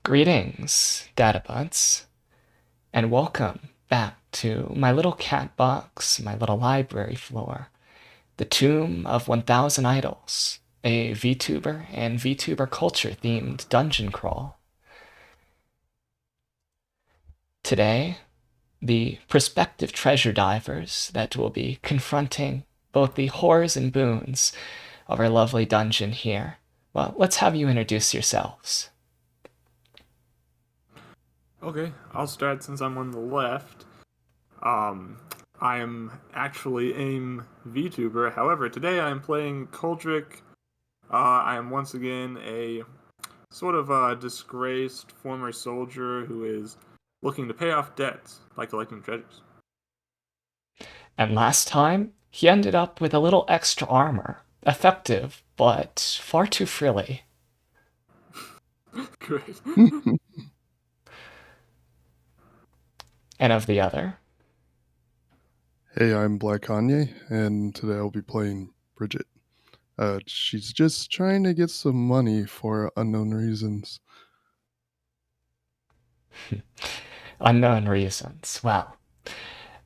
Greetings, Databuds, and welcome back to my little cat box, my little library floor, the Tomb of 1000 Idols, a VTuber and VTuber culture themed dungeon crawl. Today, the prospective treasure divers that will be confronting both the horrors and boons of our lovely dungeon here. Well, let's have you introduce yourselves. Okay, I'll start since I'm on the left. I am actually AIM VTuber. However, today I am playing Kuldrick. I am once again a sort of disgraced former soldier who is looking to pay off debts by collecting treasures. And last time, he ended up with a little extra armor. Effective, but far too frilly. Great. And of the other. Hey, I'm Black Kanye, and today I'll be playing Bridget. She's just trying to get some money for unknown reasons. Unknown reasons. Well,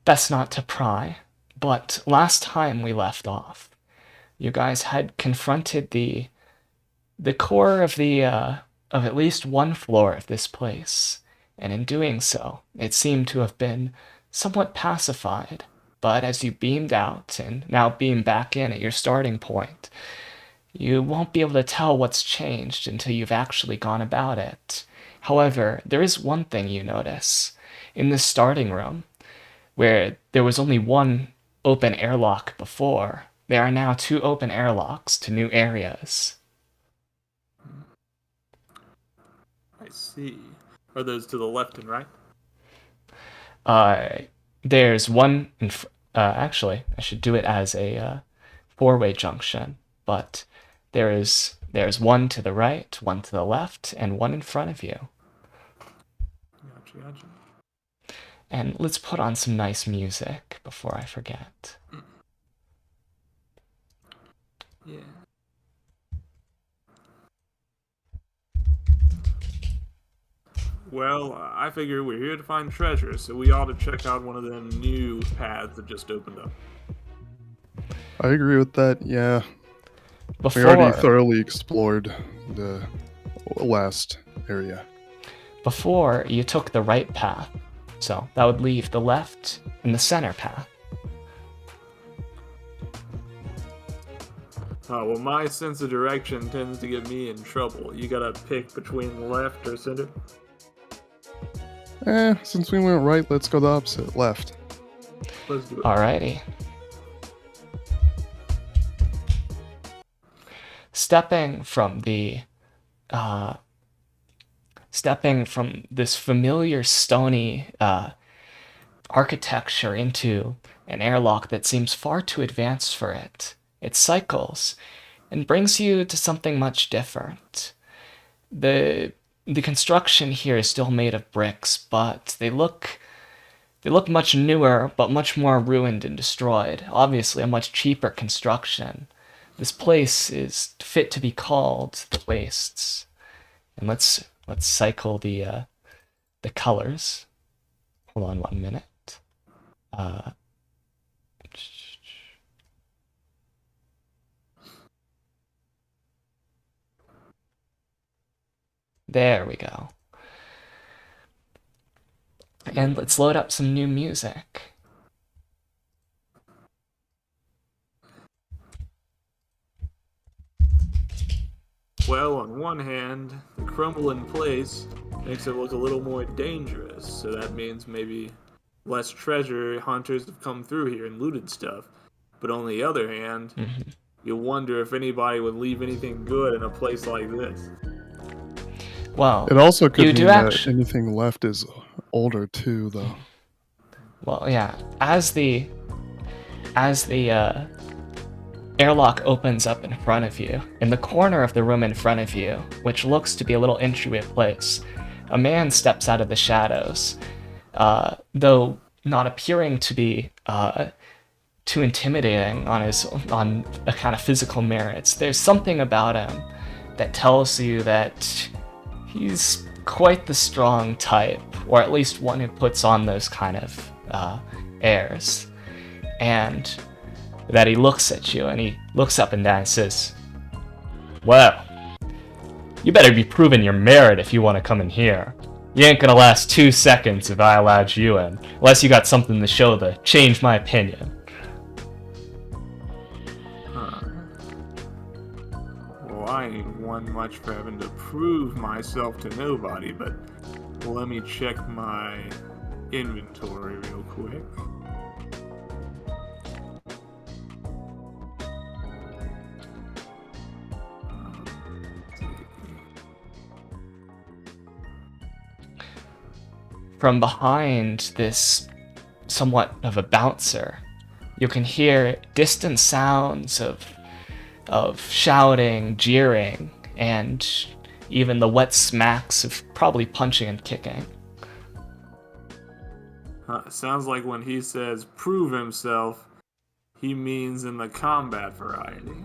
best not to pry. But last time we left off, you guys had confronted the core of of at least one floor of this place, and in doing so, it seemed to have been somewhat pacified. But as you beamed out and now beam back in at your starting point, you won't be able to tell what's changed until you've actually gone about it. However, there is one thing you notice. In this starting room, where there was only one open airlock before, there are now two open airlocks to new areas. I see. Are those to the left and right? There's one actually, I should do it as a four-way junction, but there's one to the right, one to the left, and one in front of you. Gotcha. And let's put on some nice music before I forget. Yeah. Well, I figure we're here to find treasure, so we ought to check out one of them new paths that just opened up. I agree with that, yeah. We Before already thoroughly explored the last area. before you took the right path, so that would leave the left and the center path. Oh, well, my sense of direction tends to get me in trouble. You gotta pick between left or center. Since we went right, let's go the opposite, left. Let's do it. Alrighty. Stepping from this familiar stony architecture into an airlock that seems far too advanced for it, it cycles and brings you to something much different. The construction here is still made of bricks, but they look much newer, but much more ruined and destroyed. Obviously, a much cheaper construction. This place is fit to be called the Wastes. And let's cycle the colors. Hold on 1 minute. There we go. And let's load up some new music. Well, on one hand, the crumble in place makes it look a little more dangerous, so that means maybe less treasure hunters have come through here and looted stuff. But on the other hand, you wonder if anybody would leave anything good in a place like this. Well, It also could you mean do that anything left is older too, though. Well, yeah. As the airlock opens up in front of you, in the corner of the room in front of you, which looks to be a little entryway place, a man steps out of the shadows, though not appearing to be too intimidating on a kind of physical merits. There's something about him that tells you that he's quite the strong type, or at least one who puts on those kind of airs. And that he looks at you, and he looks up and down and says, "Well, you better be proving your merit if you want to come in here. You ain't gonna last 2 seconds if I allowed you in, unless you got something to show to change my opinion." Well, I ain't one much for having to prove myself to nobody, but let me check my inventory real quick. From behind this somewhat of a bouncer, you can hear distant sounds of shouting, jeering, and even the wet smacks of probably punching and kicking. Sounds like when he says prove himself, he means in the combat variety.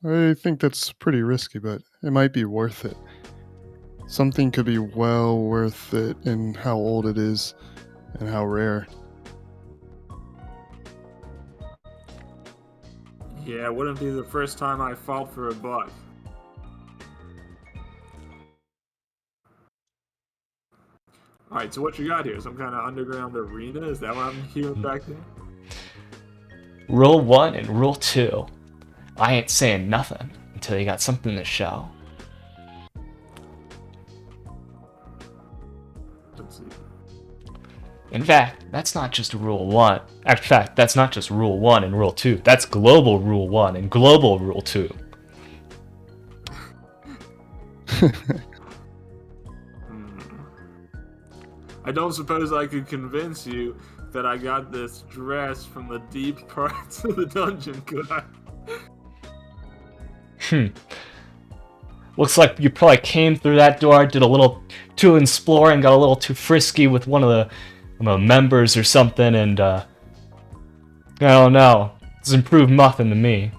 I think that's pretty risky, but it might be worth it. Something could be well worth it in how old it is and how rare. Yeah, it wouldn't be the first time I fought for a buck. Alright, so what you got here? Some kind of underground arena? Is that what I'm hearing back there? Rule 1 and Rule 2. I ain't saying nothing until you got something to show. Let's see. In fact, that's not just Rule 1. In fact, that's not just Rule 1 and Rule 2. That's Global Rule 1 and Global Rule 2. I don't suppose I could convince you that I got this dress from the deep parts of the dungeon, could I? Looks like you probably came through that door, did a little too exploring, got a little too frisky with one of the members or something, and I don't know. It's improved nothing to me.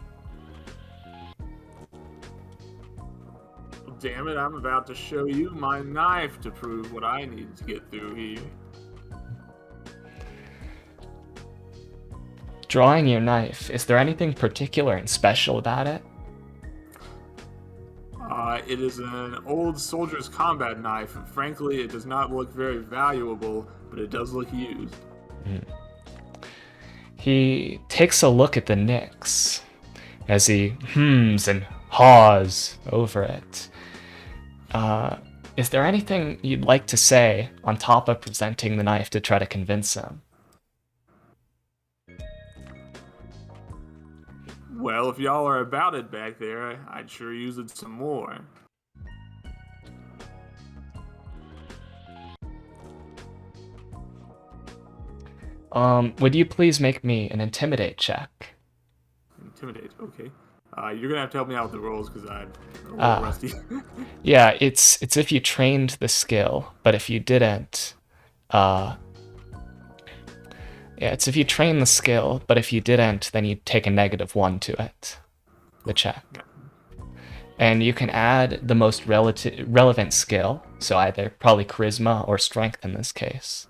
Damn it, I'm about to show you my knife to prove what I need to get through here. Drawing your knife, is there anything particular and special about it? It is an old soldier's combat knife, and frankly, it does not look very valuable, but it does look used. He takes a look at the nicks as he hums and haws over it. Is there anything you'd like to say on top of presenting the knife to try to convince him? Well, if y'all are about it back there, I'd sure use it some more. Would you please make me an intimidate check? Intimidate, okay. You're gonna have to help me out with the rolls because I'm a little rusty. Yeah, it's if you trained the skill, but if you didn't, it's if you train the skill, but if you didn't, then you take a -1 to it, the check. Yeah. And you can add the most relevant skill, so either probably charisma or strength in this case.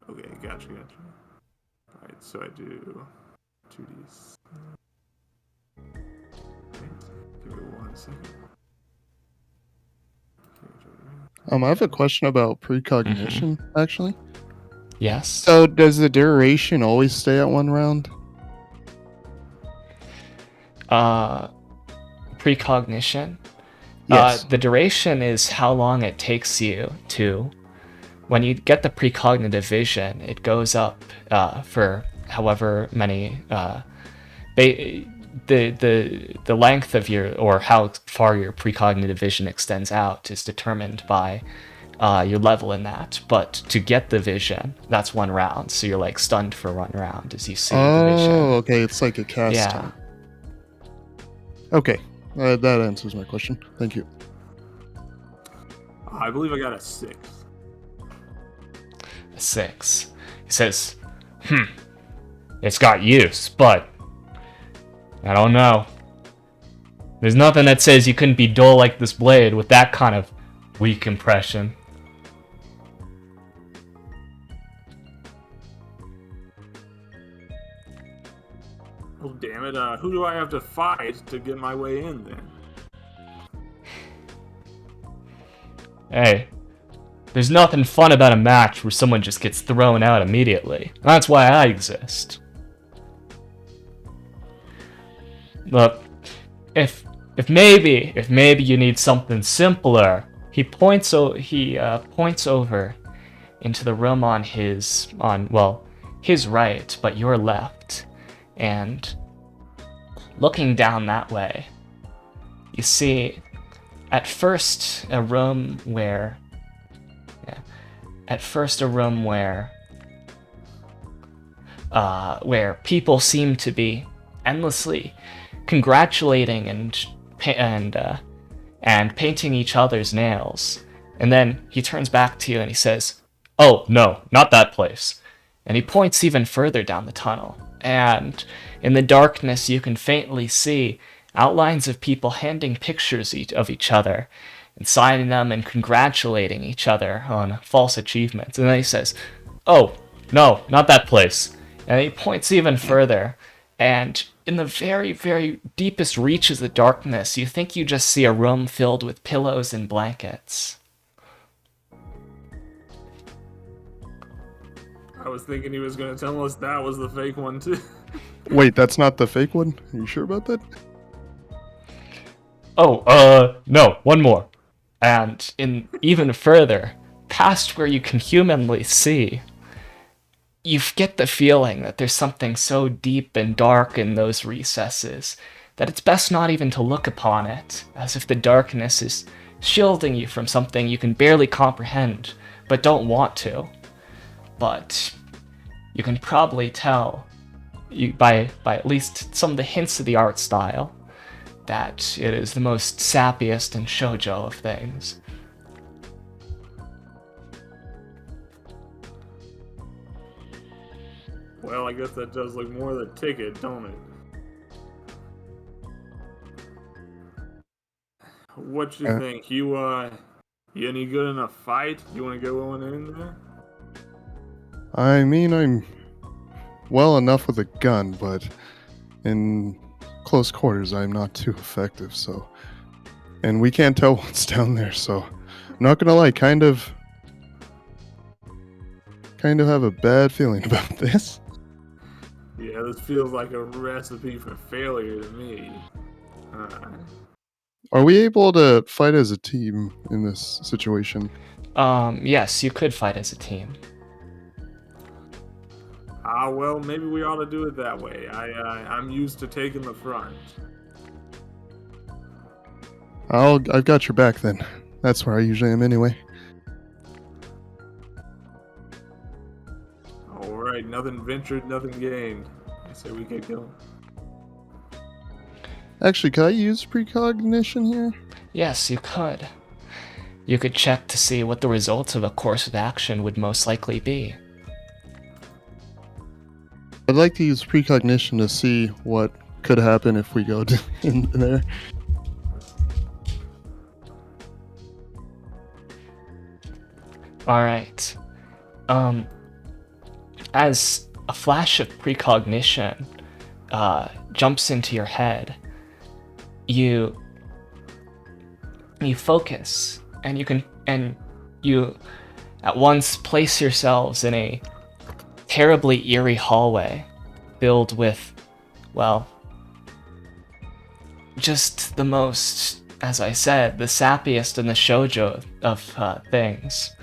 Okay, gotcha. Alright, so I do 2d. Give it 1 second. I have a question about precognition, actually. Yes? So, does the duration always stay at 1 round? Precognition? Yes. The duration is how long it takes you to... When you get the precognitive vision, it goes up for however many... The length of your, or how far your precognitive vision extends out is determined by your level in that. But to get the vision, that's 1 round. So you're like stunned for 1 round as you see the vision. Oh, okay. It's like a cast time. Okay. That answers my question. Thank you. I believe I got a 6. A 6. He says, it's got use, but I don't know. There's nothing that says you couldn't be dull like this blade with that kind of weak impression. Oh, damn it. Who do I have to fight to get my way in then? Hey, there's nothing fun about a match where someone just gets thrown out immediately. That's why I exist. Look, if maybe you need something simpler, he points over into the room on his right, but your left, and looking down that way, you see at first a room where people seem to be endlessly congratulating and painting each other's nails. And then he turns back to you and he says, "Oh, no, not that place." And he points even further down the tunnel. And in the darkness, you can faintly see outlines of people handing pictures of each other and signing them and congratulating each other on false achievements. And then he says, "Oh, no, not that place." And he points even further. And in the very, very deepest reaches of darkness, you think you just see a room filled with pillows and blankets. I was thinking he was going to tell us that was the fake one, too. Wait, that's not the fake one? Are you sure about that? Oh, no, one more. And in even further, past where you can humanly see, you get the feeling that there's something so deep and dark in those recesses that it's best not even to look upon it, as if the darkness is shielding you from something you can barely comprehend, but don't want to. But you can probably tell by at least some of the hints of the art style that it is the most sappiest and shoujo of things. Well, I guess that does look more the ticket, don't it? What you think? You any good in a fight? You want to go on in there? I mean, I'm well enough with a gun, but in close quarters, I'm not too effective, so... And we can't tell what's down there, so... I'm not gonna lie, kind of have a bad feeling about this. Yeah, this feels like a recipe for failure to me. Are we able to fight as a team in this situation? Yes, you could fight as a team. Well, maybe we ought to do it that way. I'm used to taking the front. I've got your back then. That's where I usually am anyway. Alright, nothing ventured, nothing gained. I say we get going. Actually, could I use precognition here? Yes, you could. You could check to see what the results of a course of action would most likely be. I'd like to use precognition to see what could happen if we go in there. Alright. As a flash of precognition jumps into your head, you focus, and you at once place yourselves in a terribly eerie hallway filled with, well, just the most, as I said, the sappiest and the shoujo of things,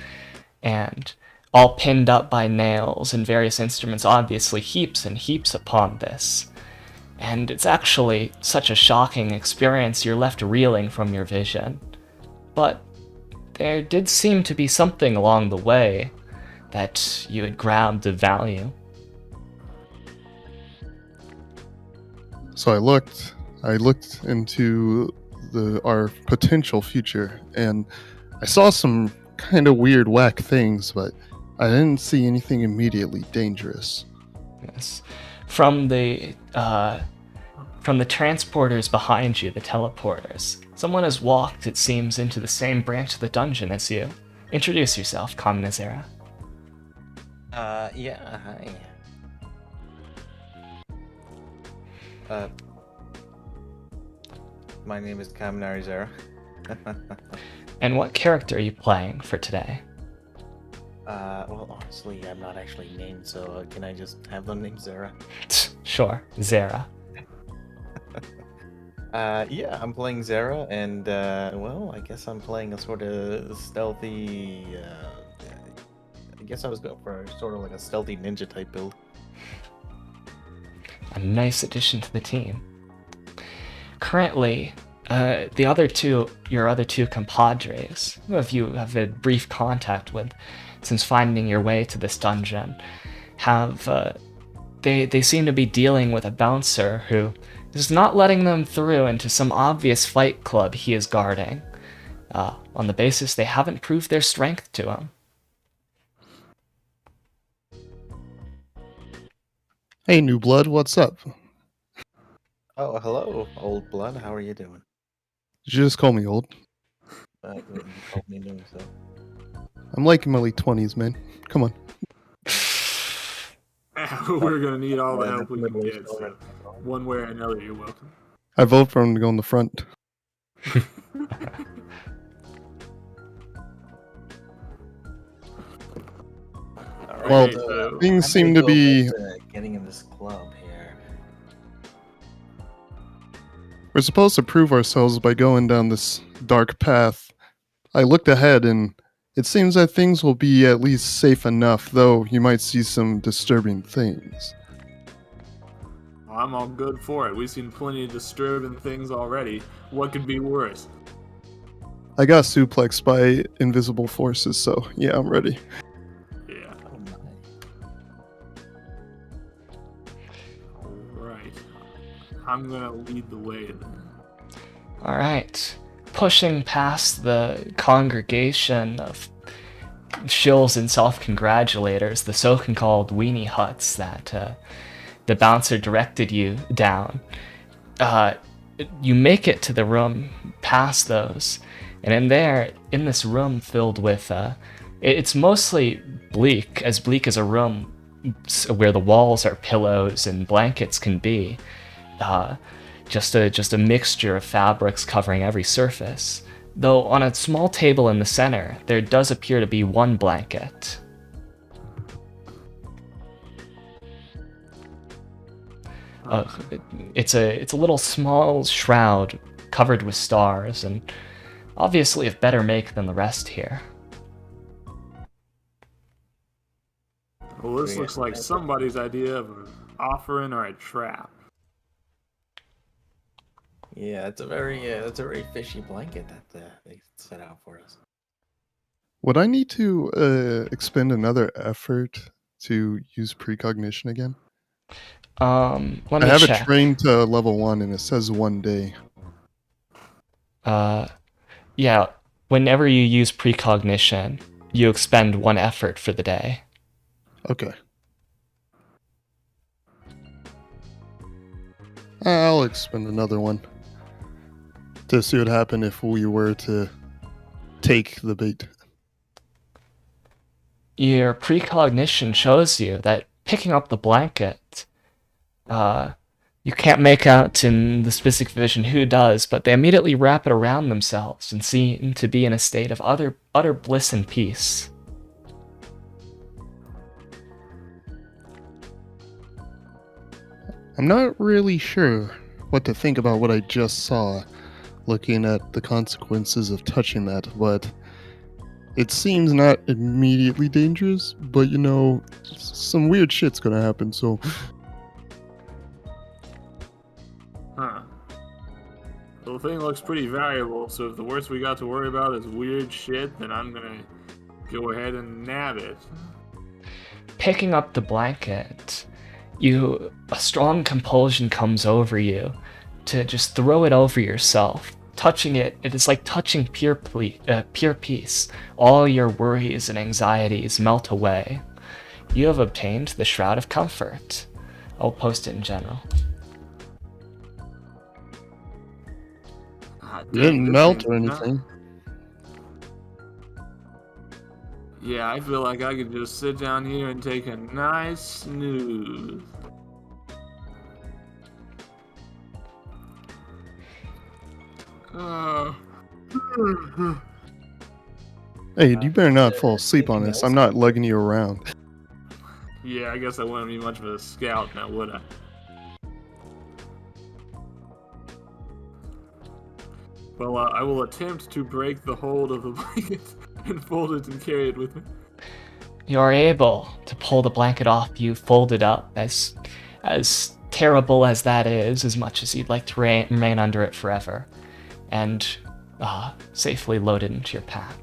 and all pinned up by nails and various instruments, obviously heaps and heaps upon this. And it's actually such a shocking experience, you're left reeling from your vision. But there did seem to be something along the way that you had grabbed of value. So I looked into our potential future, and I saw some kind of weird, whack things, but I didn't see anything immediately dangerous. Yes. From the From the transporters behind you, the teleporters, someone has walked, it seems, into the same branch of the dungeon as you. Introduce yourself, Kamnazera. Yeah, hi. Uh, my name is Kaminari Zara. And what character are you playing for today? Well, honestly, I'm not actually named, so can I just have them named Zara? Sure, Zara. Yeah, I'm playing Zara, and, well, I guess I'm playing a sort of stealthy, I guess I was going for sort of like a stealthy ninja type build. A nice addition to the team. Currently, your other two compadres, who you have had brief contact with since finding your way to this dungeon, they seem to be dealing with a bouncer who is not letting them through into some obvious fight club he is guarding, on the basis they haven't proved their strength to him. Hey, new blood, what's up? Oh, hello, old blood. How are you doing? Did you just call me old? You called me new, so. I'm like in my late 20s, man. Come on. We're gonna need all the Yeah, help we can middle-aged get, so already. one way or another, you're welcome. I vote for him to go in the front. Alright, Well, so things how do seem we to go be... about, getting in this club here. We're supposed to prove ourselves by going down this dark path. I looked ahead and it seems that things will be at least safe enough, though you might see some disturbing things. I'm all good for it. We've seen plenty of disturbing things already. What could be worse? I got suplexed by invisible forces, so yeah, I'm ready. Yeah. Oh my. Alright. I'm gonna lead the way then. Alright. Pushing past the congregation of shills and self-congratulators, the so-called weenie huts that the bouncer directed you down, you make it to the room past those, and in this room filled with, it's mostly bleak as a room where the walls are pillows and blankets can be. Just a mixture of fabrics covering every surface. Though on a small table in the center, there does appear to be one blanket. It's a little small shroud covered with stars, and obviously of better make than the rest here. Well, this looks like somebody's idea of an offering or a trap. Yeah, it's a very fishy blanket that they set out for us. Would I need to expend another effort to use precognition again? Let I me have it check. trained to level 1 and it says 1 day. Yeah, whenever you use precognition, you expend one effort for the day. Okay. I'll expend another one to see what happened if we were to take the bait. Your precognition shows you that picking up the blanket, you can't make out in the specific vision who does, but they immediately wrap it around themselves and seem to be in a state of utter bliss and peace. I'm not really sure what to think about what I just saw, looking at the consequences of touching that, but it seems not immediately dangerous, but you know, some weird shit's gonna happen, so Huh. Well, the thing looks pretty valuable, so if the worst we got to worry about is weird shit, then I'm gonna go ahead and nab it. Picking up the blanket, a strong compulsion comes over you to just throw it over yourself. Touching it, it is like touching pure peace. All your worries and anxieties melt away. You have obtained the Shroud of Comfort. I'll post it in general. God It dang, didn't this melt thing's or not. anything. Yeah, I feel like I could just sit down here and take a nice snooze. Uh, Hey, you better not fall asleep on anything this. else? I'm not lugging you around. yeah, I guess I wouldn't be much of a scout now, would I? Well, I will attempt to break the hold of the blanket and fold it and carry it with me. You're able to pull the blanket off you, fold it up, as terrible as that is, as much as you'd like to remain under it forever, and safely load it into your pack.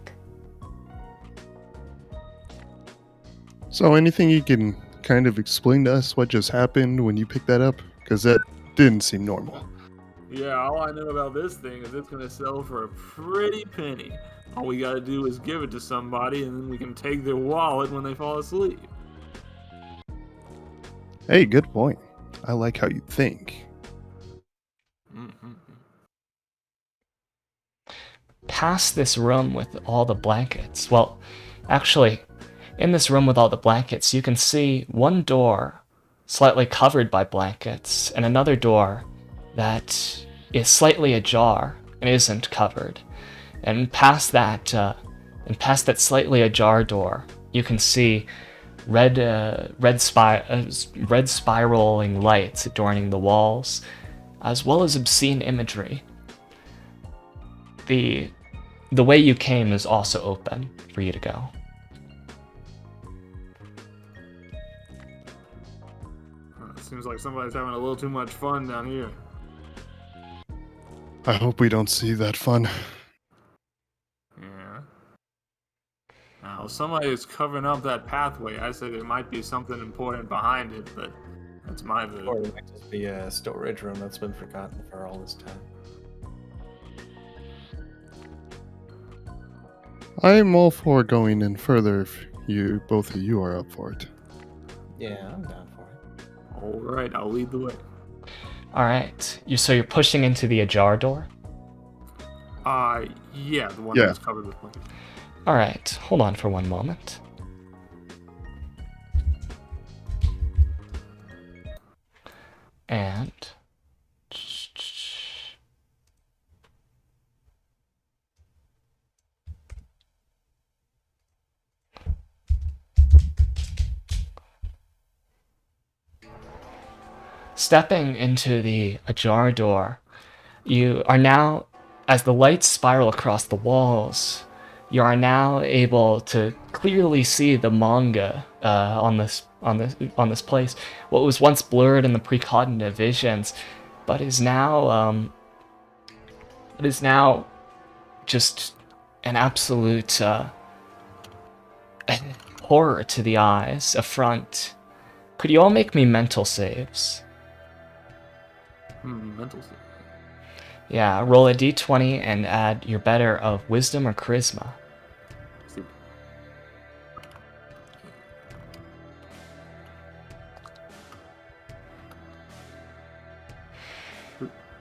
So, anything you can kind of explain to us what just happened when you picked that up? Because that didn't seem normal. Yeah, all I know about this thing is it's gonna sell for a pretty penny. All we gotta do is give it to somebody, and then we can take their wallet when they fall asleep. Hey, good point. I like how you think. Mm-hmm. Past this room with all the blankets, well, actually, in this room with all the blankets, you can see one door slightly covered by blankets, and another door that is slightly ajar and isn't covered. And past that slightly ajar door, you can see red spiraling lights adorning the walls, as well as obscene imagery. The way you came is also open for you to go. Seems like somebody's having a little too much fun down here. I hope we don't see that fun. Yeah. Now, if somebody is covering up that pathway, I say there might be something important behind it, but that's my view. Or it might just be a storage room that's been forgotten for all this time. I'm all for going in further if both of you are up for it. Yeah, I'm down for it. All right, I'll lead the way. All right, you're pushing into the ajar door. Yeah, the one Yeah. that's covered with blankets. All right, hold on for one moment. And stepping into the ajar door, you are now, as the lights spiral across the walls, you are now able to clearly see the manga on this place. What was once blurred in the precognitive visions, but is now just an absolute horror to the eyes, affront. Could you all make me mental saves? Mental state. Yeah, roll a d20 and add your better of wisdom or charisma. See.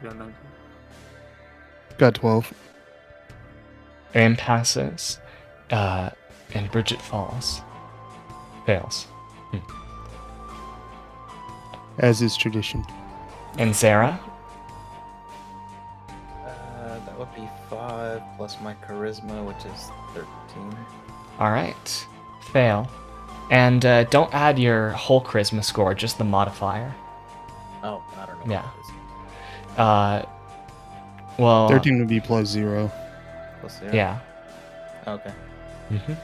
Got 19. Got 12. Aim passes, and Bridget falls. Fails. As is tradition. And Zara? That would be 5 plus my charisma, which is 13. Alright. Fail. And don't add your whole charisma score, just the modifier. Oh, I don't know. Yeah. What Well... 13 would be plus 0. that is. Plus 0? Yeah. Okay. Mm-hmm.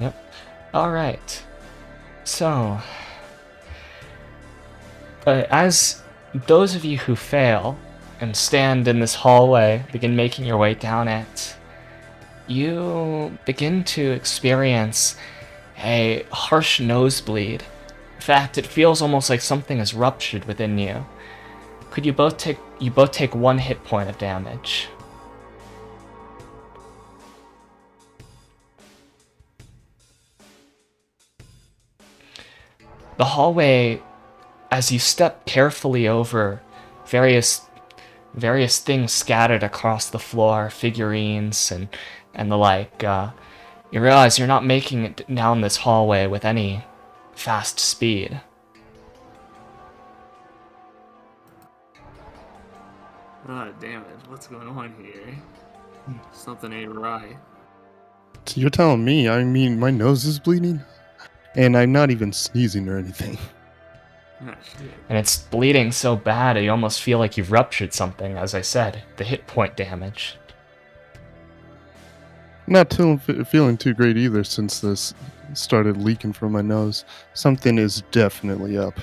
Yep. Alright. So... as those of you who fail and stand in this hallway begin making your way down it, you begin to experience a harsh nosebleed. In fact, it feels almost like something has ruptured within you. Could you both take 1 hit point of damage? The hallway, as you step carefully over various various things scattered across the floor, figurines and the like. You realize you're not making it down this hallway with any fast speed. Ah, damn it. What's going on here? Something ain't right. So you're telling me, I mean, my nose is bleeding? And I'm not even sneezing or anything. Ah, shit. And it's bleeding so bad you almost feel like you've ruptured something, as I said, the hit point damage. Not feeling too great either since this started leaking from my nose. Something is definitely up.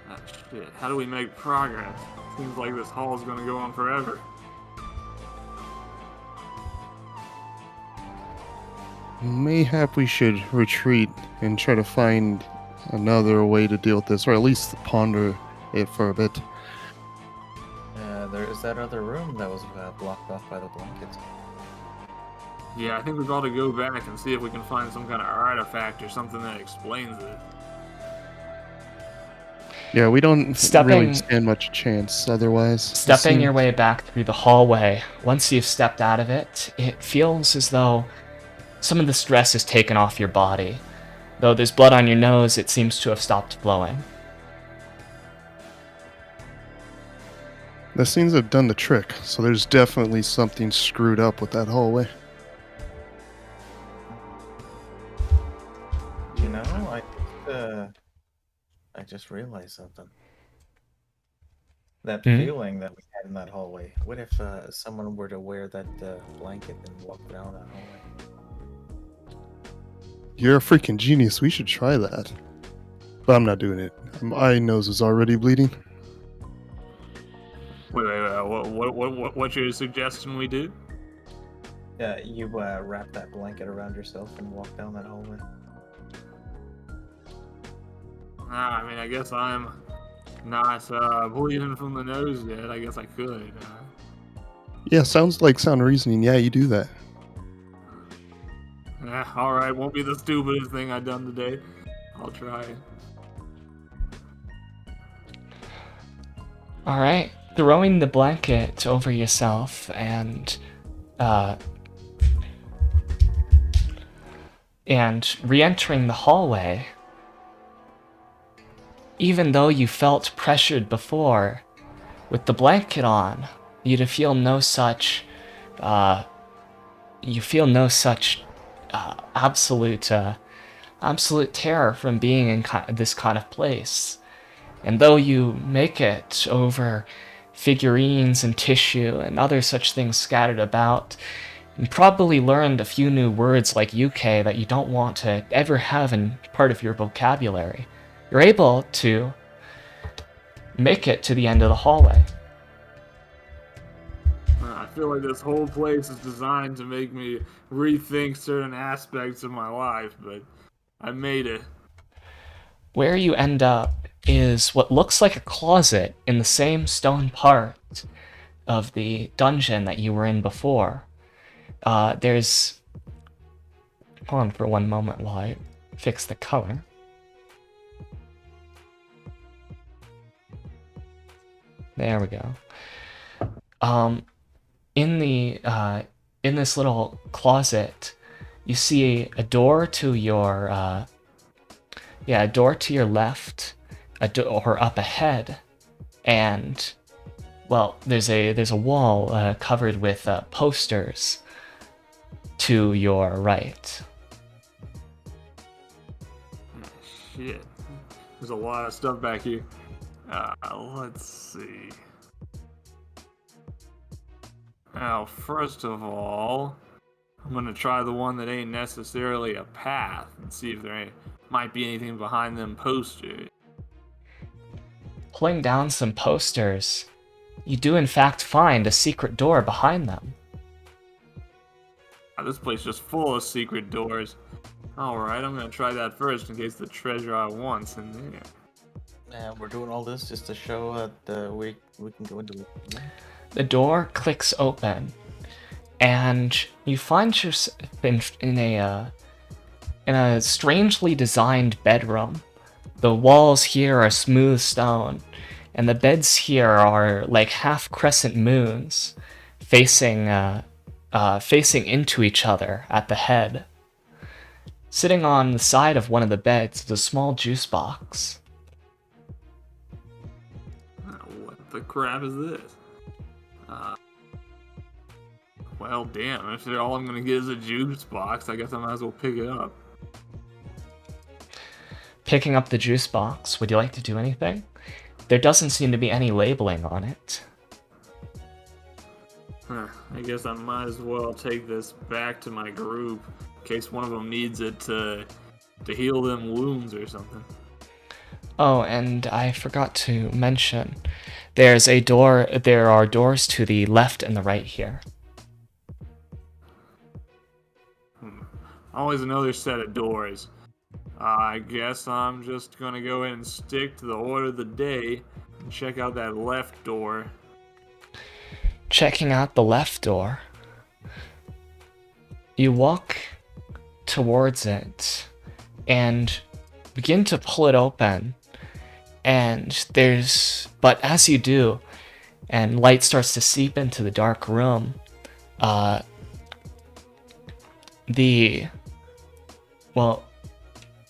Ah, shit. How do we make progress? Seems like this hall is gonna go on forever. Mayhap we should retreat and try to find another way to deal with this, or at least ponder it for a bit. There is that other room that was blocked off by the blankets. Yeah, I think we've got to go back and see if we can find some kind of artifact or something that explains it. Yeah, we don't Stepping- really stand much chance otherwise. Stepping your way back through the hallway, once you've stepped out of it, it feels as though some of the stress is taken off your body. Though there's blood on your nose, it seems to have stopped flowing. The seems to have done the trick, so there's definitely something screwed up with that hallway. You know, I just realized something. That feeling that we had in that hallway. What if someone were to wear that blanket and walk down that hallway? You're a freaking genius. We should try that. But I'm not doing it. My nose is already bleeding. Wait, what's your suggestion we do? Yeah, you wrap that blanket around yourself and walk down that hallway. I mean, I guess I'm not bleeding from the nose yet. I guess I could. Yeah, sound reasoning. Yeah, you do that. Alright, won't be the stupidest thing I've done today. I'll try it. Alright, throwing the blanket over yourself and re-entering the hallway. Even though you felt pressured before, with the blanket on, you feel no such absolute terror from being in this kind of place. And though you make it over figurines and tissue and other such things scattered about, you probably learned a few new words like UK that you don't want to ever have in part of your vocabulary. You're able to make it to the end of the hallway. I feel like this whole place is designed to make me rethink certain aspects of my life, but I made it. Where you end up is what looks like a closet in the same stone part of the dungeon that you were in before. There's... Hold on for one moment while I fix the color. There we go. In this little closet, you see a door to your a door to your left, or up ahead, and well, there's a wall covered with posters to your right. Shit, there's a lot of stuff back here. Let's see. Now, first of all, I'm gonna try the one that ain't necessarily a path and see if there might be anything behind them posters. Pulling down some posters, you do in fact find a secret door behind them. This place is just full of secret doors. Alright, I'm gonna try that first in case the treasure I want's in there. And we're doing all this just to show that we can go into it. The door clicks open, and you find yourself in a strangely designed bedroom. The walls here are smooth stone, And the beds here are like half crescent moons facing facing into each other at the head. Sitting on the side of one of the beds is a small juice box. What the crap is this? Well, damn, if all I'm gonna get is a juice box, I guess I might as well pick it up. Picking up the juice box, would you like to do anything? There doesn't seem to be any labeling on it. I guess I might as well take this back to my group in case one of them needs it to heal them wounds or something. Oh, and I forgot to mention, there are doors to the left and the right here. Always another set of doors. I guess I'm just gonna go ahead and stick to the order of the day and check out that left door. Checking out the left door, you walk towards it and begin to pull it open. But as you do, and light starts to seep into the dark room,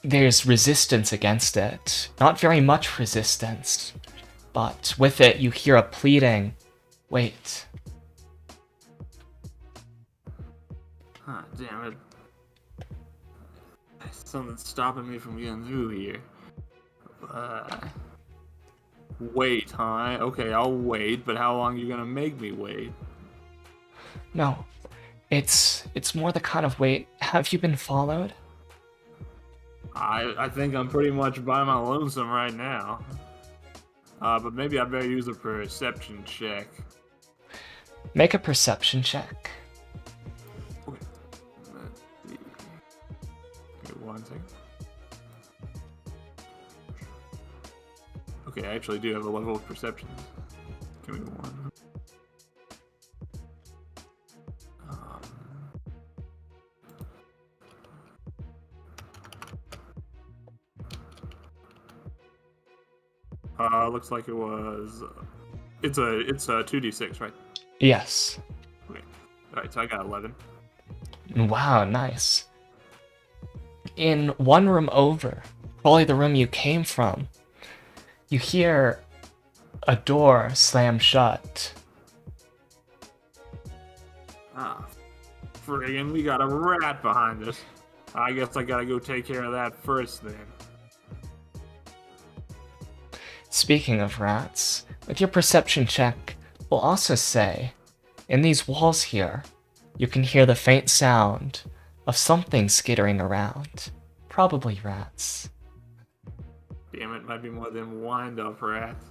there's resistance against it. Not very much resistance, but with it you hear a pleading, "Wait." Damn it. Something's stopping me from getting through here. Wait, huh? Okay, I'll wait, but how long are you gonna make me wait? No, it's more the kind of wait. Have you been followed? I think I'm pretty much by my lonesome right now. But maybe I better use a perception check. Make a perception check. Okay. Give me 1 second. Okay, I actually do have a level of perception. Give me one. Looks like it was. It's a 2d6, right? Yes. Okay. All right, so I got 11. Wow, nice. In one room over, probably the room you came from, you hear a door slam shut. Friggin', we got a rat behind us. I guess I gotta go take care of that first then. Speaking of rats, with your perception check, we'll also say, in these walls here, you can hear the faint sound of something skittering around. Probably rats. Damn it, might be more than wind-up rats.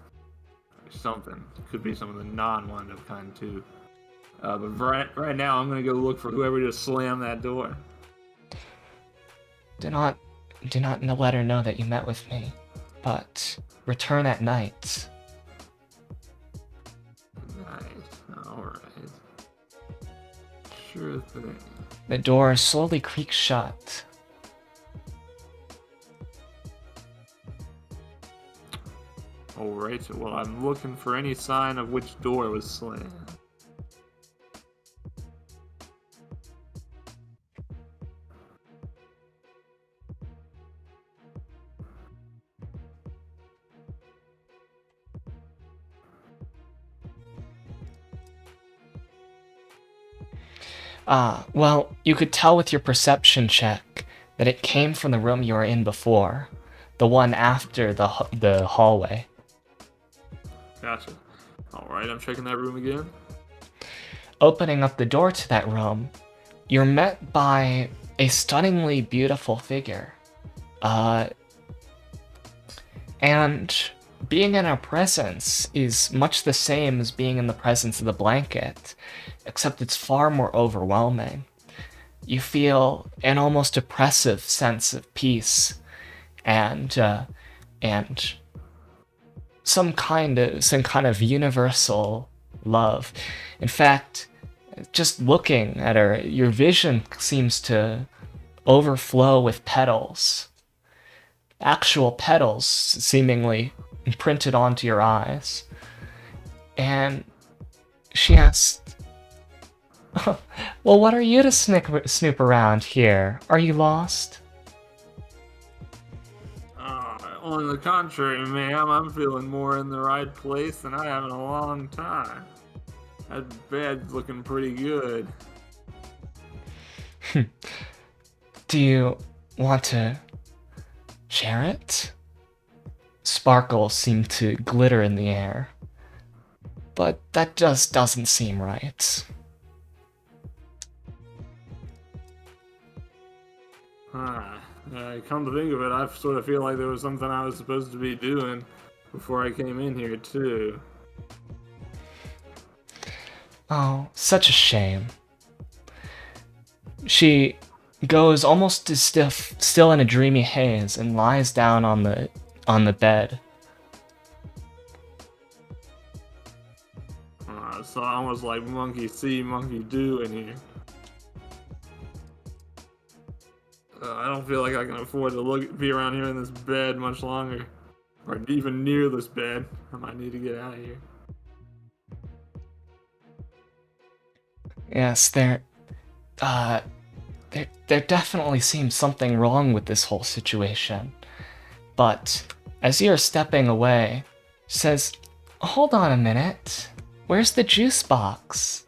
Or something. Could be some of the non-wind-up kind too. But right now, I'm gonna go look for whoever just slammed that door. Do not let her know that you met with me, but return at night. Nice. Alright. Sure thing. The door slowly creaks shut. Alright, well, I'm looking for any sign of which door was slammed. Well, you could tell with your perception check that it came from the room you were in before, the one after the hallway. Gotcha. Alright, I'm checking that room again. Opening up the door to that room, you're met by a stunningly beautiful figure. And being in her presence is much the same as being in the presence of the blanket, except it's far more overwhelming. You feel an almost oppressive sense of peace and some kind of universal love. In fact, just looking at her, your vision seems to overflow with petals. Actual petals, seemingly imprinted onto your eyes. And she asked, well, what are you to snoop around here? Are you lost? On the contrary, ma'am, I'm feeling more in the right place than I have in a long time. That bed's looking pretty good. Do you want to share it? Sparkles seem to glitter in the air. But that just doesn't seem right. Come to think of it, I sort of feel like there was something I was supposed to be doing before I came in here, too. Oh, such a shame. She goes almost as still in a dreamy haze, and lies down on the bed. So almost like monkey see, monkey do in here. I don't feel like I can afford to be around here in this bed much longer. Or even near this bed. I might need to get out of here. Yes, there definitely seems something wrong with this whole situation. But as you're stepping away, she says, hold on a minute. Where's the juice box?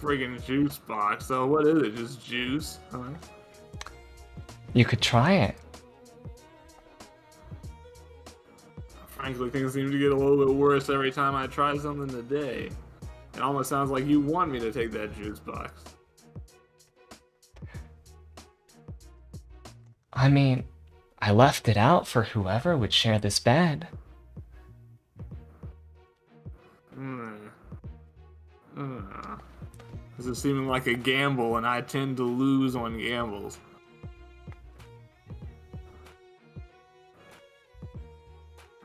Friggin' juice box. So what is it? Just juice? Huh? You could try it. Frankly, things seem to get a little bit worse every time I try something today. It almost sounds like you want me to take that juice box. I mean, I left it out for whoever would share this bed. This is seeming like a gamble, and I tend to lose on gambles.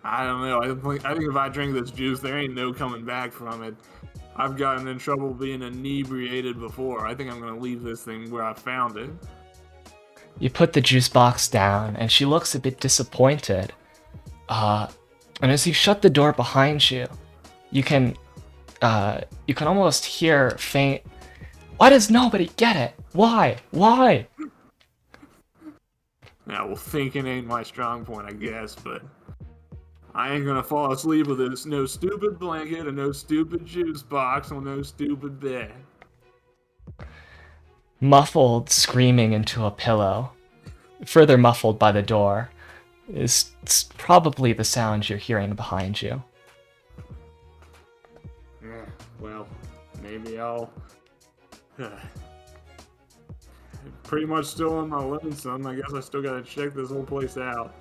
I don't know. I think if I drink this juice, there ain't no coming back from it. I've gotten in trouble being inebriated before. I think I'm gonna leave this thing where I found it. You put the juice box down, and she looks a bit disappointed. And as you shut the door behind you, you can almost hear faint, why does nobody get it? Why? Why? Yeah, well, thinking ain't my strong point, I guess, but I ain't gonna fall asleep with this no stupid blanket and no stupid juice box on no stupid bed. Muffled screaming into a pillow, further muffled by the door, is probably the sound you're hearing behind you. Yeah, well, maybe I'll... Pretty much still on my lonesome. I guess I still gotta check this whole place out.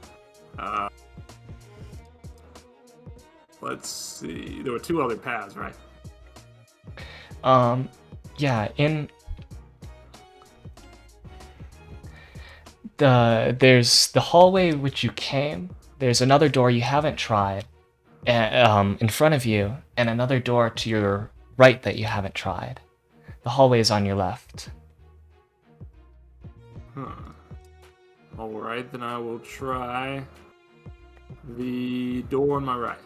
Let's see. There were two other paths, right? Yeah, there's the hallway which you came, there's another door you haven't tried, in front of you, and another door to your right that you haven't tried. The hallway is on your left. Alright, then I will try the door on my right.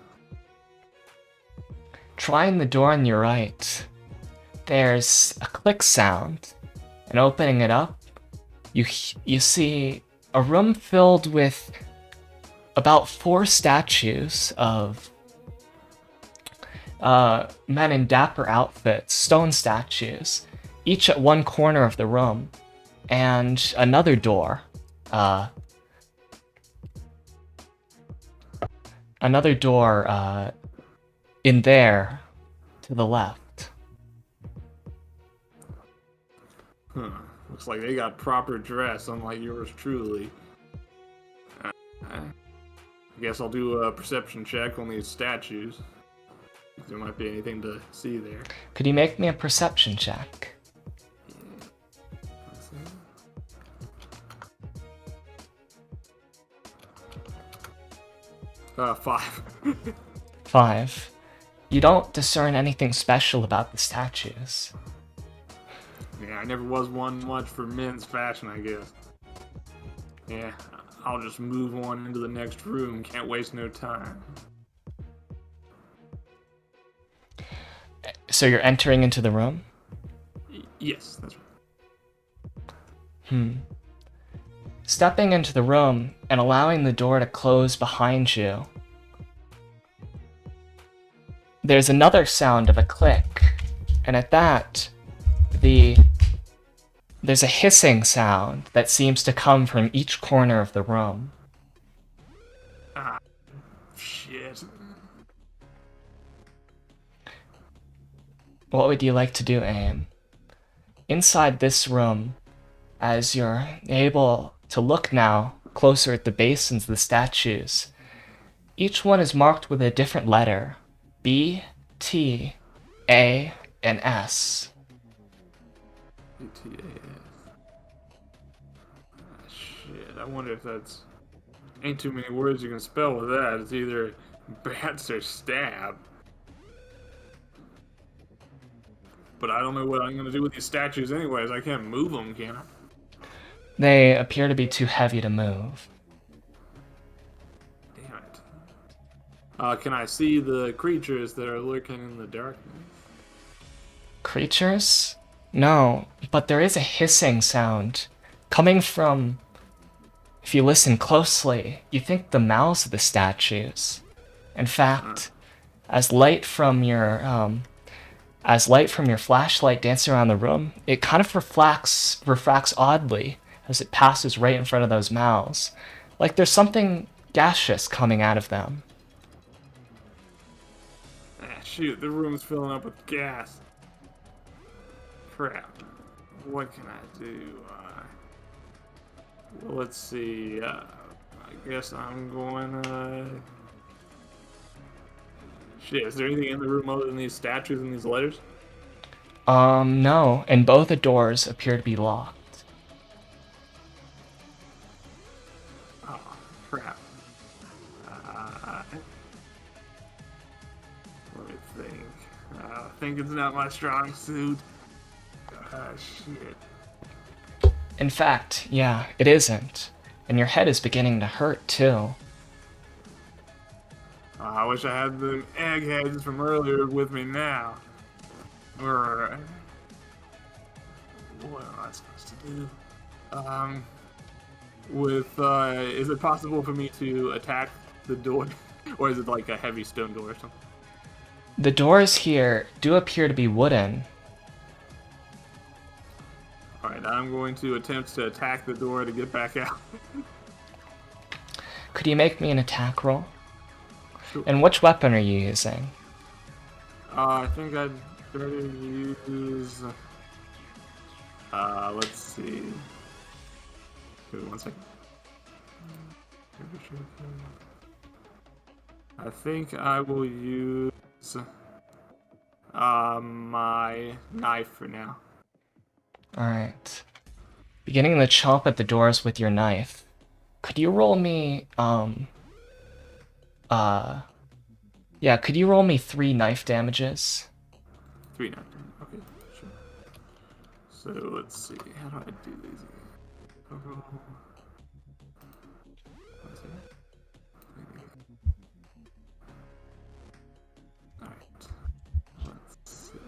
Trying the door on your right, there's a click sound, and opening it up, you see a room filled with about 4 statues of men in dapper outfits, stone statues, each at one corner of the room, and another door, in there to the left. Looks like they got proper dress, unlike yours truly. I guess I'll do a perception check on these statues. If there might be anything to see there. Could you make me a perception check? Yeah. 5. 5. You don't discern anything special about the statues. Yeah, I never was one much for men's fashion, I guess. Yeah, I'll just move on into the next room. Can't waste no time. So you're entering into the room? Yes, that's right. Stepping into the room and allowing the door to close behind you, there's another sound of a click, and at that, there's a hissing sound that seems to come from each corner of the room. Ah, shit. What would you like to do, Aim? Inside this room, as you're able to look now closer at the basins of the statues, each one is marked with a different letter: B, T, A, and S. BTAS. Shit, I wonder if that's... Ain't too many words you can spell with that. It's either bats or stab. But I don't know what I'm gonna do with these statues anyways. I can't move them, can I? They appear to be too heavy to move. Damn it. Can I see the creatures that are lurking in the darkness? Creatures? No, but there is a hissing sound coming from, if you listen closely, you think the mouths of the statues. In fact, as light from your flashlight dancing around the room, it kind of refracts oddly as it passes right in front of those mouths, like there's something gaseous coming out of them. Ah, shoot, the room's filling up with gas. Crap. What can I do? Well, let's see. I guess I'm going. Shit, is there anything in the room other than these statues and these letters? No, and both the doors appear to be locked. Oh, crap. Let me think. Thinking's not my strong suit. Shit. In fact, yeah, it isn't. And your head is beginning to hurt, too. I wish I had the eggheads from earlier with me now. Or what am I supposed to do? Is it possible for me to attack the door, or is it like a heavy stone door or something? The doors here do appear to be wooden. All right, I'm going to attempt to attack the door to get back out. Could you make me an attack roll? Sure. And which weapon are you using? I think I'd better use. Let's see. Give me 1 second. I think I will use my knife for now. Alright. Beginning to chomp at the doors with your knife. Could you roll me, could you roll me 3 knife damages? 3 knife damage. Okay, sure. So let's see. How do I do these again? Alright. Let's see.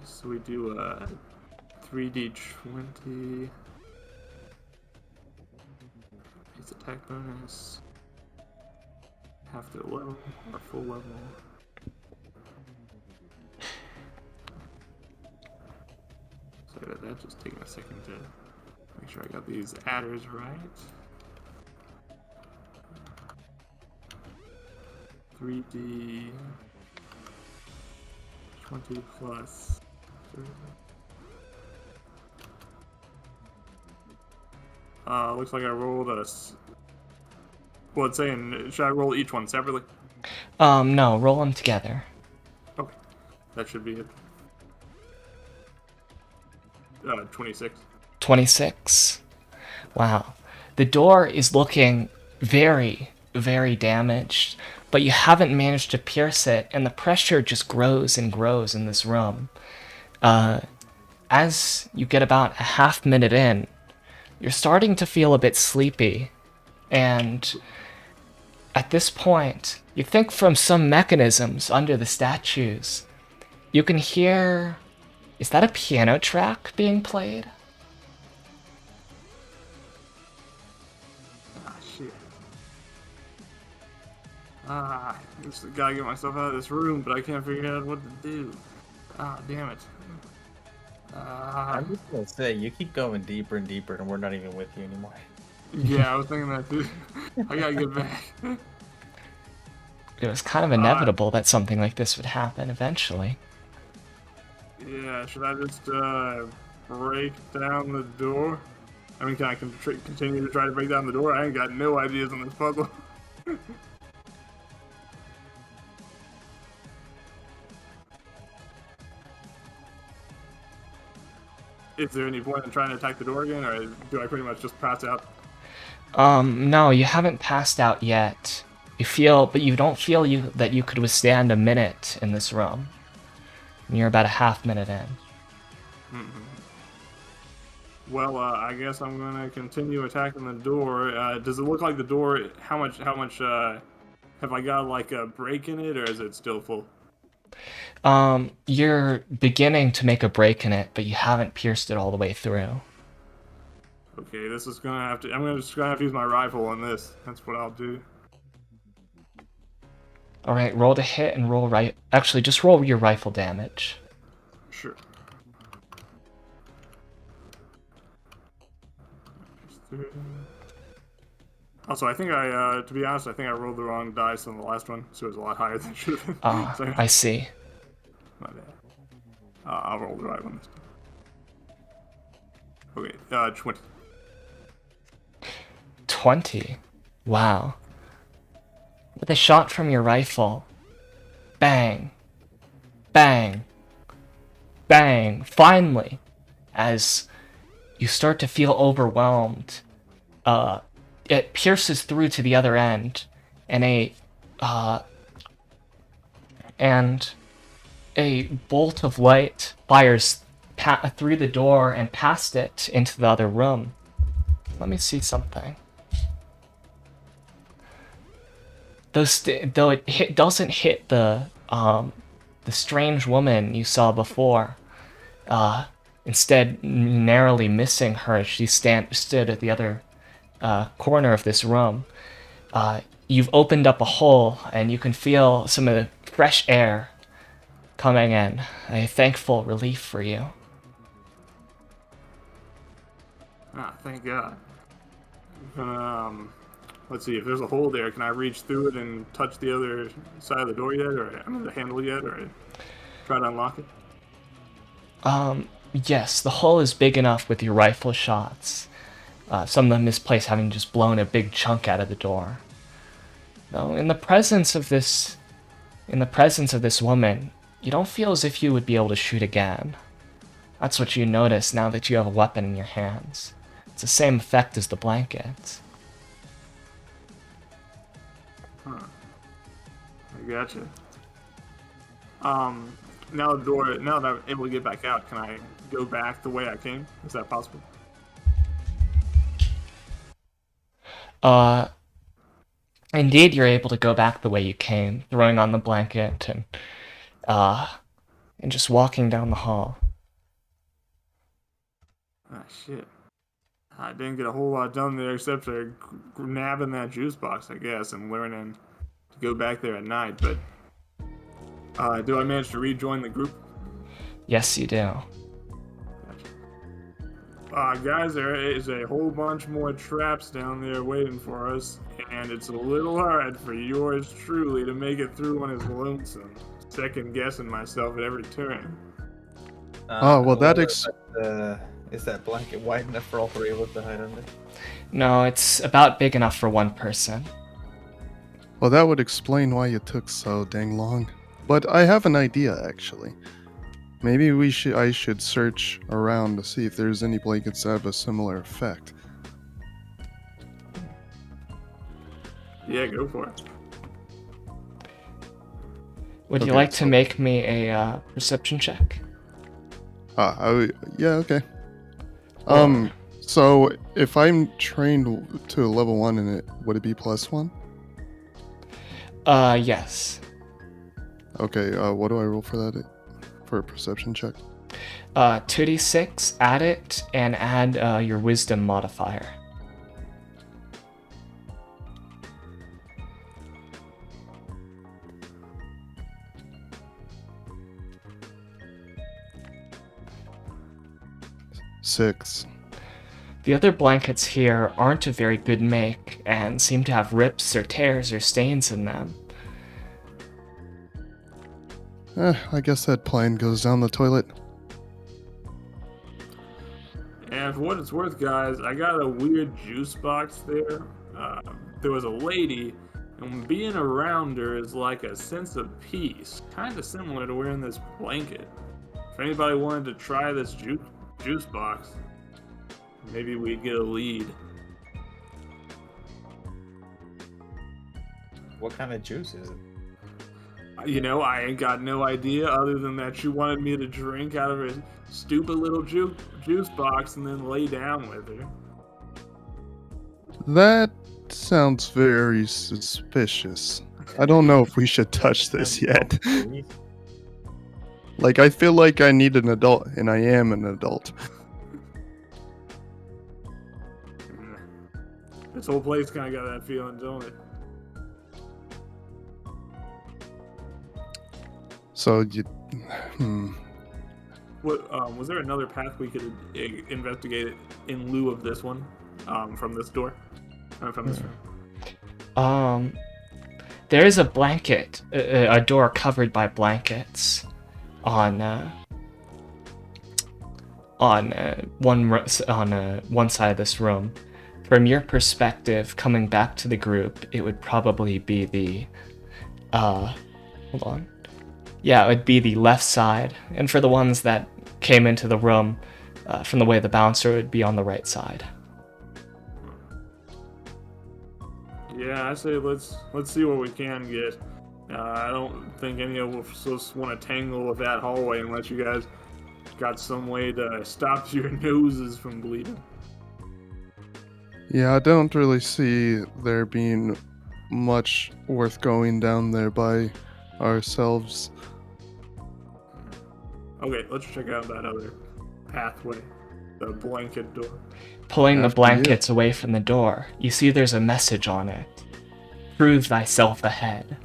So we do a 3d20. His attack bonus. Half the level or full level. Sorry about that, just taking a second to make sure I got these adders right. 3d 20 plus 30. Looks like I rolled a. Well, it's saying, should I roll each one separately? No, roll them together. Okay, that should be it. 26. 26. Wow. The door is looking very, very damaged, but you haven't managed to pierce it, and the pressure just grows and grows in this room. As you get about a half minute in, you're starting to feel a bit sleepy, and at this point, you think from some mechanisms under the statues, you can hear... Is that a piano track being played? Ah, shit. Just gotta get myself out of this room, but I can't figure out what to do. Ah, damn it. I'm just gonna say, you keep going deeper and deeper, and we're not even with you anymore. Yeah, I was thinking that too. I gotta get back. It was kind of inevitable that something like this would happen eventually. Yeah, should I just break down the door? I mean, can I continue to try to break down the door? I ain't got no ideas on this puzzle. Is there any point in trying to attack the door again, or do I pretty much just pass out? No, you haven't passed out yet. You feel, but you don't feel that you could withstand a minute in this room. And you're about a half minute in. Well, I guess I'm gonna continue attacking the door. Does it look like the door? How much? Have I got like a break in it, or is it still full? You're beginning to make a break in it, but you haven't pierced it all the way through. Okay, this is gonna have to. Just gonna have to use my rifle on this. That's what I'll do. Alright, roll to hit and roll right. Actually, just roll your rifle damage. Sure. Also, I think to be honest, I think I rolled the wrong dice on the last one, so it was a lot higher than it should have been. So, I see. my bad. I'll roll the right one this time. Okay, 20. 20? Wow. With a shot from your rifle, bang, bang, bang, finally, as you start to feel overwhelmed, it pierces through to the other end, and a bolt of light fires through the door and past it into the other room. Let me see something. Though it doesn't hit the strange woman you saw before, instead narrowly missing her as she stood at the other corner of this room. You've opened up a hole, and you can feel some of the fresh air coming in. A thankful relief for you. Ah, thank God. Let's see, if there's a hole there, can I reach through it and touch the other side of the door yet, or the handle yet, or try to unlock it? Yes, the hole is big enough with your rifle shots. Some of them misplaced having just blown a big chunk out of the door. Though in the presence of this woman, you don't feel as if you would be able to shoot again. That's what you notice now that you have a weapon in your hands. It's the same effect as the blanket. Huh. I gotcha. Now that I'm able to get back out, can I go back the way I came? Is that possible? Indeed, you're able to go back the way you came, throwing on the blanket and just walking down the hall. Ah, shit. I didn't get a whole lot done there except for nabbing that juice box, I guess, and learning to go back there at night, but do I manage to rejoin the group? Yes, you do. Guys, there is a whole bunch more traps down there waiting for us, and it's a little hard for yours truly to make it through on his lonesome, second guessing myself at every turn. Is that blanket wide enough for all three of us to hide under? No, it's about big enough for one person. Well, that would explain why it took so dang long. But I have an idea, actually. Maybe I should search around to see if there's any blankets that have a similar effect. Yeah, go for it. Would you Okay, like to so- make me a perception check? Yeah, okay. So if I'm trained to a level 1 in it, would it be +1? Yes. Okay, what do I roll for that? For a perception check? 2d6, add it, and add your wisdom modifier. Six. The other blankets here aren't a very good make and seem to have rips or tears or stains in them. I guess that plane goes down the toilet. And for what it's worth, guys, I got a weird juice box there. There was a lady, and being around her is like a sense of peace, kind of similar to wearing this blanket. If anybody wanted to try this juice box, maybe we'd get a lead. What kind of juice is it? You know, I ain't got no idea other than that she wanted me to drink out of her stupid little juice box and then lay down with her. That sounds very suspicious. I don't know if we should touch this yet. Like, I feel like I need an adult, and I am an adult. This whole place kind of got that feeling, don't it? So, What was there another path we could investigate in lieu of this one, from this door, from this room? There is a blanket, a door covered by blankets, on one side of this room. From your perspective, coming back to the group, it would probably be the, hold on. Yeah, it would be the left side, and for the ones that came into the room, from the way the bouncer, would be on the right side. Yeah, I say let's see what we can get. I don't think any of us want to tangle with that hallway unless you guys got some way to stop your noses from bleeding. yeah, I don't really see there being much worth going down there by ourselves. Okay, let's check out that other pathway, the blanket door. Pulling the After you. blankets away from the door, you see there's a message on it. Prove thyself ahead.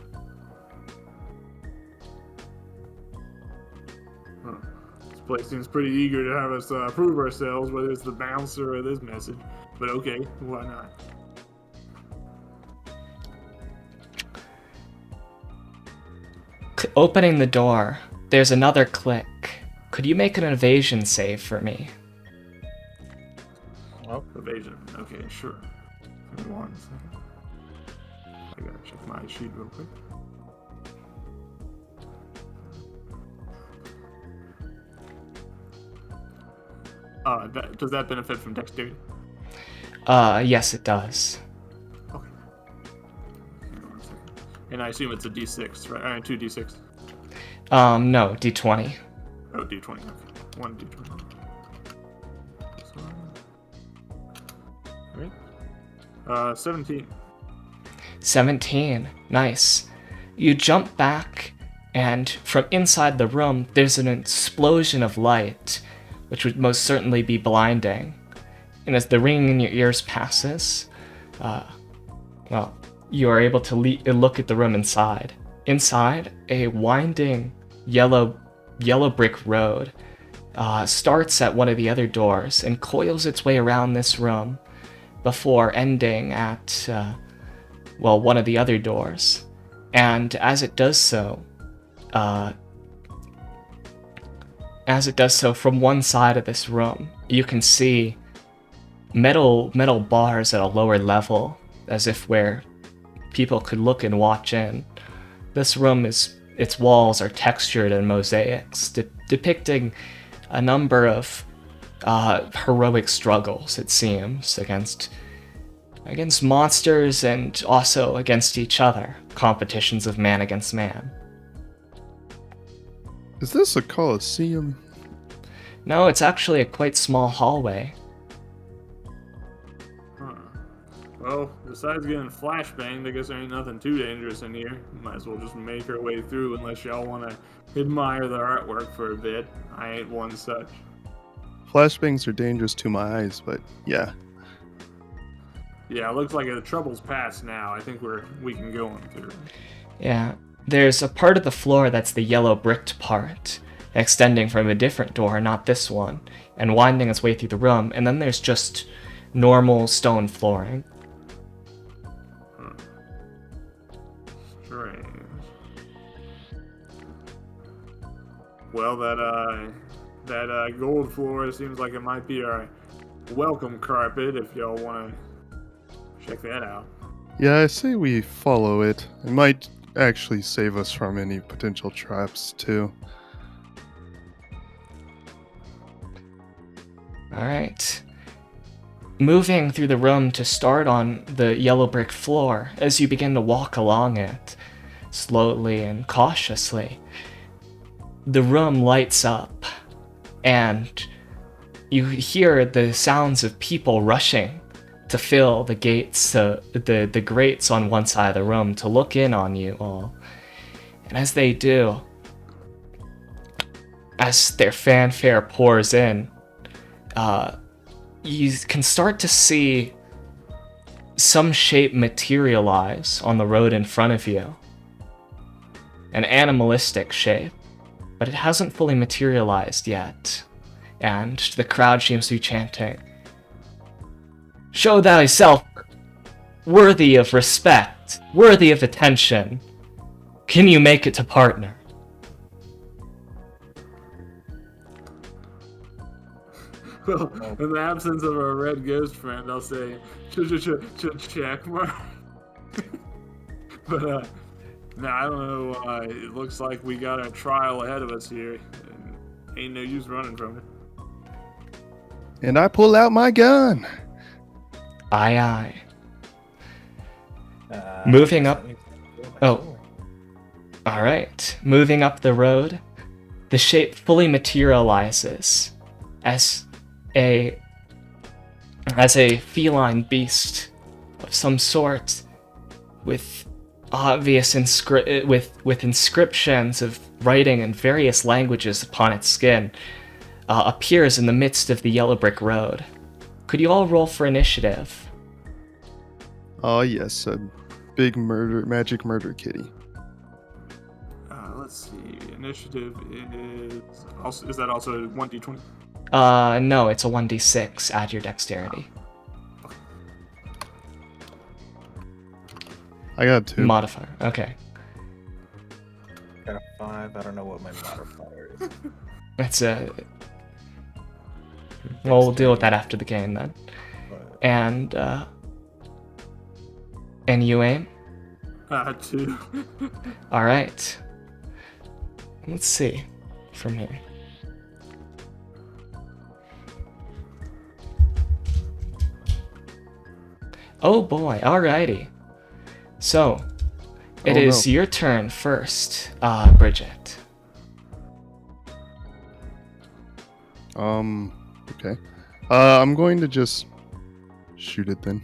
This place seems pretty eager to have us prove ourselves, whether it's the bouncer or this message. But okay, why not? Opening the door, there's another click. Could you make an evasion save for me? Well, evasion. Okay, sure. Give me 1 second. I gotta check my sheet real quick. Does that benefit from dexterity? Yes, it does. Okay. Give me 1 second. And I assume it's a D6, right? 2D6. No, D20. Oh, D20. Okay. 1 D20. This one. Alright. 17. 17. Nice. You jump back, and from inside the room, there's an explosion of light, which would most certainly be blinding. And as the ringing in your ears passes, you are able to look at the room inside. Inside, a winding yellow brick road starts at one of the other doors and coils its way around this room before ending at, one of the other doors. And as it does so, from one side of this room, you can see metal bars at a lower level, as if where people could look and watch in. This room its walls are textured in mosaics, depicting a number of heroic struggles, it seems, against monsters and also against each other, competitions of man against man. Is this a coliseum? No, it's actually a quite small hallway. Well, besides getting flashbanged, I guess there ain't nothing too dangerous in here. Might as well just make our way through unless y'all want to admire the artwork for a bit. I ain't one such. Flashbangs are dangerous to my eyes, but yeah. Yeah, it looks like the trouble's past now. I think we can go on through. Yeah, there's a part of the floor that's the yellow bricked part, extending from a different door, not this one, and winding its way through the room, and then there's just normal stone flooring. Strange. Well, that gold floor seems like it might be our welcome carpet if y'all want to check that out. Yeah, I say we follow it. It might actually save us from any potential traps, too. Alright. Moving through the room to start on the yellow brick floor, as you begin to walk along it, slowly and cautiously, the room lights up, and you hear the sounds of people rushing to fill the gates, the grates on one side of the room to look in on you all. And as they do, as their fanfare pours in, you can start to see some shape materialize on the road in front of you. An animalistic shape, but it hasn't fully materialized yet. And the crowd seems to be chanting, "Show thyself worthy of respect, worthy of attention. Can you make it to partner?" Well, in the absence of our red ghost friend, I'll say check mark. But no, I don't know. It looks like we got a trial ahead of us here. And ain't no use running from it. And I pull out my gun. Aye, aye. Moving up. Oh. Alright. Moving up the road, the shape fully materializes as a feline beast of some sort with obvious with inscriptions of writing in various languages upon its skin, appears in the midst of the yellow brick road. Could you all roll for initiative? Oh yes, a big magic murder kitty. Let's see. Initiative is that also 1d20? No, it's a 1d6. Add your dexterity. I got 2. Modifier. Okay. Got a 5. I don't know what my modifier is. It's a. Well, we'll deal with that after the game then. And you aim? 2. All right. Let's see from here. Oh boy, alrighty. So, it is your turn first, Bridget. Okay. I'm going to just shoot it then.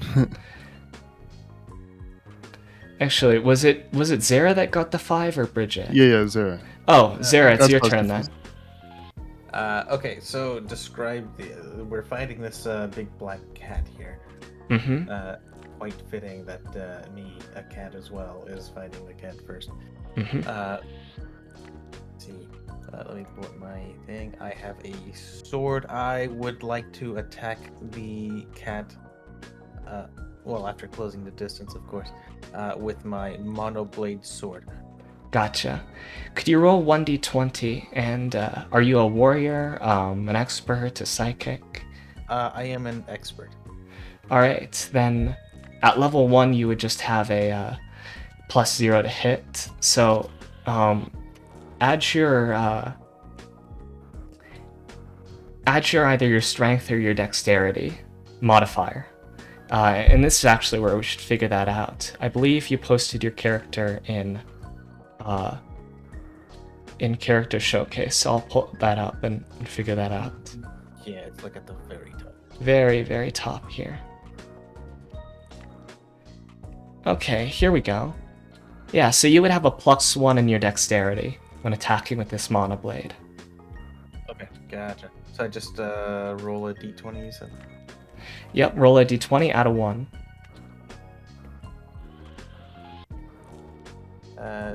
Actually, was it Zara that got the 5 or Bridget? Yeah, Zara. Oh, Zara, it's That's your what I turn was then. Okay, so describe we're fighting this big black cat here. Mm-hmm. Quite fitting that me, a cat as well, is fighting the cat first. Mm-hmm. Let's see. Let me pull up my thing. I have a sword. I would like to attack the cat. Well, after closing the distance, of course, with my monoblade sword. Gotcha. Could you roll 1d20? And are you a warrior, an expert, a psychic? I am an expert. All right, then at level 1 you would just have a +0 to hit. So add your either your strength or your dexterity modifier. And this is actually where we should figure that out. I believe you posted your character in character showcase. So I'll pull that up and figure that out. Yeah, it's like at the very top. Very, very top here. Okay, here we go. Yeah, so you would have a +1 in your dexterity when attacking with this monoblade. Okay, gotcha. So I just roll a d20, you said? Yep, roll a d20 out of 1.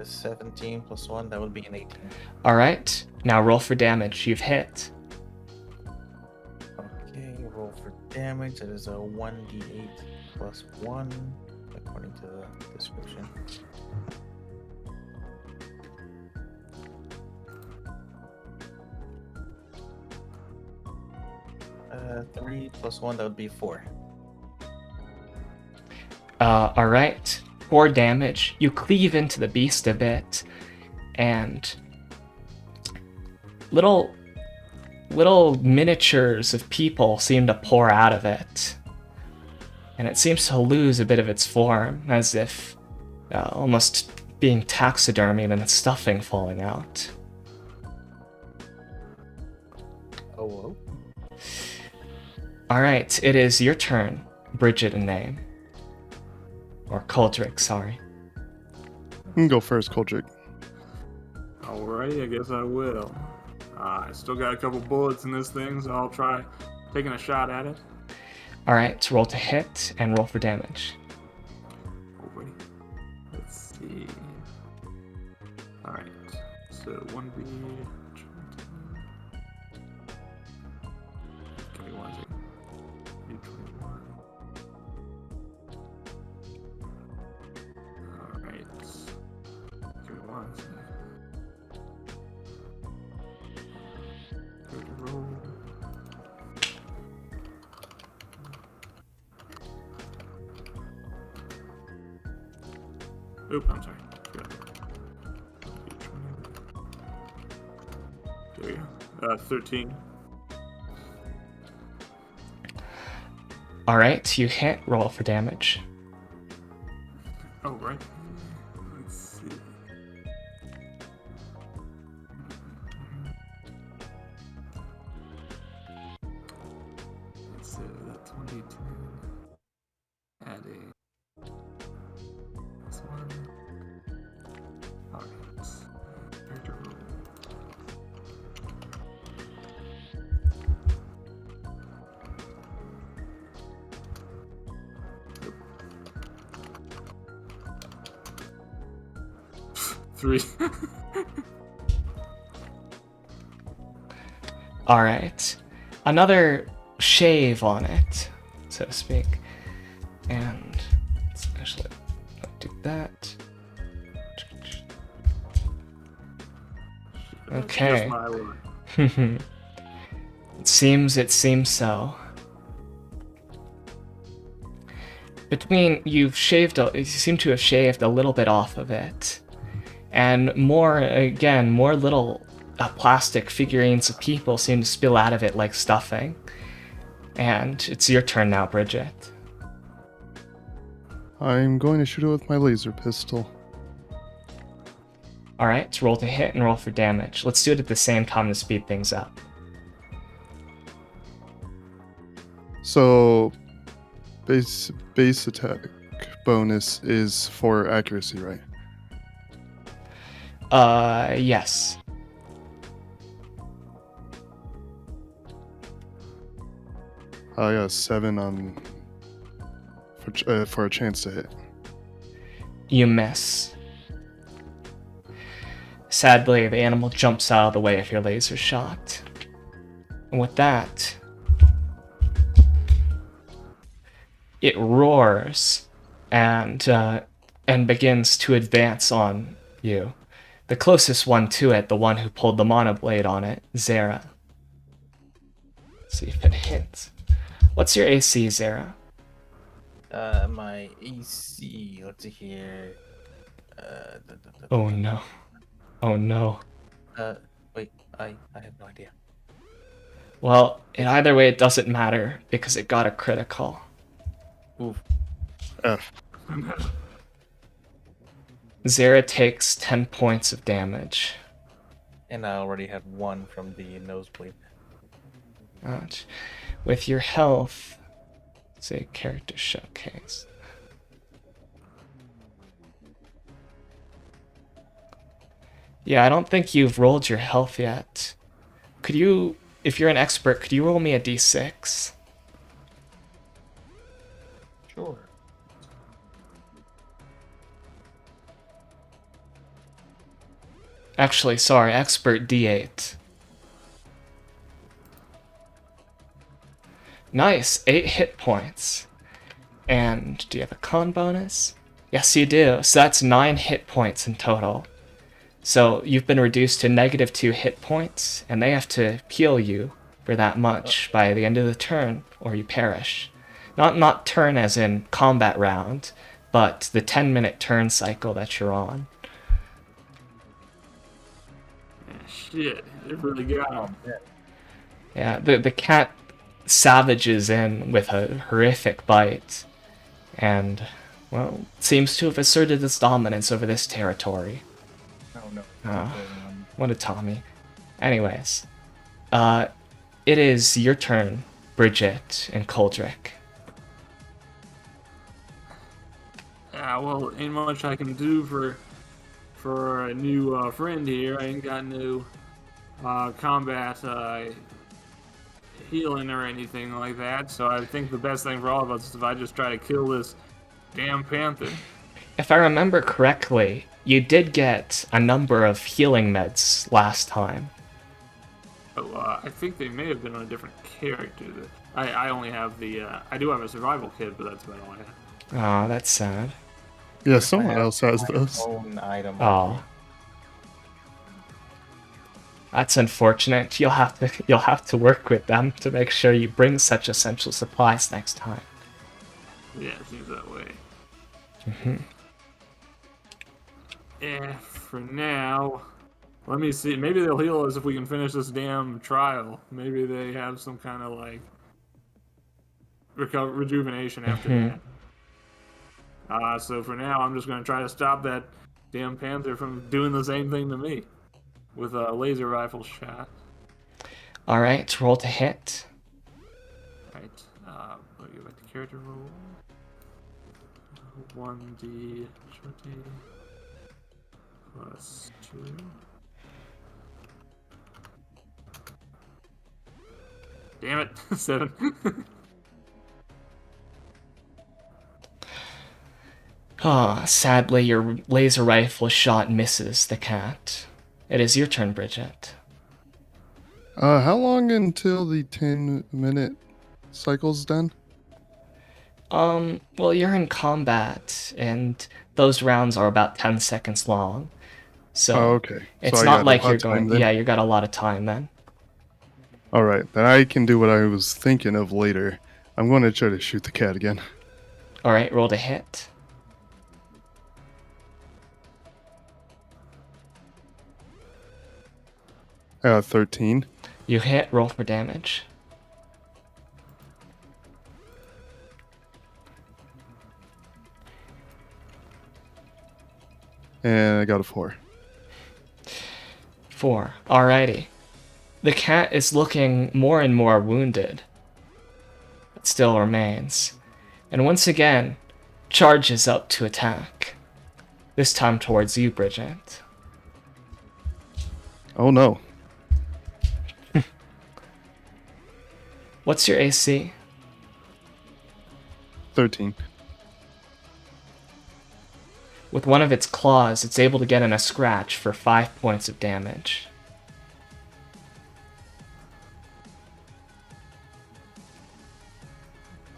17 plus 1, that would be an 18. Alright, now roll for damage. You've hit. Okay, roll for damage. That is a 1d8 plus 1, according to the description. Uh, 3 plus 1, that would be 4. Alright. 4 damage. You cleave into the beast a bit, and little miniatures of people seem to pour out of it. And it seems to lose a bit of its form, as if almost being taxidermied and its stuffing falling out. Oh, whoa. Alright, it is your turn, Bridget and Name. Or Coldrick, sorry. You can go first, Koldrick. Alrighty, I guess I will. I still got a couple bullets in this thing, so I'll try taking a shot at it. Alright, roll to hit and roll for damage. Alrighty. Let's see. Alright. So 1b. Give me 1 second. B21. Alright. Give me 1 second. Go to roll. Oop, I'm sorry. There we go. 13. Alright, you hit, roll for damage. Oh, right. Let's see. So that 22. Adding this one. Alright. Character roll. Nope. 3. Alright. Another shave on it, so to speak. And let's actually do that. Okay. Just my word. It seems so. You seem to have shaved a little bit off of it. And more little plastic figurines of people seem to spill out of it like stuffing. And it's your turn now, Bridget. I'm going to shoot it with my laser pistol. Alright, roll to hit and roll for damage. Let's do it at the same time to speed things up. So, base attack bonus is for accuracy, right? Yes. I got 7 on for a chance to hit. You miss. Sadly, the animal jumps out of the way of your laser shot. And with that, it roars and begins to advance on you. The closest one to it, the one who pulled the monoblade on it, Zera. Let's see if it hits. What's your AC, Zera? My AC, let's see here. Oh no. Oh no. Wait, I have no idea. Well, in either way, it doesn't matter because it got a critical. Oof. F. Zera takes 10 points of damage. And I already had 1 from the nosebleed. Ouch. With your health, say character showcase. Yeah, I don't think you've rolled your health yet. Could you, if you're an expert, could you roll me a d6? Sure. Actually, sorry, expert d8. Nice, 8 hit points. And do you have a con bonus? Yes, you do. So that's 9 hit points in total. So you've been reduced to -2 hit points, and they have to heal you for that much by the end of the turn, or you perish. Not turn as in combat round, but the 10-minute turn cycle that you're on. Shit, it really got him. Yeah, the cat savages in with a horrific bite, and, well, seems to have asserted its dominance over this territory. Oh no. Ah. What's going on? What a Tommy. Anyways, it is your turn, Bridget and Coldrick. Yeah, well, ain't much I can do for a new friend here. I ain't got no combat healing or anything like that. So I think the best thing for all of us is if I just try to kill this damn panther. If I remember correctly, you did get a number of healing meds last time. Oh, I think they may have been on a different character. I only have the I do have a survival kit, but that's about all I have. Aw, that's sad. Yeah, I someone have else has my those. own item. Aw. That's unfortunate. You'll have to work with them to make sure you bring such essential supplies next time. Yeah, it seems that way. Mm-hmm. Yeah, for now, let me see. Maybe they'll heal us if we can finish this damn trial. Maybe they have some kind of like rejuvenation after Mhm. that. So for now, I'm just gonna try to stop that damn panther from doing the same thing to me with a laser rifle shot. Alright, roll to hit. Right. I'll go back to character roll. 1d20 plus 2. Damn it, 7. Ah, sadly, your laser rifle shot misses the cat. It is your turn, Bridget. How long until the 10-minute cycle's done? Well, you're in combat, and those rounds are about 10 seconds long. So, Oh, okay. So it's I not got a like lot you're of time going. then. Yeah, you got a lot of time then. All right, then I can do what I was thinking of later. I'm going to try to shoot the cat again. Alright, roll to hit. I got 13. You hit, roll for damage. And I got a 4. 4. Alrighty. The cat is looking more and more wounded. It still remains. And once again, charges up to attack. This time towards you, Bridget. Oh no. What's your AC? 13. With one of its claws, it's able to get in a scratch for 5 points of damage.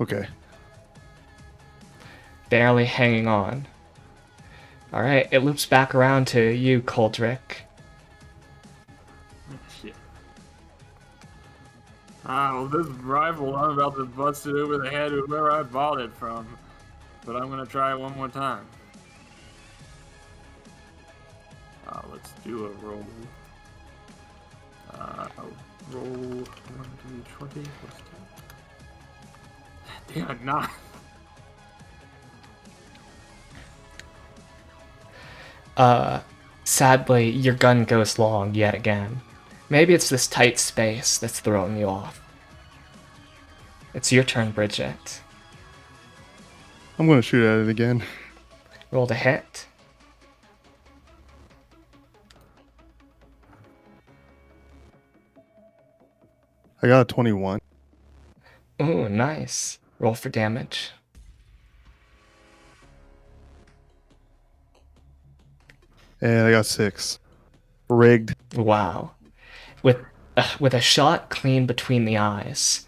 Okay. Barely hanging on. Alright, it loops back around to you, Coldrick. Shit. Well, this rifle, I'm about to bust it over the head of whoever I bought it from. But I'm gonna try it one more time. Let's do a roll. Roll 1d20 plus 2. Damn it, 9. Sadly, your gun goes long yet again. Maybe it's this tight space that's throwing you off. It's your turn, Bridget. I'm going to shoot at it again. Roll to hit. I got a 21. Ooh, nice. Roll for damage. And I got 6. Rigged. Wow. With a shot clean between the eyes,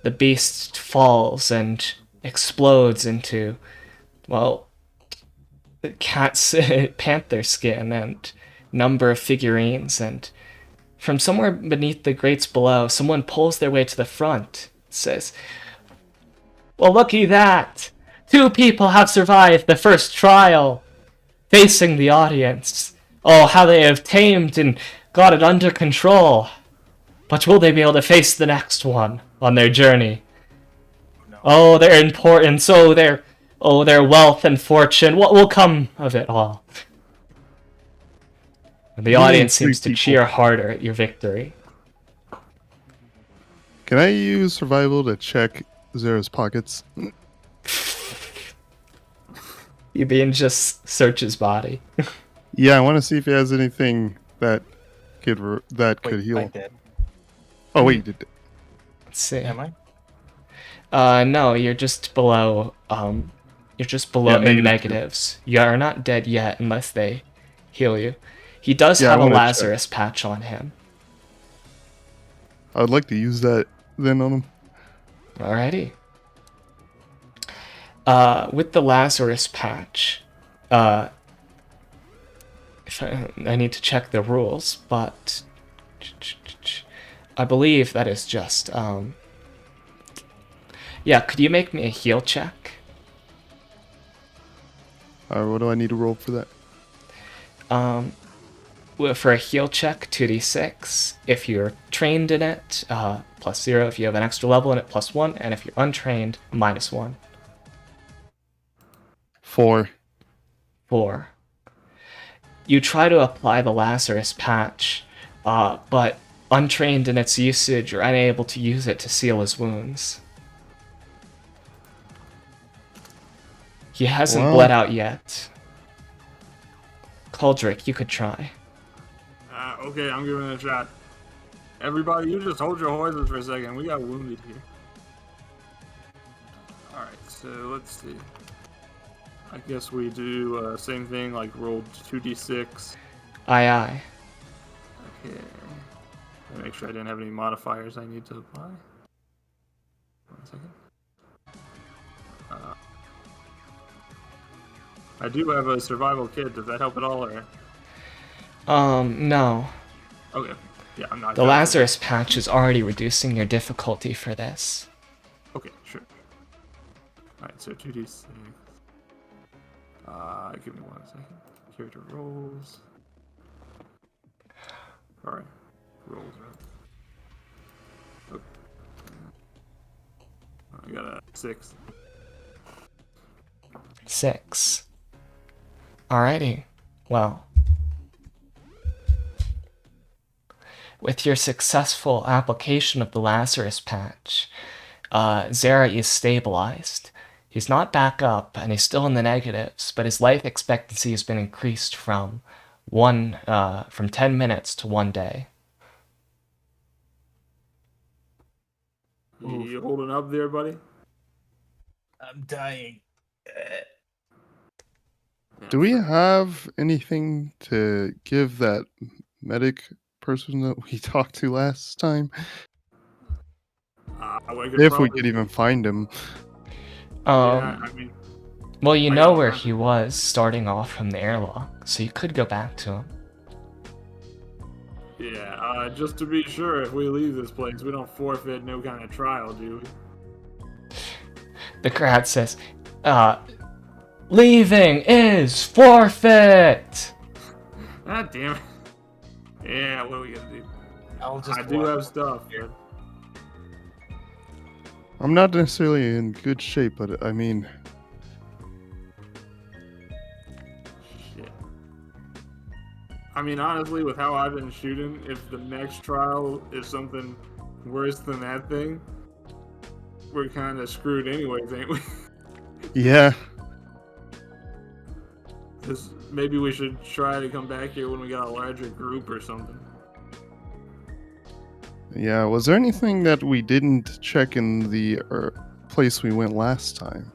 the beast falls and explodes into, well, cat's panther skin and number of figurines, and from somewhere beneath the grates below, someone pulls their way to the front, says, "Well, looky that! 2 people have survived the first trial!" Facing the audience. Oh, how they have tamed and got it under control. But will they be able to face the next one on their journey? No. Oh, their importance, their wealth and fortune. What will come of it all? The You mean audience 3 seems to people. cheer harder at your victory. Can I use survival to check Zera's pockets? Ebian just search his body. Yeah, I want to see if he has anything that could Wait, heal. I'm dead. Oh wait, you did. Let's see. Am I? No, you're just below. You're just below Yeah, in -2. negatives. You are not dead yet unless they heal you. He does Yeah, I have a wanna check. Lazarus patch on him. I would like to use that then on him. Alrighty. With the Lazarus patch, if I need to check the rules, but I believe that is just, yeah, could you make me a heal check? What do I need to roll for that? Well, for a heal check, 2d6. If you're trained in it, +0. If you have an extra level in it, +1. And if you're untrained, -1. 4. 4. You try to apply the Lazarus patch, but untrained in its usage, you're unable to use it to seal his wounds. He hasn't Well- bled out yet. Kuldrick, you could try. Okay, I'm giving it a shot. Everybody, you just hold your horses for a second. We got wounded here. Alright, so let's see. I guess we do same thing, like roll 2d6. Aye, aye. Okay. Let me make sure I didn't have any modifiers I need to apply. 1 second. I do have a survival kit. Does that help at all, or? No. Okay. Yeah, I'm not. The Lazarus patch is already reducing your difficulty for this. Okay, sure. Alright, so 2d6. Give me 1 second. Character rolls. Alright. Rolls right. Oh. I got a 6. 6. Alrighty. Well, with your successful application of the Lazarus patch, Zera is stabilized. He's not back up, and he's still in the negatives, but his life expectancy has been increased from 10 minutes to 1 day. You holding up there, buddy? I'm dying. Do we have anything to give that medic person that we talked to last time? If we could even find him. Yeah, I mean, Well, you I know got where one. he was starting off from the airlock, so you could go back to him. yeah, just to be sure, if we leave this place, we don't forfeit no kind of trial, do we? The crowd says, leaving is forfeit! God damn it. Yeah, what are we gonna do? I'll just I do walk have stuff. here. I'm not necessarily in good shape, but I mean, Shit. I mean, honestly, with how I've been shooting, if the next trial is something worse than that thing, we're kind of screwed anyways, ain't we? yeah. 'Cause maybe we should try to come back here when we got a larger group or something. Yeah, was there anything that we didn't check in the place we went last time?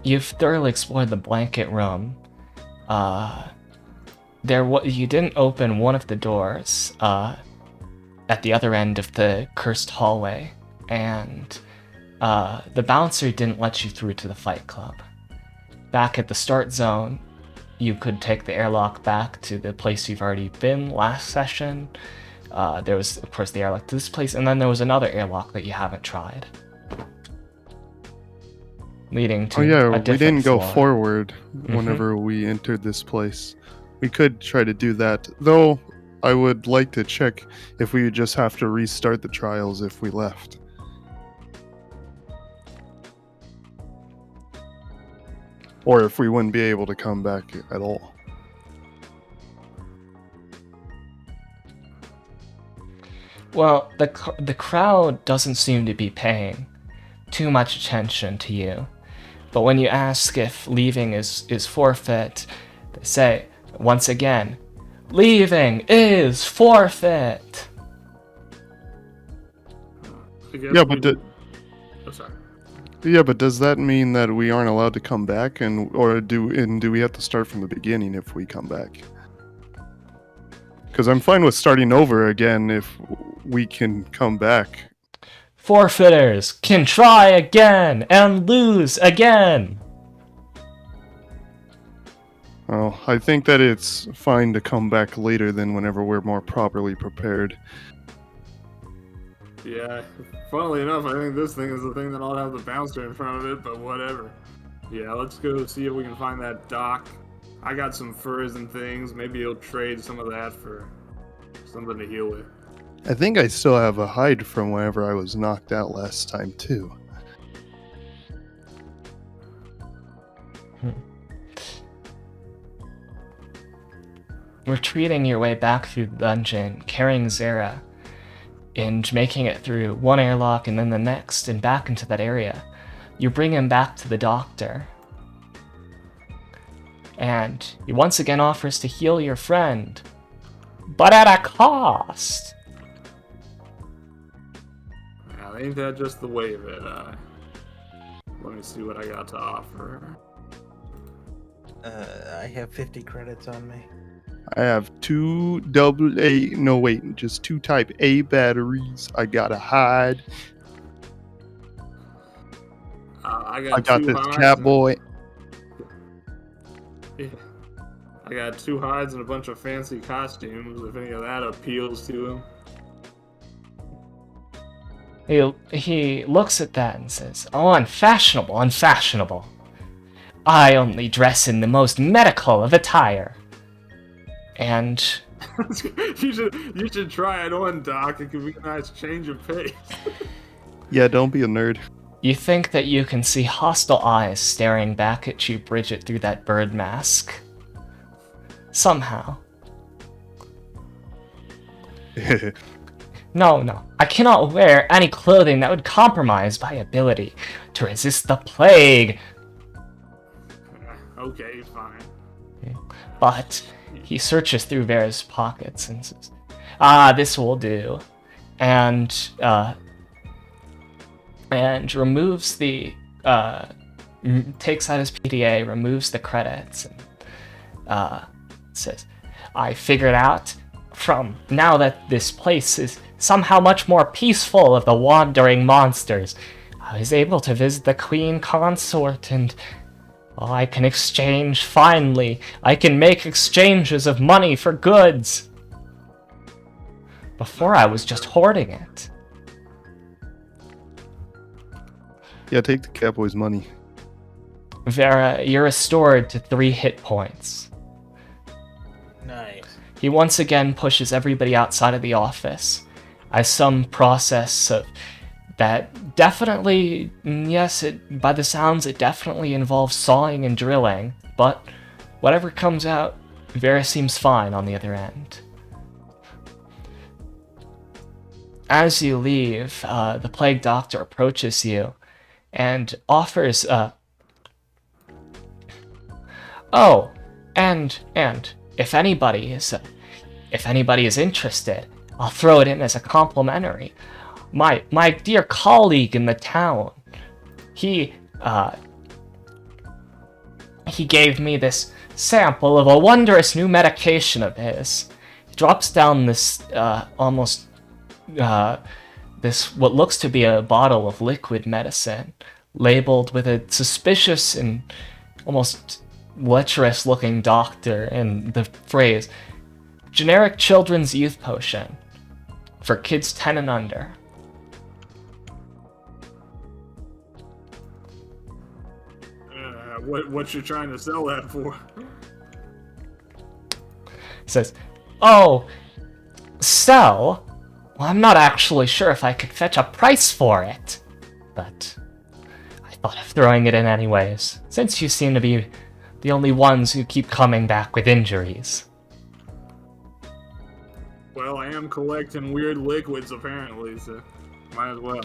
You've thoroughly explored the blanket room. You didn't open one of the doors, at the other end of the cursed hallway, and, the bouncer didn't let you through to the fight club. Back at the start zone, you could take the airlock back to the place you've already been last session. There was, of course, the airlock to this place, and then there was another airlock that you haven't tried, leading to Oh yeah, a we different didn't go floor. forward Mhm. whenever we entered this place. We could try to do that, though. I would like to check if we would just have to restart the trials if we left. Or if we wouldn't be able to come back at all. Well, the crowd doesn't seem to be paying too much attention to you. But when you ask if leaving is forfeit, they say, once again, leaving is forfeit! I guess Yeah, we but did- Oh, sorry. Yeah, but does that mean that we aren't allowed to come back, or do we have to start from the beginning if we come back? Because I'm fine with starting over again if we can come back. Forfeiters can try again and lose again! Well, I think that it's fine to come back later than whenever we're more properly prepared. Yeah, funnily enough, I think this thing is the thing that I'll have the bouncer in front of it, but whatever. Yeah, let's go see if we can find that dock. I got some furs and things. Maybe he'll trade some of that for something to heal with. I think I still have a hide from whenever I was knocked out last time, too. Retreating your way back through the dungeon, carrying Zera, and making it through one airlock and then the next, and back into that area, you bring him back to the doctor. And he once again offers to heal your friend, but at a cost! Now, ain't that just the way of it? Let me see what I got to offer. I have 50 credits on me. I have two type A batteries. I got a hide. I I got two this hides cat and- boy. Yeah. I got 2 hides and a bunch of fancy costumes, if any of that appeals to him. He looks at that and says, "Oh, unfashionable, unfashionable. I only dress in the most medical of attire." And you should try it on, Doc. It could be a nice change of pace. Yeah, don't be a nerd. you think that you can see hostile eyes staring back at you, Bridget, through that bird mask. Somehow. No. I cannot wear any clothing that would compromise my ability to resist the plague. Okay, fine. But he searches through Vera's pockets and says, this will do. And removes the, takes out his PDA, removes the credits, and says, "I figured out from now that this place is somehow much more peaceful of the wandering monsters. I was able to visit the Queen Consort and I can exchange finally. I can make exchanges of money for goods. Before I was just hoarding it." Yeah, take the catboy's money. Vera, you're restored to 3 hit points. Nice. He once again pushes everybody outside of the office as some process of that definitely, yes, by the sounds, it definitely involves sawing and drilling, but whatever comes out, Vera seems fine on the other end. As you leave, the Plague Doctor approaches you and offers, oh, and if anybody is interested, I'll throw it in as a complimentary. My dear colleague in the town, he he gave me this sample of a wondrous new medication of his. He drops down this this what looks to be a bottle of liquid medicine, labeled with a suspicious and almost lecherous looking doctor and the phrase generic children's youth potion for kids 10 and under. What you trying to sell that for? He says, "Oh, sell? Well, I'm not actually sure if I could fetch a price for it, but I thought of throwing it in anyways, since you seem to be the only ones who keep coming back with injuries." Well, I am collecting weird liquids apparently, so might as well.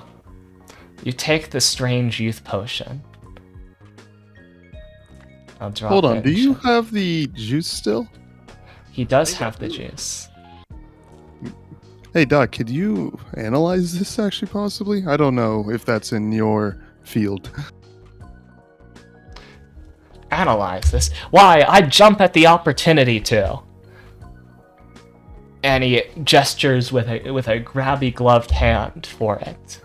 You take the strange youth potion. I'll drop Hold on, it do and you check. have the juice still? He does have the juice. Hey Doc, could you analyze this actually possibly? I don't know if that's in your field. Analyze this. Why, I'd jump at the opportunity to. And he gestures with a grabby gloved hand for it.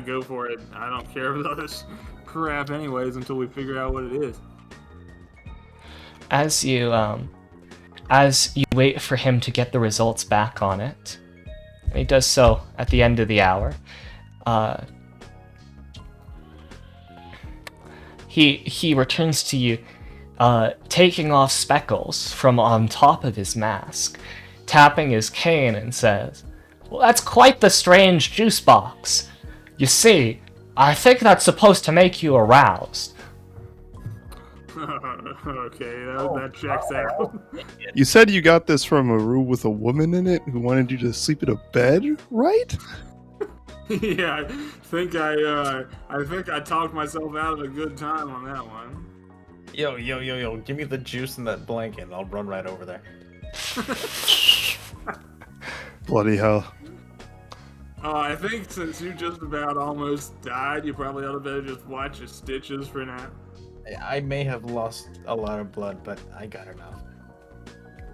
Go for it. I don't care about this crap anyways until we figure out what it is. As you wait for him to get the results back on it, and he does so at the end of the hour, he returns to you, taking off speckles from on top of his mask, tapping his cane and says, "Well, that's quite the strange juice box. You see, I think that's supposed to make you aroused." Okay, that checks out. You said you got this from a room with a woman in it who wanted you to sleep in a bed, right? Yeah, I think I talked myself out of a good time on that one. Yo, give me the juice in that blanket and I'll run right over there. Bloody hell. I think since you just about almost died, you probably ought to better just watch your stitches for now. I may have lost a lot of blood, but I got enough.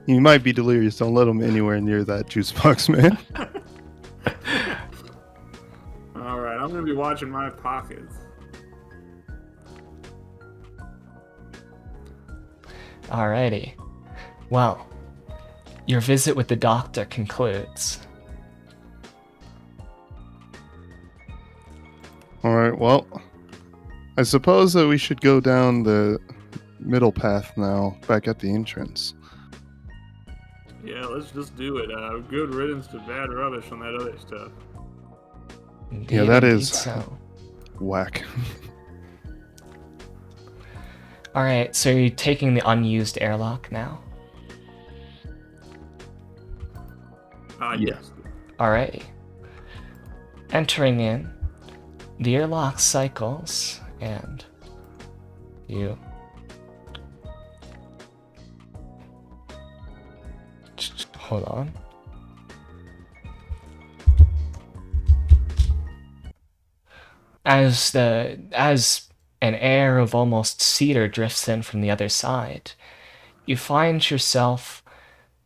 You might be delirious. Don't let him anywhere near that juice box, man. Alright, I'm gonna be watching my pockets. Alrighty. Well, your visit with the doctor concludes. Alright, well, I suppose that we should go down the middle path now, back at the entrance. Yeah, let's just do it. Good riddance to bad rubbish on that other stuff. Indeed, Yeah, that indeed is so. whack. Alright, so you're taking the unused airlock now? Yes. Alrighty. Entering in, the airlock cycles, and you hold on. As an air of almost cedar drifts in from the other side, you find yourself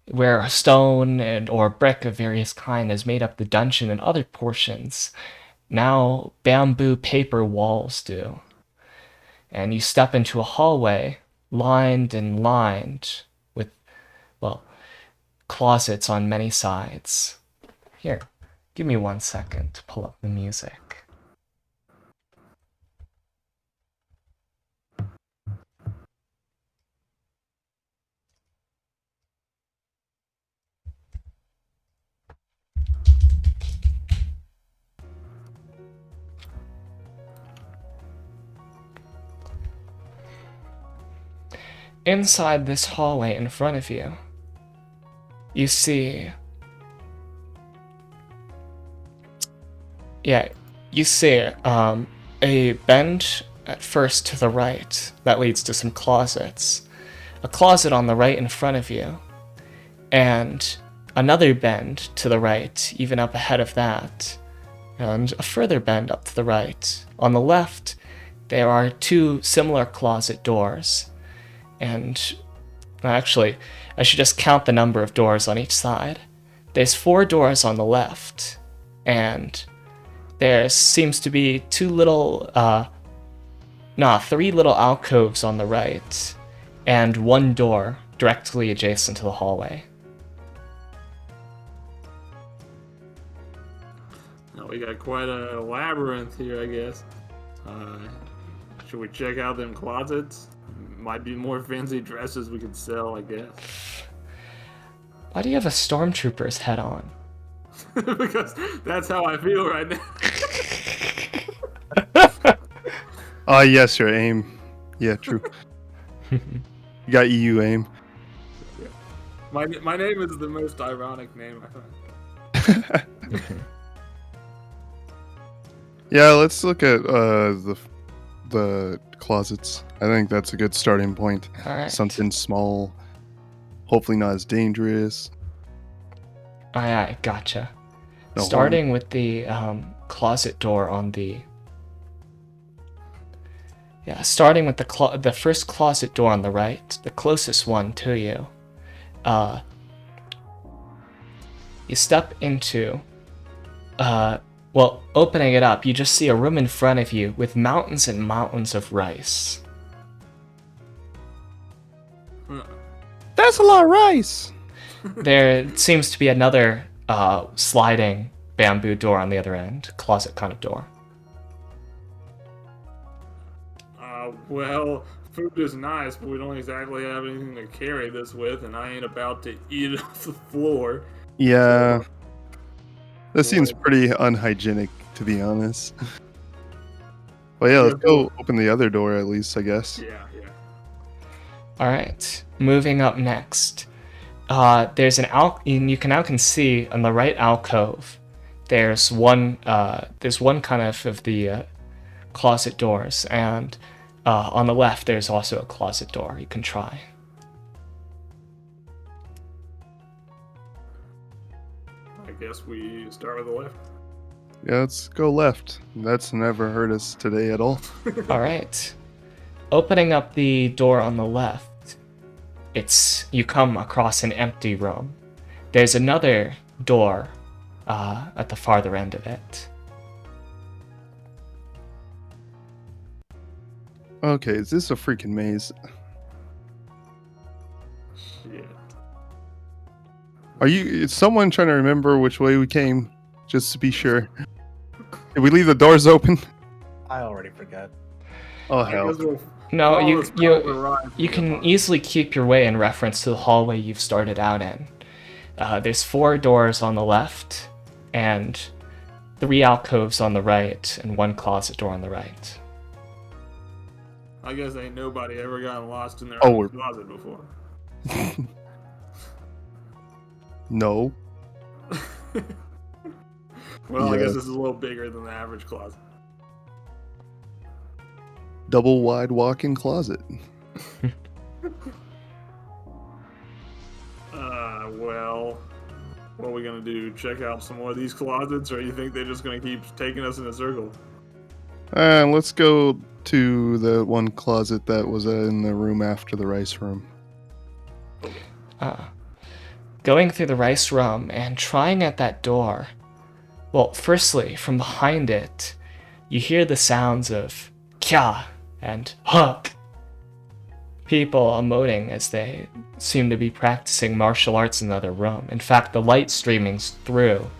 where a stone or brick of various kind has made up the dungeon and other portions. Now bamboo paper walls do. And you step into a hallway lined with, well, closets on many sides. Here, give me 1 second to pull up the music. Inside this hallway in front of you, you see... a bench at first to the right that leads to some closets. a closet on the right in front of you, and another bend to the right, even up ahead of that, and a further bend up to the right. On the left, there are two similar closet doors, and actually, I should just count the number of doors on each side. There's 4 doors on the left, and there seems to be 3 little alcoves on the right, and 1 door directly adjacent to the hallway. Now we got quite a labyrinth here, I guess. Should we check out them closets? Might be more fancy dresses we could sell, I guess. Why do you have a stormtrooper's head on? Because that's how I feel right now. Yes, your aim. Yeah, true. You got EU aim. My name is the most ironic name I find. Yeah, let's look at the closets. I think that's a good starting point. All right. Something small, hopefully not as dangerous. Aye, gotcha. No Starting with the closet door on the... Yeah, starting with the first closet door on the right, the closest one to you. You step into... opening it up, you just see a room in front of you with mountains and mountains of rice. That's a lot of rice. There seems to be another sliding bamboo door on the other end, closet kind of door. Well, food is nice, but we don't exactly have anything to carry this with, and I ain't about to eat it off the floor. Yeah, So, that seems pretty unhygienic, to be honest. Well, yeah, let's go open the other door at least, I guess. Yeah. All right, moving up next. There's you can now see on the right alcove. There's one kind of the closet doors, and on the left there's also a closet door you can try. I guess we start with the left. Yeah, let's go left. That's never hurt us today at all. All right, opening up the door on the left. You come across an empty room. There's another door at the farther end of it. Okay, is this a freaking maze? Shit. Is someone trying to remember which way we came? Just to be sure. Did we leave the doors open? I already forgot. Oh, I hell. guess we'll No, follow this path we're you riding. can easily keep your way in reference to the hallway you've started out in. There's 4 doors on the left, and 3 alcoves on the right, and 1 closet door on the right. I guess ain't nobody ever gotten lost in their Oh, own closet before. No. Well, I Yeah. guess this is a little bigger than the average closet. Double wide walk-in closet. Well, what are we gonna do? Check out some more of these closets, or you think they're just gonna keep taking us in a circle? Let's go to the one closet that was in the room after the rice room. Going through the rice room and trying at that door. Well, firstly, from behind it, you hear the sounds of kya and huk. People emoting as they seem to be practicing martial arts in the other room. In fact, the light streaming through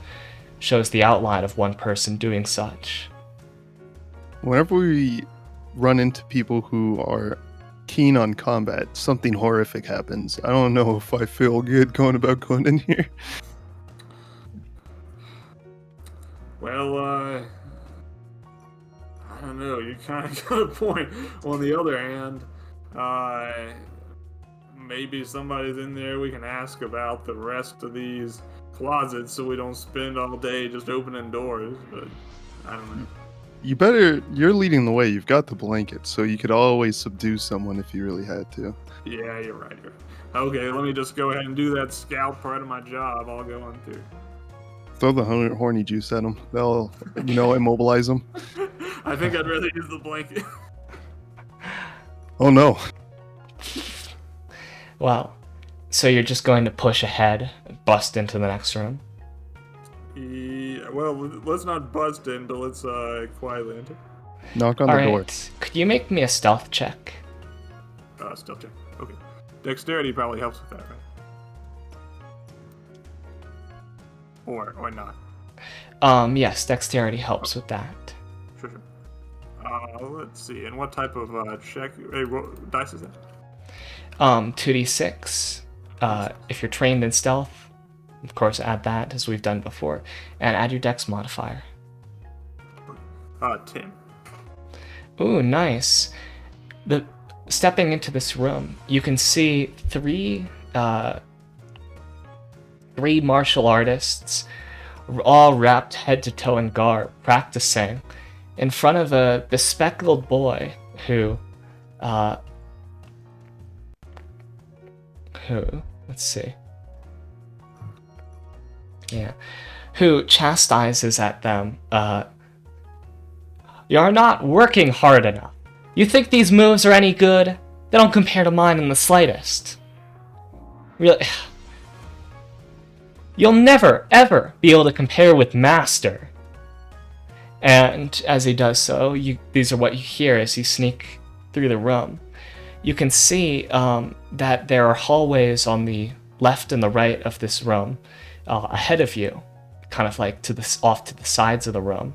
shows the outline of one person doing such. Whenever we run into people who are keen on combat, something horrific happens. I don't know if I feel good going in here. Well, I don't know. You kind of got a point. On the other hand, maybe somebody's in there we can ask about the rest of these closets so we don't spend all day just opening doors, but I don't know. You're leading the way. You've got the blanket, so you could always subdue someone if you really had to. Yeah, you're right. Okay, let me just go ahead and do that scout part of my job. I'll go on through. Throw the horny juice at them. They'll, immobilize them. I think I'd rather use the blanket. Oh no. Well, so you're just going to push ahead, bust into the next room? Yeah, well, let's not bust in, but let's quietly enter. Knock on the door. Alright, could you make me a stealth check? Stealth check. Okay. Dexterity probably helps with that, right? Or not. Yes, dexterity helps with that. Sure. Let's see. And what type of check? Hey, what dice is that? 2d6. If you're trained in stealth, of course, add that as we've done before, and add your dex modifier. 10. Ooh, nice. Stepping into this room, you can see three martial artists, all wrapped head to toe in garb, practicing in front of a bespectacled boy who, let's see. Yeah. Who chastises at them, "You're not working hard enough. You think these moves are any good? They don't compare to mine in the slightest. Really, you'll never, ever be able to compare with Master." And as he does so, these are what you hear as you sneak through the room. You can see that there are hallways on the left and the right of this room, ahead of you, kind of like off to the sides of the room,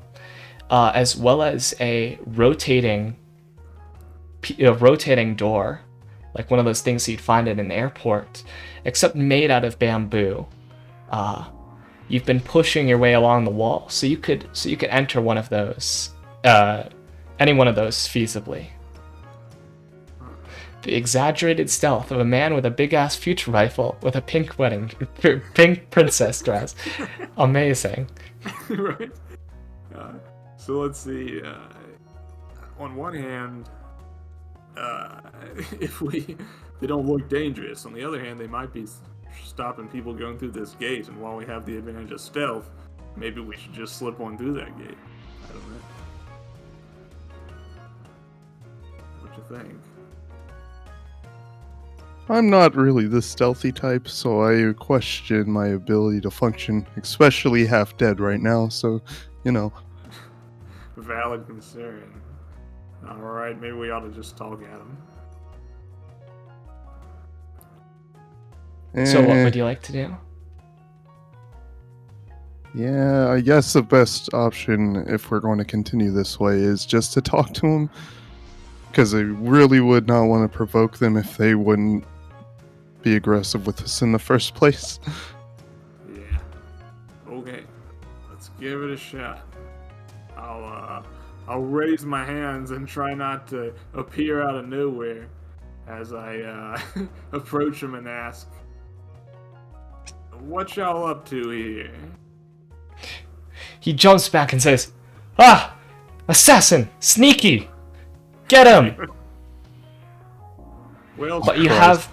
as well as a rotating door, like one of those things you'd find at an airport, except made out of bamboo. You've been pushing your way along the wall, so you could enter one of those, any one of those feasibly. The exaggerated stealth of a man with a big-ass future rifle with a pink princess dress. Amazing. Right. So let's see. On one hand, if they don't look dangerous. On the other hand, they might be stopping people going through this gate. And while we have the advantage of stealth, maybe we should just slip on through that gate. I don't know. What you think? I'm not really the stealthy type, so I question my ability to function, especially half dead right now, so, Valid concern. Alright, maybe we ought to just talk at him. So what would you like to do? Yeah, I guess the best option, if we're going to continue this way, is just to talk to them. Because I really would not want to provoke them if they wouldn't be aggressive with us in the first place. Yeah. Okay. Let's give it a shot. I'll raise my hands and try not to appear out of nowhere as I approach him and ask, "What y'all up to here?" He jumps back and says, "Ah! Assassin! Sneaky! Get him!" Well, But you have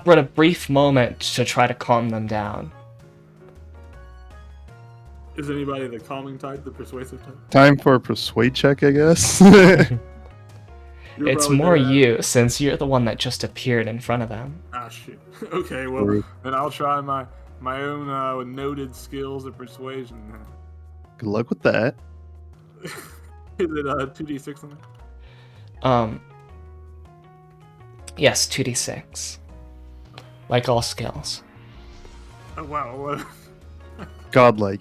but a brief moment to try to calm them down. is anybody the calming type, the persuasive type? Time for a persuade check, I guess. You're It's probably more better at it. you, since you're the one that just appeared in front of them. Ah, shit. Okay, well, then I'll try my own noted skills of persuasion. Good luck with that. Is it 2d6 on that? Yes, 2d6. Like all skills. Oh wow. Godlike.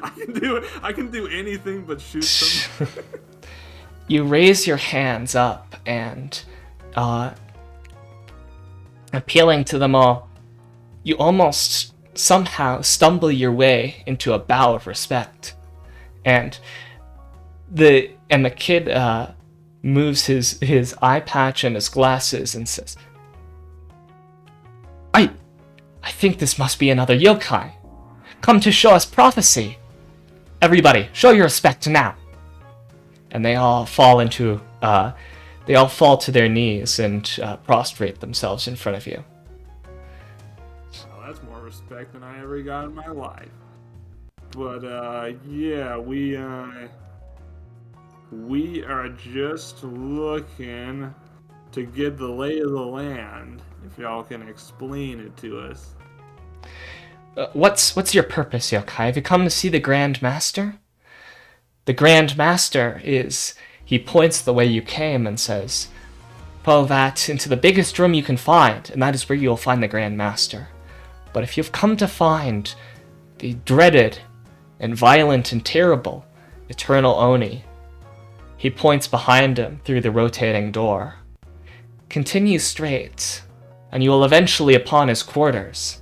I can do anything but shoot them. You raise your hands up and, appealing to them all, you almost somehow stumble your way into a bow of respect. And the kid moves his eye patch and his glasses and says, I think this must be another yokai, come to show us prophecy. Everybody, show your respect now." and they all fall to their knees and prostrate themselves in front of you. Well, that's more respect than I ever got in my life. But yeah, we are just looking to get the lay of the land. If y'all can explain it to us. What's your purpose, yokai? Have you come to see the Grand Master? The Grand Master he points the way you came and says, follow that into the biggest room you can find, and that is where you'll find the Grand Master. But if you've come to find the dreaded and violent and terrible Eternal Oni, he points behind him through the rotating door. Continue straight, and you will eventually upon his quarters,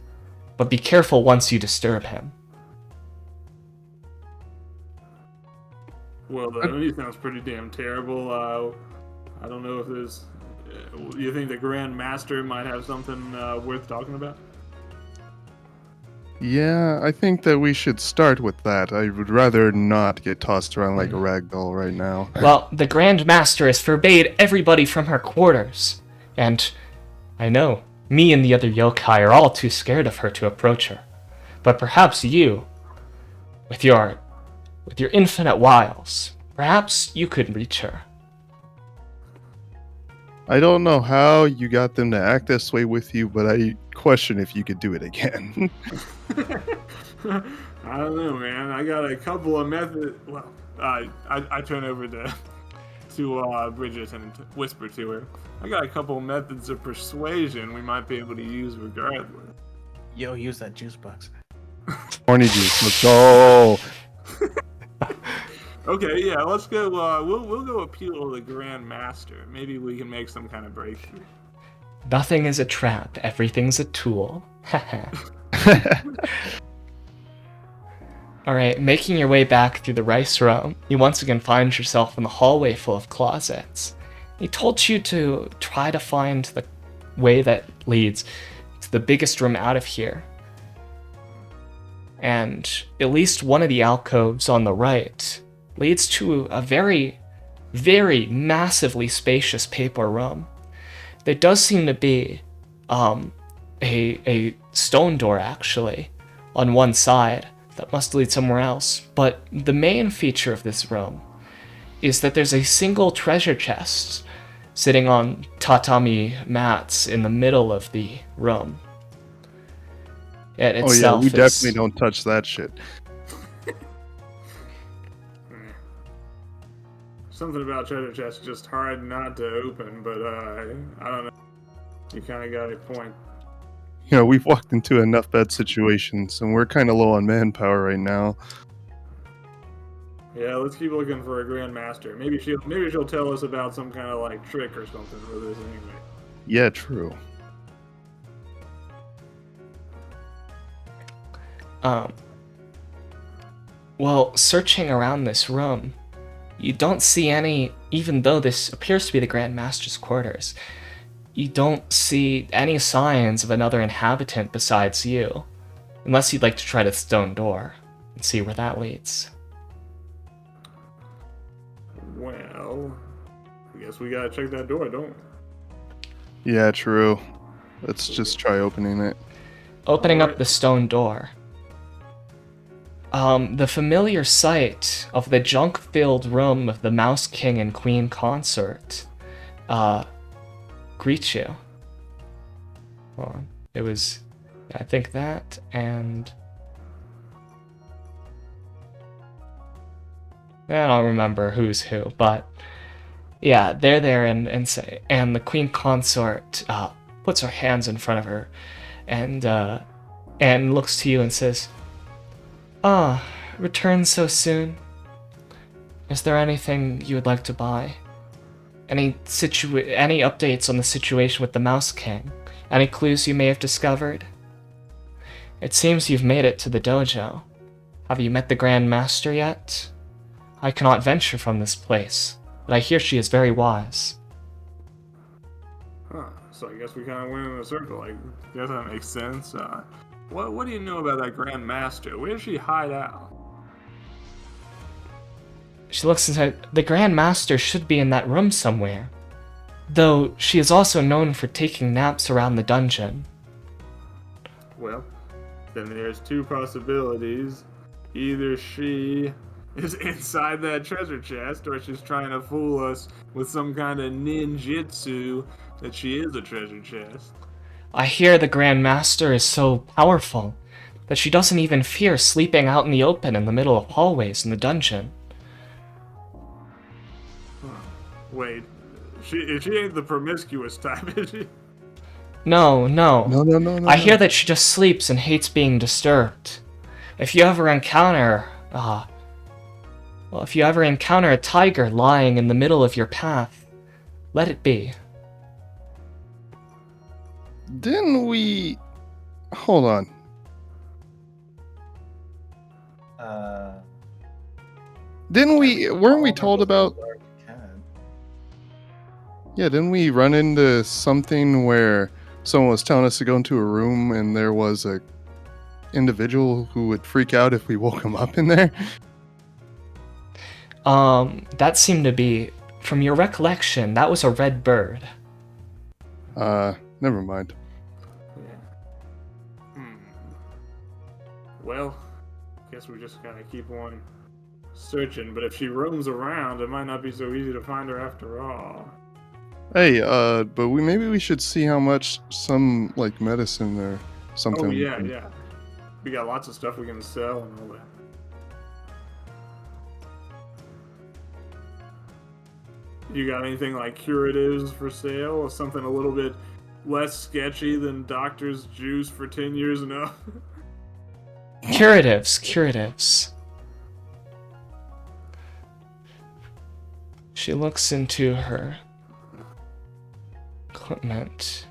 but be careful once you disturb him. Well, the Oni sounds pretty damn terrible. I don't know if there's... you think the Grand Master might have something worth talking about? Yeah, I think that we should start with that. I would rather not get tossed around like a rag doll right now. Well, the Grand Master has forbade everybody from her quarters, and I know, me and the other yokai are all too scared of her to approach her. But perhaps you, with your infinite wiles, perhaps you could reach her. I don't know how you got them to act this way with you, but I question if you could do it again. I don't know, man. I got a couple of methods. Well, I turn over to Bridget and whisper to her. I got a couple of methods of persuasion we might be able to use regardless. Yo, use that juice box. Horny juice, let's go. Okay, yeah, let's go. We'll go appeal to the Grand Master. Maybe we can make some kind of breakthrough. Nothing is a trap, everything's a tool. Alright, making your way back through the rice room, you once again find yourself in the hallway full of closets. He told you to try to find the way that leads to the biggest room out of here. And at least one of the alcoves on the right leads to a very, very massively spacious paper room. There does seem to be a stone door, actually, on one side that must lead somewhere else. But the main feature of this room is that there's a single treasure chest sitting on tatami mats in the middle of the room. It Oh yeah, we definitely don't touch that shit. Something about treasure chest is just hard not to open, but I don't know. You kind of got a point. You know, we've walked into enough bad situations, and we're kind of low on manpower right now. Yeah, let's keep looking for a Grand Master. Maybe she'll tell us about some kind of like trick or something with this anyway. Yeah, true. Well, searching around this room, you don't see any, even though this appears to be the Grand Master's quarters, you don't see any signs of another inhabitant besides you, unless you'd like to try the stone door and see where that leads. Well, I guess we gotta check that door, don't we? Yeah, true. Let's just try opening it. Opening up the stone door, the familiar sight of the junk-filled room of the Mouse King and Queen consort greets you. Hold on. It was, I think that, and I don't remember who's who, but yeah, they're there and the Queen consort puts her hands in front of her and looks to you and says, "Ah, returned so soon. Is there anything you would like to buy? Any updates on the situation with the Mouse King? Any clues you may have discovered? It seems you've made it to the dojo. Have you met the Grand Master yet? I cannot venture from this place, but I hear she is very wise." Huh. So I guess we kind of went in a circle. I guess that makes sense. What do you know about that Grand Master? Where does she hide out? She looks and says, the Grand Master should be in that room somewhere. Though she is also known for taking naps around the dungeon. Well, then there's two possibilities. Either she is inside that treasure chest, or she's trying to fool us with some kind of ninjutsu that she is a treasure chest. I hear the Grand Master is so powerful that she doesn't even fear sleeping out in the open in the middle of hallways in the dungeon. Wait, she ain't the promiscuous type, is she? No. No. I hear that she just sleeps and hates being disturbed. If you ever encounter, if you ever encounter a tiger lying in the middle of your path, let it be. Didn't we... Hold on. Didn't we... Weren't we told about... Yeah, didn't we run into something where someone was telling us to go into a room and there was a individual who would freak out if we woke him up in there? That seemed to be, from your recollection, that was a red bird. Never mind. Yeah. Well, guess we just gotta keep on searching, but if she roams around, it might not be so easy to find her after all. Hey, but maybe we should see how much some, like, medicine or something... Oh, yeah. We got lots of stuff we can sell and all that. You got anything like curatives for sale, or something a little bit less sketchy than doctor's juice for 10 years and up? Curatives. She looks into her equipment,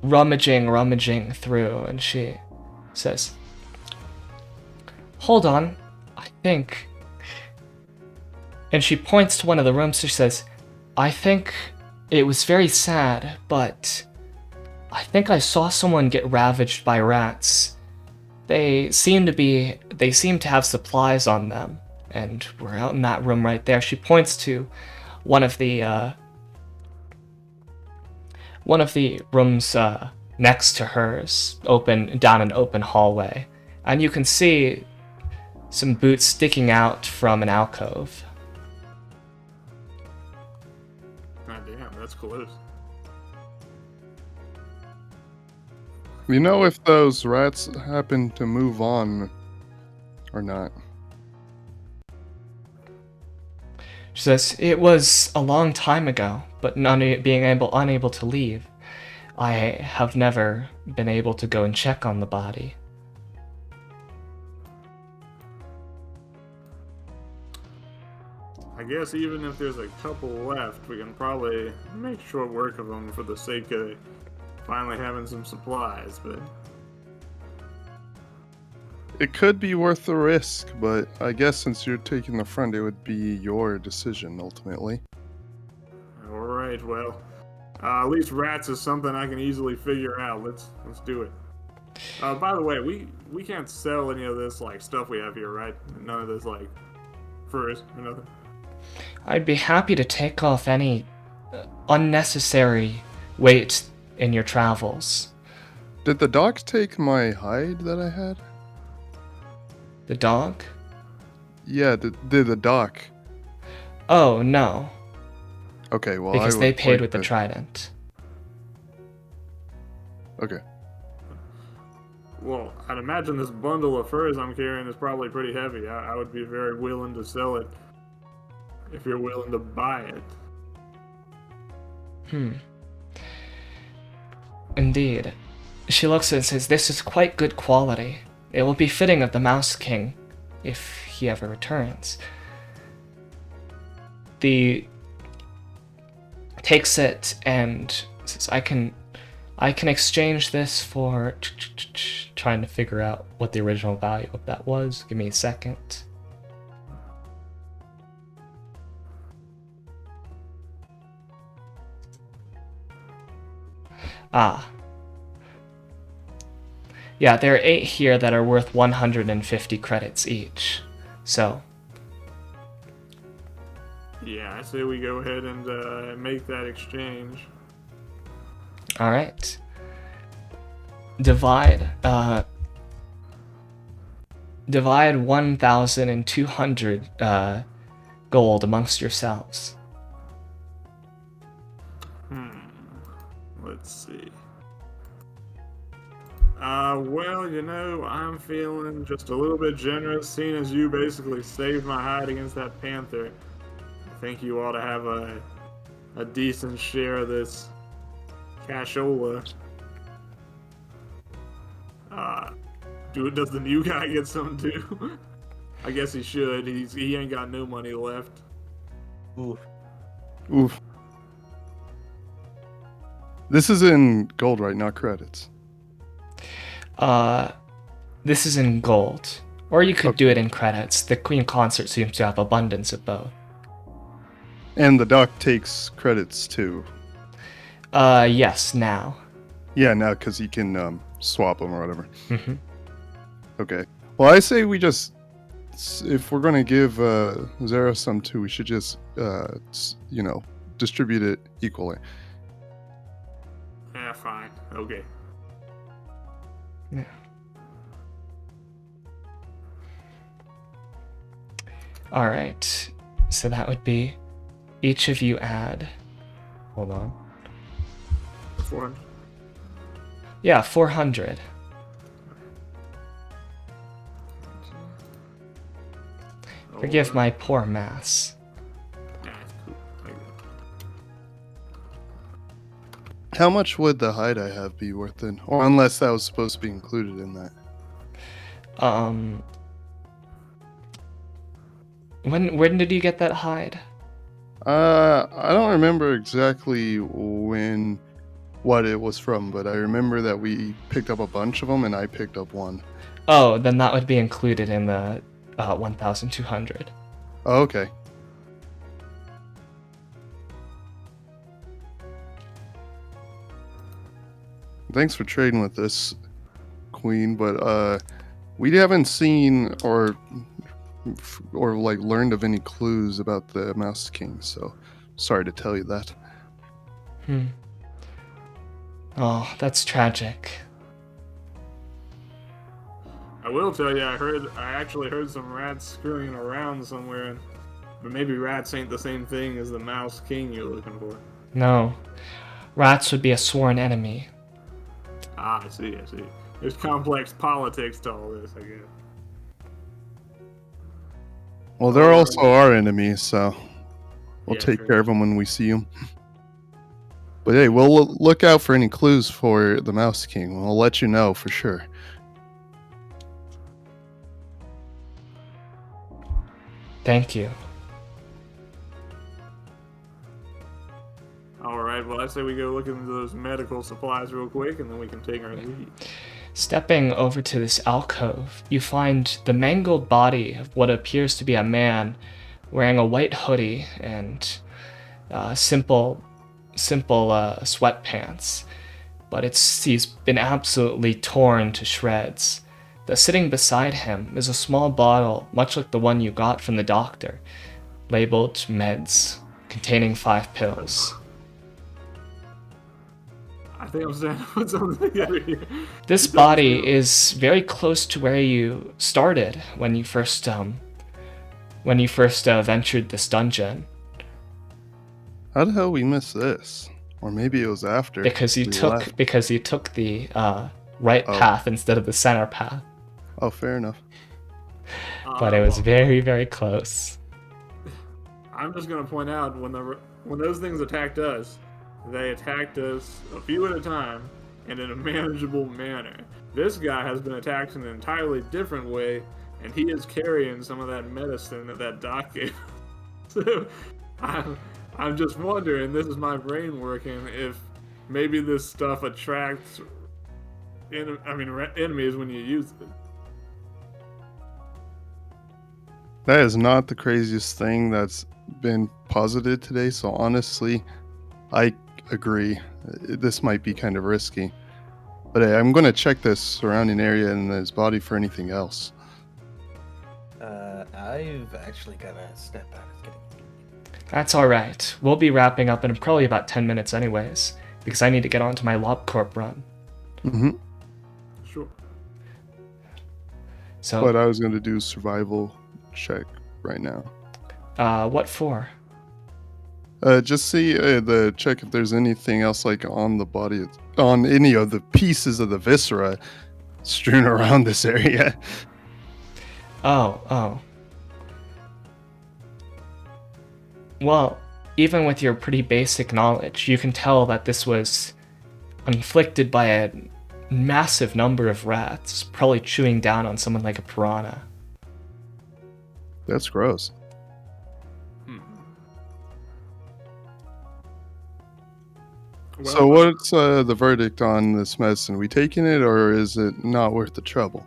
rummaging through, and she says, hold on, I think... And she points to one of the rooms. She says, I think it was very sad, but I think I saw someone get ravaged by rats. They seem to have supplies on them, and we're out in that room right there. She points to one of the rooms next to hers, down an open hallway, and you can see some boots sticking out from an alcove. God damn, that's close. You know if those rats happen to move on or not? She says, it was a long time ago, but unable to leave. I have never been able to go and check on the body. I guess even if there's a couple left, we can probably make short work of them for the sake of finally having some supplies, but... It could be worth the risk, but I guess since you're taking the front, it would be your decision, ultimately. Alright, well... at least rats is something I can easily figure out. Let's do it. By the way, we can't sell any of this, like, stuff we have here, right? None of this, like, furs or nothing? I'd be happy to take off any unnecessary weight in your travels. Did the dog take my hide that I had? The dog? Yeah, did the doc. Oh, no. Okay, well, Because I they would paid like with the to- trident. Okay. Well, I'd imagine this bundle of furs I'm carrying is probably pretty heavy. I would be very willing to sell it if you're willing to buy it. Indeed. She looks at it and says, this is quite good quality. It will be fitting of the Mouse King, if he ever returns. Takes it and says, I can exchange this for... Trying to figure out what the original value of that was. Give me a second. Yeah, there are 8 here that are worth 150 credits each. So, Yeah, I say we go ahead and make that exchange. All right. Divide 1,200 gold amongst yourselves. Let's see. Well, I'm feeling just a little bit generous, seeing as you basically saved my hide against that panther. I think you ought to have a decent share of this cashola. Does the new guy get some too? I guess he should. He ain't got no money left. Ooh. Oof. This is in gold, right? Not credits. This is in gold. Or you could do it in credits. The Queen Consort seems to have abundance of both. And the doc takes credits too. Yes, now. Yeah, now because he can swap them or whatever. Mm-hmm. Okay. Well, I say we just, if we're going to give Zero some too, we should just, distribute it equally. Yeah, fine. Okay. Yeah. All right. So that would be each of you add. Hold on. 400. Yeah, 400. Forgive my poor maths. Yeah, it's cool. How much would the hide I have be worth then? Or unless that was supposed to be included in that. When did you get that hide? I don't remember exactly what it was from, but I remember that we picked up a bunch of them and I picked up one. Oh, then that would be included in the 1,200. Oh, okay. Thanks for trading with this, Queen, but we haven't seen or like learned of any clues about the Mouse King, so sorry to tell you that. Oh, that's tragic. I will tell you, I actually heard some rats scurrying around somewhere, but maybe rats ain't the same thing as the Mouse King you're looking for. No. Rats would be a sworn enemy. Ah, I see. There's complex politics to all this, I guess. Well, they're also our enemies, so we'll take true. care of them when we see them. But hey, we'll look out for any clues for the Mouse King. We'll let you know for sure. Thank you. Alright, well, I say we go look into those medical supplies real quick, and then we can take our leave. Stepping over to this alcove, you find the mangled body of what appears to be a man wearing a white hoodie and simple sweatpants, but he's been absolutely torn to shreds. Sitting beside him is a small bottle, much like the one you got from the doctor, labeled meds, containing 5 pills. I think I'm starting to put something together here. This body is very close to where you started when you first ventured this dungeon. How the hell we miss this? Or maybe it was after. Because you took the right path instead of the center path. Oh, fair enough. But it was very, very close. I'm just gonna point out when those things attacked us, they attacked us a few at a time and in a manageable manner. This guy has been attacked in an entirely different way, and he is carrying some of that medicine that doc gave. So I'm just wondering, this is my brain working, if maybe this stuff attracts enemies when you use it. That is not the craziest thing that's been posited today, so honestly, I agree. This might be kind of risky. But hey, I'm going to check this surrounding area and his body for anything else. I've actually got to step out. That's alright. We'll be wrapping up in probably about 10 minutes anyways, because I need to get on to my LobCorp run. Mm-hmm. Sure. So, But I was going to do survival check right now. what for? Just see the check if there's anything else like on the body, on any of the pieces of the viscera strewn around this area. Oh. Well, even with your pretty basic knowledge, you can tell that this was inflicted by a massive number of rats, probably chewing down on someone like a piranha. That's gross. Well, So what's the verdict on this medicine? We taking it, or is it not worth the trouble?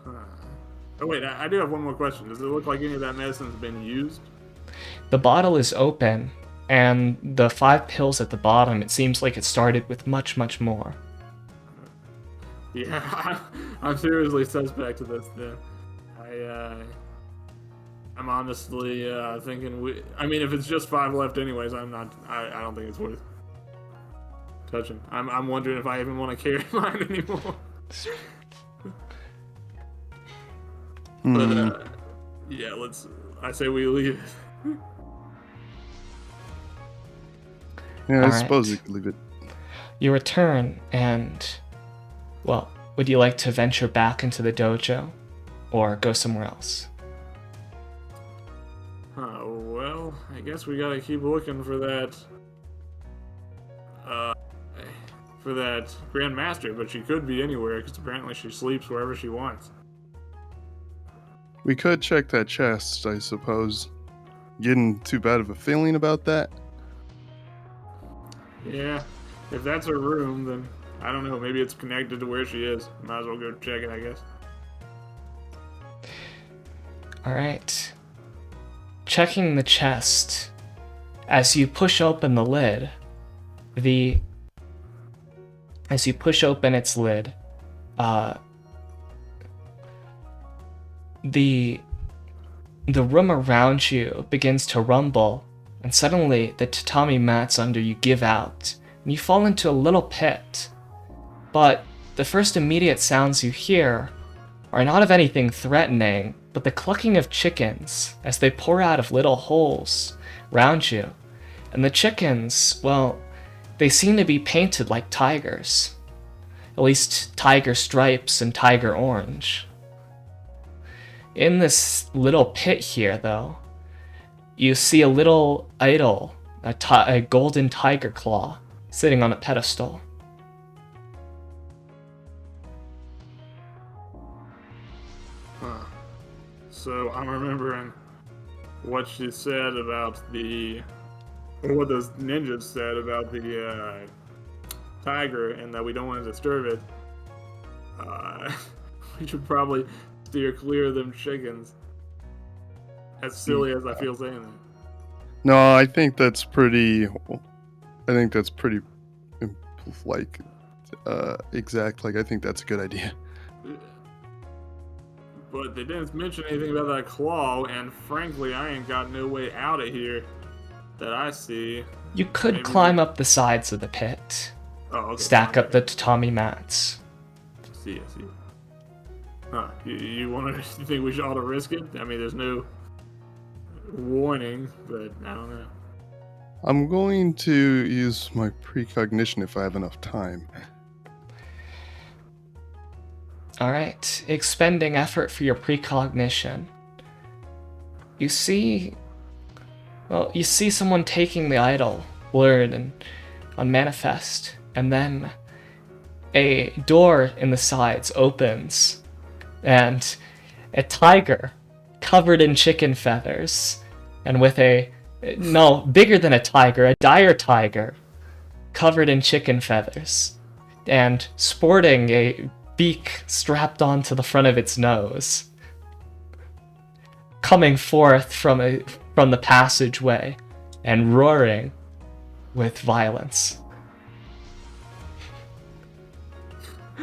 Oh wait, I do have one more question. Does it look like any of that medicine's been used? The bottle is open, and the 5 pills at the bottom, it seems like it started with much, much more. Yeah, I'm seriously suspect of this then. I'm honestly thinking I mean, if it's just 5 left anyways, I don't think it's worth touching. I'm wondering if I even want to carry mine anymore. But yeah, I say we leave. Yeah, I Alright. suppose you could leave it. You return, and, well, would you like to venture back into the dojo, or go somewhere else? Well, I guess we gotta keep looking for that Grand Master, but she could be anywhere, because apparently she sleeps wherever she wants. We could check that chest, I suppose. Getting too bad of a feeling about that? Yeah, if that's her room, then I don't know, maybe it's connected to where she is. Might as well go check it, I guess. Alright. Checking the chest. As you push open the lid, as you push open its lid, the room around you begins to rumble, and suddenly the tatami mats under you give out, and you fall into a little pit. But the first immediate sounds you hear are not of anything threatening, but the clucking of chickens as they pour out of little holes round you. And the chickens, well, they seem to be painted like tigers. At least tiger stripes and tiger orange. In this little pit here, though, you see a little idol, a golden tiger claw, sitting on a pedestal. So I'm remembering what she said about or what those ninjas said about the tiger, and that we don't want to disturb it. We should probably steer clear of them chickens. As silly as I feel saying that. No, I think that's pretty. Like exact. Like I think that's a good idea. But they didn't mention anything about that claw, and frankly, I ain't got no way out of here that I see. You could Maybe climb up the sides of the pit, Oh, okay. stack up the tatami mats. I see. Huh? You want to? You think we should ought to risk it? I mean, there's no warning, but I don't know. I'm going to use my precognition if I have enough time. Alright, expending effort for your precognition. You see someone taking the idol, blurred and unmanifest, and then a door in the sides opens, and a tiger covered in chicken feathers, and with bigger than a tiger, a dire tiger, covered in chicken feathers, and sporting a beak strapped onto the front of its nose, coming forth from the passageway and roaring with violence.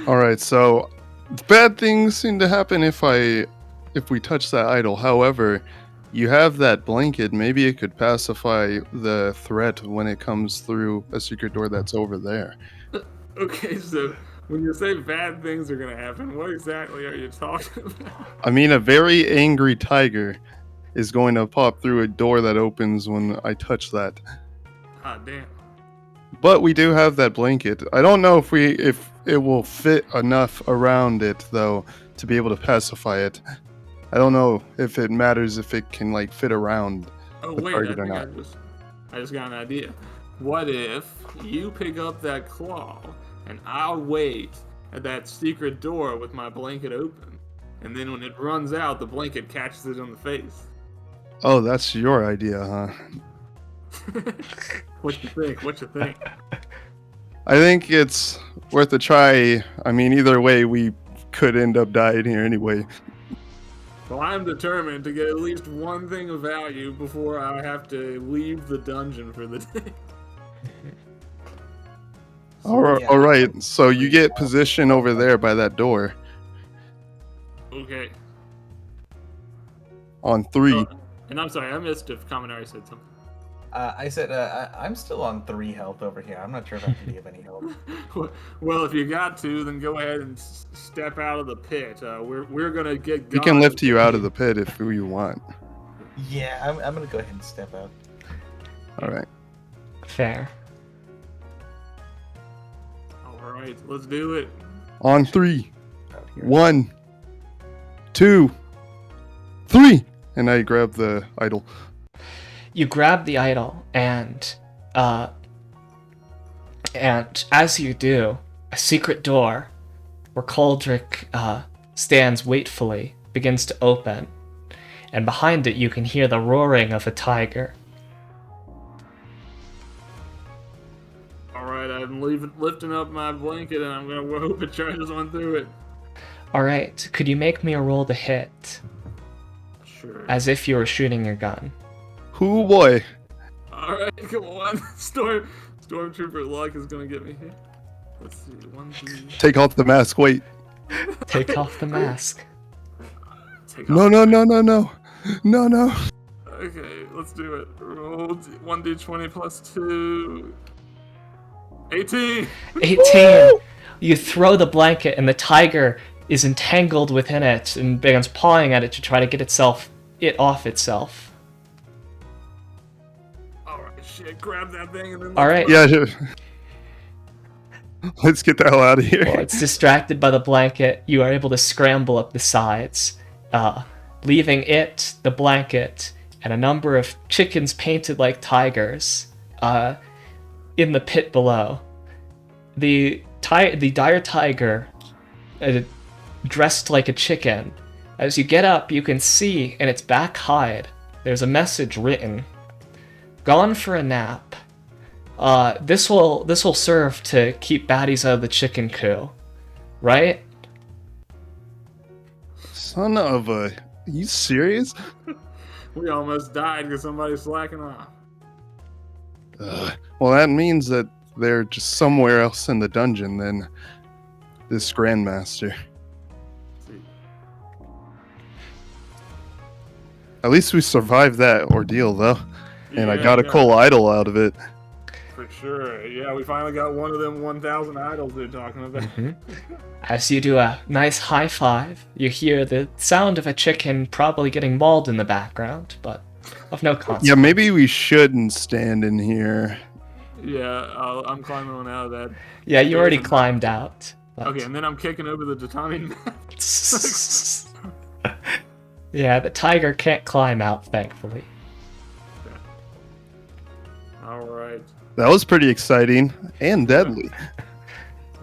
All right, so bad things seem to happen if we touch that idol. However, you have that blanket. Maybe it could pacify the threat when it comes through a secret door that's over there. Okay, so when you say bad things are gonna happen, what exactly are you talking about? I mean, a very angry tiger is going to pop through a door that opens when I touch that. Ah, damn. But we do have that blanket. I don't know if it will fit enough around it though to be able to pacify it. I don't know if it matters if it can like fit around Oh the wait, I target or think not. I just got an idea. What if you pick up that claw and I'll wait at that secret door with my blanket open, and then when it runs out, the blanket catches it on the face. Oh, that's your idea, huh? What you think? What you think? I think it's worth a try. I mean, either way, we could end up dying here anyway. Well, I'm determined to get at least one thing of value before I have to leave the dungeon for the day. Yeah, All I right. don't So you really get know. position over there by that door Okay. on 3. Oh, and I'm sorry, I missed if Kaminari said something. I said I'm still on 3 health over here. I'm not sure if I can be of any help. Well, if you got to, then go ahead and step out of the pit. We're gonna get We going. can lift you out of the pit if you want. Yeah, I'm gonna go ahead and step out. All right. Fair. All right, let's do it. On 3. Out here. 1, 2, 3. And I grab the idol. You grab the idol, and as you do, a secret door where Coldrick stands waitfully begins to open, and behind it you can hear the roaring of a tiger. All right, I'm lifting up my blanket, and I'm gonna hope it charges on through it. All right, could you make me a roll to hit, Sure. as if you were shooting your gun? Hoo boy. All right, come on. Stormtrooper luck is gonna get me here. Let's see. 1, 2. Take off the mask. Wait. Take off the mask. Take No, off. no, no, no, no. No, no. Okay, let's do it. Roll 1d20 plus 2. 18. 18. You throw the blanket, and the tiger is entangled within it and begins pawing at it to try to get it off itself. All right, shit. Grab that thing and then. All right. Yeah. Sure. Let's get the hell out of here. While it's distracted by the blanket, you are able to scramble up the sides, leaving it, the blanket, and a number of chickens painted like tigers in the pit below. The dire tiger, dressed like a chicken. As you get up, you can see in its back hide there's a message written: "Gone for a nap. This will serve to keep baddies out of the chicken coop, right?" Son of a. Are you serious? We almost died because somebody's slacking off. Well, that means that they're just somewhere else in the dungeon than this Grandmaster. Let's see. At least we survived that ordeal, though. And I Yeah, got a yeah, cool idol out of it. For sure. Yeah, we finally got one of them 1,000 idols they're talking about. As you do a nice high five, you hear the sound of a chicken probably getting mauled in the background, but of no consequence. Yeah, maybe we shouldn't stand in here. Yeah, I'm climbing on out of that. Yeah, you already climbed out. but- Okay, and then I'm kicking over the tatami mat. Yeah, the tiger can't climb out, thankfully. All right. That was pretty exciting and deadly.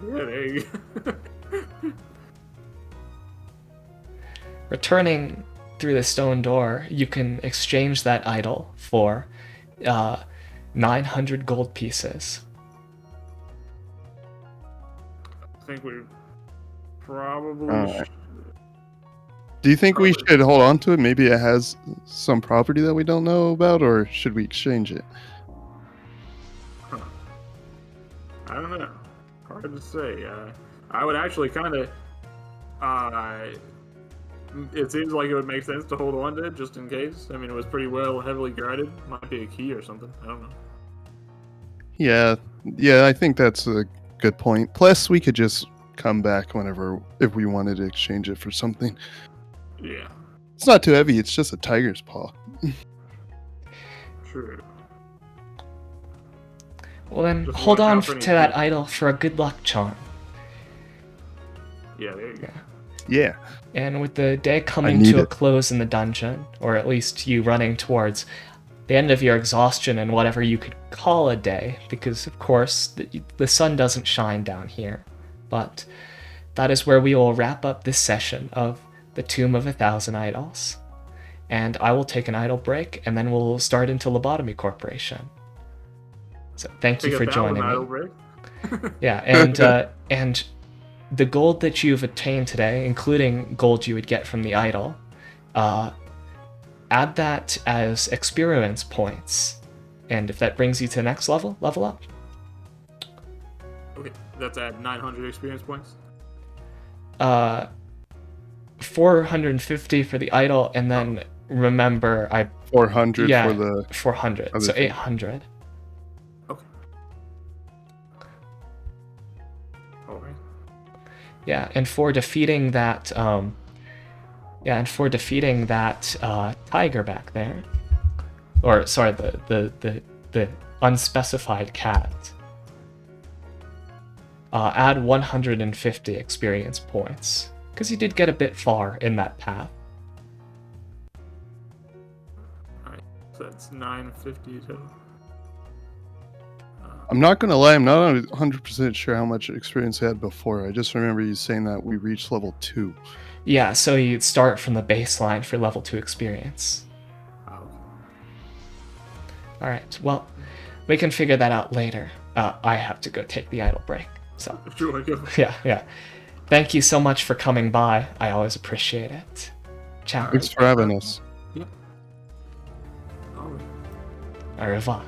Yeah, there you go. Returning through the stone door, you can exchange that idol for 900 gold pieces. I think we probably. Alright. Do you think we should hold on to it? Maybe it has some property that we don't know about, or should we exchange it? I don't know. Hard to say. I would actually kind of it seems like it would make sense to hold on to it just in case. I mean, it was pretty heavily guarded. Might be a key or something. I don't know. Yeah, I think that's a good point. Plus, we could just come back whenever if we wanted to exchange it for something. Yeah, It's not too heavy. It's just a tiger's paw. true. Well then, Just hold watch on out for to any that thieves. idol for a good luck charm. Yeah, there you go. Yeah. And with the day coming need to a it. close in the dungeon, or at least you running towards the end of your exhaustion and whatever you could call a day, because of course the sun doesn't shine down here, but that is where we will wrap up this session of the Tomb of 1,000 Idols. And I will take an idle break, and then we'll start into Lobotomy Corporation. So thank you Take for a that joining one idle me. break. Yeah, and the gold that you've obtained today, including gold you would get from the idol, add that as experience points. And if that brings you to the next level, level up. Okay, that's at 900 experience points. 450 for the idol, and then remember 400 yeah, for the 400, other so thing. 800. Okay. All right. Yeah, and for defeating that, tiger back there, or sorry, the unspecified cat, add 150 experience points, because you did get a bit far in that path. All right. So that's 950 total. I'm not gonna lie, I'm not 100% sure how much experience I had before. I just remember you saying that we reached level 2. Yeah, so you start from the baseline for level 2 experience. Oh, Alright, well, we can figure that out later. I have to go take the idle break, so okay. Sure, go. yeah. Thank you so much for coming by. I always appreciate it. Ciao. Thanks for having us. Yeah. All right. Au revoir.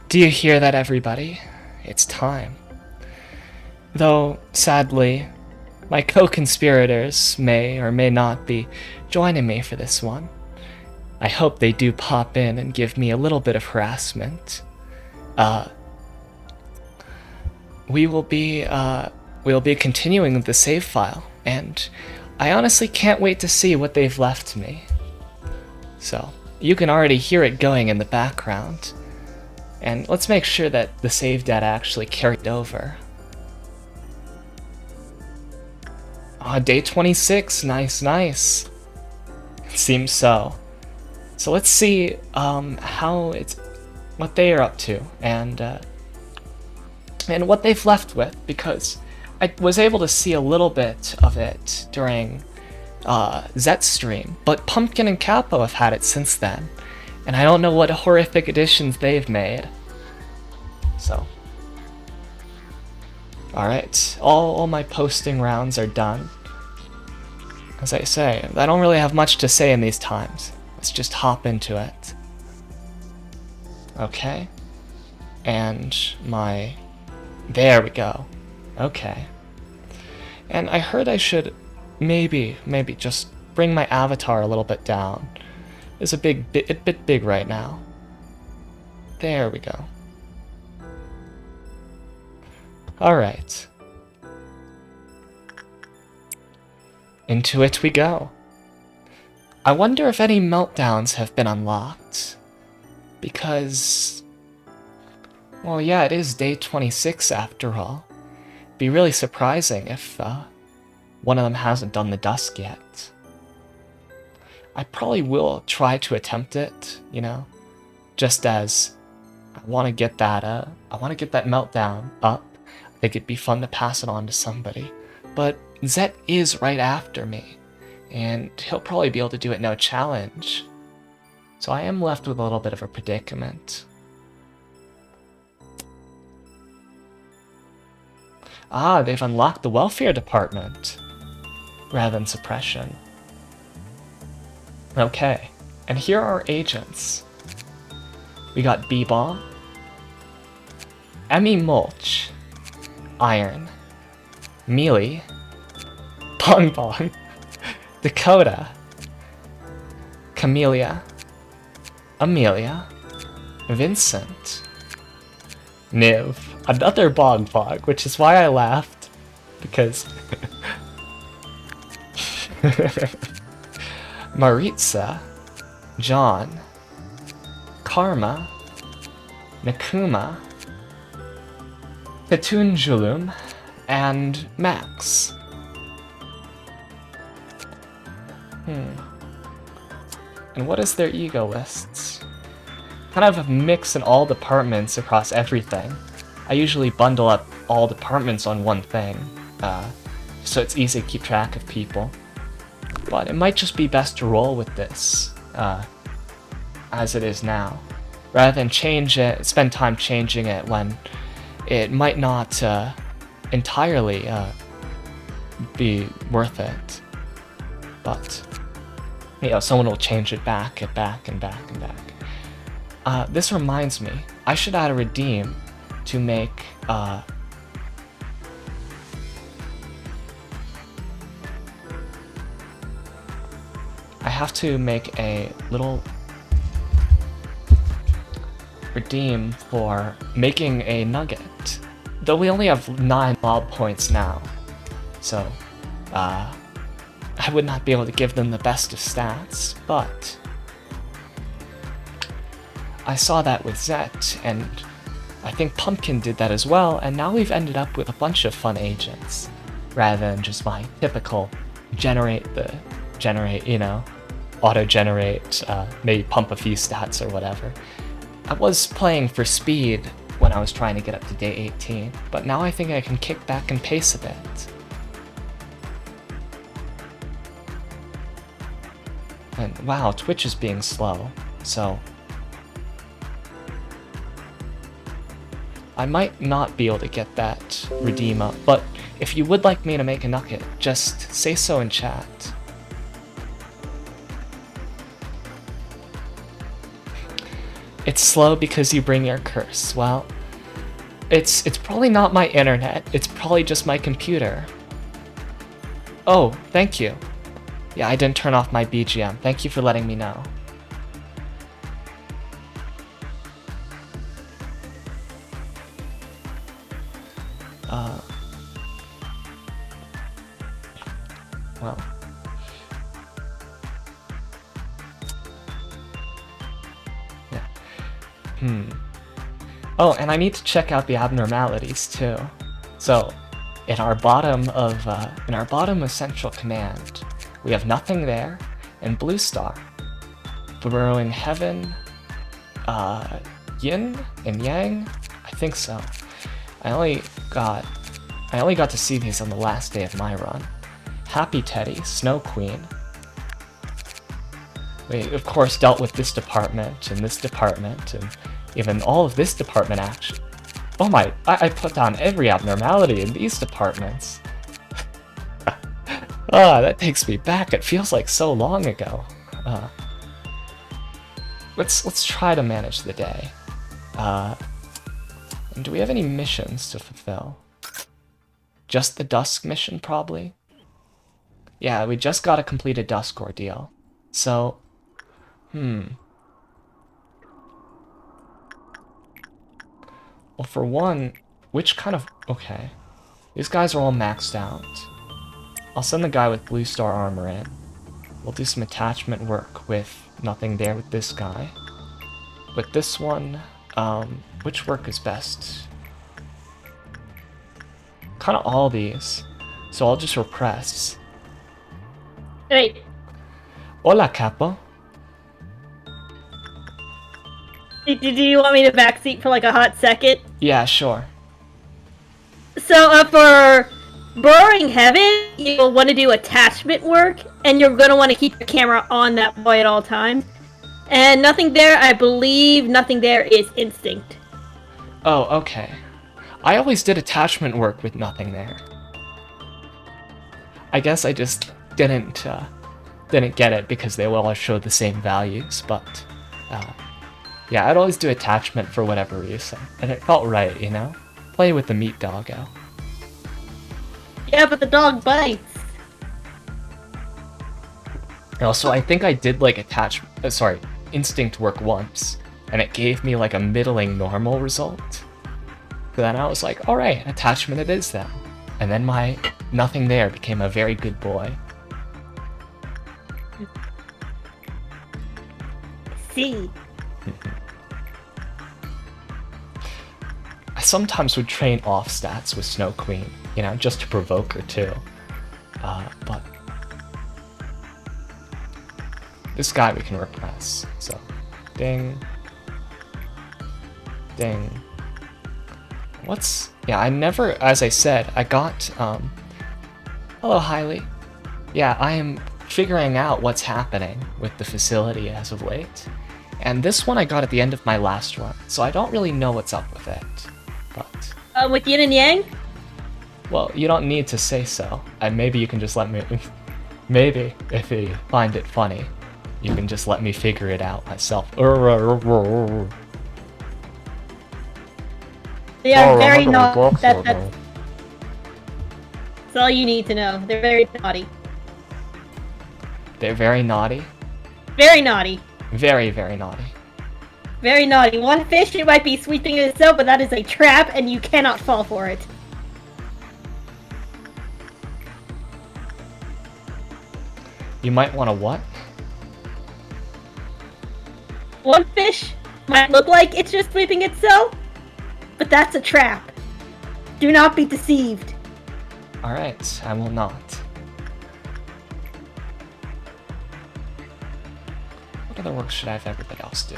Do you hear that, everybody? It's time. Though, sadly, my co-conspirators may or may not be joining me for this one. I hope they do pop in and give me a little bit of harassment. We'll be continuing with the save file, and I honestly can't wait to see what they've left me. So, you can already hear it going in the background. And let's make sure that the save data actually carried over. Day 26, nice. It seems so. So let's see what they are up to, and what they've left with, because I was able to see a little bit of it during Zet's stream, but Pumpkin and Capo have had it since then, and I don't know what horrific additions they've made. So, alright, all my posting rounds are done. As I say, I don't really have much to say in these times. Let's just hop into it. Okay. And there we go. Okay. And I heard I should maybe just bring my avatar a little bit down. It's a bit big right now. There we go. Alright. Into it we go. I wonder if any meltdowns have been unlocked. Because, well, yeah, it is day 26 after all. Be really surprising if one of them hasn't done the dusk yet. I probably will try to attempt it, you know, just as I want to get that meltdown up. I think it'd be fun to pass it on to somebody. But Zet is right after me, and he'll probably be able to do it no challenge. So I am left with a little bit of a predicament. Ah, they've unlocked the welfare department, rather than suppression. Okay, and here are our agents. We got B-Bomb, Emmy Mulch, Iron, Mealy, Bong Bong, Dakota, Camellia, Amelia, Vincent, Niv, another Bong Bong, which is why I laughed, because Maritza, John, Karma, Nakuma, Petunjulum, and Max. And what is their ego lists? Kind of a mix in all departments across everything. I usually bundle up all departments on one thing, so it's easy to keep track of people. But it might just be best to roll with this, as it is now, rather than spend time changing it when it might not entirely be worth it. But, you know, someone will change it back and back and back and back. This reminds me, I should add a redeem to make I have to make a little redeem for making a nugget. Though we only have 9 mob points now, so I would not be able to give them the best of stats, but I saw that with Zet, and I think Pumpkin did that as well, and now we've ended up with a bunch of fun agents, rather than just my typical auto-generate, maybe pump a few stats or whatever. I was playing for speed when I was trying to get up to day 18, but now I think I can kick back and pace a bit. And wow, Twitch is being slow, so I might not be able to get that redeem up, but if you would like me to make a nugget, just say so in chat. It's slow because you bring your curse. Well, it's probably not my internet. It's probably just my computer. Oh, thank you. Yeah, I didn't turn off my BGM. Thank you for letting me know. Well. Yeah. Oh, and I need to check out the abnormalities too. So, in our bottom of Central Command, we have nothing there, and Blue Star, Burrowing Heaven, Yin and Yang. I think so. I only got to see these on the last day of my run. Happy Teddy, Snow Queen. We, of course, dealt with this department, and even all of this department action. Oh my, I put down every abnormality in these departments. That takes me back. It feels like so long ago. Let's try to manage the day. And do we have any missions to fulfill? Just the Dusk mission, probably? Yeah, we just got to complete a Dusk ordeal. So, well, for one, which kind of... Okay. These guys are all maxed out. I'll send the guy with Blue Star armor in. We'll do some attachment work with nothing there with this guy. With this one, which work is best? Kind of all these. So I'll just repress. Wait. Hola, Capo. Do you want me to backseat for like a hot second? Yeah, sure. So, for Burrowing Heaven, you'll want to do attachment work, and you're going to want to keep your camera on that boy at all times. And nothing there, I believe nothing there is instinct. Oh, okay. I always did attachment work with nothing there. I guess I just didn't get it because they all showed the same values, but yeah, I'd always do attachment for whatever reason, and it felt right, you know? Play with the meat doggo. Yeah, but the dog bites. Also, I think I did like instinct work once, and it gave me like a middling normal result. So then I was like, alright, attachment it is then. And then my nothing there became a very good boy. See. I sometimes would train off stats with Snow Queen, you know, just to provoke her too. But this guy we can repress. So, ding, ding. As I said, I got, hello, Hailey. Yeah, I am figuring out what's happening with the facility as of late. And this one I got at the end of my last run, so I don't really know what's up with it. But With Yin and Yang? well, you don't need to say so. And maybe you can just let me... maybe, if you find it funny, you can just let me figure it out myself. They are very naughty. That's all you need to know. They're very naughty. They're very naughty? Very naughty. Very, very naughty. Very naughty. One fish, it might be sweeping itself, but that is a trap, and you cannot fall for it. You might want to what? One fish might look like it's just sweeping itself, but that's a trap. Do not be deceived. Alright, I will not. What other work should I have everybody else do?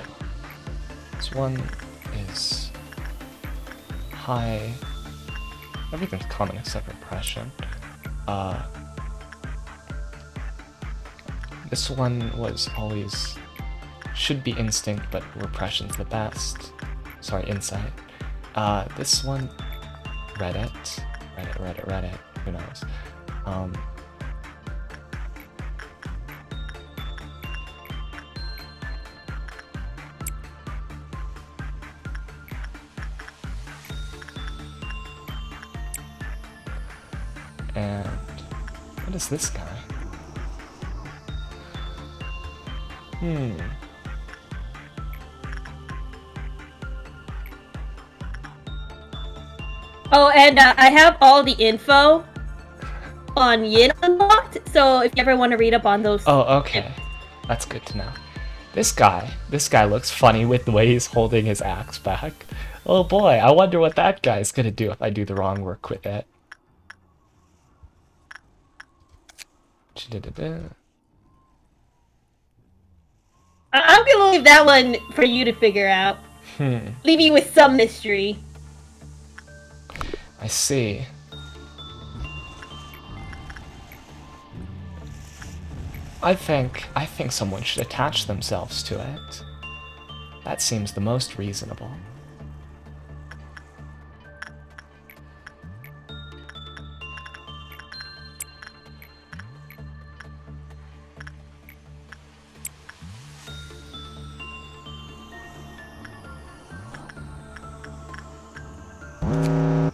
This one is high. Everything's common except repression. This one was always should be instinct, but repression's the best. Sorry, insight. This one, Reddit. Who knows? And what is this guy? Oh, and I have all the info on Yin unlocked, so if you ever want to read up on those. Oh, okay. That's good to know. This guy looks funny with the way he's holding his axe back. Oh boy, I wonder what that guy's gonna do if I do the wrong work with it. I'm gonna leave that one for you to figure out. Leave you with some mystery. I see. I think someone should attach themselves to it. That seems the most reasonable.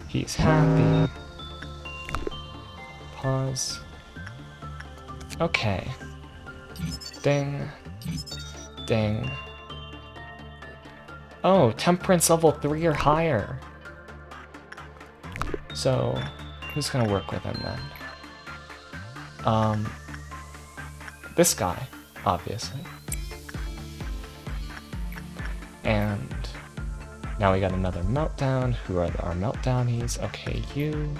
He's happy. Pause. Okay. Ding. Ding. Oh, temperance level 3 or higher. So, who's gonna work with him then? This guy, obviously. And now we got another meltdown. Who are our meltdownies? Okay, you.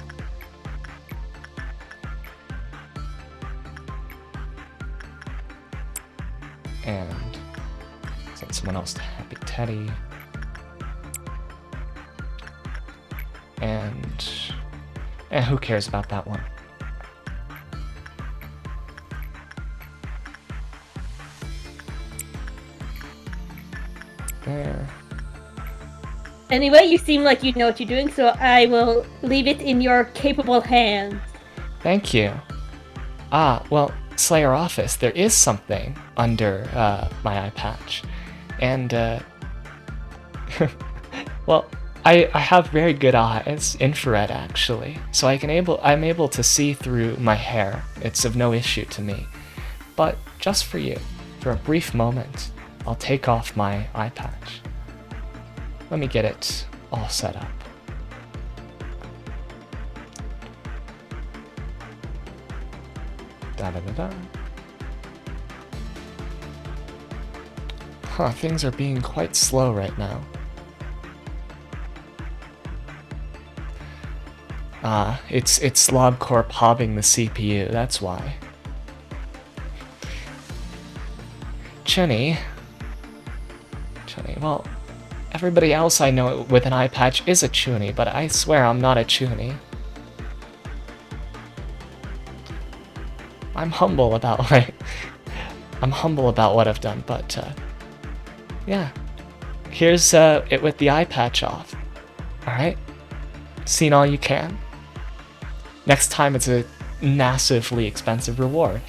And send someone else to Happy Teddy. And who cares about that one? There. Anyway, you seem like you know what you're doing, so I will leave it in your capable hands. Thank you. Ah, well, Slayer Office, there is something under my eye patch. And, well, I have very good eyes, infrared actually, so I'm able to see through my hair. It's of no issue to me. But just for you, for a brief moment, I'll take off my eye patch. Let me get it all set up. Da-da-da-da. Huh, things are being quite slow right now. It's Slobcorp hobbing the CPU, that's why. Chunny, well, everybody else I know with an eye patch is a Chuny, but I swear I'm not a Chuny. I'm humble about what I've done, but yeah. Here's it with the eye patch off. Alright? Seen all you can. Next time it's a massively expensive reward.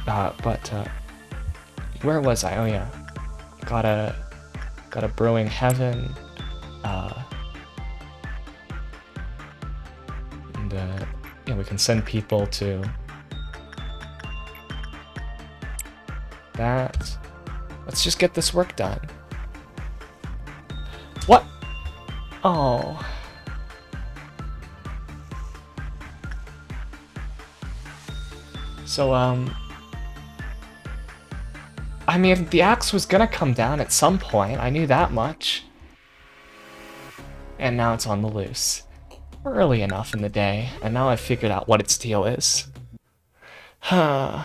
But where was I? Oh yeah. Got a brewing heaven. And yeah, we can send people to that. Let's just get this work done. What? Oh. So, I mean, the axe was gonna come down at some point. I knew that much. And now it's on the loose. We're early enough in the day, and now I've figured out what its deal is. Huh.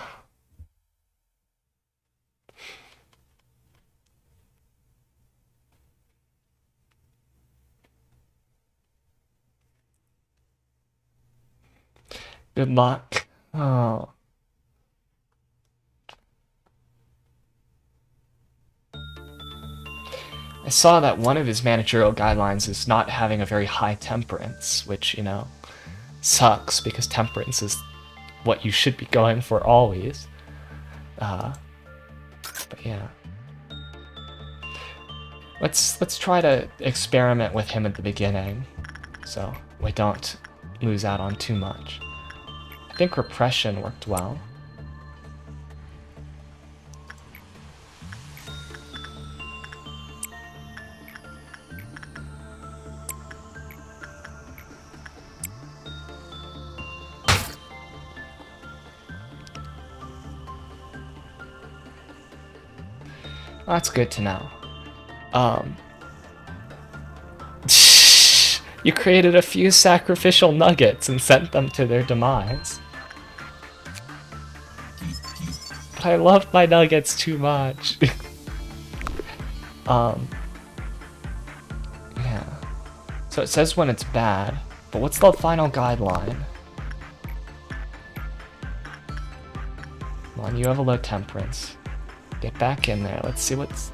Good luck. Oh. I saw that one of his managerial guidelines is not having a very high temperance, which, you know, sucks because temperance is what you should be going for always. But yeah. Let's try to experiment with him at the beginning, so we don't lose out on too much. I think repression worked well. That's good to know. You created a few sacrificial nuggets and sent them to their demise. But I love my nuggets too much. Yeah. So it says when it's bad, but what's the final guideline? Come on, you have a low temperance. Get back in there. Let's see what's...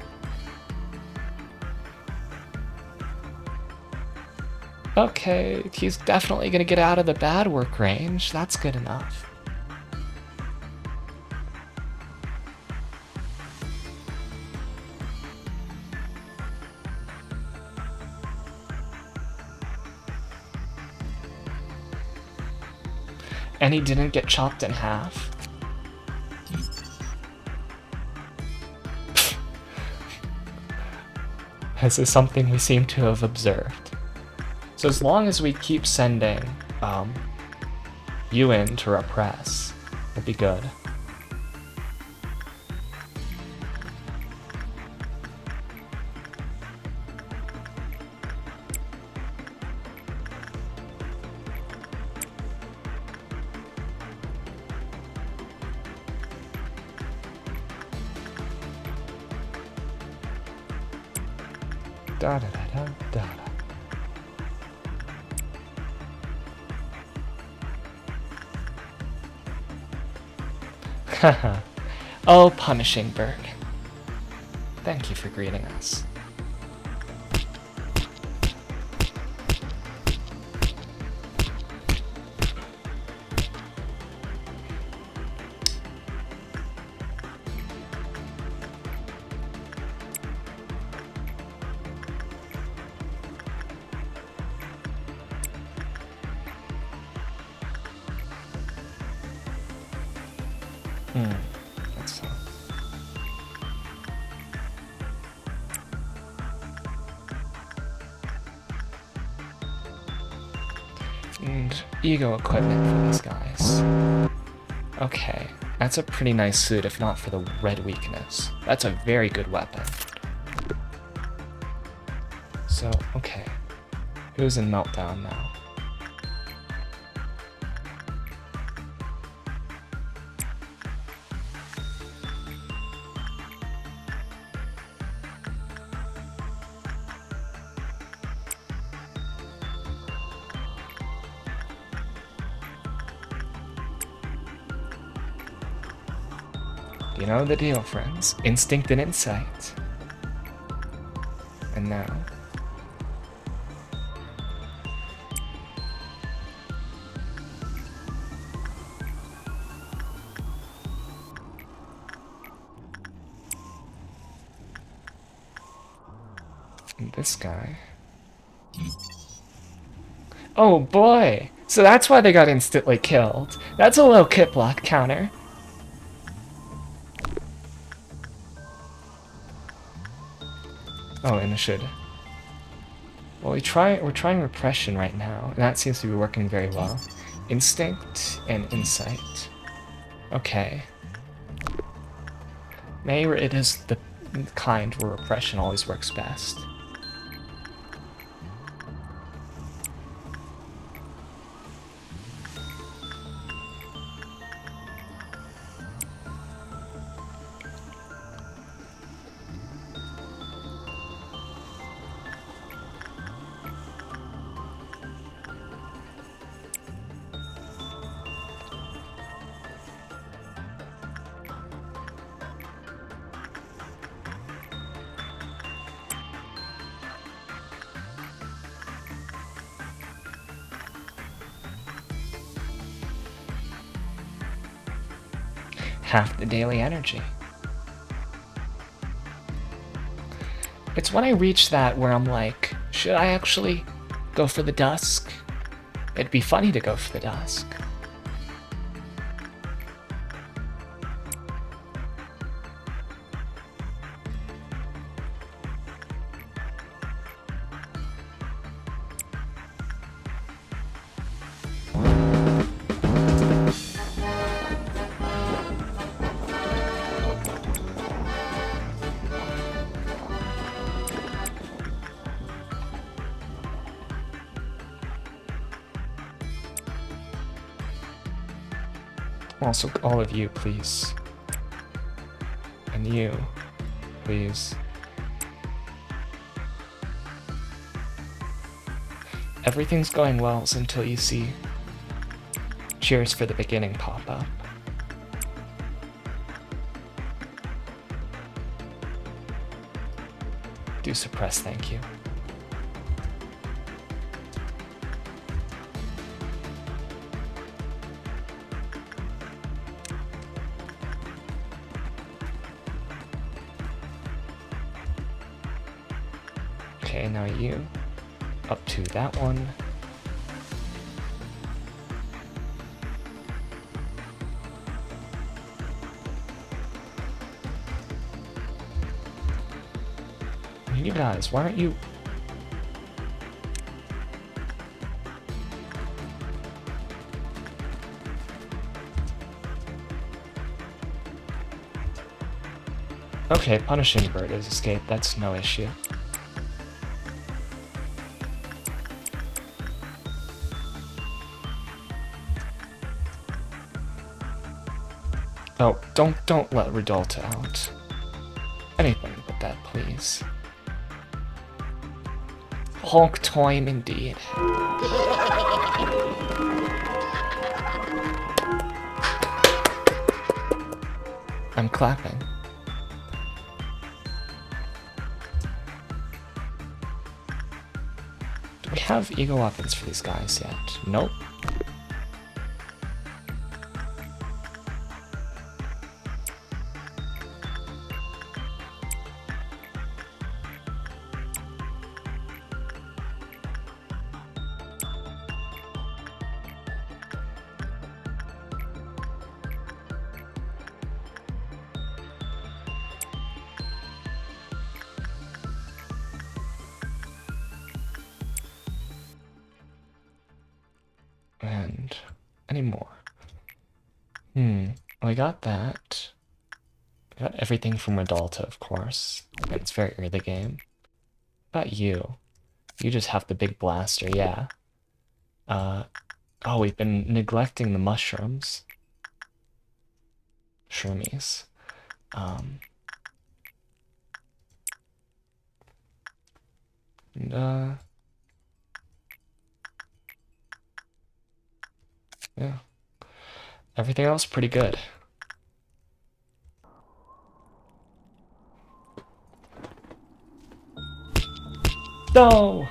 Okay, he's definitely gonna get out of the bad work range. That's good enough. And he didn't get chopped in half. This is something we seem to have observed. So as long as we keep sending you in to repress, we'll be good. Da da da da da. Haha. Oh, punishing bird. Thank you for greeting us. That's fine. And ego equipment for these guys. Okay, that's a pretty nice suit, if not for the red weakness. That's a very good weapon. So, okay. Who's in Meltdown now? You know the deal, friends. Instinct and insight. And now... and this guy... Oh boy! So that's why they got instantly killed. That's a low kit block counter. Oh, and it should. Well, we're trying repression right now, and that seems to be working very well. Instinct and insight. Okay. Maybe it is the kind where repression always works best. Half the daily energy. It's when I reach that where I'm like, should I actually go for the dusk? It'd be funny to go for the dusk. Also, all of you, please. And you, please. Everything's going well until you see cheers for the beginning pop up. Do suppress, thank you. Okay, now you. Up to that one. You guys, why aren't you... Okay, punishing bird has escaped, that's no issue. Oh, don't let Redolta out. Anything but that, please. Hulk time indeed. I'm clapping. Do we have ego weapons for these guys yet? Nope. And any more? We got that. We got everything from Redolta, of course. And it's very early game. What about you? You just have the big blaster, yeah. Oh, we've been neglecting the mushrooms. Shroomies. And, yeah. Everything else pretty good. No!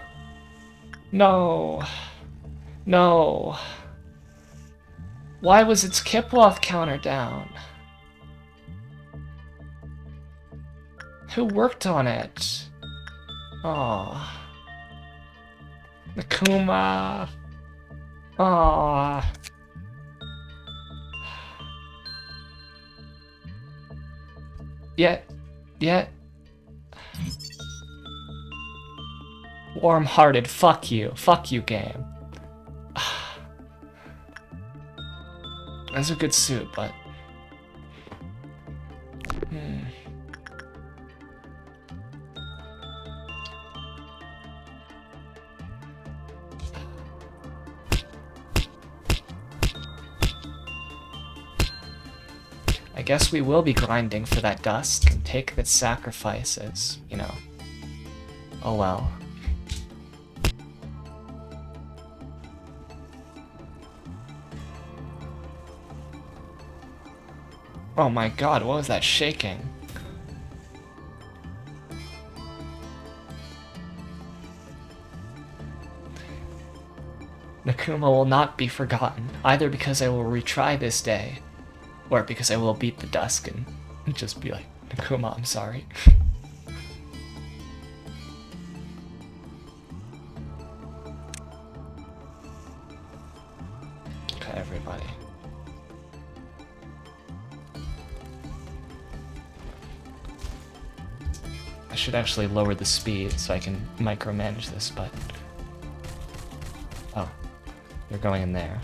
No! No! Why was its Kiploth counter down? Who worked on it? Aww. Nakuma! Aww. Yet. Warm-hearted, fuck you. Fuck you, game. That's a good suit, but... I guess we will be grinding for that dusk and take the sacrifices, you know. Oh well. Oh my god, what was that shaking? Nakuma will not be forgotten, either because I will retry this day, or because I will beat the dusk and just be like, Nakuma, I'm sorry. everybody. I should actually lower the speed so I can micromanage this, but... Oh, you're going in there.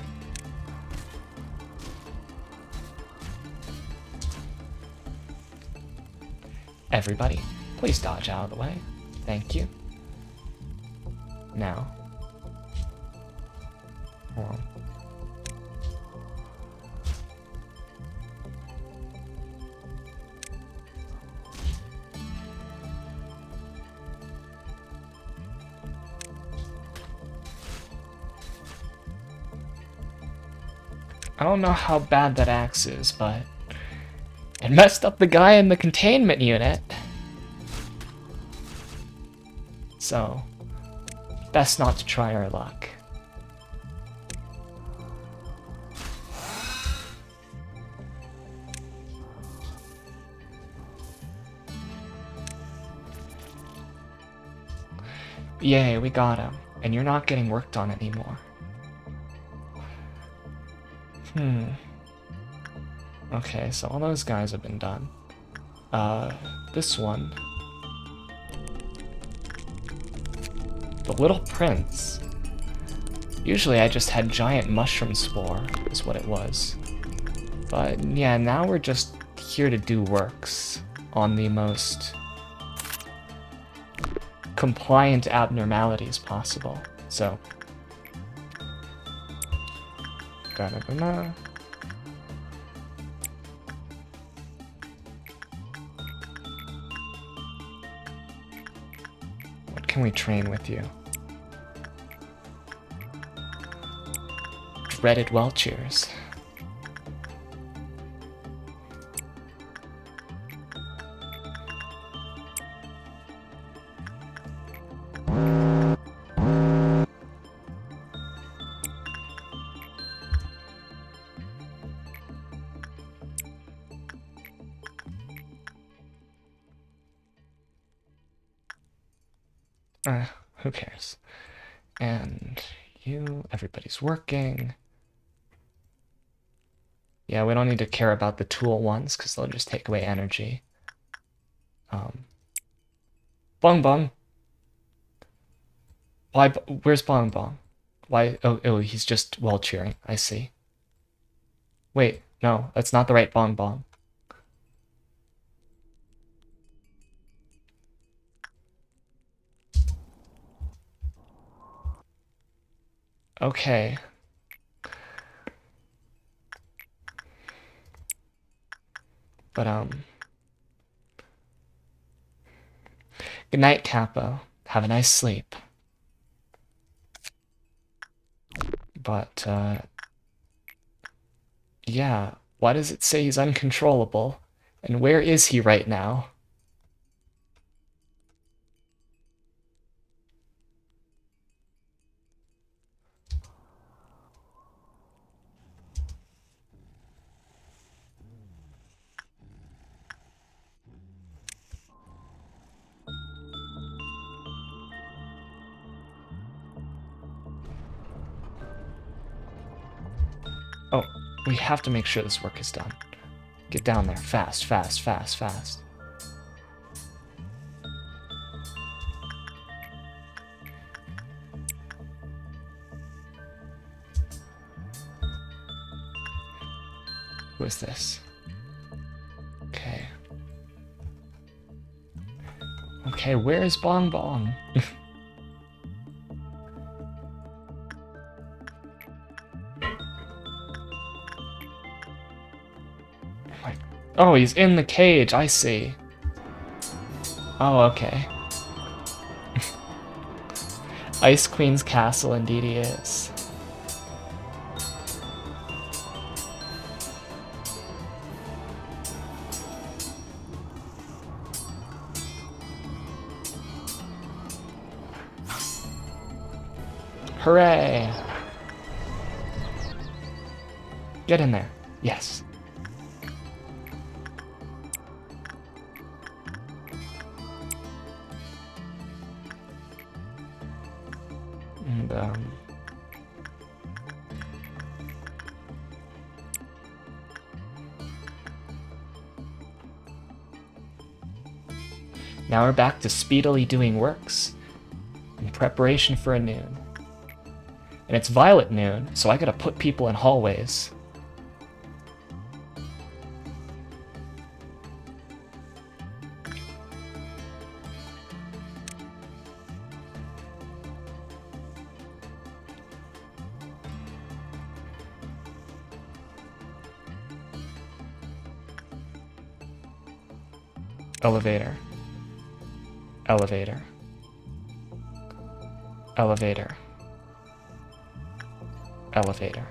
Everybody, please dodge out of the way. Thank you. Now. Hold on. I don't know how bad that axe is, but it messed up the guy in the containment unit. So, best not to try our luck. Yay, we got him. And you're not getting worked on anymore. Okay, so all those guys have been done. This one. The Little Prince. Usually I just had giant mushroom spore, is what it was. But yeah, now we're just here to do works on the most compliant abnormalities possible. So. Da-da-da-da. What can we train with you? Dreaded Welchers. Who cares? And you, everybody's working. Yeah, we don't need to care about the tool ones, because they'll just take away energy. Bong Bong! Why, where's Bong Bong? Why, oh, he's just well cheering, I see. Wait, no, that's not the right Bong Bong. Okay. But, good night, Capo. Have a nice sleep. But, yeah, why does it say he's uncontrollable? And where is he right now? Oh, we have to make sure this work is done. Get down there. Fast, fast, fast, fast. Who is this? Okay. Okay, where is Bong Bong? Oh, he's in the cage, I see. Oh, okay. Ice Queen's castle indeed he is. Hooray! Get in there. Yes. And, Now we're back to speedily doing works in preparation for a noon. And it's violet noon, so I gotta put people in hallways. Elevator. Elevator. Elevator. Elevator.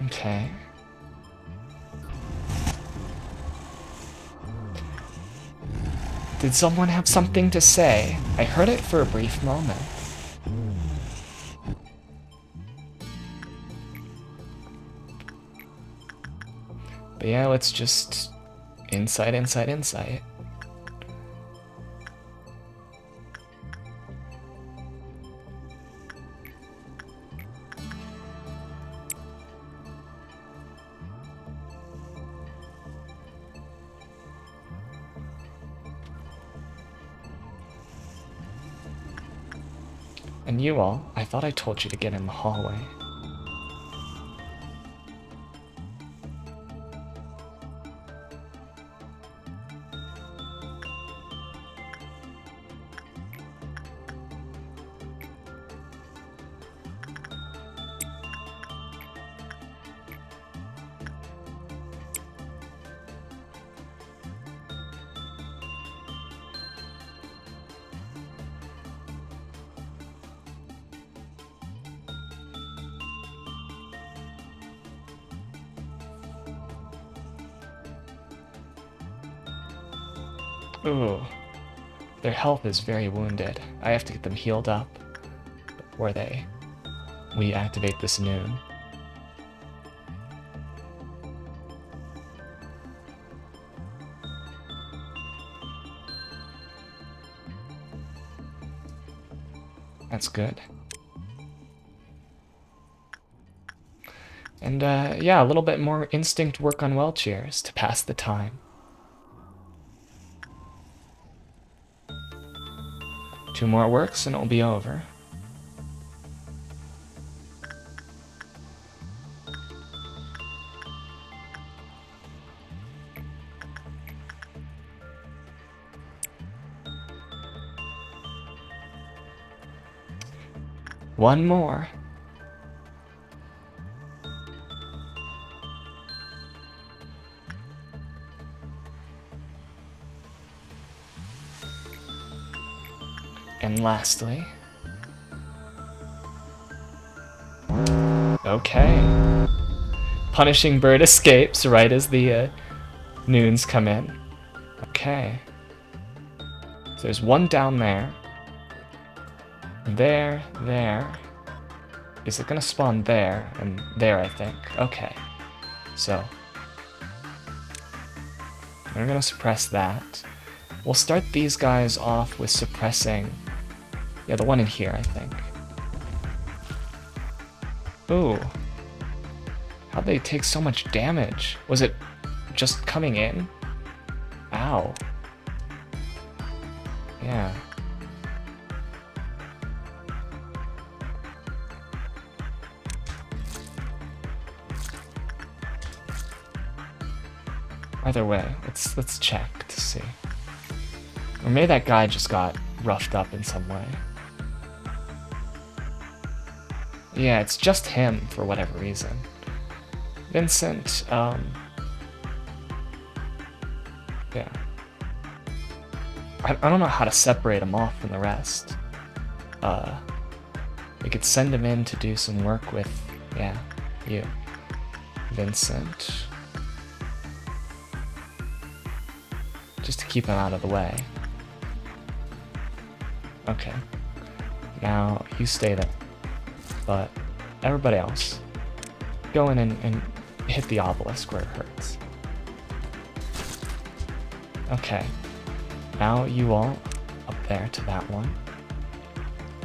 Okay. Did someone have something to say? I heard it for a brief moment. But yeah, let's just insight, insight, insight. And you all, I thought I told you to get in the hallway. Ooh, their health is very wounded. I have to get them healed up before we activate this noon. That's good. And yeah, a little bit more instinct work on well cheers to pass the time. Two more works and it'll be over. One more. And lastly... Okay. Punishing Bird escapes right as the noons come in. Okay. So there's one down there. There. Is it gonna spawn there? And there, I think. Okay. So. We're gonna suppress that. We'll start these guys off with suppressing... Yeah, the one in here, I think. Ooh. How'd they take so much damage? Was it just coming in? Ow. Yeah. Either way, let's check to see. Or maybe that guy just got roughed up in some way. Yeah, it's just him for whatever reason. Vincent, yeah. I don't know how to separate him off from the rest. We could send him in to do some work with, yeah, you. Vincent. Just to keep him out of the way. Okay. Now, you stay there. But everybody else, go in and hit the obelisk where it hurts. Okay. Now you all up there to that one.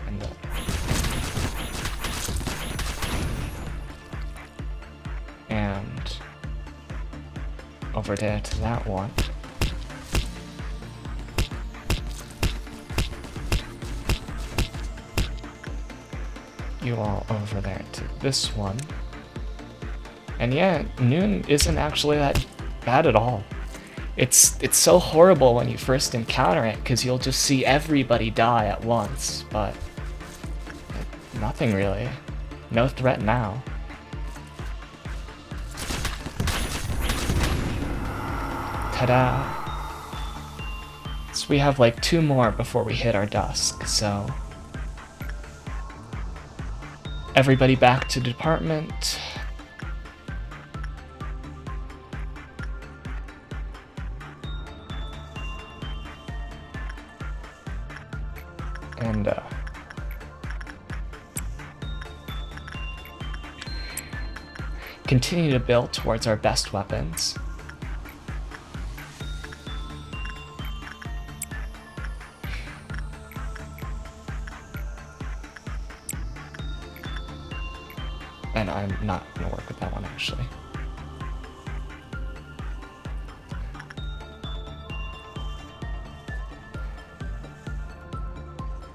And over there to that one. You all over there to this one. And yeah, noon isn't actually that bad at all. It's so horrible when you first encounter it, because you'll just see everybody die at once, but nothing really. No threat now. Ta-da! So we have like 2 more before we hit our dusk, so... Everybody back to department. And, continue to build towards our best weapons. And I'm not gonna work with that one, actually.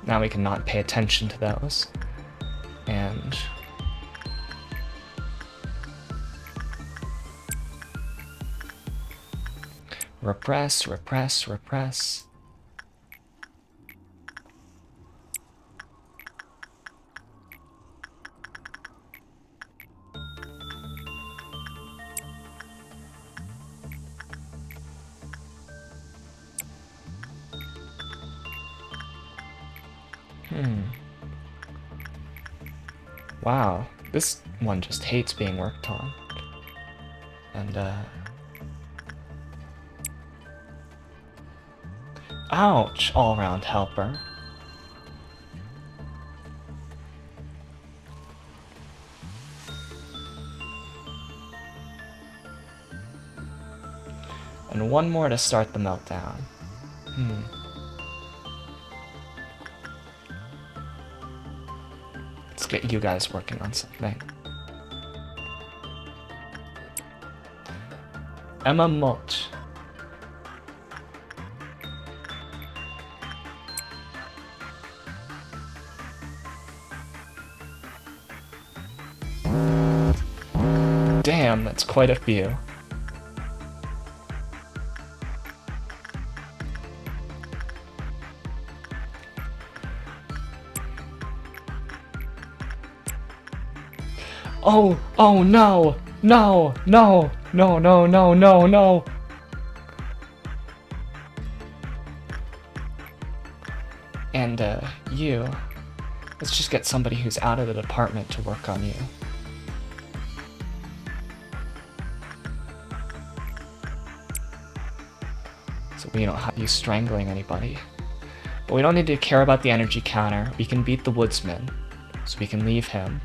Now we can not pay attention to those. And... repress, repress, repress. Wow, this one just hates being worked on. And, ouch, all-round helper. And one more to start the meltdown. Let's get you guys working on something. Emma Mulch. Damn, that's quite a few. Oh no! No! No! No, no, no, no, no! And, you... Let's just get somebody who's out of the department to work on you. So we don't have you strangling anybody. But we don't need to care about the energy counter. We can beat the woodsman. So we can leave him.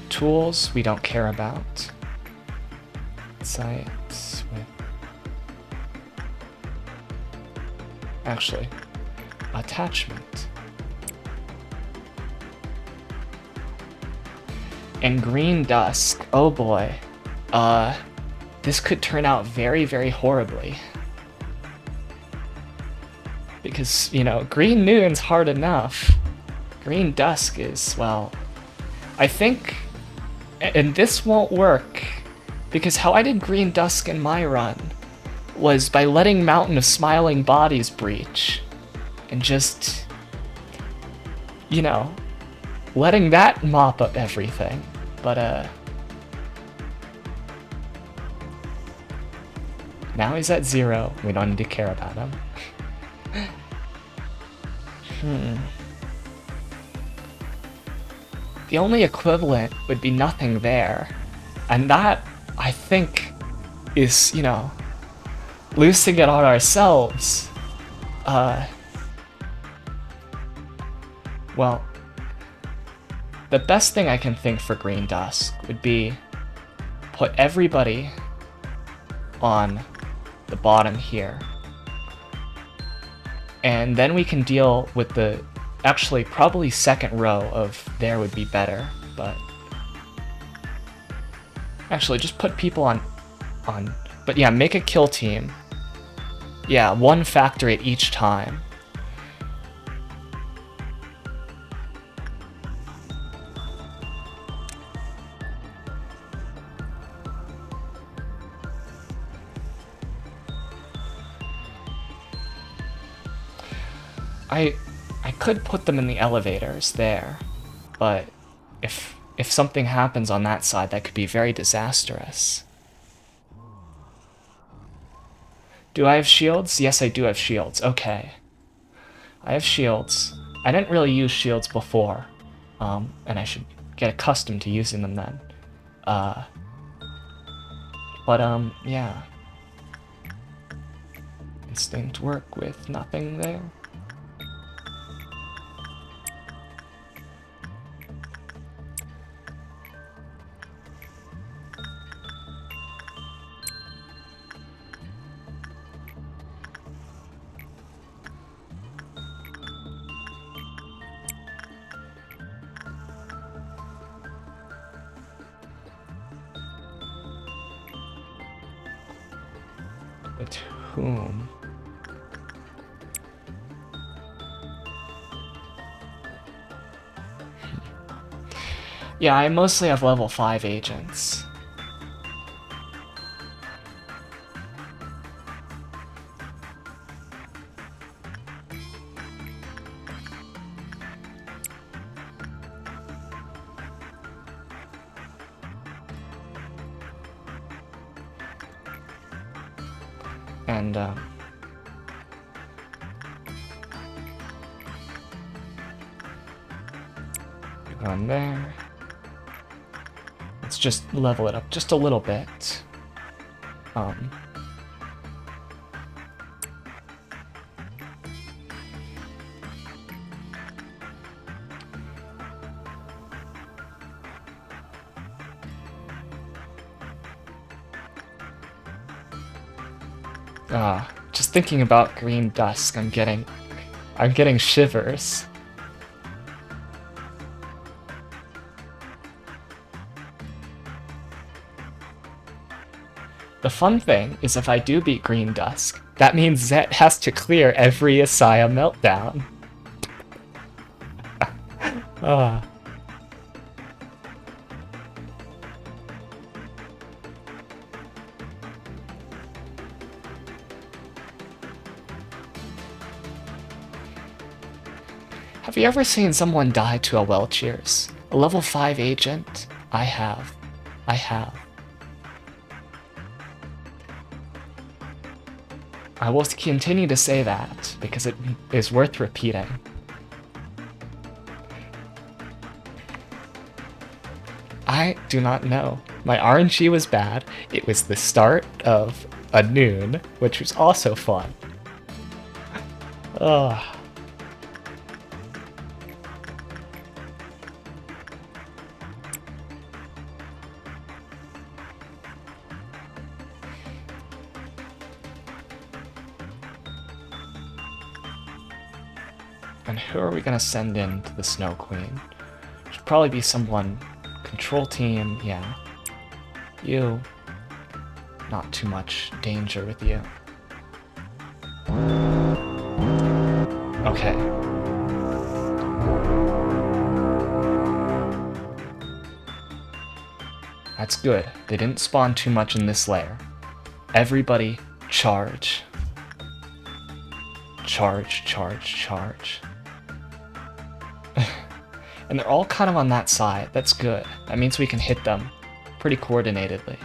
Tools, we don't care about. Sites, wait. Actually, attachment. And green dusk, oh boy. This could turn out very, very horribly. Because, you know, green noon's hard enough. Green dusk is, well... I think... And this won't work, because how I did green dusk in my run was by letting Mountain of Smiling Bodies breach. And just... you know... letting that mop up everything. But, now he's at 0. We don't need to care about him. The only equivalent would be nothing there. And that, I think, is, you know, loosing it on ourselves. Well, the best thing I can think for Green Dusk would be put everybody on the bottom here. And then we can deal with the... Actually, probably second row of there would be better, but... Actually, just put people on... But yeah, make a kill team. Yeah, one factory at each time. I could put them in the elevators there, but if something happens on that side, that could be very disastrous. Do I have shields? Yes, I do have shields. Okay. I have shields. I didn't really use shields before, and I should get accustomed to using them then. Yeah. Instinct work with nothing there. The tomb. Yeah, I mostly have level 5 agents. And, on there. Let's just level it up just a little bit. Just thinking about green dusk, I'm getting shivers. The fun thing is if I do beat Green Dusk, that means Zet has to clear every Isaiah meltdown. Have you ever seen someone die to a Welchers? A level 5 agent? I have. I will continue to say that, because it is worth repeating. I do not know. My RNG was bad. It was the start of a noon, which was also fun. Ugh. And who are we gonna send in to the Snow Queen? Should probably be someone... Control team, yeah. You... Not too much danger with you. Okay. That's good. They didn't spawn too much in this layer. Everybody, charge. Charge, charge, charge. And they're all kind of on that side. That's good. That means we can hit them pretty coordinatedly.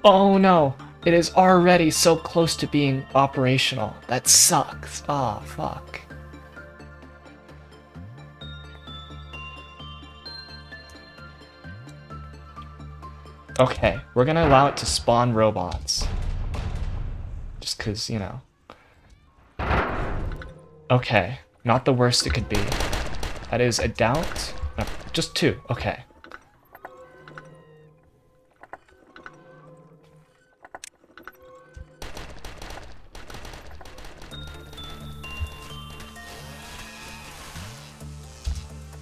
Oh no! It is already so close to being operational. That sucks. Ah, fuck. Okay, we're gonna allow it to spawn robots. Just cause, you know. Okay. Not the worst it could be. That is a doubt. No, just 2. Okay.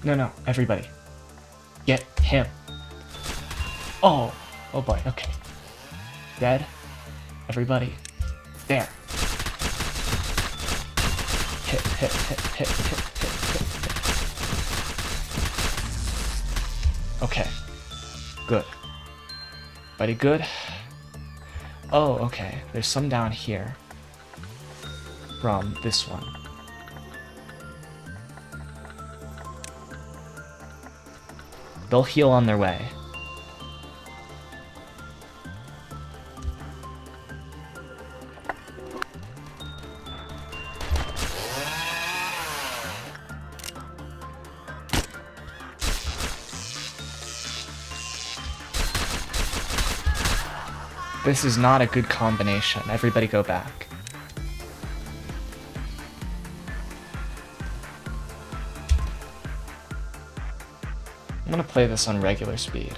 No, everybody. Get him. Oh boy, okay. Dead. Everybody. There. Hit. Okay. Good. Buddy, good. Oh, okay. There's some down here. From this one. They'll heal on their way. This is not a good combination. Everybody go back. I'm gonna play this on regular speed.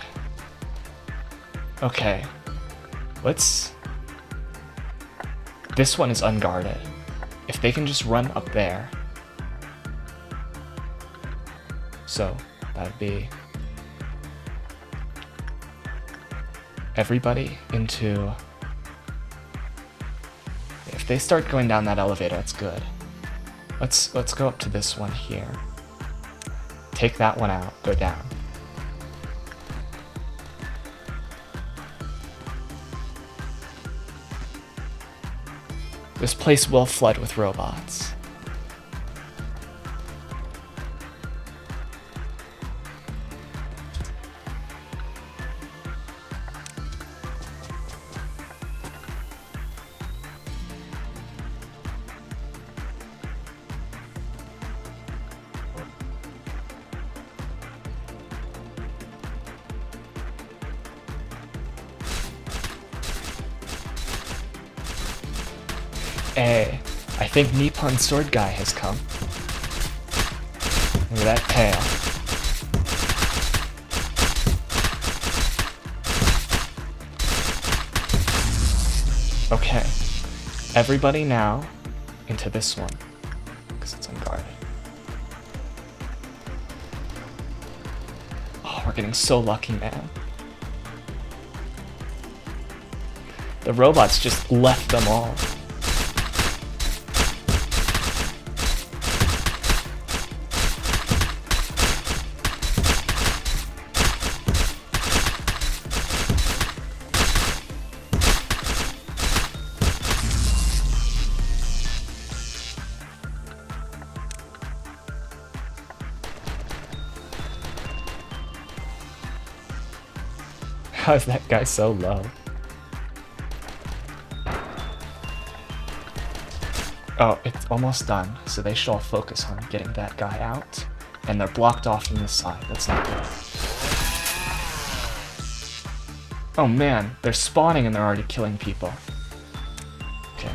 Okay. Let's... This one is unguarded. If they can just run up there. So, that'd be... Everybody into... If they start going down that elevator, that's good. Let's go up to this one here. Take that one out, go down. This place will flood with robots. Hey, I think Nippon Sword Guy has come. Look at that tail. Okay, everybody now into this one, because it's unguarded. Oh, we're getting so lucky, man. The robots just left them all. How is that guy so low? Oh, it's almost done, so they should all focus on getting that guy out. And they're blocked off from this side. That's not good. Oh man, they're spawning and they're already killing people. Okay.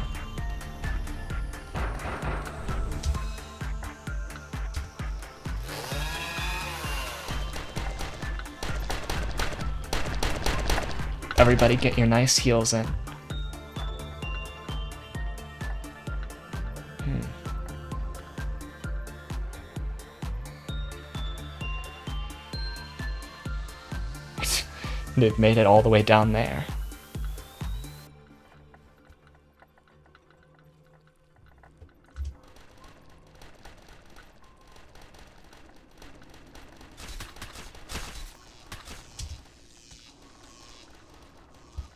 Everybody get your nice heals in. They've made it all the way down there.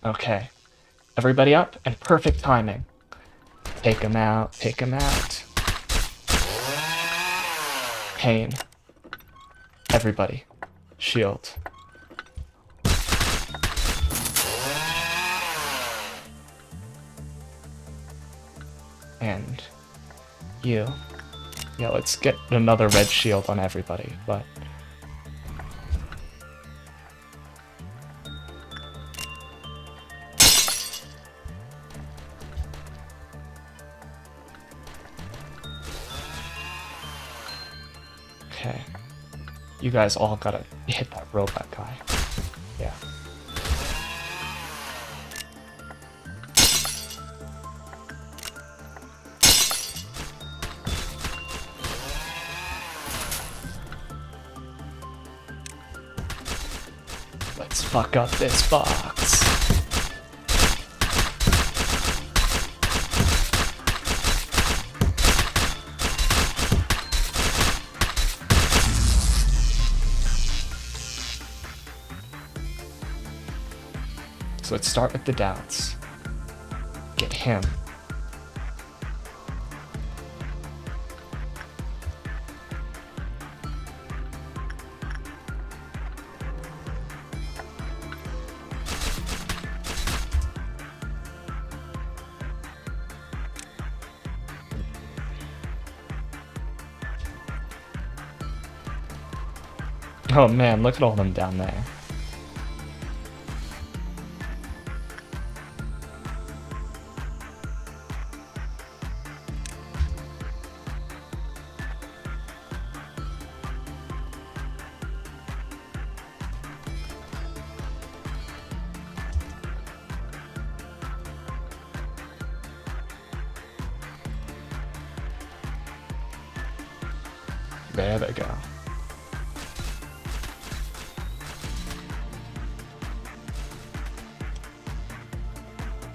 Okay. Everybody up, and perfect timing. Take him out, take him out. Pain. Everybody. Shield. And you. Yeah, let's get another red shield on everybody, but... Okay. You guys all gotta hit that robot guy. Yeah. fuck up this box. So let's start with the doubts. Get him. Oh man, look at all them down there. There they go.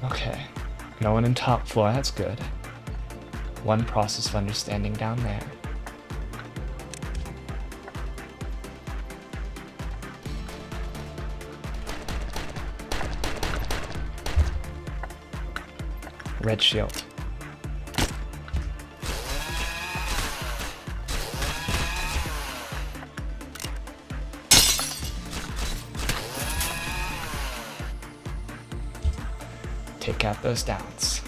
Okay, no one in top floor, that's good. One process of understanding down there. Red shield. Take out those downs.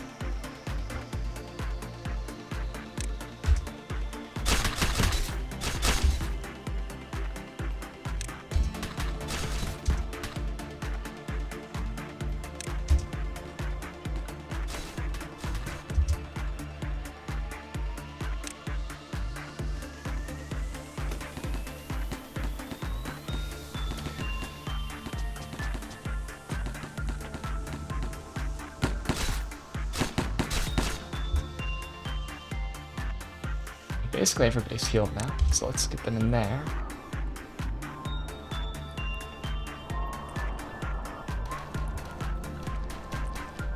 Basically everybody's healed now, so let's get them in there.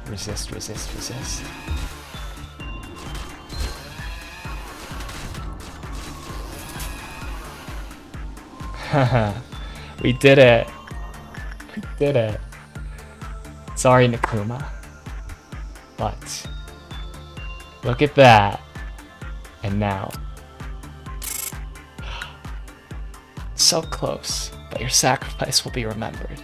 Resist, resist, resist. Haha, we did it. We did it. Sorry, Nakuma. But look at that. And now. So close, but your sacrifice will be remembered.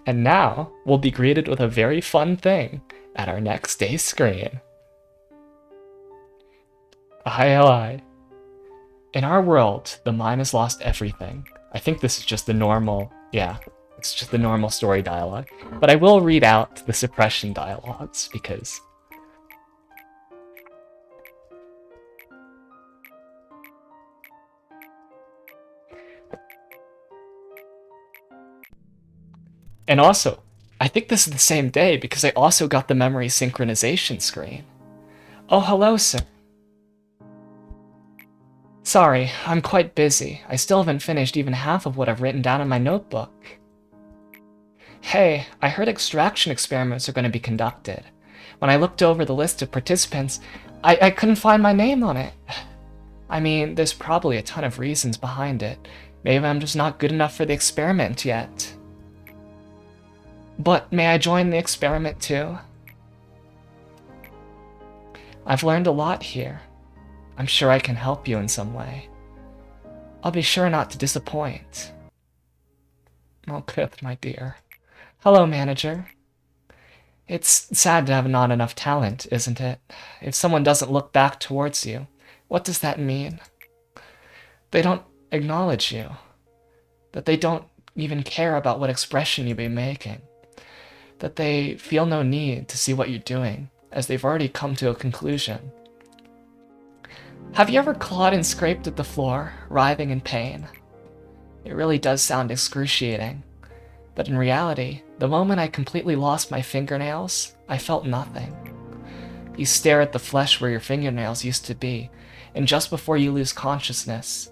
And now, we'll be greeted with a very fun thing at our next day's screen. ILI. In our world, the mind has lost everything. I think this is just the normal, it's just the normal story dialogue. But I will read out the suppression dialogues, because and also, I think this is the same day because I also got the memory synchronization screen. Oh, hello, sir. Sorry, I'm quite busy. I still haven't finished even half of what I've written down in my notebook. Hey, I heard extraction experiments are going to be conducted. When I looked over the list of participants, I couldn't find my name on it. I mean, there's probably a ton of reasons behind it. Maybe I'm just not good enough for the experiment yet. But may I join the experiment too? I've learned a lot here. I'm sure I can help you in some way. I'll be sure not to disappoint. Oh, Kith, my dear. Hello, manager. It's sad to have not enough talent, isn't it? If someone doesn't look back towards you, what does that mean? They don't acknowledge you. That they don't even care about what expression you be making. That they feel no need to see what you're doing, as they've already come to a conclusion. Have you ever clawed and scraped at the floor, writhing in pain? It really does sound excruciating. But in reality, the moment I completely lost my fingernails, I felt nothing. You stare at the flesh where your fingernails used to be, and just before you lose consciousness,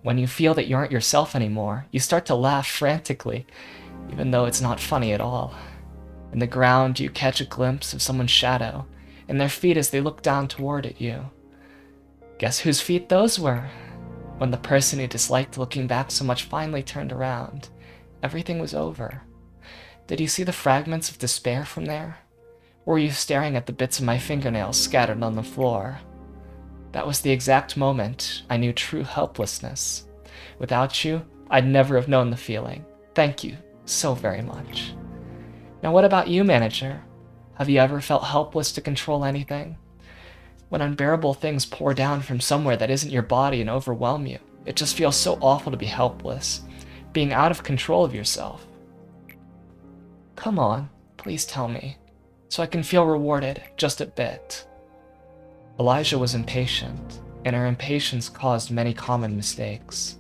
when you feel that you aren't yourself anymore, you start to laugh frantically, even though it's not funny at all. In the ground, you catch a glimpse of someone's shadow, and their feet as they look down toward at you. Guess whose feet those were? When the person who disliked looking back so much finally turned around, everything was over. Did you see the fragments of despair from there? Or were you staring at the bits of my fingernails scattered on the floor? That was the exact moment I knew true helplessness. Without you, I'd never have known the feeling. Thank you so very much. Now what about you, manager? Have you ever felt helpless to control anything? When unbearable things pour down from somewhere that isn't your body and overwhelm you, it just feels so awful to be helpless, being out of control of yourself. Come on, please tell me, so I can feel rewarded just a bit. Elijah was impatient, and her impatience caused many common mistakes.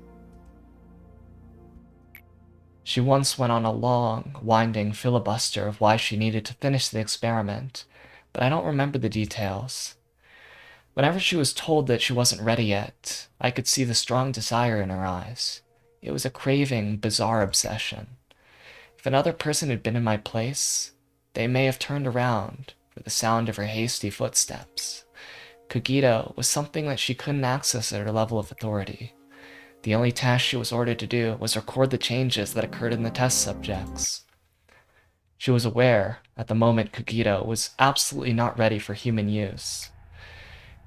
She once went on a long, winding filibuster of why she needed to finish the experiment, but I don't remember the details. Whenever she was told that she wasn't ready yet, I could see the strong desire in her eyes. It was a craving, bizarre obsession. If another person had been in my place, they may have turned around for the sound of her hasty footsteps. Cogito was something that she couldn't access at her level of authority. The only task she was ordered to do was record the changes that occurred in the test subjects. She was aware, at the moment, Cogito was absolutely not ready for human use.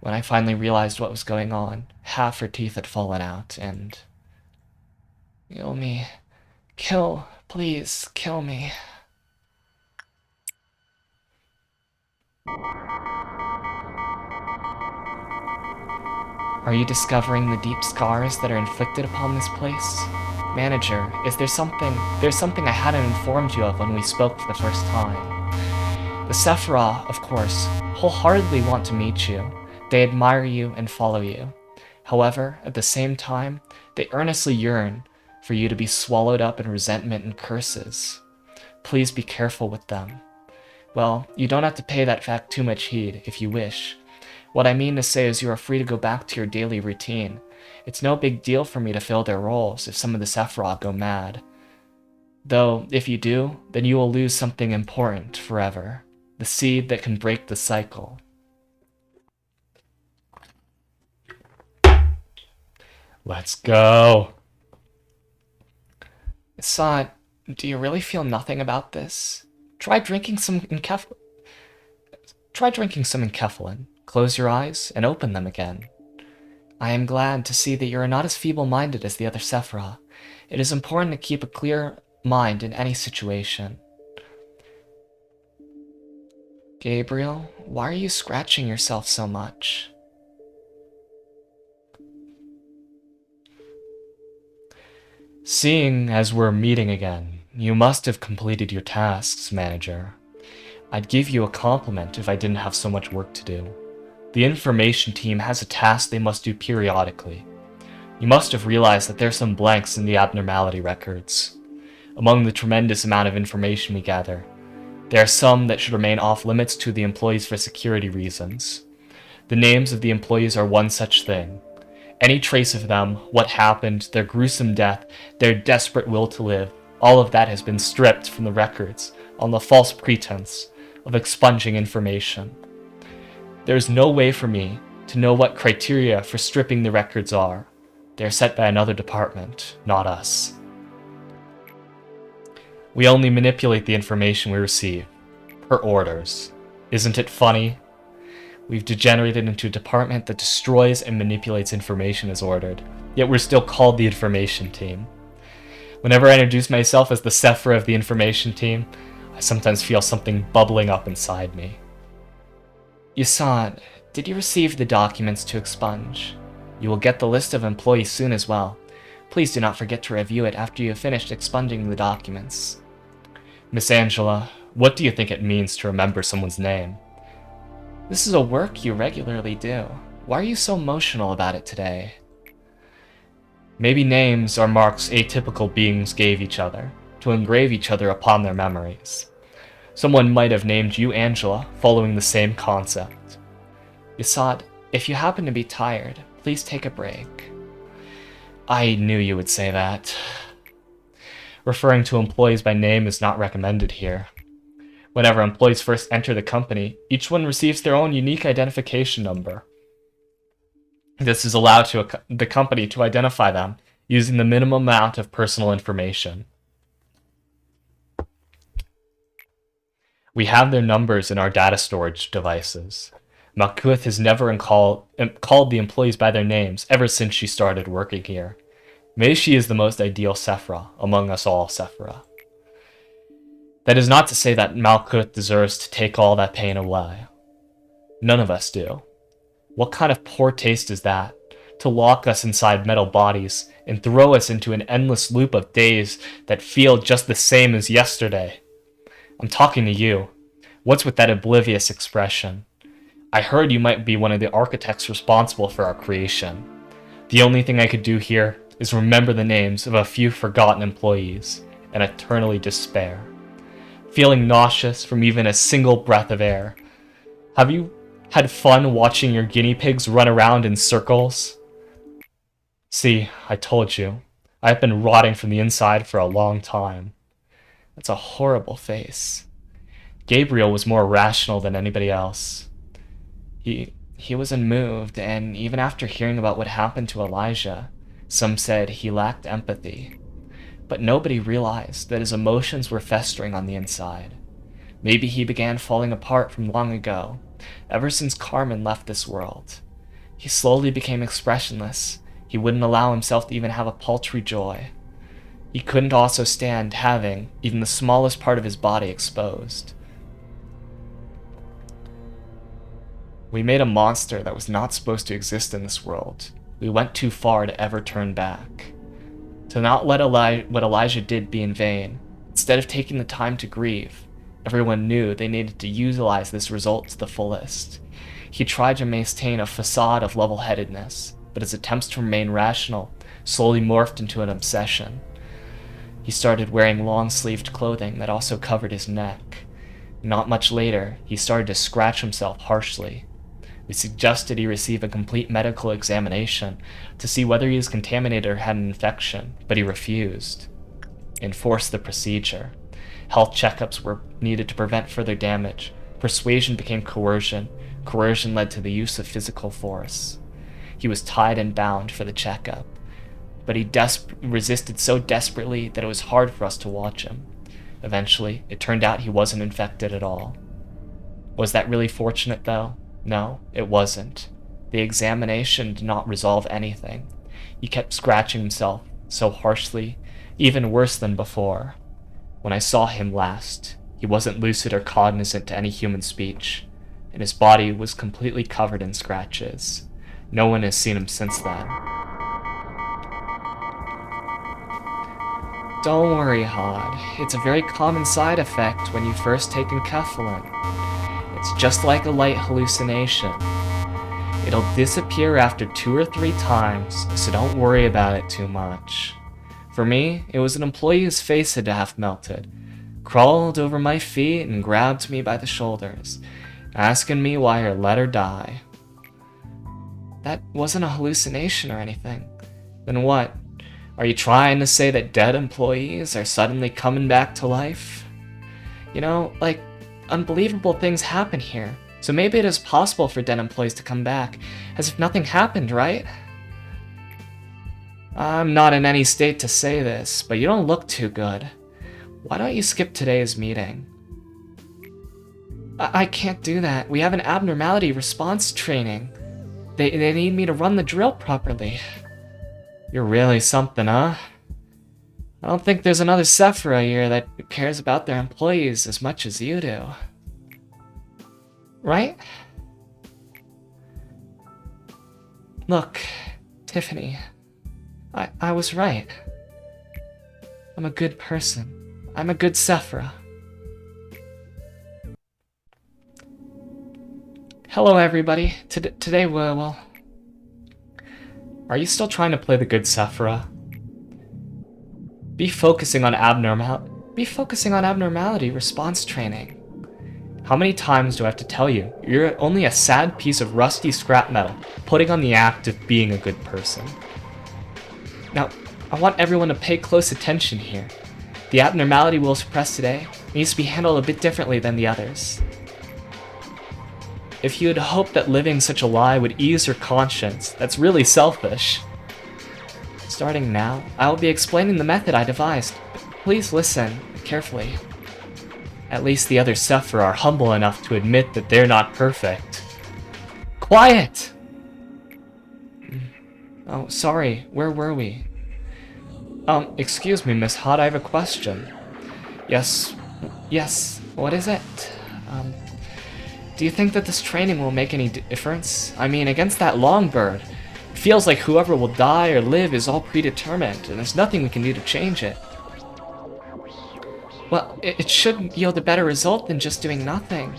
When I finally realized what was going on, half her teeth had fallen out, and... Kill me. Please, kill me. Are you discovering the deep scars that are inflicted upon this place? Manager, there's something I hadn't informed you of when we spoke for the first time. The Sephiroth, of course, wholeheartedly want to meet you. They admire you and follow you. However, at the same time, they earnestly yearn for you to be swallowed up in resentment and curses. Please be careful with them. Well, you don't have to pay that fact too much heed if you wish. What I mean to say is you are free to go back to your daily routine. It's no big deal for me to fill their roles if some of the Sephiroth go mad. Though, if you do, then you will lose something important forever. The seed that can break the cycle. Let's go! Assad, do you really feel nothing about this? Try drinking some enkephalin. Close your eyes and open them again. I am glad to see that you are not as feeble-minded as the other Sephiroth. It is important to keep a clear mind in any situation. Gabriel, why are you scratching yourself so much? Seeing as we're meeting again, you must have completed your tasks, Manager. I'd give you a compliment if I didn't have so much work to do. The information team has a task they must do periodically. You must have realized that there's some blanks in the abnormality records. Among the tremendous amount of information we gather, there are some that should remain off limits to the employees for security reasons. The names of the employees are one such thing. Any trace of them, what happened, their gruesome death, their desperate will to live, all of that has been stripped from the records on the false pretense of expunging information. There is no way for me to know what criteria for stripping the records are. They are set by another department, not us. We only manipulate the information we receive, per orders. Isn't it funny? We've degenerated into a department that destroys and manipulates information as ordered, yet we're still called the information team. Whenever I introduce myself as the Sephiroth of the information team, I sometimes feel something bubbling up inside me. Yasad, did you receive the documents to expunge? You will get the list of employees soon as well. Please do not forget to review it after you have finished expunging the documents. Miss Angela, what do you think it means to remember someone's name? This is a work you regularly do. Why are you so emotional about it today? Maybe names are marks atypical beings gave each other, to engrave each other upon their memories. Someone might have named you Angela, following the same concept. Yasad, if you happen to be tired, please take a break. I knew you would say that. Referring to employees by name is not recommended here. Whenever employees first enter the company, each one receives their own unique identification number. This is allowed to the company to identify them using the minimum amount of personal information. We have their numbers in our data storage devices. Malkuth has never called the employees by their names ever since she started working here. Maybe she is the most ideal Sephra among us all Sephra. That is not to say that Malkuth deserves to take all that pain away. None of us do. What kind of poor taste is that? To lock us inside metal bodies and throw us into an endless loop of days that feel just the same as yesterday. I'm talking to you. What's with that oblivious expression? I heard you might be one of the architects responsible for our creation. The only thing I could do here is remember the names of a few forgotten employees and eternally despair. Feeling nauseous from even a single breath of air. Have you had fun watching your guinea pigs run around in circles? See, I told you. I've been rotting from the inside for a long time. That's a horrible face. Gabriel was more rational than anybody else. He was unmoved, and even after hearing about what happened to Elijah, some said he lacked empathy. But nobody realized that his emotions were festering on the inside. Maybe he began falling apart from long ago, ever since Carmen left this world. He slowly became expressionless. He wouldn't allow himself to even have a paltry joy. He couldn't also stand having even the smallest part of his body exposed. We made a monster that was not supposed to exist in this world. We went too far to ever turn back. To not let what Elijah did be in vain, instead of taking the time to grieve, everyone knew they needed to utilize this result to the fullest. He tried to maintain a facade of level-headedness, but his attempts to remain rational slowly morphed into an obsession. He started wearing long-sleeved clothing that also covered his neck. Not much later, he started to scratch himself harshly. We suggested he receive a complete medical examination to see whether he was contaminated or had an infection, but he refused. Enforced the procedure. Health checkups were needed to prevent further damage. Persuasion became coercion. Coercion led to the use of physical force. He was tied and bound for the checkup, but he resisted so desperately that it was hard for us to watch him. Eventually, it turned out he wasn't infected at all. Was that really fortunate, though? No, it wasn't. The examination did not resolve anything. He kept scratching himself so harshly, even worse than before. When I saw him last, he wasn't lucid or cognizant to any human speech, and his body was completely covered in scratches. No one has seen him since then. Don't worry, Hod. It's a very common side effect when you first take enkephalin. It's just like a light hallucination. It'll disappear after 2 or 3 times, so don't worry about it too much. For me, it was an employee whose face had half melted, crawled over my feet and grabbed me by the shoulders, asking me why I let her die. That wasn't a hallucination or anything. Then what? Are you trying to say that dead employees are suddenly coming back to life? You know, like, unbelievable things happen here, so maybe it is possible for dead employees to come back, as if nothing happened, right? I'm not in any state to say this, but you don't look too good. Why don't you skip today's meeting? I can't do that. We have an abnormality response training. They need me to run the drill properly. You're really something, huh? I don't think there's another Sephra here that cares about their employees as much as you do. Right? Look, Tiffany, I was right. I'm a good person. I'm a good Sephra. Hello, everybody. Today, well... Are you still trying to play the good Sephra? Be focusing on abnormality response training. How many times do I have to tell you? You're only a sad piece of rusty scrap metal, putting on the act of being a good person. Now, I want everyone to pay close attention here. The abnormality we'll suppress today needs to be handled a bit differently than the others. If you had hoped that living such a lie would ease your conscience, that's really selfish. Starting now, I will be explaining the method I devised. Please listen carefully. At least the other sufferer are humble enough to admit that they're not perfect. Quiet! Oh, sorry, where were we? Excuse me, Miss Hot, I have a question. Yes, what is it? Do you think that this training will make any difference? I mean, against that Longbird, it feels like whoever will die or live is all predetermined, and there's nothing we can do to change it. Well, it should yield a better result than just doing nothing.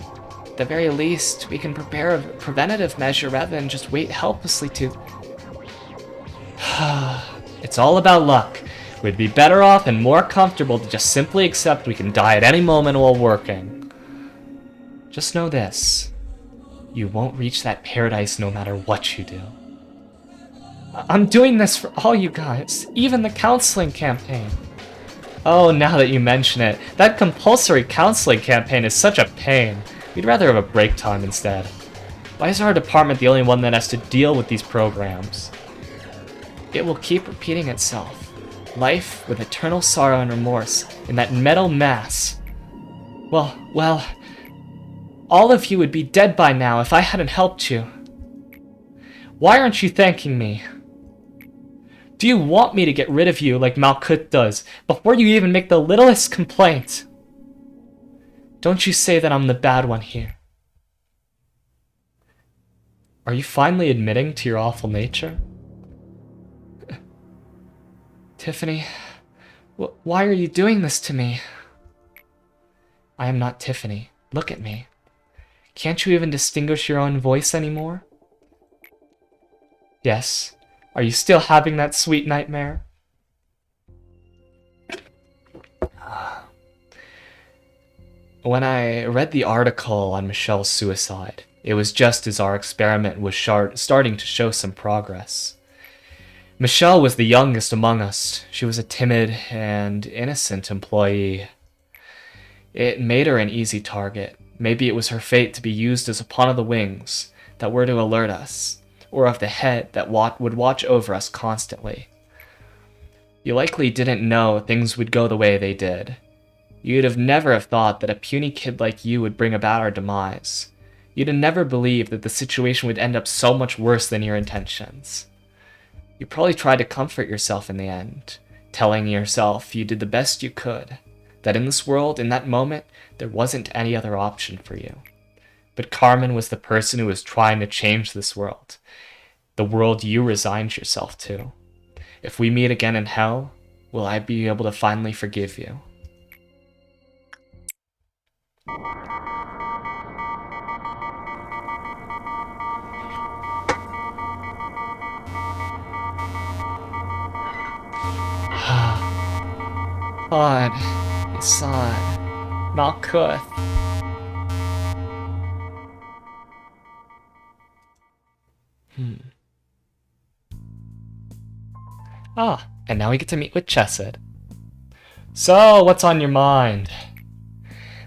At the very least, we can prepare a preventative measure rather than just wait helplessly to... It's all about luck. We'd be better off and more comfortable to just simply accept we can die at any moment while working. Just know this. You won't reach that paradise no matter what you do. I'm doing this for all you guys, even the counseling campaign. Oh, now that you mention it, that compulsory counseling campaign is such a pain. We'd rather have a break time instead. Why is our department the only one that has to deal with these programs? It will keep repeating itself. Life with eternal sorrow and remorse in that metal mass. Well, all of you would be dead by now if I hadn't helped you. Why aren't you thanking me? Do you want me to get rid of you like Malkuth does, before you even make the littlest complaint? Don't you say that I'm the bad one here. Are you finally admitting to your awful nature? Tiffany, why are you doing this to me? I am not Tiffany. Look at me. Can't you even distinguish your own voice anymore? Yes. Are you still having that sweet nightmare? When I read the article on Michelle's suicide, it was just as our experiment was starting to show some progress. Michelle was the youngest among us. She was a timid and innocent employee. It made her an easy target. Maybe it was her fate to be used as a pawn of the wings that were to alert us, or of the head that would watch over us constantly. You likely didn't know things would go the way they did. You'd have never have thought that a puny kid like you would bring about our demise. You'd have never believed that the situation would end up so much worse than your intentions. You probably tried to comfort yourself in the end, telling yourself you did the best you could, that in this world, in that moment, there wasn't any other option for you. But Carmen was the person who was trying to change this world, the world you resigned yourself to. If we meet again in hell, will I be able to finally forgive you? God, his son, Malkuth. And now we get to meet with Chesed. So, what's on your mind?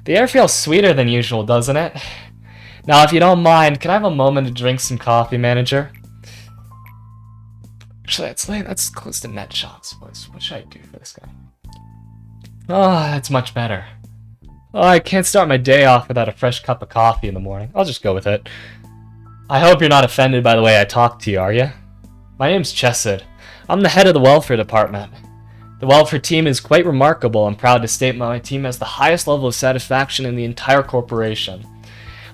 The air feels sweeter than usual, doesn't it? Now, if you don't mind, can I have a moment to drink some coffee, manager? Actually, it's late. Let's close the net shots. What should I do for this guy? Oh, that's much better. Oh, I can't start my day off without a fresh cup of coffee in the morning. I'll just go with it. I hope you're not offended by the way I talk to you, are you? My name's Chesed. I'm the head of the welfare department. The welfare team is quite remarkable. I'm proud to state my team has the highest level of satisfaction in the entire corporation.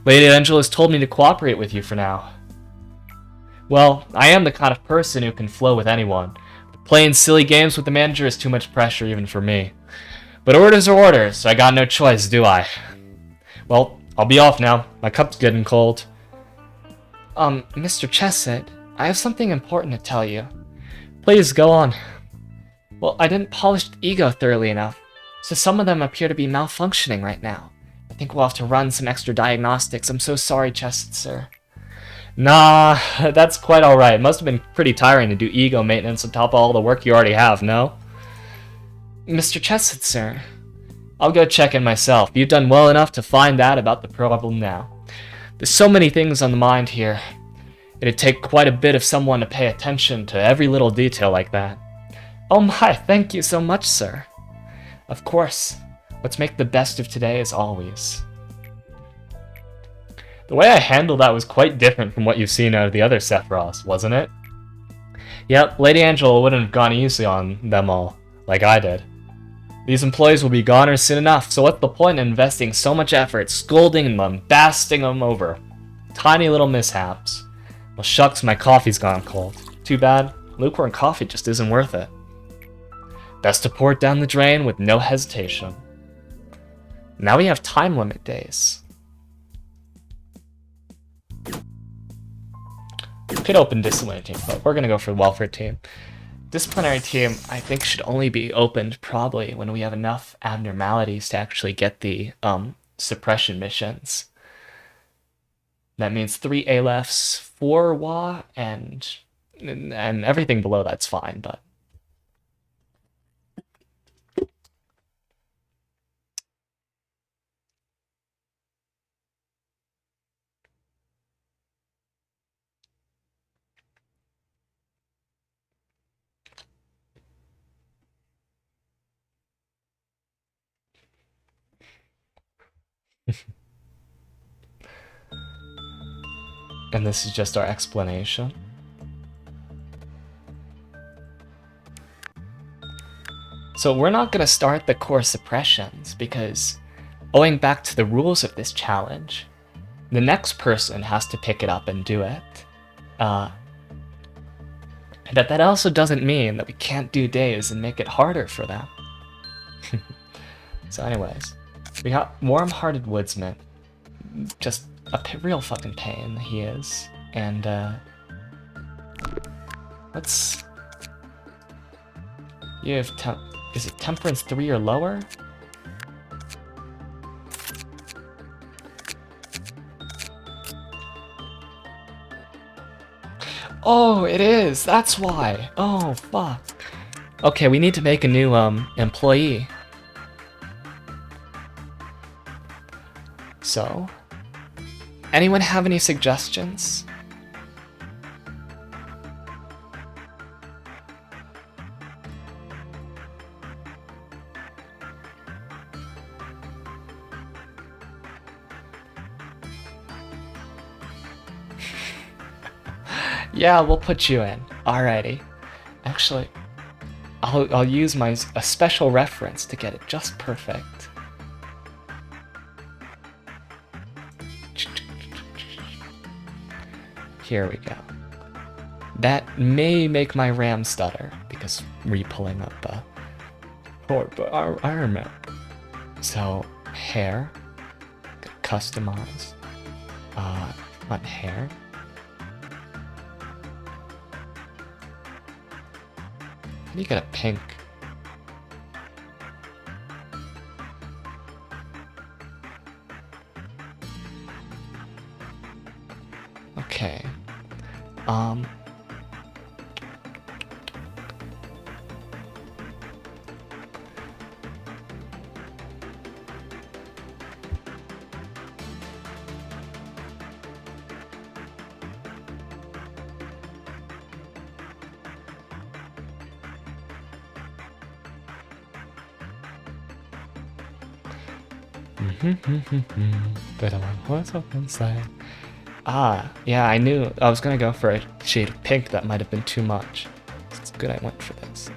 Lady Angela has told me to cooperate with you for now. Well, I am the kind of person who can flow with anyone. But playing silly games with the manager is too much pressure even for me. But orders are orders, so I got no choice, do I? Well, I'll be off now. My cup's getting cold. Mr. Chesed, I have something important to tell you. Please, go on. Well, I didn't polish the ego thoroughly enough, so some of them appear to be malfunctioning right now. I think we'll have to run some extra diagnostics. I'm so sorry, Chesed, sir. Nah, that's quite alright. It must have been pretty tiring to do ego maintenance on top of all the work you already have, no? Mr. Chesed, sir. I'll go check in myself. You've done well enough to find out about the problem now. There's so many things on the mind here. It'd take quite a bit of someone to pay attention to every little detail like that. Oh my, thank you so much, sir. Of course. Let's make the best of today as always. The way I handled that was quite different from what you've seen out of the other Sephiroths, wasn't it? Yep, Lady Angela wouldn't have gone easy on them all, like I did. These employees will be goners soon enough, so what's the point in investing so much effort scolding them, basting them over tiny little mishaps? Well, shucks, my coffee's gone cold. Too bad. Lukewarm coffee just isn't worth it. Best to pour it down the drain with no hesitation. Now we have time limit days. Could open disciplinary team, but we're gonna go for welfare team. Disciplinary team, I think, should only be opened probably when we have enough abnormalities to actually get the suppression missions. That means 3 ALFs, 4 WA, and everything below that's fine, but and this is just our explanation. So we're not going to start the core suppressions because, owing back to the rules of this challenge, the next person has to pick it up and do it. But that also doesn't mean that we can't do days and make it harder for them. So anyways, we got Warm-Hearted Woodsman. Just a real fucking pain, he is. And, let's... You have is it Temperance 3 or lower? Oh, it is! That's why! Oh, fuck. Okay, we need to make a new, employee. So, anyone have any suggestions? Yeah, we'll put you in. Alrighty. Actually, I'll use a special reference to get it just perfect. Here we go. That may make my RAM stutter because re-pulling up Iron Man. So hair, customize, front hair. How do you get a pink? Okay. But what's up inside? Ah, yeah, I knew I was gonna go for a shade of pink that might have been too much. It's good I went for this.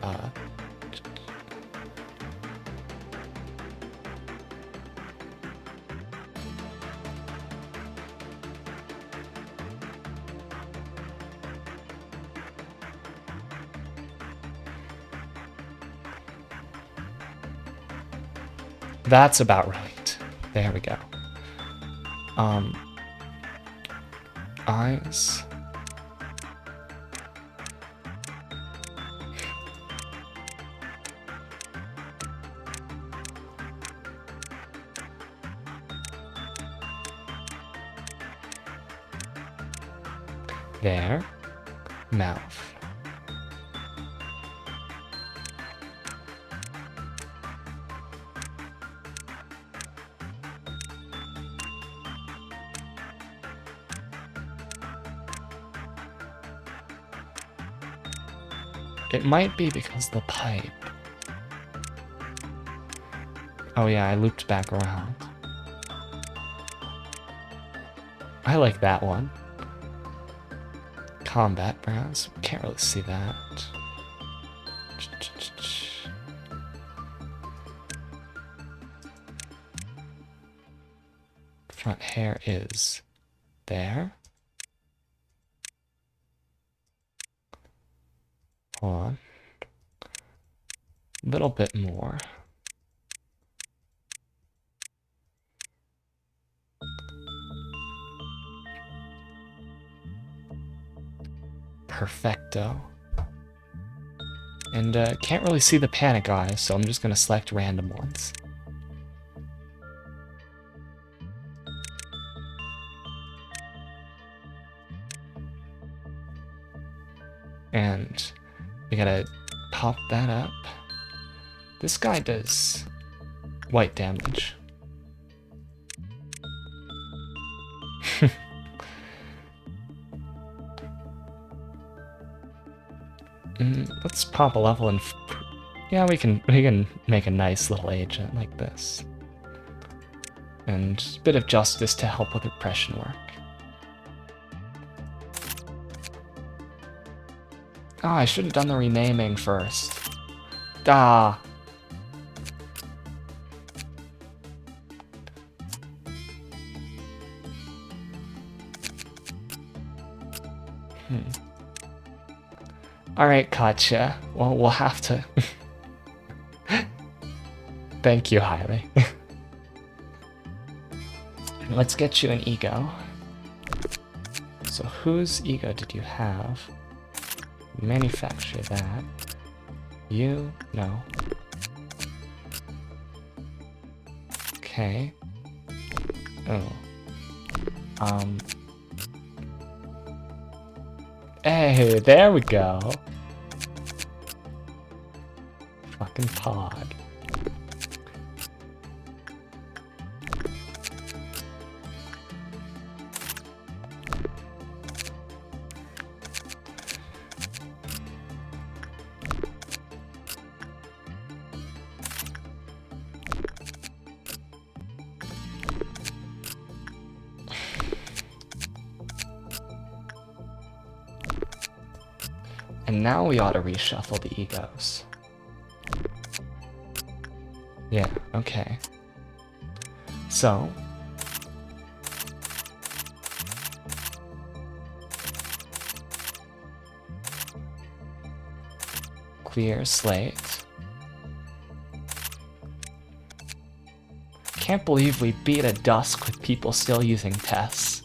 That's about right. There we go. Eyes. There. Mouth. It might be because of the pipe. Oh yeah, I looped back around. I like that one. Combat browse. Can't really see that. Front hair is there. Hold on. A little bit more. Perfecto. And can't really see the panic eyes, so I'm just gonna select random ones. And we gotta pop that up. This guy does white damage. Let's pop a level and yeah, we can make a nice little agent like this. And a bit of justice to help with repression work. Oh, I should have done the renaming first. Ah. Alright, Katya. Well, we'll have to... Thank you, Hailey. Let's get you an ego. So whose ego did you have? Manufacture that. You? No. Okay. Oh. Hey, there we go. Fucking pod. And now we ought to reshuffle the egos. Yeah, okay. So... clear slate. Can't believe we beat a dusk with people still using tests.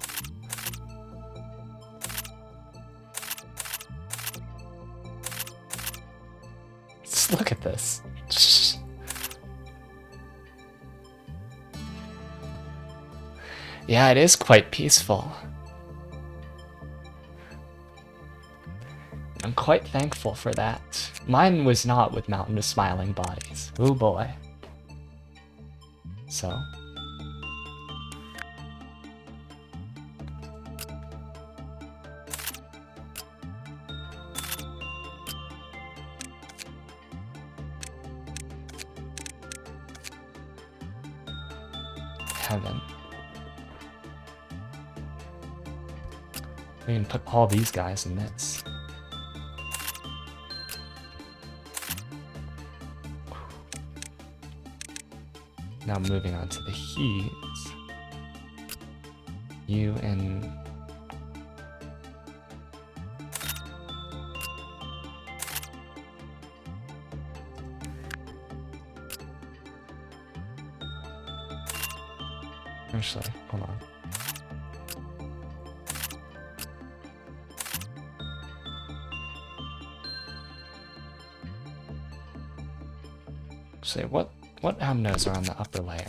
Look at this. Yeah, it is quite peaceful. I'm quite thankful for that. Mine was not with Mountain of Smiling Bodies. Ooh boy. So. Heaven. We can put all these guys in this. Now moving on to the heats. You and... Actually, hold on. Say, what amnos are on the upper layer?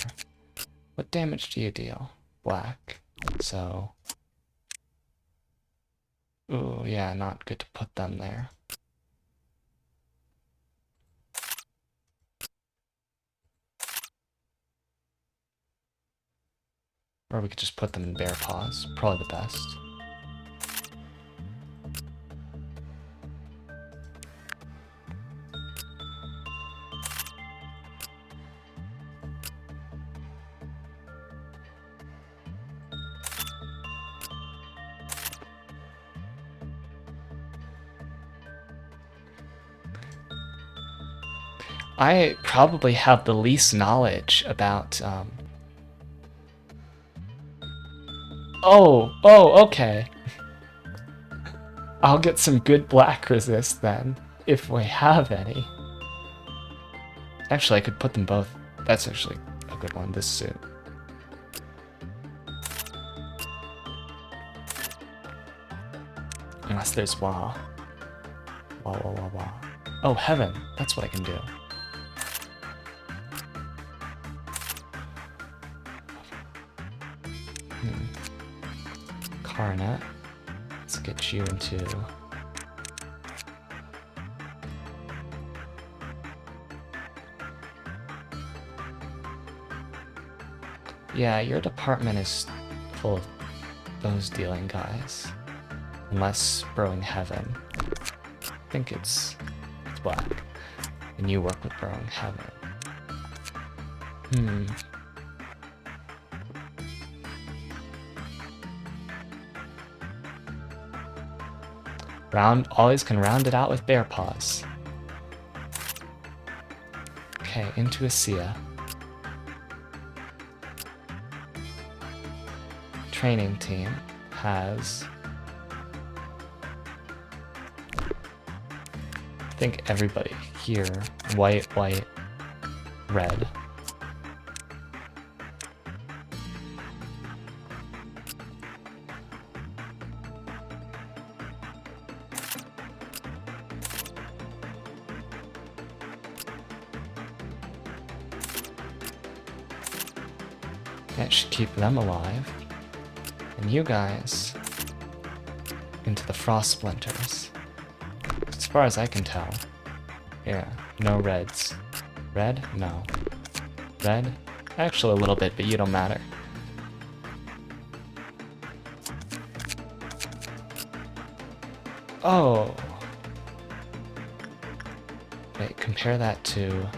What damage do you deal? Black. So... Ooh, yeah, not good to put them there. Or we could just put them in bear paws. Probably the best. I probably have the least knowledge about, Oh, okay. I'll get some good black resist then, if we have any. Actually, I could put them both. That's actually a good one, this suit. Unless there's Wah. Wah, wah, wah, wah. Oh, heaven. That's what I can do. Coronet. Let's get you into... Yeah, your department is full of those dealing guys. Unless Brewing Heaven. I think it's black. And you work with Brewing Heaven. Always can round it out with bear paws. Okay, into Asia. Training team has... I think everybody here. White, white, red. That should keep them alive. And you guys into the frost splinters. As far as I can tell. Yeah, no reds. Red? No. Red? Actually a little bit, but you don't matter. Oh! Wait, compare that to...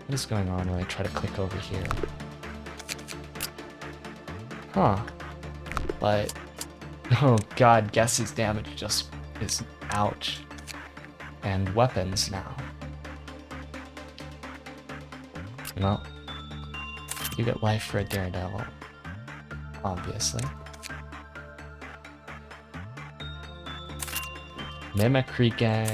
What is going on when I try to click over here? Huh. But... Oh god, Guessie's damage just is ouch. And weapons now. Well, you get life for a daredevil. Obviously. Mimicry gang.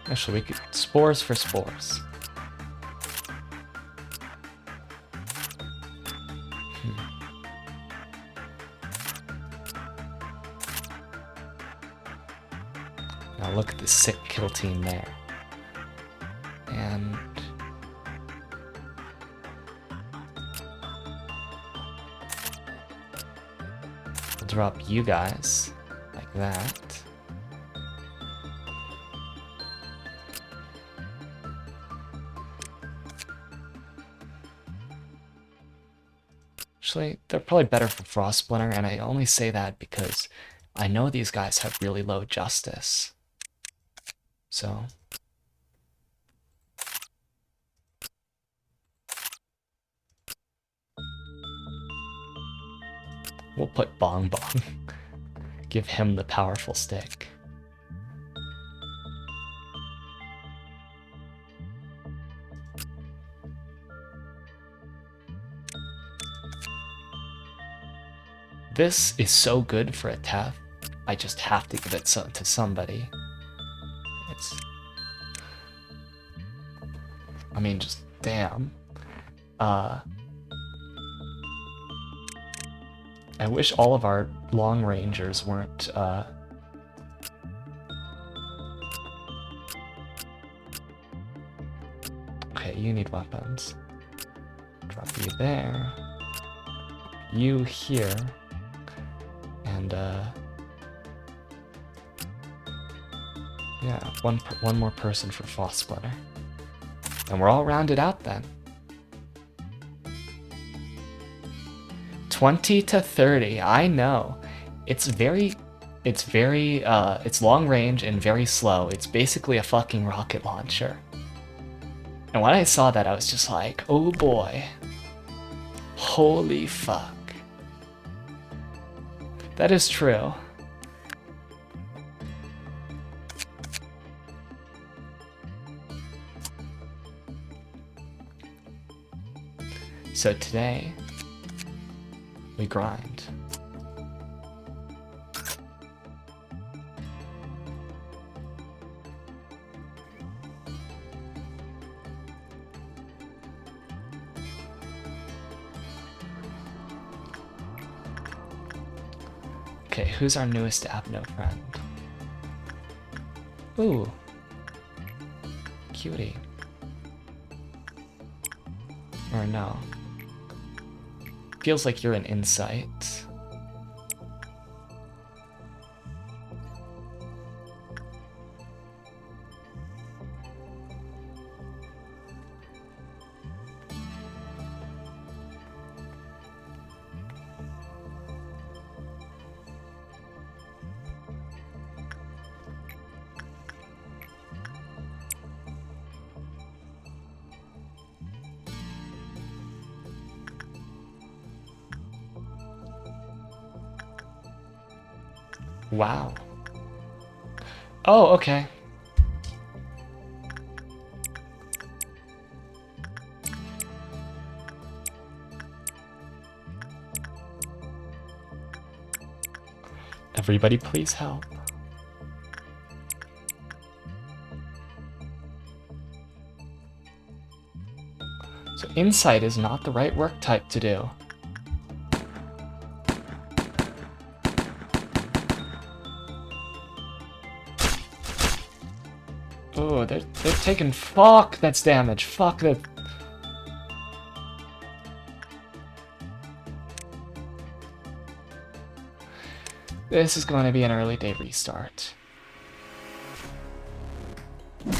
Actually, we could... Spores for spores. Now look at the sick kill team there. And... We'll drop you guys like that. Actually, they're probably better for Frost Splinter, and I only say that because I know these guys have really low justice. So... We'll put Bong Bong. Give him the powerful stick. This is so good for a Tef. I just have to give it to somebody. It's... I mean, just damn. I wish all of our long rangers weren't Okay, you need weapons. Drop you there. You here. And, yeah, one more person for Foss Splitter. And we're all rounded out then. 20 to 30, I know. It's long range and very slow. It's basically a fucking rocket launcher. And when I saw that, I was just like, oh boy. Holy fuck. That is true. So today, we grind. Okay, who's our newest Abno friend? Ooh. Cutie. Or no. Feels like you're an insight. Wow. Oh, okay. Everybody please help. So insight is not the right work type to do. Oh, they're taking. Fuck, that's damage. Fuck that. This is going to be an early day restart.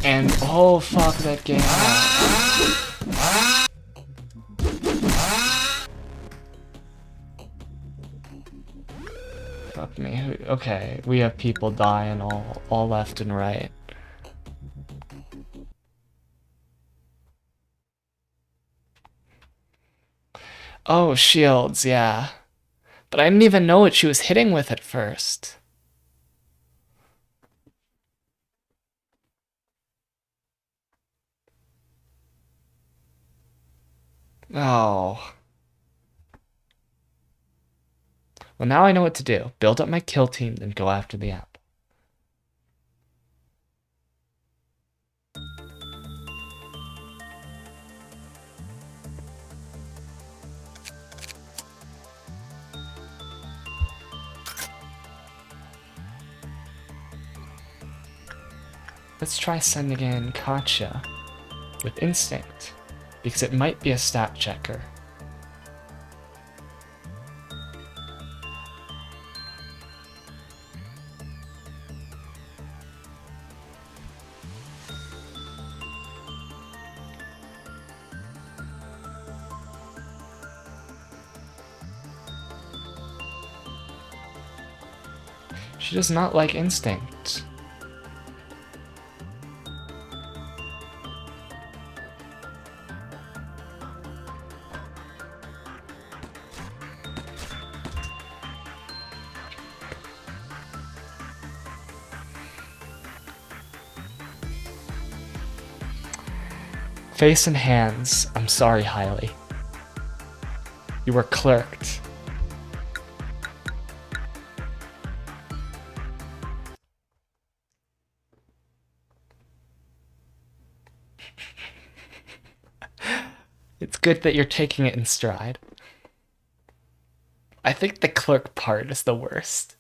And oh fuck that game. Fuck me. Okay, we have people dying all left and right. Oh, shields, yeah. But I didn't even know what she was hitting with at first. Oh. Well, now I know what to do. Build up my kill team, then go after the apple. Let's try sending in Katya with Instinct, because it might be a stat checker. She does not like Instinct. Face and hands. I'm sorry, Hailey. You were clerked. It's good that you're taking it in stride. I think the clerk part is the worst.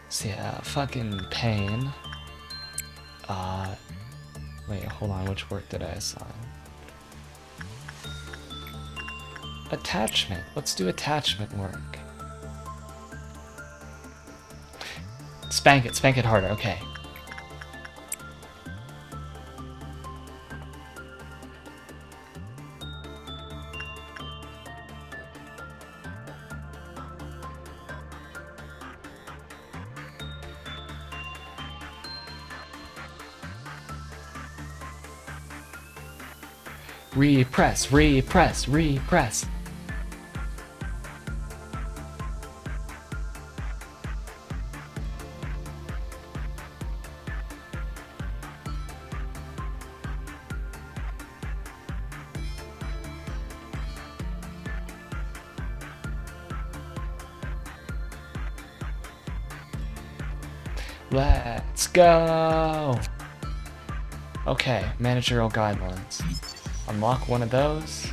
So yeah, fucking pain. Wait, hold on, which work did I assign? Attachment. Let's do attachment work. Spank it harder, okay. Repress, repress, repress. Let's go! Okay, managerial guidelines. Unlock one of those.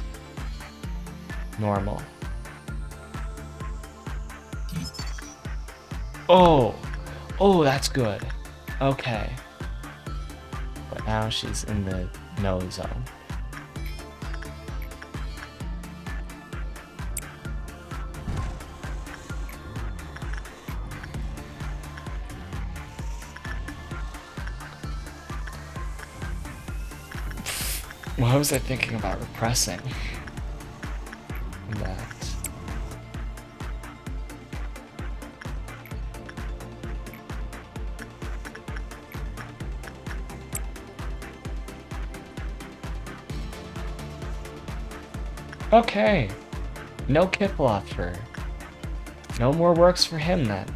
Normal. Oh! Oh, that's good. Okay. But now she's in the no zone. What was I thinking about repressing? That. Okay. No Kiplov for... No more works for him then.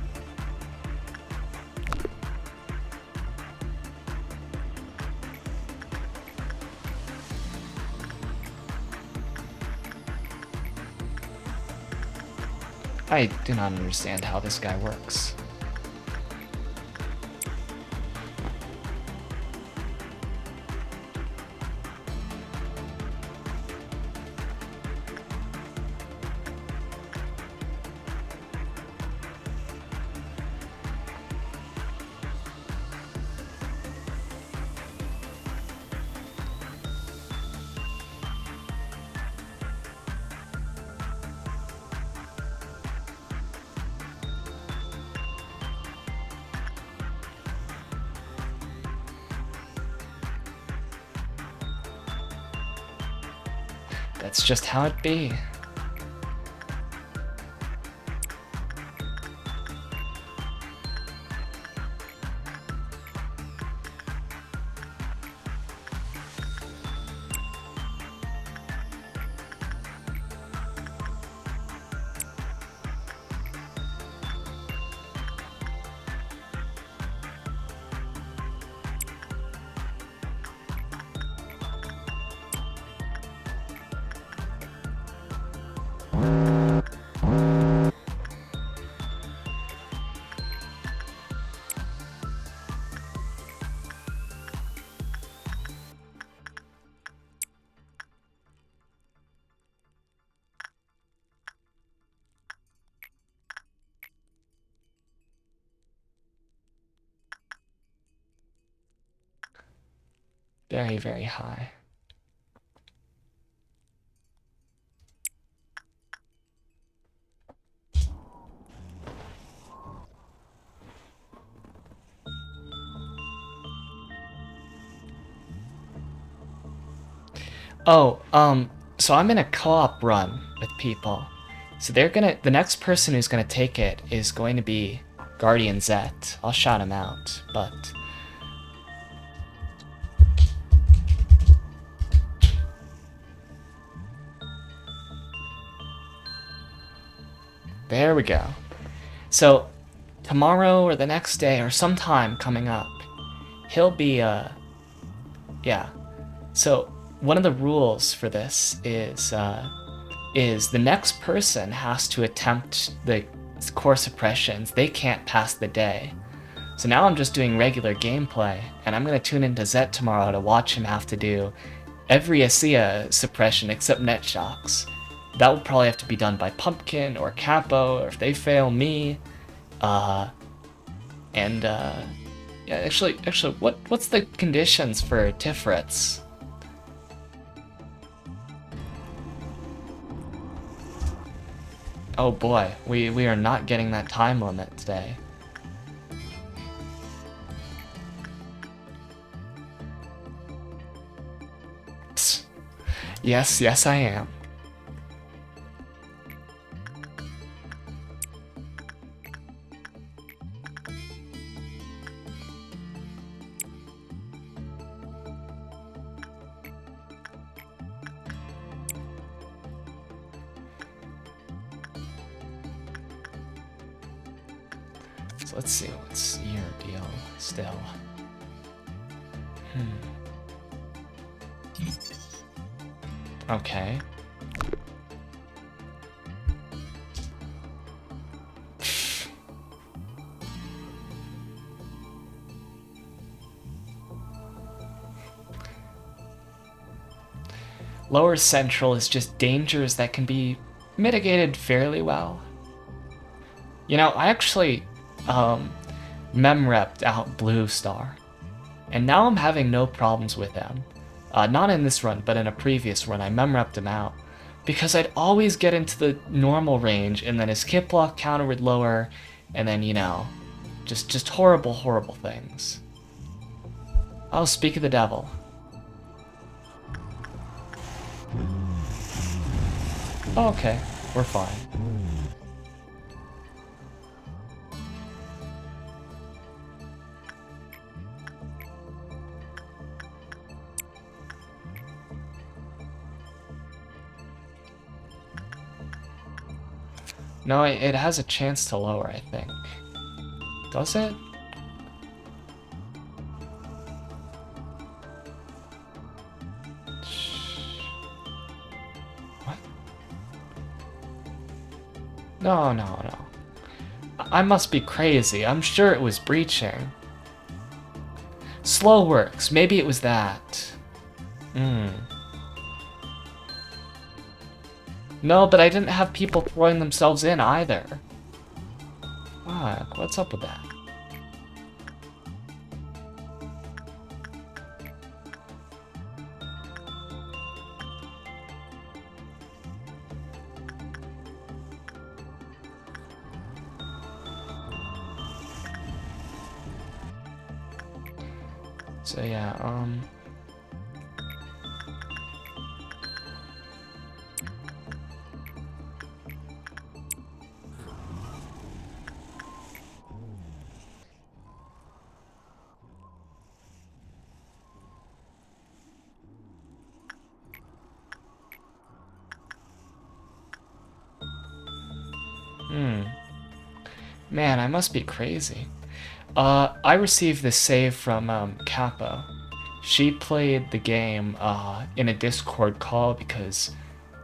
I do not understand how this guy works. That's just how it be. Very, very high. Oh, so I'm in a co-op run with people. So the next person who's gonna take it is going to be Guardian Zet. I'll shout him out, but... There we go. So, tomorrow or the next day or sometime coming up, he'll be, yeah. So, one of the rules for this is the next person has to attempt the core suppressions. They can't pass the day. So now I'm just doing regular gameplay, and I'm going to tune into Zet tomorrow to watch him have to do every ASEA suppression except net shocks. that will probably have to be done by Pumpkin or Capo, or if they fail, me. Yeah, actually, what's the conditions for Tifrits? Oh boy, we are not getting that time limit today. Psst. Yes, I am. So let's see, what's your deal still? Okay. Lower Central is just dangers that can be mitigated fairly well. You know, I actually mem-repped out Blue Star, and now I'm having no problems with him. Not in this run, but in a previous run, I mem-repped him out because I'd always get into the normal range, and then his kit block counter would lower, and then, you know, just horrible, horrible things. Oh, speak of the devil. Oh, okay, we're fine. No, it has a chance to lower, I think. Does it? What? No. I must be crazy. I'm sure it was breaching. Slow works. Maybe it was that. No, but I didn't have people throwing themselves in either. Fuck, what's up with that? So yeah, Man, I must be crazy. I received this save from Capo. She played the game in a Discord call because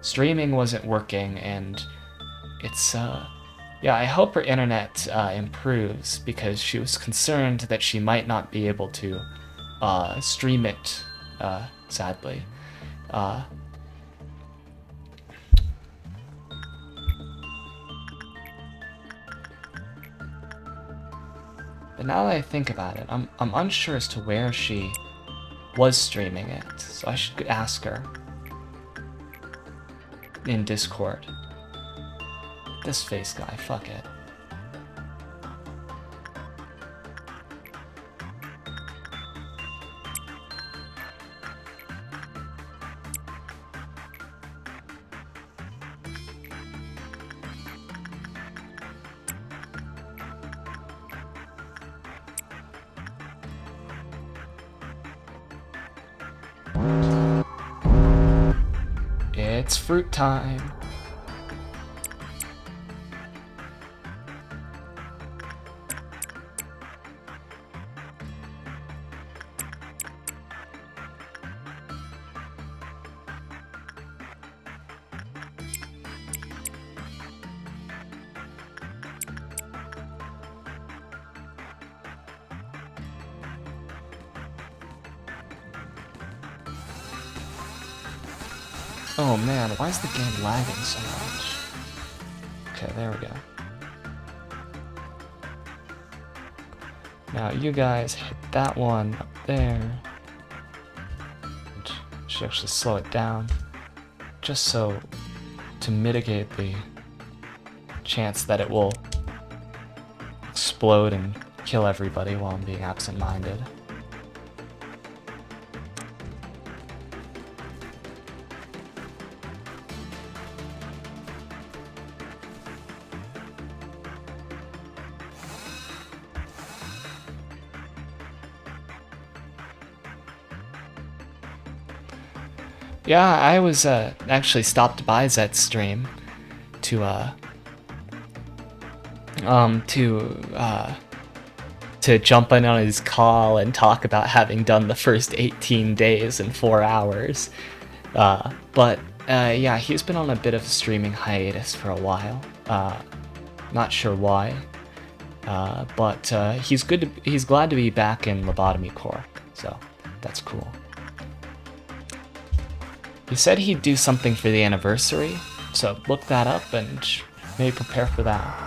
streaming wasn't working, and it's yeah, I hope her internet improves because she was concerned that she might not be able to stream it, sadly. But now that I think about it, I'm unsure as to where she was streaming it, so I should ask her in Discord. This face guy, fuck it. It's fruit time. Oh man, why is the game lagging so much? Okay, there we go. Now you guys hit that one up there. Should actually slow it down, just so to mitigate the chance that it will explode and kill everybody while I'm being absent-minded. Yeah, I was actually stopped by Zet's stream to jump in on his call and talk about having done the first 18 days in 4 hours. But yeah, he's been on a bit of a streaming hiatus for a while. Not sure why, but he's glad to be back in Lobotomy Cork, so that's cool. He said he'd do something for the anniversary, so look that up and maybe prepare for that.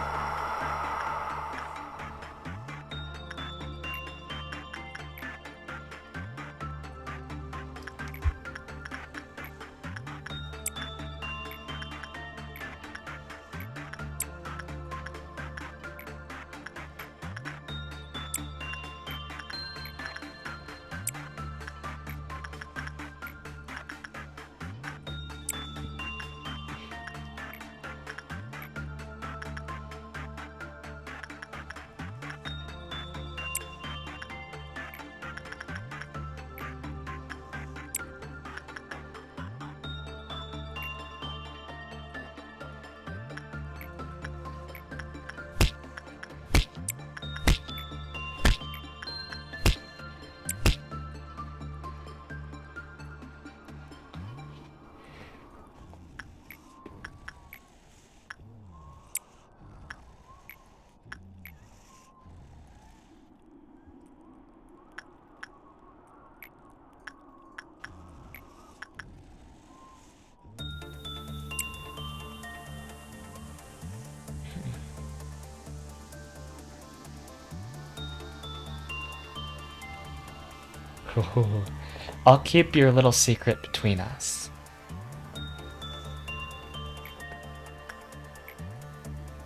I'll keep your little secret between us.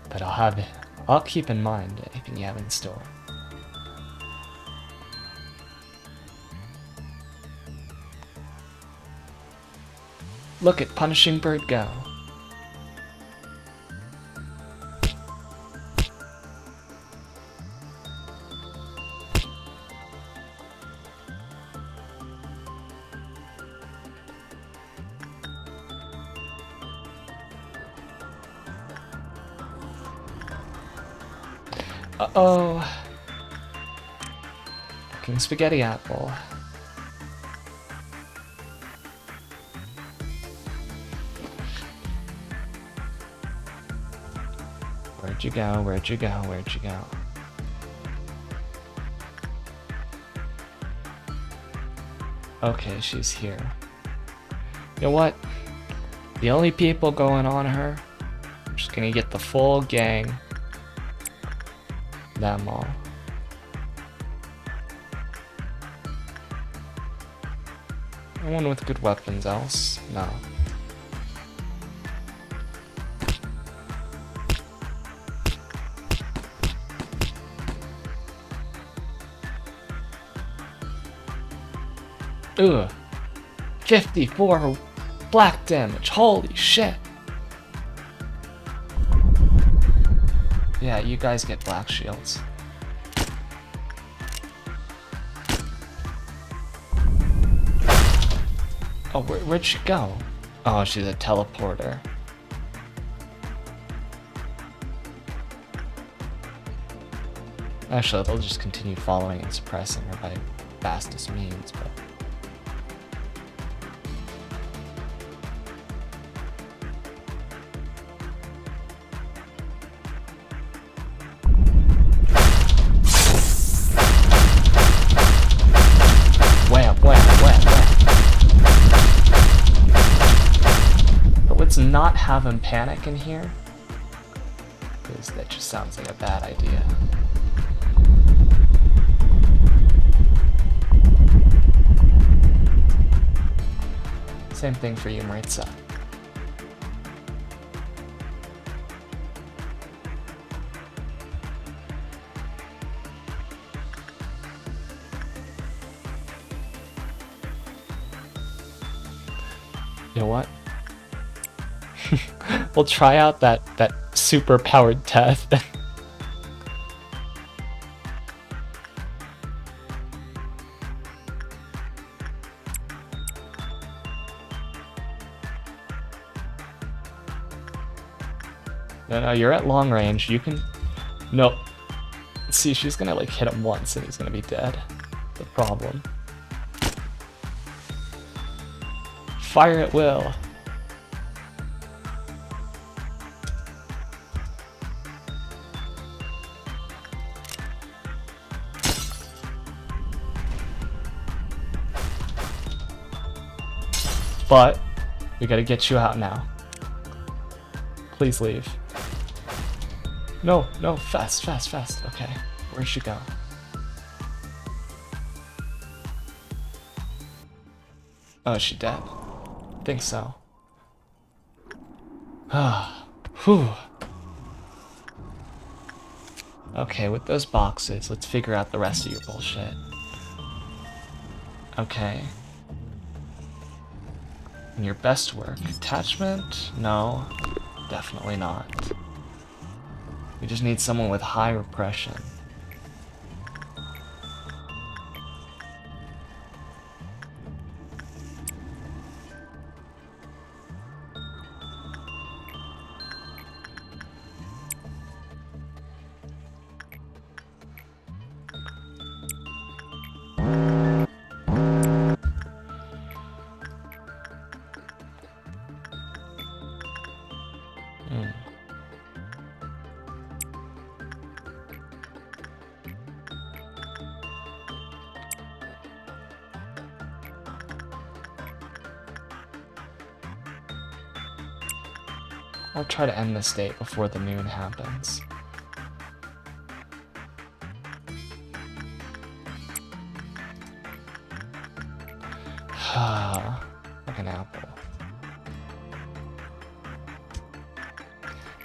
But I'll keep in mind anything you have in store. Look at Punishing Bird go. Uh-oh. Fucking spaghetti apple. Where'd you go? Where'd you go? Where'd you go? Okay, she's here. You know what? The only people going on her, I'm just gonna get the full gang. Them all. Anyone with good weapons else? No. Ugh. 54 black damage. Holy shit. Yeah, you guys get black shields. Oh, where'd she go? Oh, she's a teleporter. Actually, they'll just continue following and suppressing her by fastest means, but... not have him panic in here, because that just sounds like a bad idea. Same thing for you, Maritza. You know what? We'll try out that super powered test. No, you're at long range. You can... No. See, she's gonna like hit him once and he's gonna be dead. The problem. Fire at will. But we gotta get you out now. Please leave. No, fast. Okay, where'd she go? Oh, is she dead? Think so. Ah, whew. Okay, with those boxes, let's figure out the rest of your bullshit. Okay. And your best work. Attachment? No, definitely not. We just need someone with high repression. I'll try to end this date before the noon happens. Like an apple.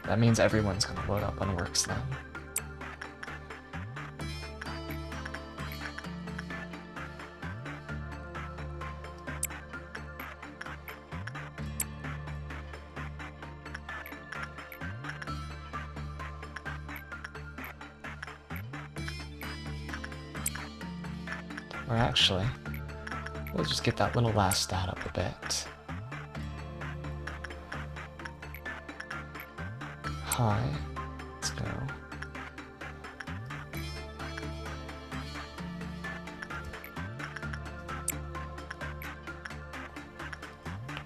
That means everyone's gonna load up on works then. Or actually, we'll just get that little last stat up a bit. Hi, let's go.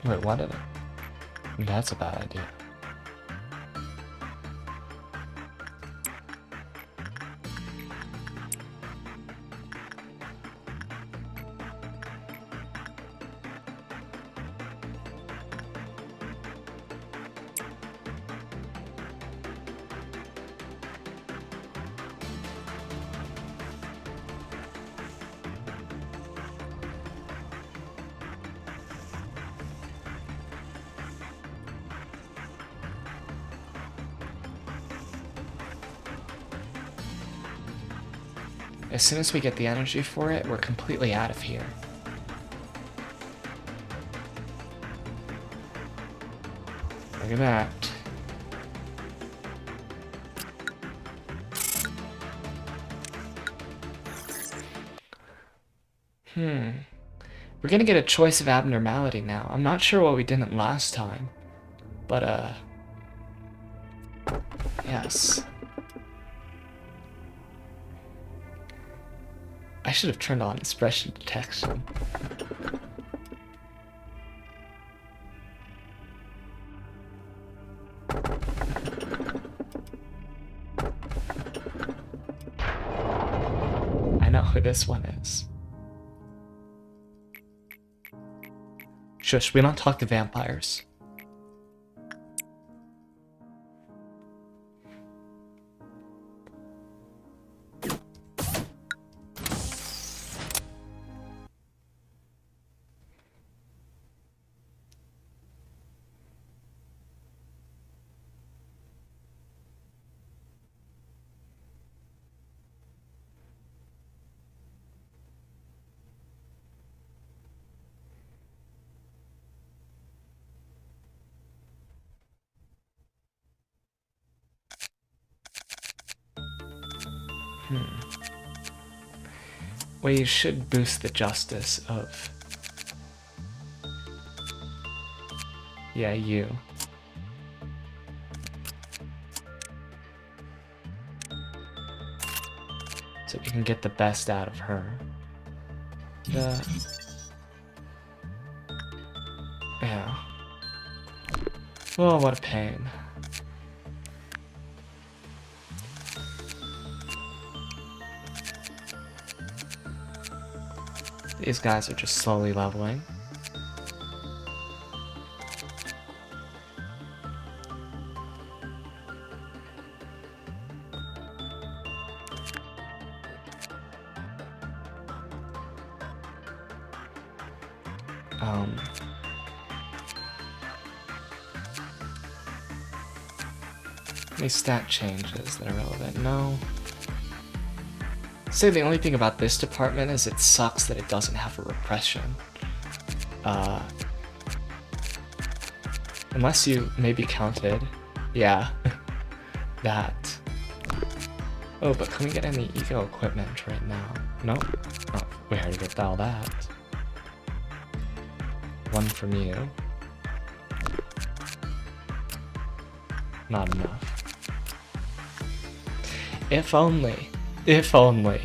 Wait, what did it? That's a bad idea. As soon as we get the energy for it, we're completely out of here. Look at that. We're gonna get a choice of abnormality now. I'm not sure what we didn't last time. But, yes. I should have turned on expression detection. I know who this one is. Shush, we don't talk to vampires. We should boost the justice of... Yeah, you. So we can get the best out of her. Yeah. Oh, what a pain. These guys are just slowly leveling. Any stat changes that are relevant? No. Say the only thing about this department is it sucks that it doesn't have a repression. Unless you maybe counted. Yeah. That. Oh, but can we get any eco equipment right now? Nope. Oh, we already got all that. One from you. Not enough. If only. If only.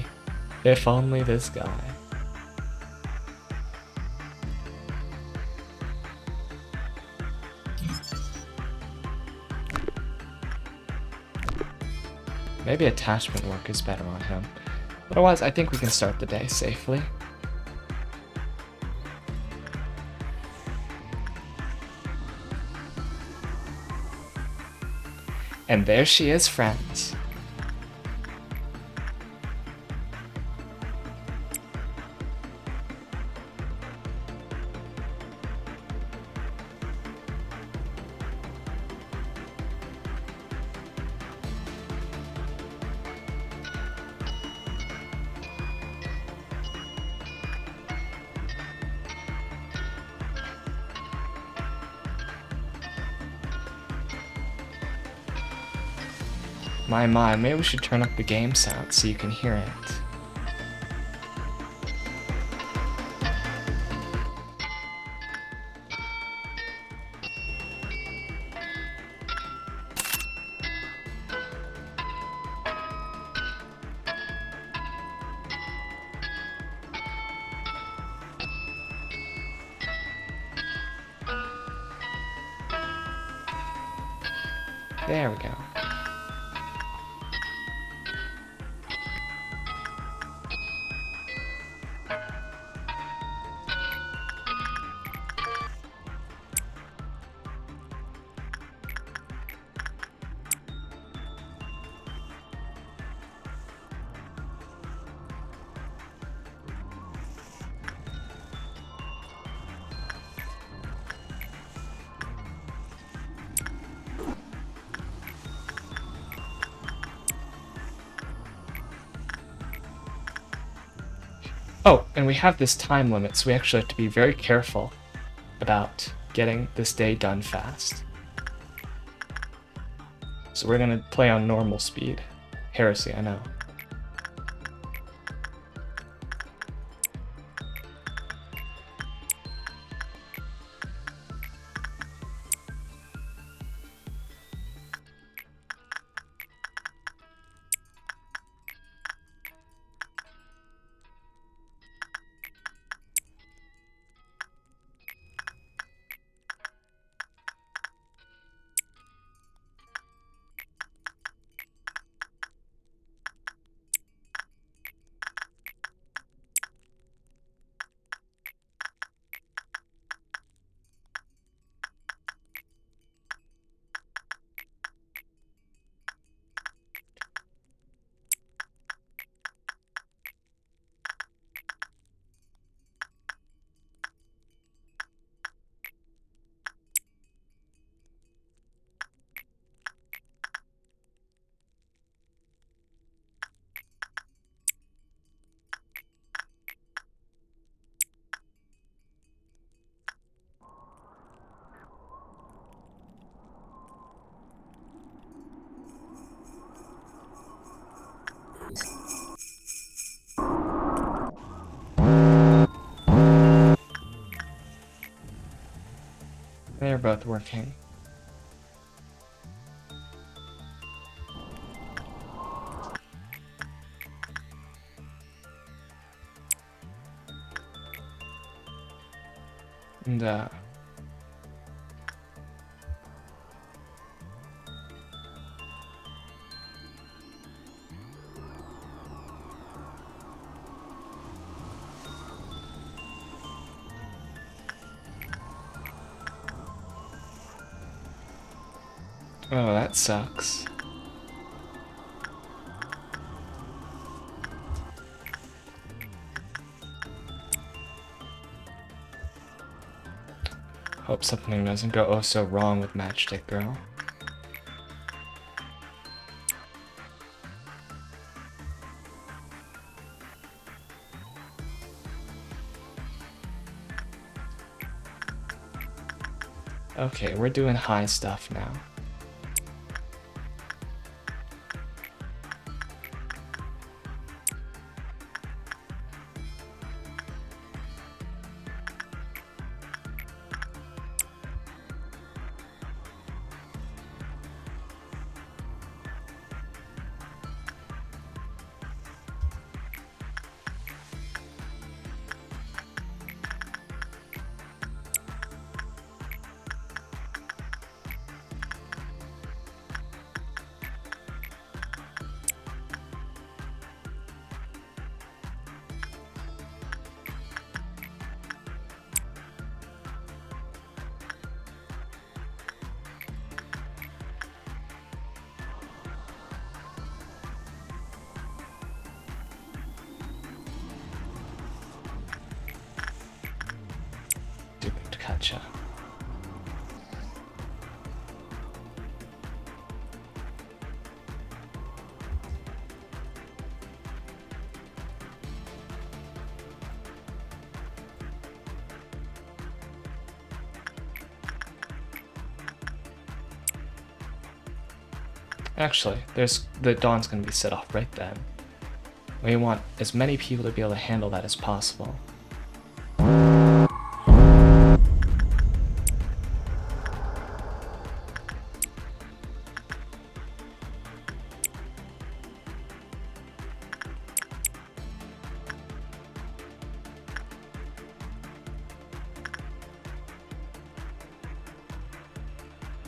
If only this guy. Maybe attachment work is better on him. Otherwise, I think we can start the day safely. And there she is, friends. My, maybe we should turn up the game sound so you can hear it. There we go. Oh, and we have this time limit, so we actually have to be very careful about getting this day done fast. So we're gonna play on normal speed. Heresy, I know. both working. And, oh, that sucks. Hope something doesn't go oh so wrong with Matchstick Girl. Okay, we're doing high stuff now. Stupid gotcha. Actually, the dawn's gonna be set off right then. We want as many people to be able to handle that as possible.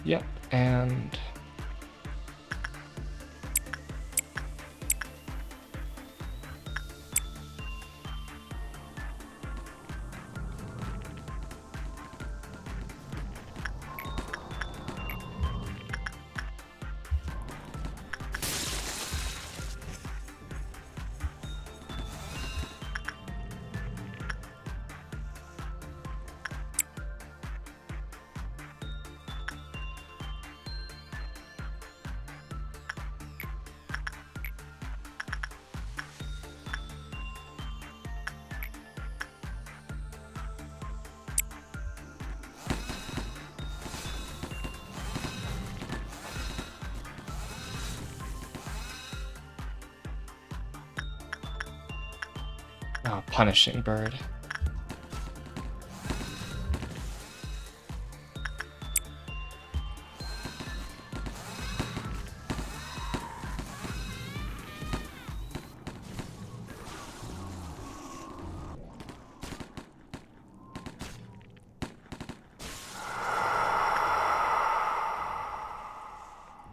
Yep, and oh, punishing bird.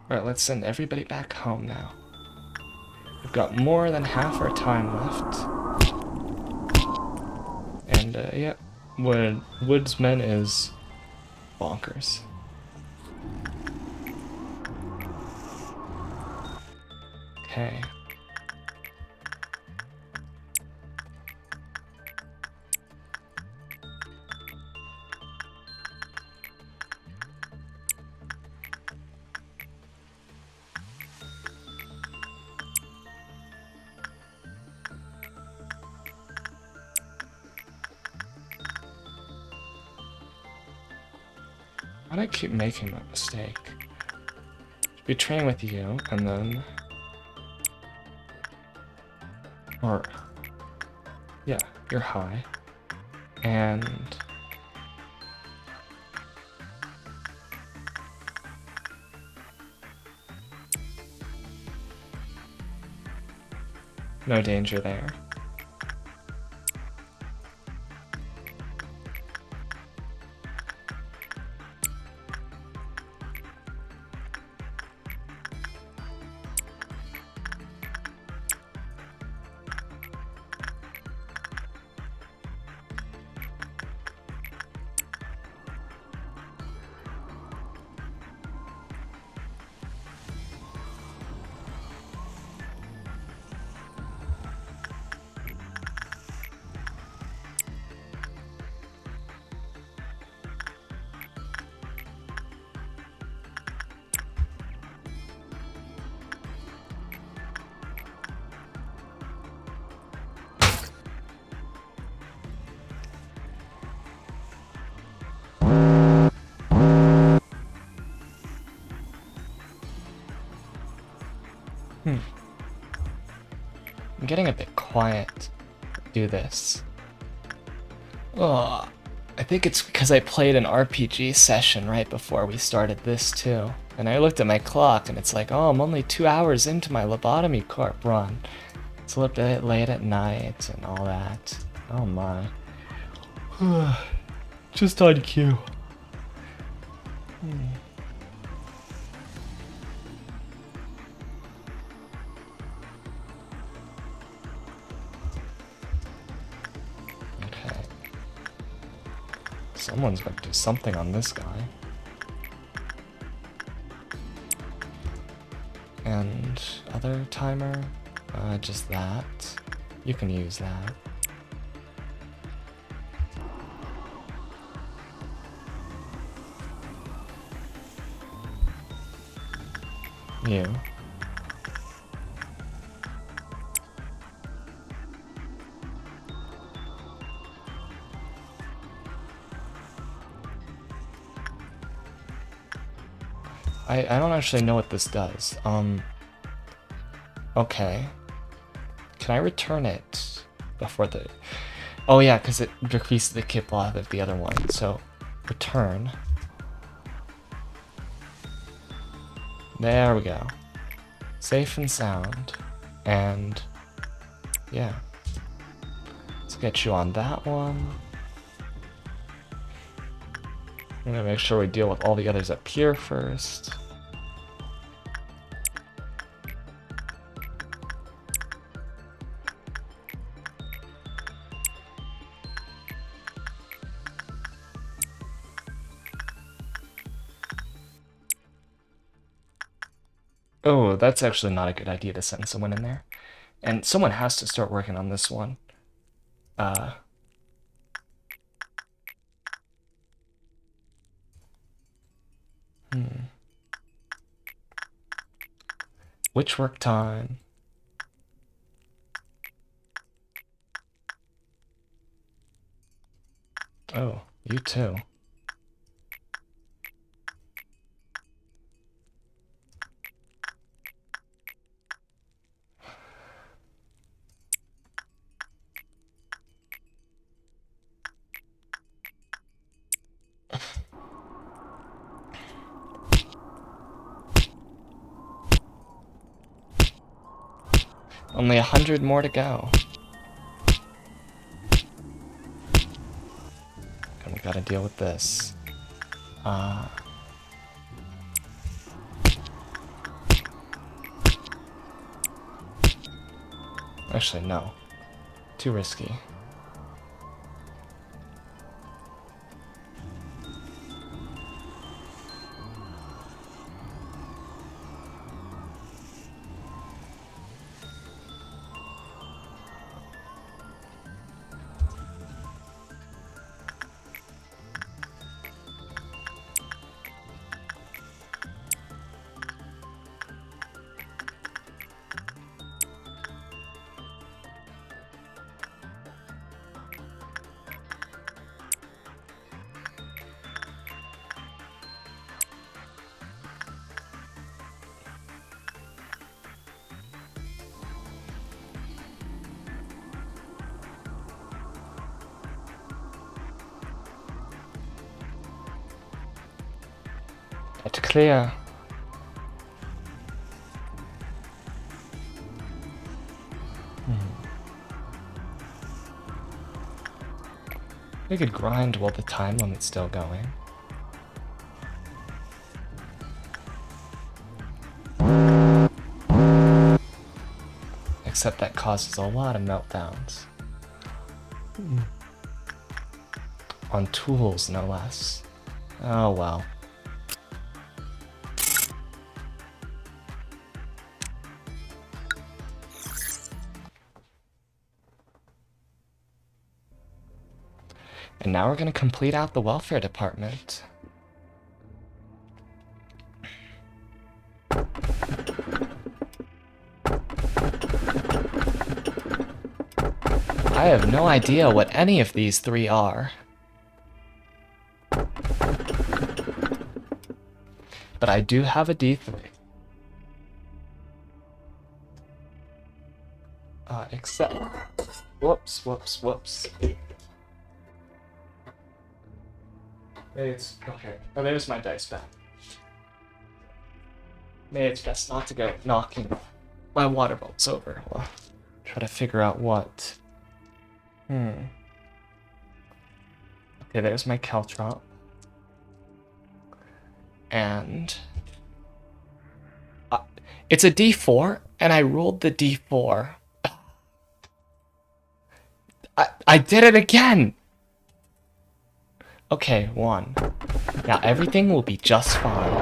Alright, let's send everybody back home now. We've got more than half our time left. And, yeah, Woodsman is bonkers. Okay. Why do I keep making that mistake? Be training with you, and then... Or... Yeah, you're high. And... No danger there. I'm getting a bit quiet. Do this. Oh, I think it's because I played an RPG session right before we started this too. And I looked at my clock and it's like, oh, I'm only 2 hours into my lobotomy corp run. It's a little bit late at night and all that. Oh my. Just on cue. Okay. Someone's gonna do something on this guy. And other timer? Just that. You can use that. You. I don't actually know what this does. Okay. Can I return it before the... Oh yeah, because it decreases the kip off of the other one. So, return. There we go. Safe and sound. And... yeah. Let's get you on that one. I'm gonna make sure we deal with all the others up here first. Oh, that's actually not a good idea to send someone in there. And someone has to start working on this one. Which work time? Oh, you too. Only 100 more to go. And we gotta deal with this. Actually, no. Too risky. It's clear. We could grind while the time limit's still going. Except that causes a lot of meltdowns. On tools, no less. Oh well. And now we're gonna complete out the welfare department. I have no idea what any of these three are. But I do have a D3. Except... Whoops. Maybe it's... Okay. Oh, there's my dice back. Maybe it's best not to go knocking my water bolts over. Well, try to figure out what. Okay, there's my caltrop. And... it's a D4, and I rolled the D4. I did it again! Okay, 1. Now everything will be just fine.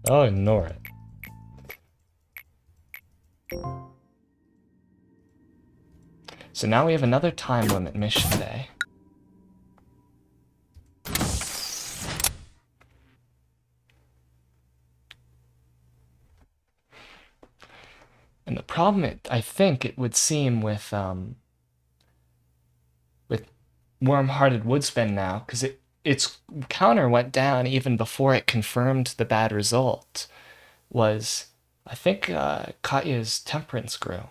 I'll ignore it. So now we have another time limit mission day. And the problem, I think it would seem with Warm-Hearted Woodsman now, because its counter went down even before it confirmed the bad result, was, I think, Katya's temperance grew.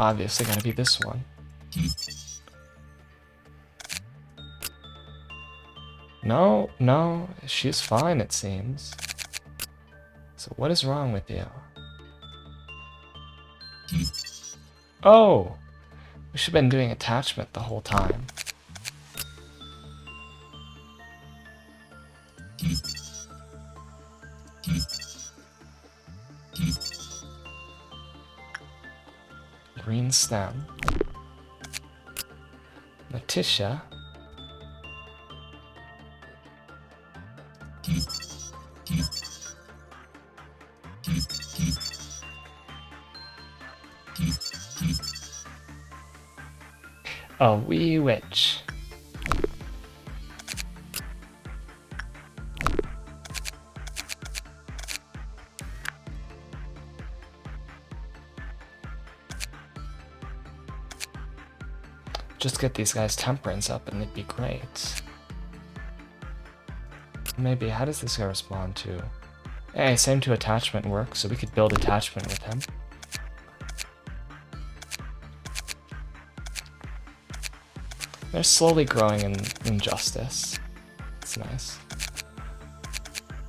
Obviously gonna be this one. No, she's fine, it seems. So what is wrong with you? Oh! We should have been doing attachment the whole time. Green stem. Letitia. A wee witch. Just get these guys' temperance up and it'd be great. Maybe, how does this guy respond to? Hey, same to attachment work, so we could build attachment with him. They're slowly growing in justice. It's nice.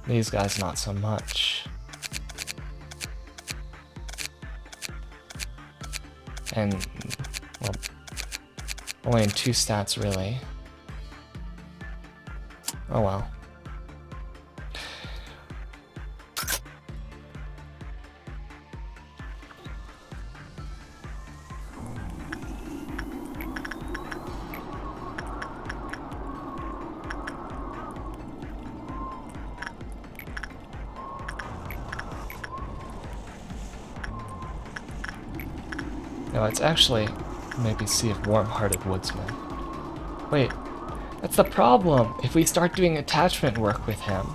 These guys not so much. And, well, only in 2 stats really. Oh well. No, let's actually maybe see if Warm-Hearted Woodsman. Wait, that's the problem. If we start doing attachment work with him,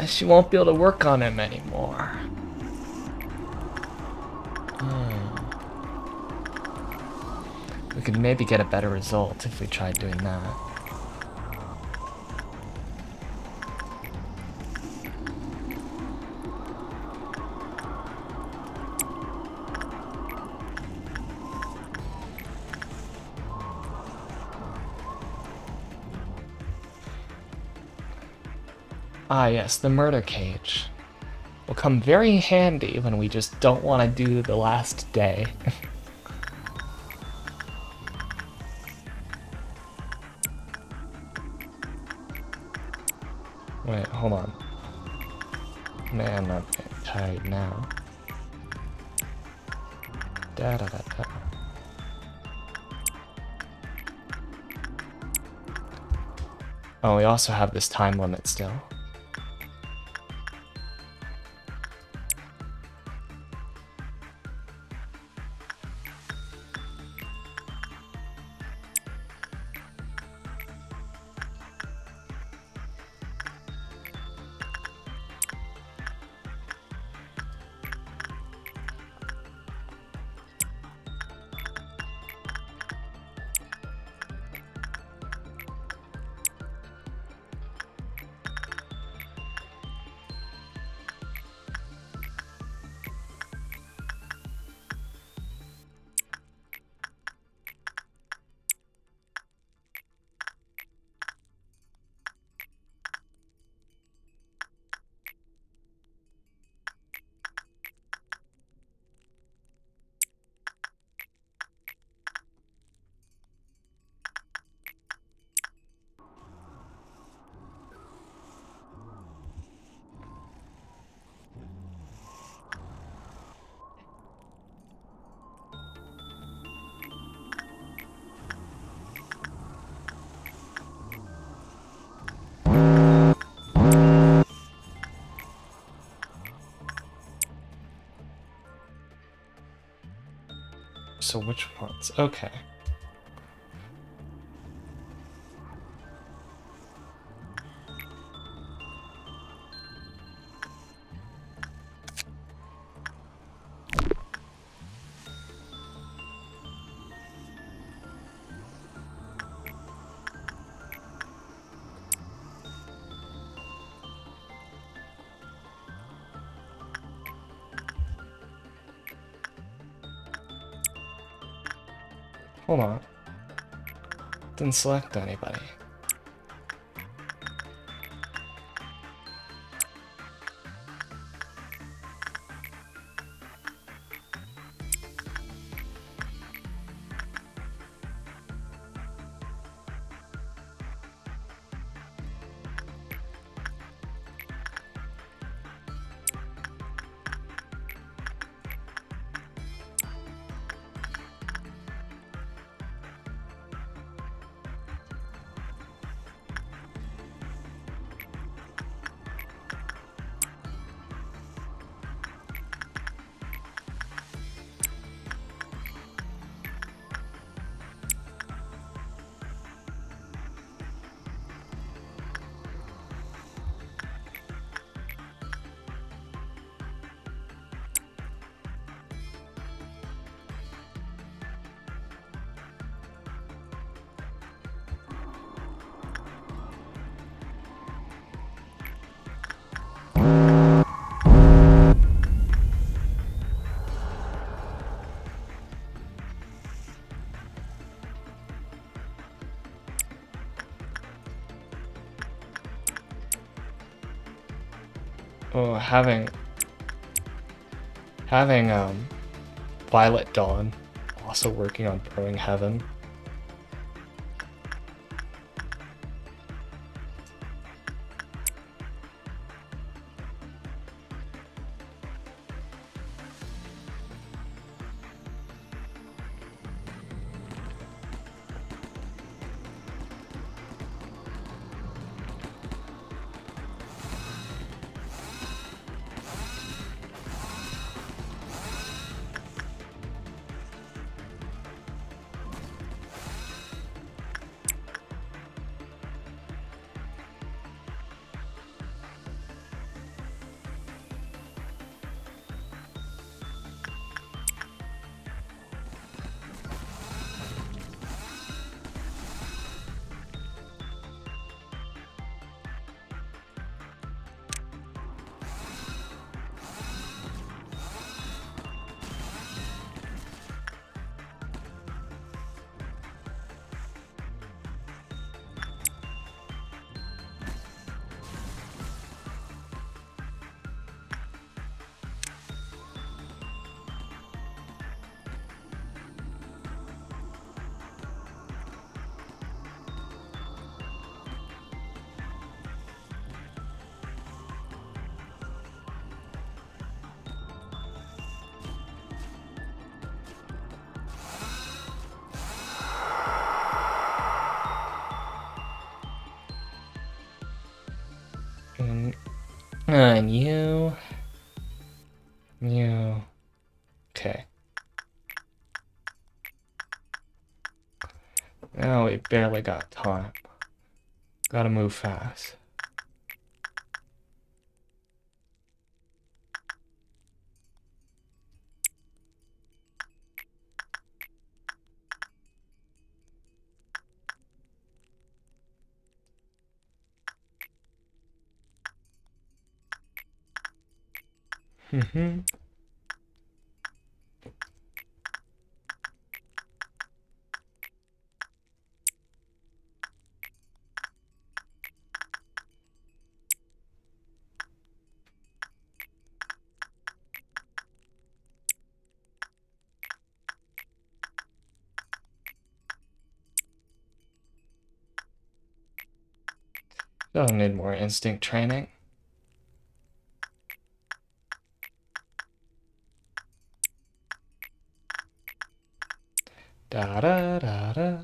she won't be able to work on him anymore. We could maybe get a better result if we tried doing that. Ah yes, the murder cage. Will come very handy when we just don't want to do the last day. Wait, hold on. Man, I'm not getting tired now. Da da da da. Oh, we also have this time limit still. So which ones? Okay. Hold on. Didn't select anybody. Oh, having Violet Dawn also working on Burning Heaven. on, you. You. Okay. Now we barely got time. Gotta move fast. Mm-hmm. Don't need more instinct training. Da da da da.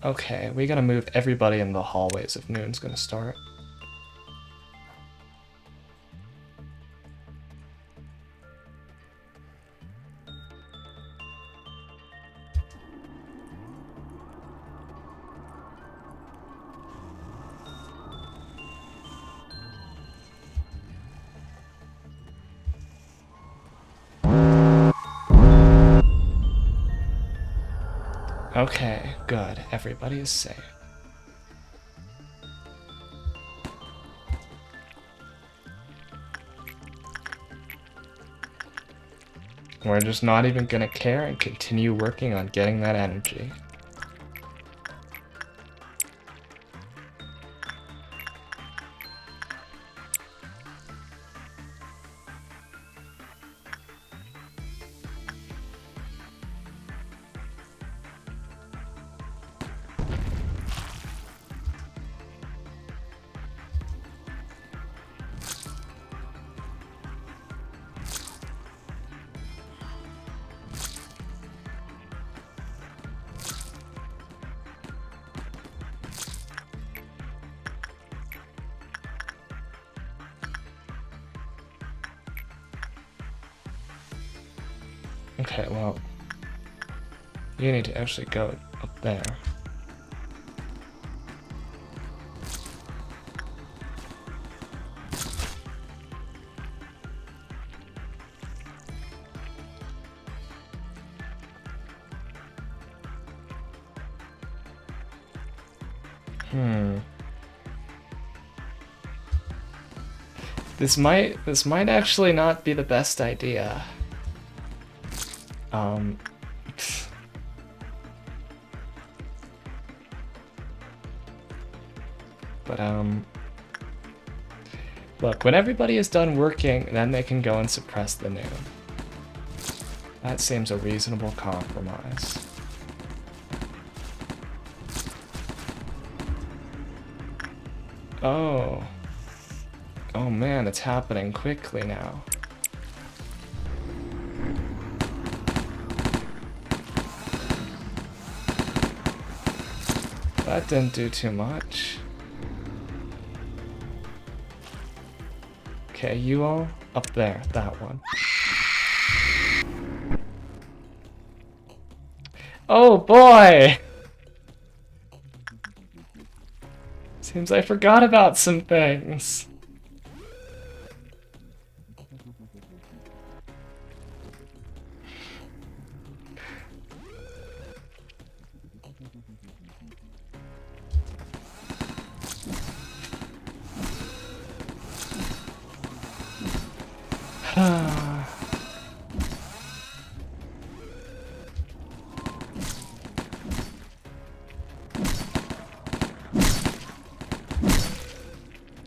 Okay, we gotta move everybody in the hallways if noon's gonna start. Okay, good. Everybody is safe. We're just not even gonna care and continue working on getting that energy. Okay, well, you need to actually go up there. This might actually not be the best idea. But look, when everybody is done working, then they can go and suppress the noon. That seems a reasonable compromise. Oh. Oh man, it's happening quickly now. That didn't do too much. Okay, you all up there, that one. Oh boy! Seems I forgot about some things.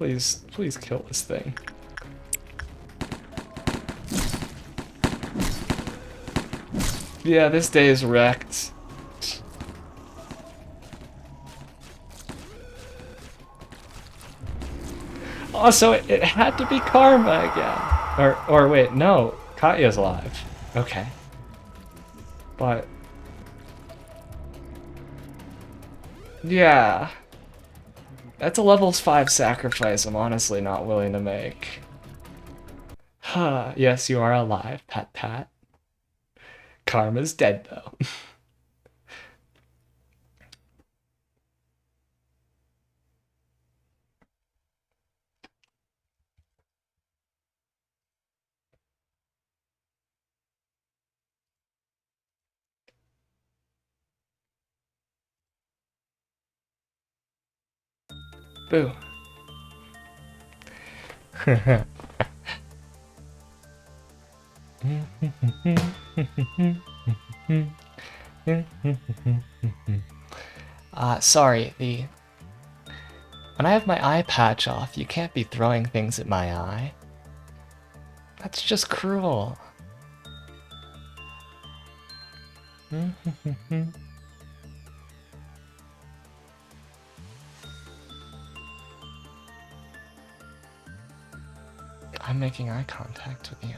Please, please kill this thing. Yeah, this day is wrecked. Also, it had to be Karma again. Or wait, no. Katya's alive. Okay. But... yeah. That's a levels 5 sacrifice I'm honestly not willing to make. Huh, yes, you are alive, Pat Pat. Karma's dead, though. Boo. Sorry, when I have my eye patch off, you can't be throwing things at my eye. That's just cruel. I'm making eye contact with you.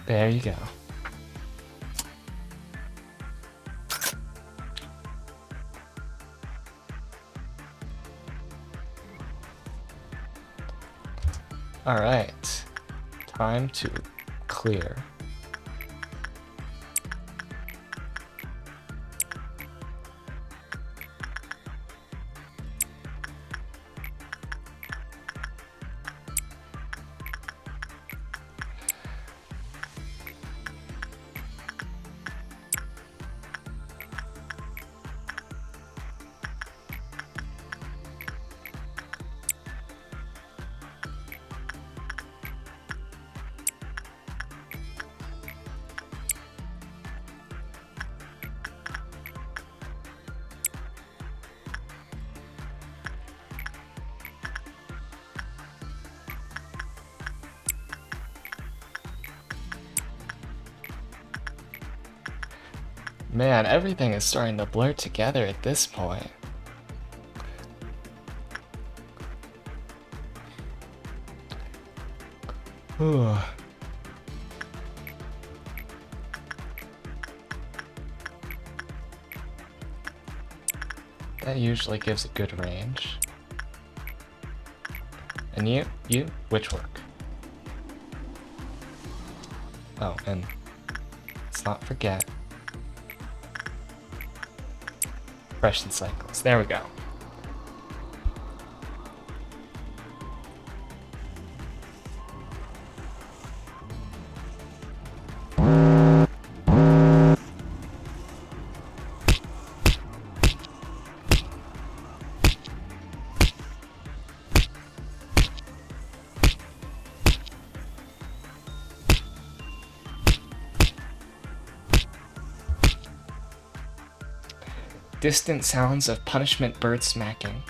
There you go. Alright. Time to clear. Man, everything is starting to blur together at this point. Whew. That usually gives a good range. And you, witch work. Oh, and let's not forget Freshen cycles. There we go. Distant sounds of punishment bird smacking.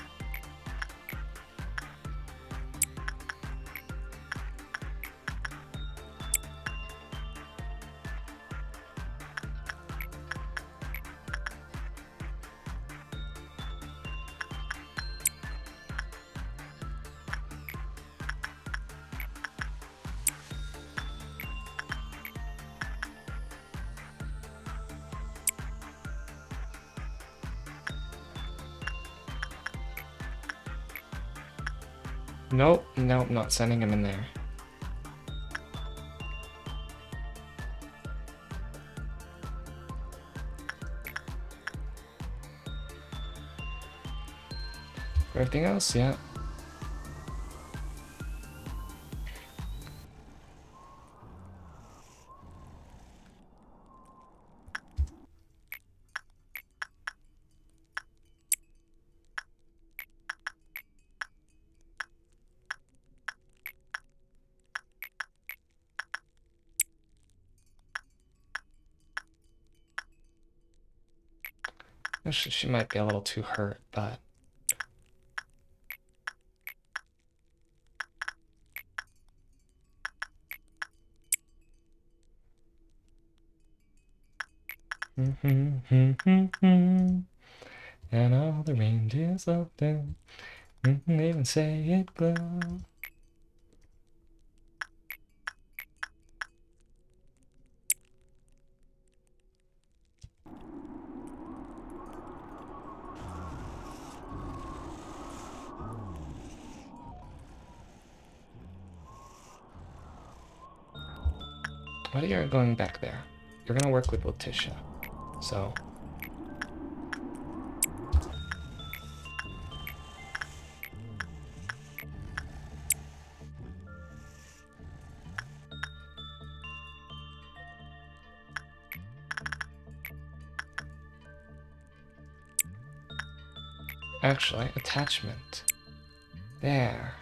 Nope, nope, not sending him in there. Everything else, yeah. She might be a little too hurt, but... And all the reindeers love them. Even say it glow. What are you going back there? You're gonna work with Letitia, so... Actually, attachment. There.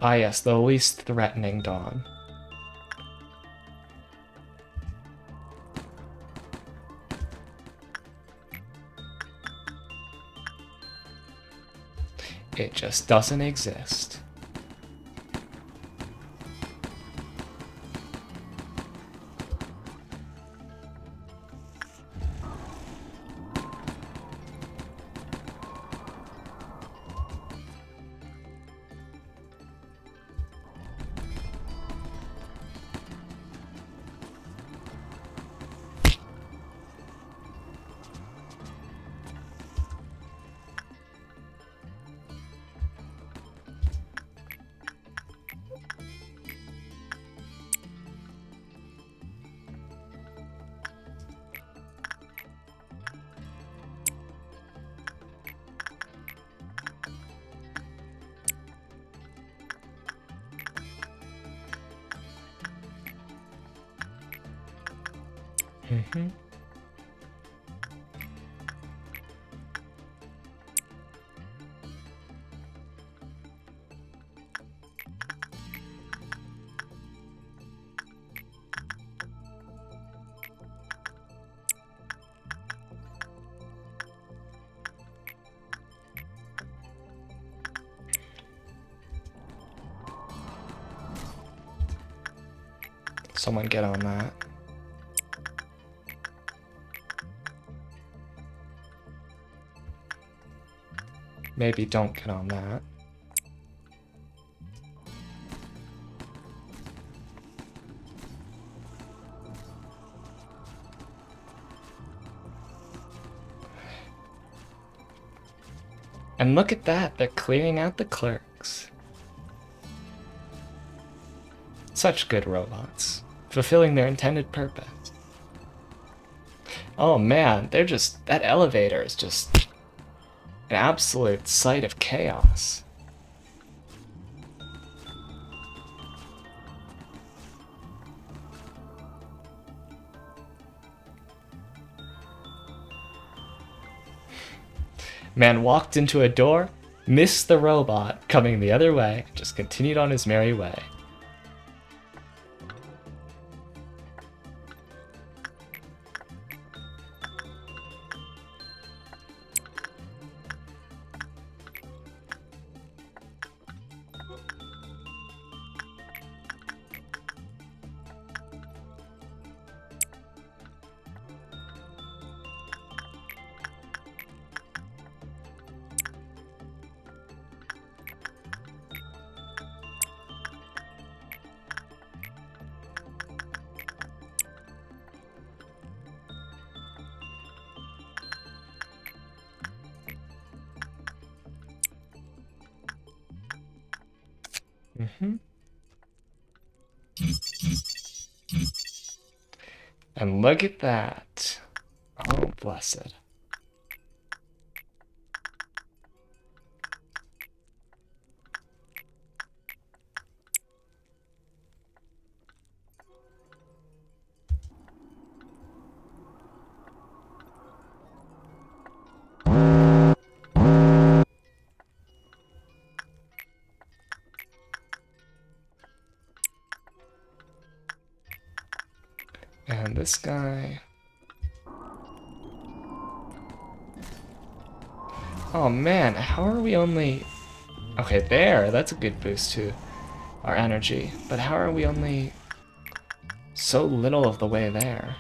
Ah yes, the least threatening dog. It just doesn't exist. Mm-hmm. Someone get on that. Maybe don't get on that. And look at that, they're clearing out the clerks. Such good robots, fulfilling their intended purpose. Oh man, that elevator is just an absolute sight of chaos. Man walked into a door, missed the robot coming the other way, just continued on his merry way. Mm-hmm. And look at that. Oh, blessed. And this guy... Oh man, how are we only... Okay, there, that's a good boost to our energy. But how are we only so little of the way there?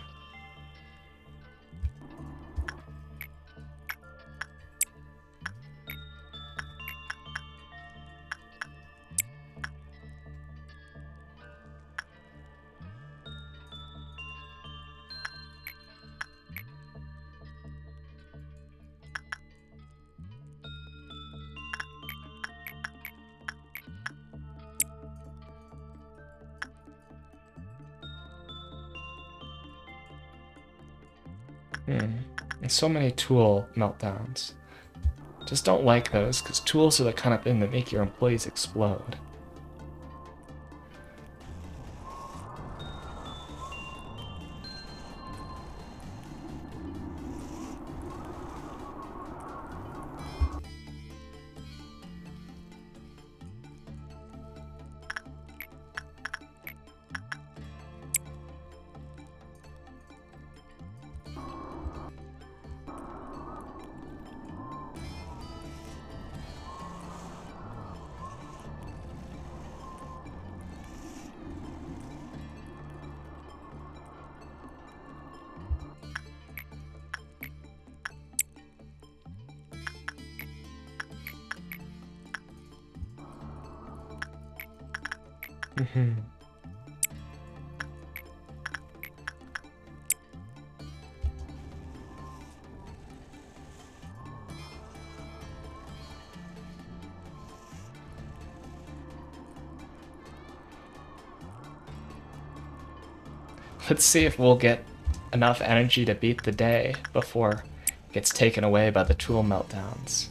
And so many tool meltdowns. Just don't like those, because tools are the kind of thing that make your employees explode. Let's see if we'll get enough energy to beat the day before it gets taken away by the tool meltdowns.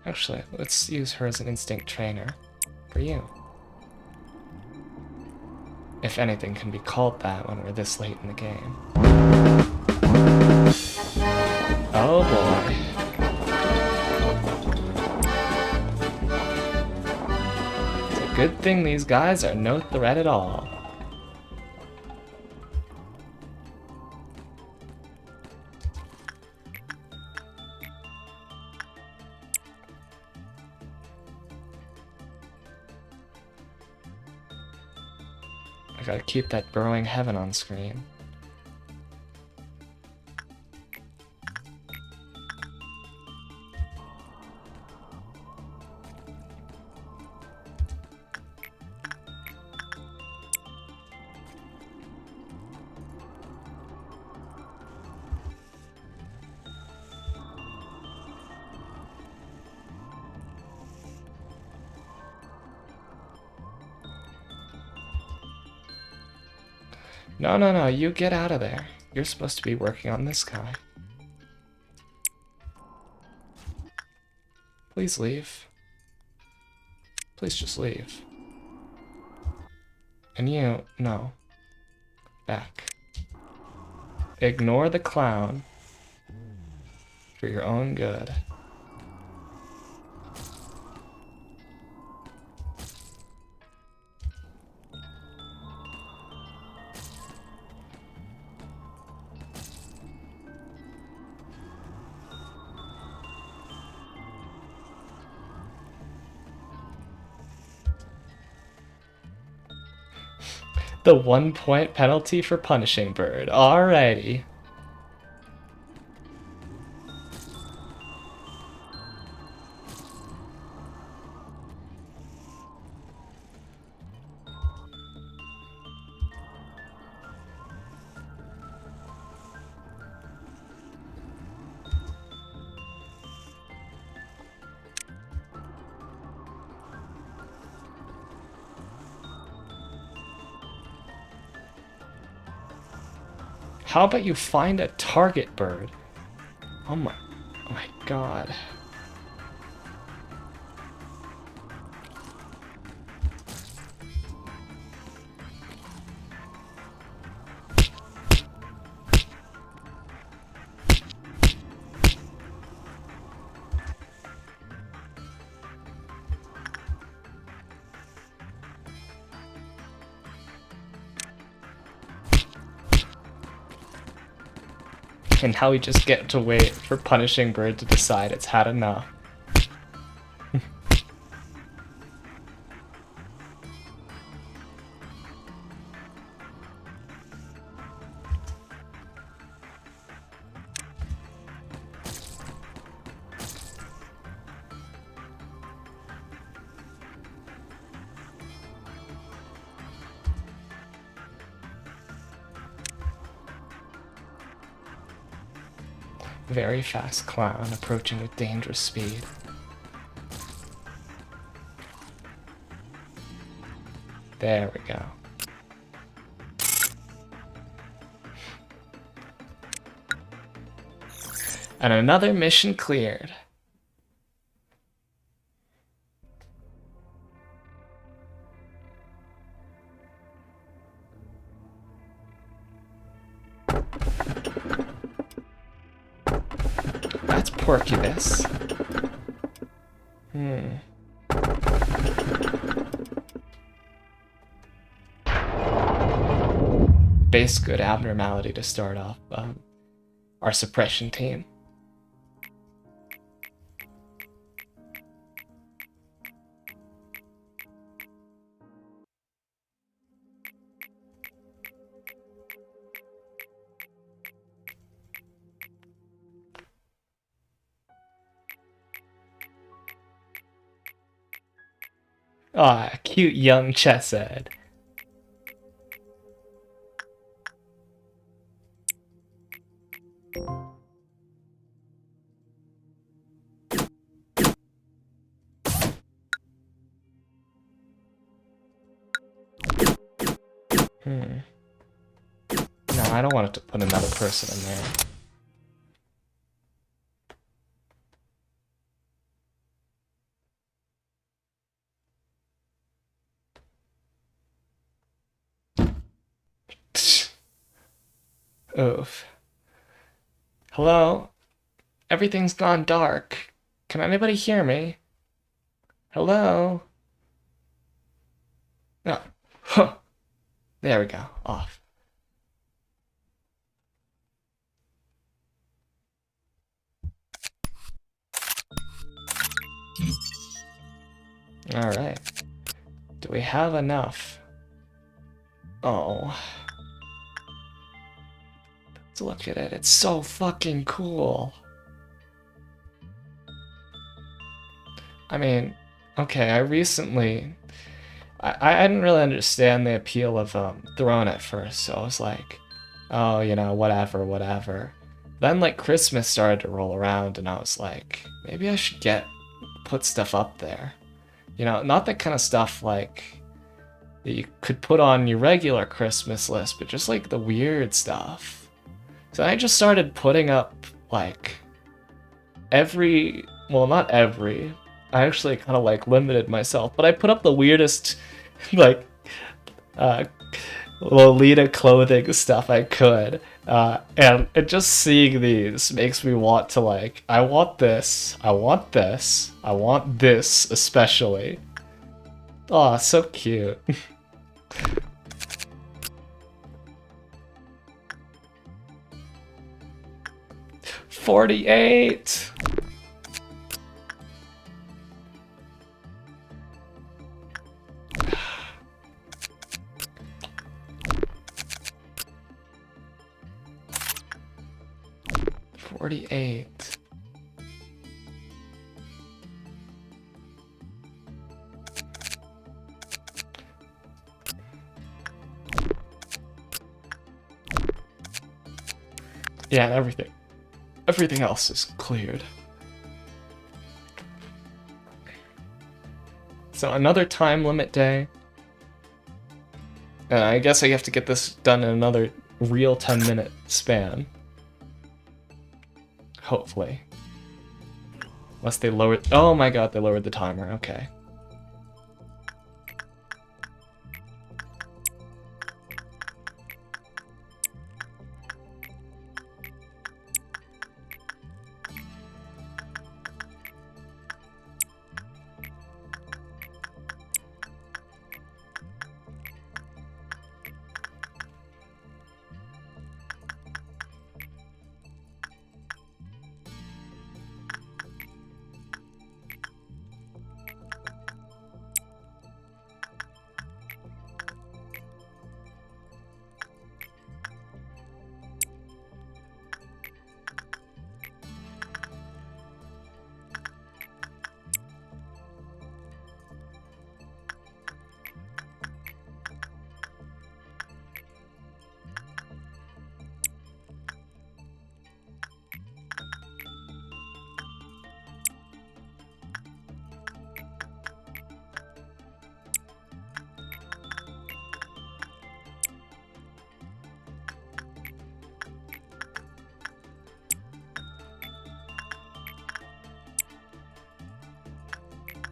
Actually, let's use her as an instinct trainer for you. If anything can be called that when we're this late in the game. Oh boy. It's a good thing these guys are no threat at all. I gotta keep that burrowing heaven on screen. No, no, no, you get out of there. You're supposed to be working on this guy. Please leave. Please just leave. And you, no. Back. Ignore the clown for your own good. The 1-point penalty for punishing Bird. Alrighty. How about you find a target bird? Oh my god. And now we just get to wait for Punishing Bird to decide it's had enough. Very fast clown approaching with dangerous speed. There we go. And another mission cleared. That's Porcubus. Base good abnormality to start off our suppression team. Ah, cute young Chesed. No, I don't want it to put another person in there. Oof. Hello? Everything's gone dark. Can anybody hear me? Hello? No. Huh. There we go. Off. Alright. Do we have enough? Oh. Let's look at it. It's so fucking cool. I mean, okay, I didn't really understand the appeal of Throne at first, so I was like, oh, you know, whatever. Then like Christmas started to roll around and I was like, maybe I should put stuff up there. You know, not that kind of stuff like that you could put on your regular Christmas list, but just like the weird stuff. So I just started putting up like not every, I actually kind of like limited myself, but I put up the weirdest like Lolita clothing stuff I could. And just seeing these makes me want to like, I want this, I want this, I want this especially. Aw, so cute. $48. $48. Yeah, and everything else is cleared. So another time limit day. And I guess I have to get this done in another real 10-minute span. Hopefully. Unless they lowered... Oh my god, they lowered the timer. Okay.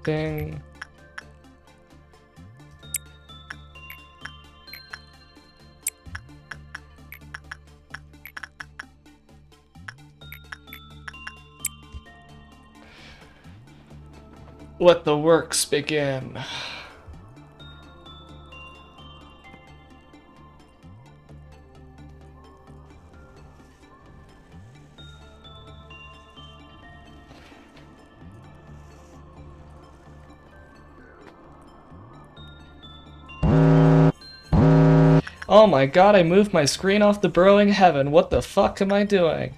Ding. Let the works begin. Oh my god, I moved my screen off the burrowing heaven. What the fuck am I doing?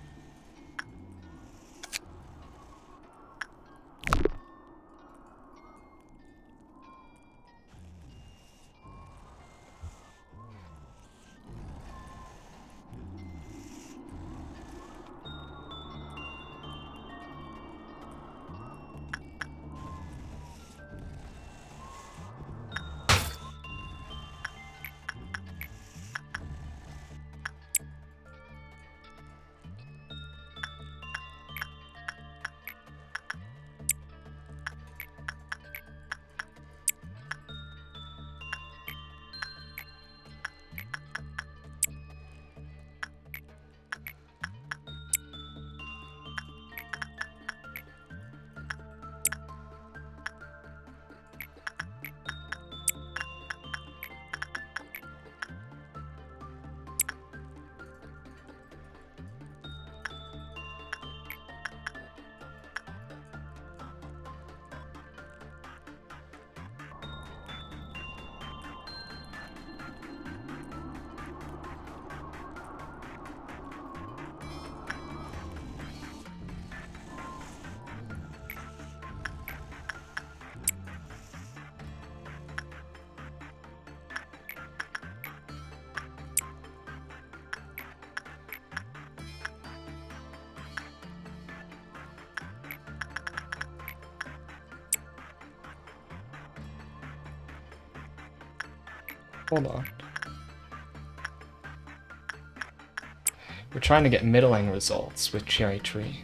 Hold on. We're trying to get middling results with Cherry Tree.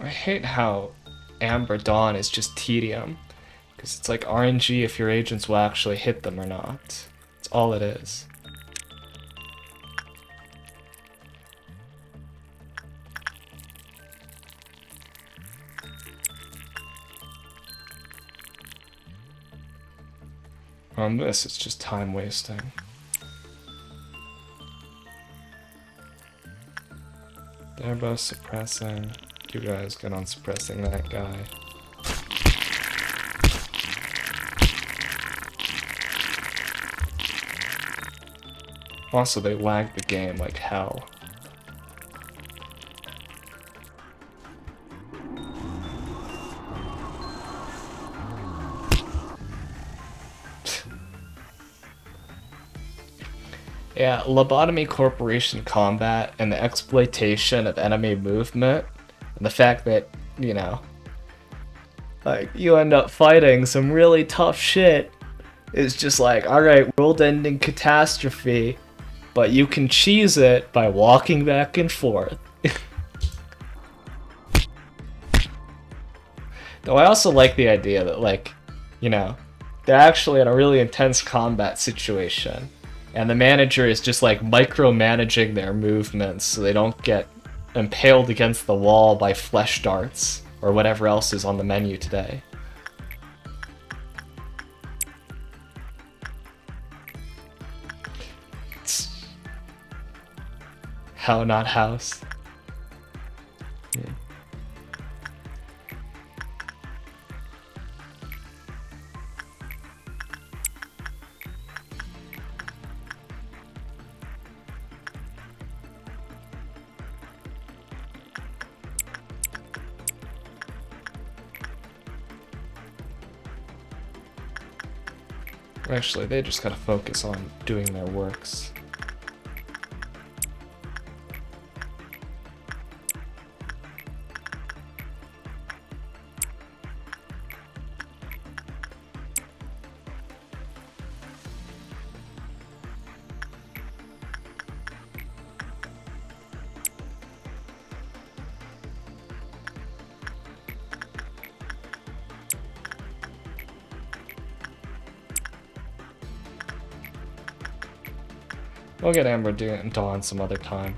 I hate how Amber Dawn is just tedium. Because it's like RNG if your agents will actually hit them or not. That's all it is. On this, it's just time wasting. They're both suppressing. You guys get on suppressing that guy. Also, they lag the game like hell. Yeah, Lobotomy Corporation combat and the exploitation of enemy movement, and the fact that, you know, like, you end up fighting some really tough shit is just like, alright, world-ending catastrophe, but you can cheese it by walking back and forth. Though I also like the idea that, like, you know, they're actually in a really intense combat situation, and the manager is just like micromanaging their movements so they don't get impaled against the wall by flesh darts or whatever else is on the menu today. How not house? Yeah. Actually, they just gotta focus on doing their works. We'll get Amber Dawn some other time.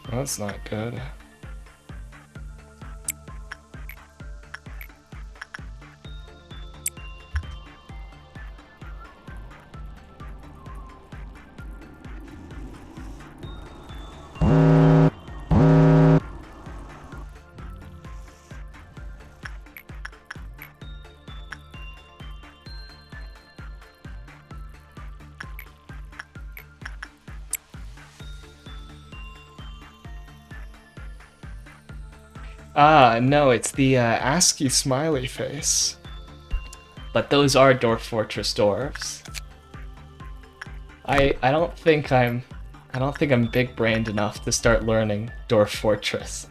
Well, that's not good. Ah, no, it's the ASCII smiley face. But those are Dwarf Fortress dwarves. I don't think I'm big-brained enough to start learning Dwarf Fortress,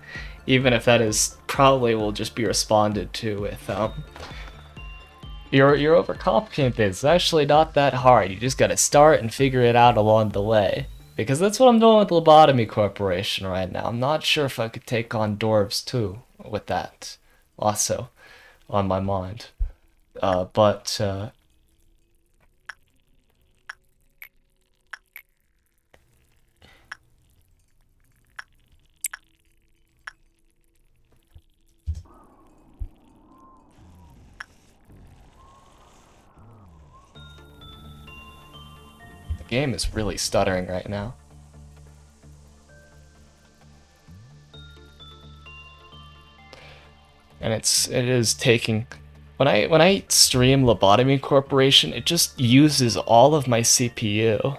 even if that is probably will just be responded to with you're overcomplicating things. It's actually not that hard. You just gotta start and figure it out along the way. Because that's what I'm doing with Lobotomy Corporation right now. I'm not sure if I could take on dwarves too with that also on my mind. But the game is really stuttering right now. And it is taking when I stream Lobotomy Corporation, it just uses all of my CPU.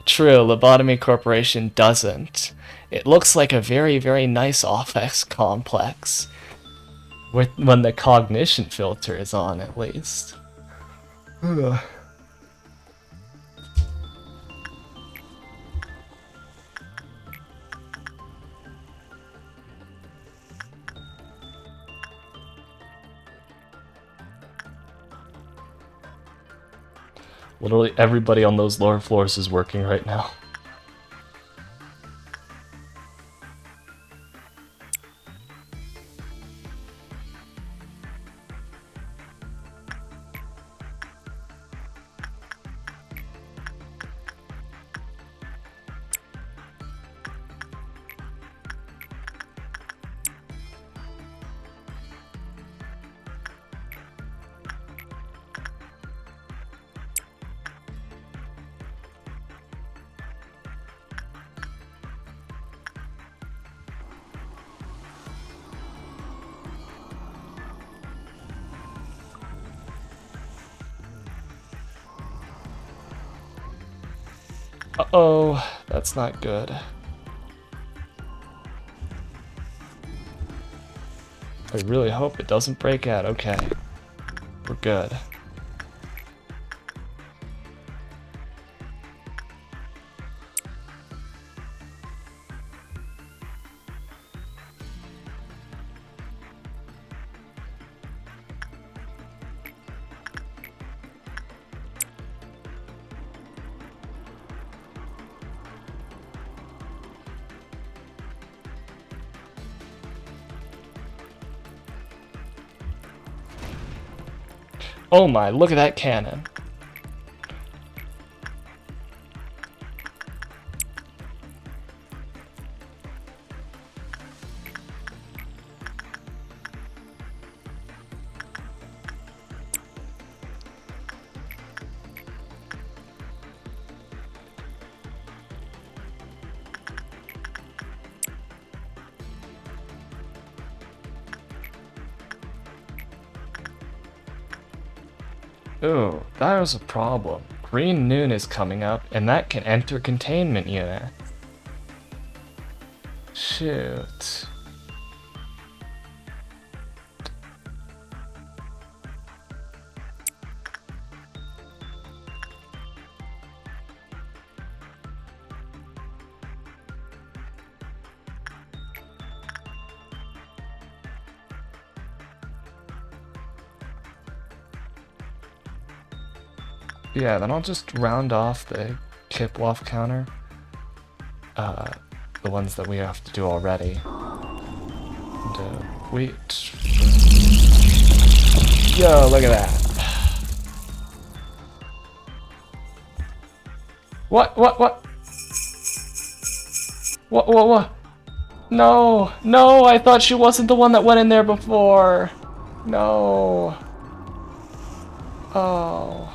True, Lobotomy Corporation doesn't. It looks like a very, very nice OFX complex. When the cognition filter is on, at least. Ugh. Literally everybody on those lower floors is working right now. Uh-oh, that's not good. I really hope it doesn't break out. Okay, we're good. Oh my, look at that cannon. Ooh, that was a problem. Green Noon is coming up, and that can enter containment unit. Shoot. Yeah, then I'll just round off the Kiploff counter. The ones that we have to do already. And, wait. Yo, look at that. What? What? What? No, no, I thought she wasn't the one that went in there before. No. Oh.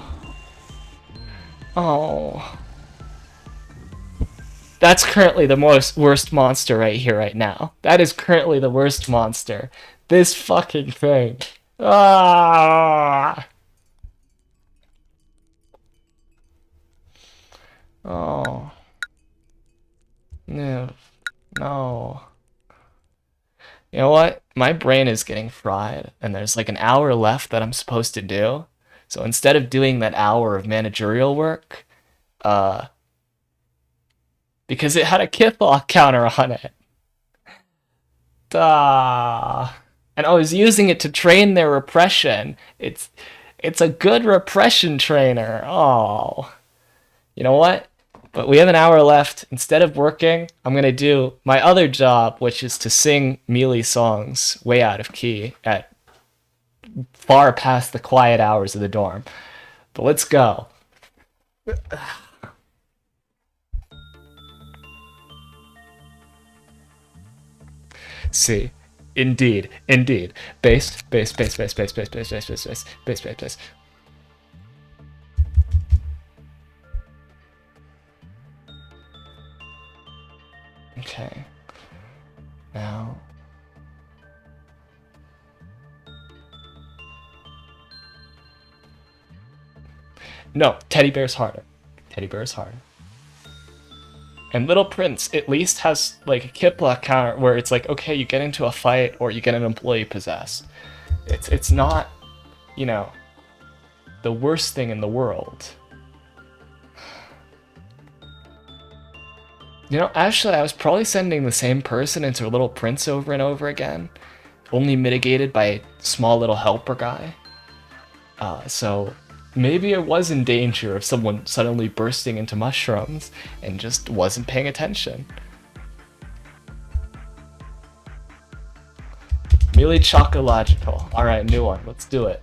Oh. That's currently the worst monster right here, right now. That is currently the worst monster. This fucking thing. Ah. Oh. No. No. You know what? My brain is getting fried, and there's like an hour left that I'm supposed to do. So instead of doing that hour of managerial work, because it had a Kiplock counter on it. And I was using it to train their repression. It's a good repression trainer. Oh. You know what? But we have an hour left. Instead of working, I'm going to do my other job, which is to sing melee songs way out of key at far past the quiet hours of the dorm. But let's go. See, indeed. Bass. Okay. Now. No, Teddy Bear's harder. And Little Prince at least has like a Kiplock counter where it's like, okay, you get into a fight or you get an employee possessed. It's not, you know, the worst thing in the world. You know, actually, I was probably sending the same person into Little Prince over and over again, only mitigated by a small little helper guy. So maybe it was in danger of someone suddenly bursting into mushrooms and just wasn't paying attention. Merely chocological. Alright, new one. Let's do it.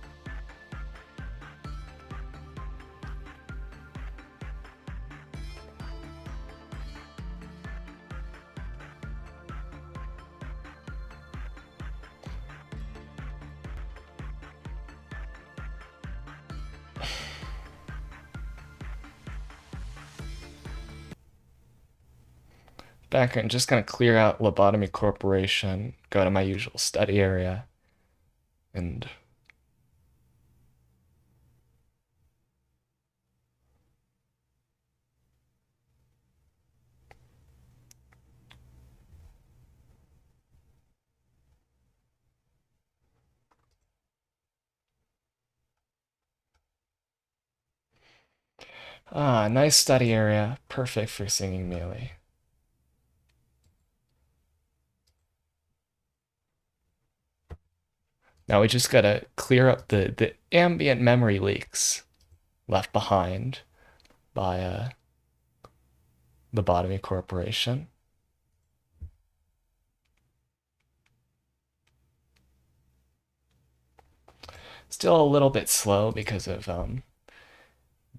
Background, just gonna clear out Lobotomy Corporation, go to my usual study area, and nice study area, perfect for singing melee. Now we just gotta clear up the ambient memory leaks left behind by Lobotomy Corporation. Still a little bit slow because of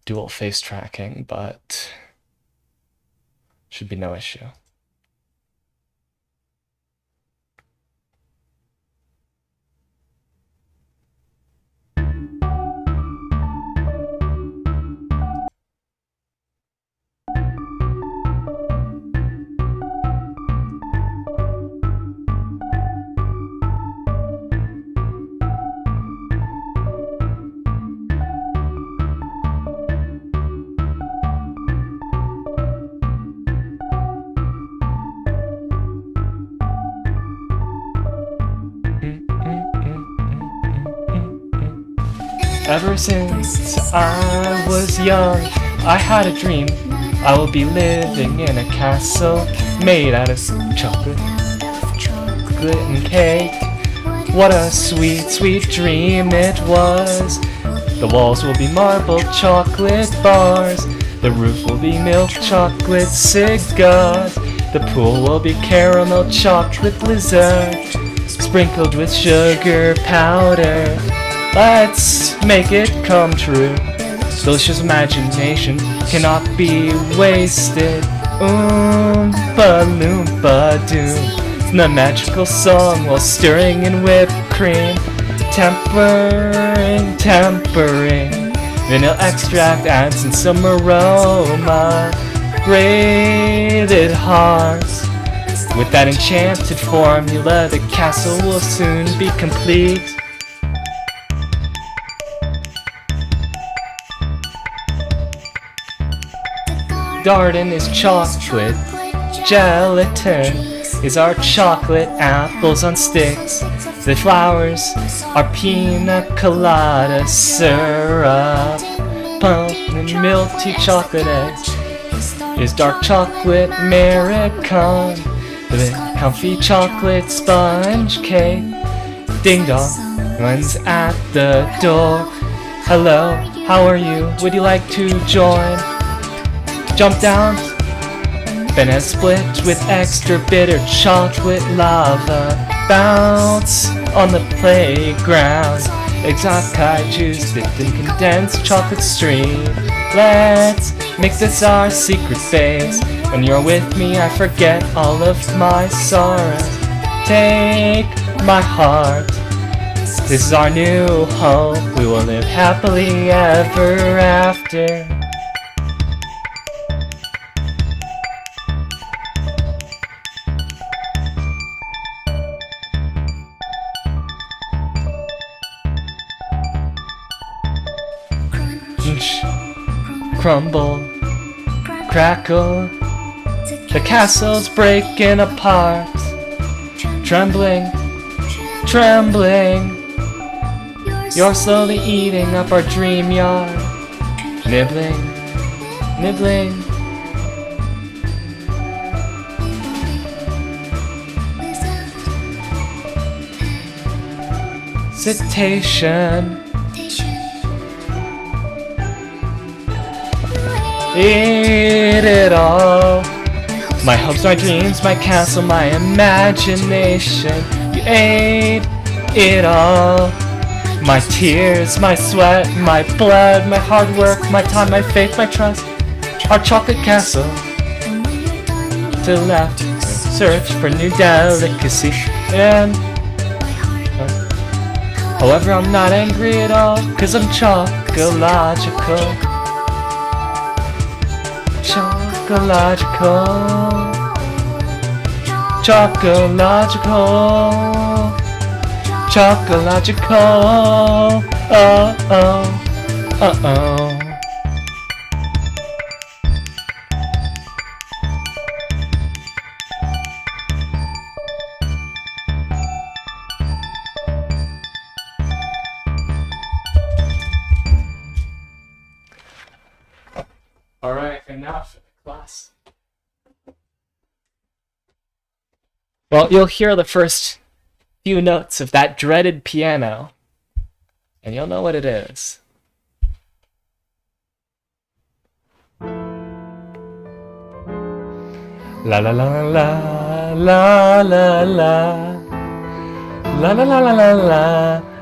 dual face tracking, but should be no issue. Ever since I was young, I had a dream. I will be living in a castle made out of chocolate and cake. What a sweet, sweet dream it was. The walls will be marble chocolate bars. The roof will be milk chocolate cigars. The pool will be caramel chocolate blizzard, sprinkled with sugar powder. Let's make it come true. Delicious imagination cannot be wasted. Oompa loompa doom. The magical song while stirring in whipped cream. Tempering, tempering. Vanilla extract adds in some aroma. Braided hearts. With that enchanted formula, the castle will soon be complete. Garden is chocolate, gelatin is our chocolate apples on sticks. The flowers are pina colada syrup. Pumpkin milky chocolate eggs is dark chocolate American. The comfy chocolate sponge cake. Ding dong, runs at the door. Hello, how are you? Would you like to join? Jump down, banana split with extra bitter chocolate lava. Bounce on the playground. Exotic juice dipped in condensed chocolate stream. Let's make this our secret base. When you're with me, I forget all of my sorrows. Take my heart. This is our new home. We will live happily ever after. Crumble, crackle, the castle's breaking apart. Trembling, trembling, you're slowly eating up our dream yard. Nibbling, nibbling. Citation. ate it all. My hopes, my dreams, my castle, my imagination. You ate it all. My tears, my sweat, my blood, my hard work, my time, my faith, my trust. Our chocolate castle. To the left, search for new delicacy. And however, I'm not angry at all, 'cause I'm chocological. Chocological. Chocological. Chocological. Oh. Alright, enough for the class. Well, you'll hear the first few notes of that dreaded piano, and you'll know what it is. La la la la la la la la la la la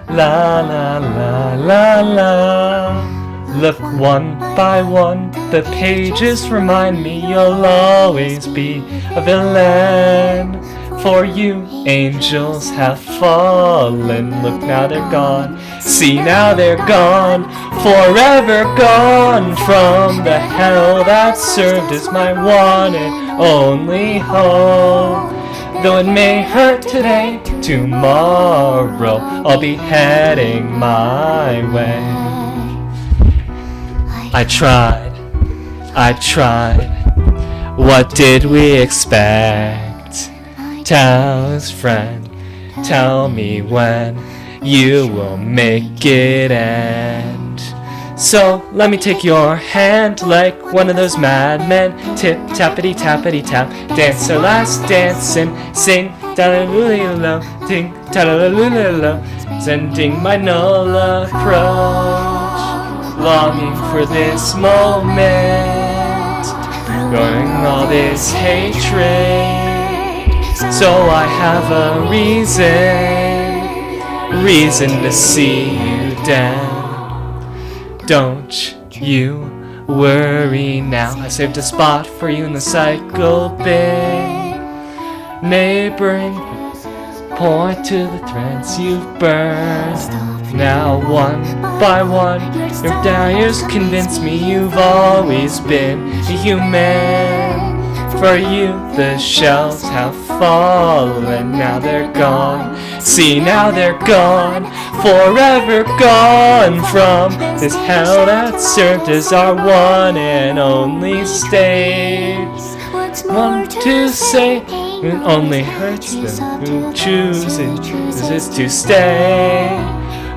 la la la la la. Look one by one, the pages remind me you'll always be a villain. For you, angels have fallen. Look, now they're gone. See, now they're gone. Forever gone from the hell that served as my one and only hope. Though it may hurt today, tomorrow I'll be heading my way. I tried. What did we expect? Tell us, friend, tell me when you will make it end. So let me take your hand like one of those madmen. Tip tappity tappity tap, dance our last dance and sing ta-la-loo-loo-lo, ding ta-la-loo-loo-lo, sending my null approach, longing for this moment, going all this hatred. So I have a reason to see you down. Don't you worry now, I saved a spot for you in the cycle bin. Neighboring, point to the threads you've burned. Now one by one, your deniers convince me you've always been a human. For you, the shells have fallen, now they're gone. See, now they're gone, forever gone from this hell that served as our one and only stage. Want to say it only hurts them who chooses to stay.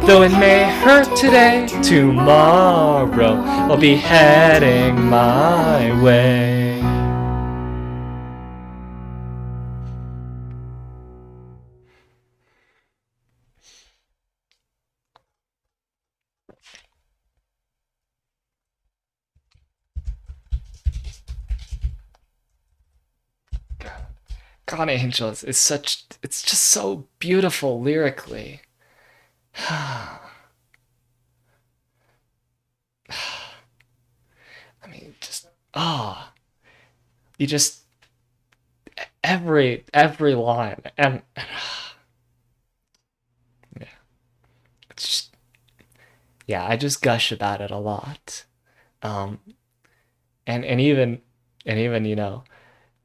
Though it may hurt today, tomorrow I'll be heading my way. God, Angels, it's just so beautiful lyrically. I mean, you just, every line, and yeah, it's just, yeah, I just gush about it a lot. And even,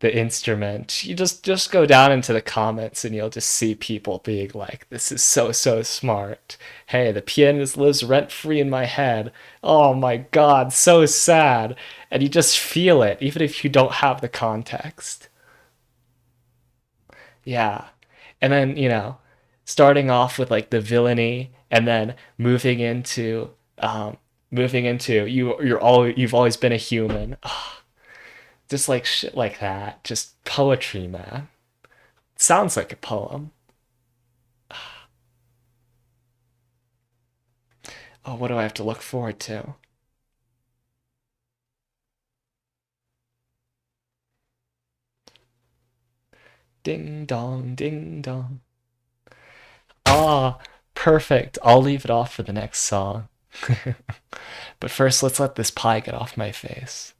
the instrument, you just go down into the comments and you'll just see people being like, this is so smart. Hey, the pianist lives rent free in my head. Oh my god, so sad. And you just feel it even if you don't have the context. Yeah. And then, starting off with like the villainy and then you've always been a human. Just like shit like that. Just poetry, man. Sounds like a poem. Oh, what do I have to look forward to? Ding dong, ding dong. Ah, perfect. I'll leave it off for the next song. But first, let's let this pie get off my face.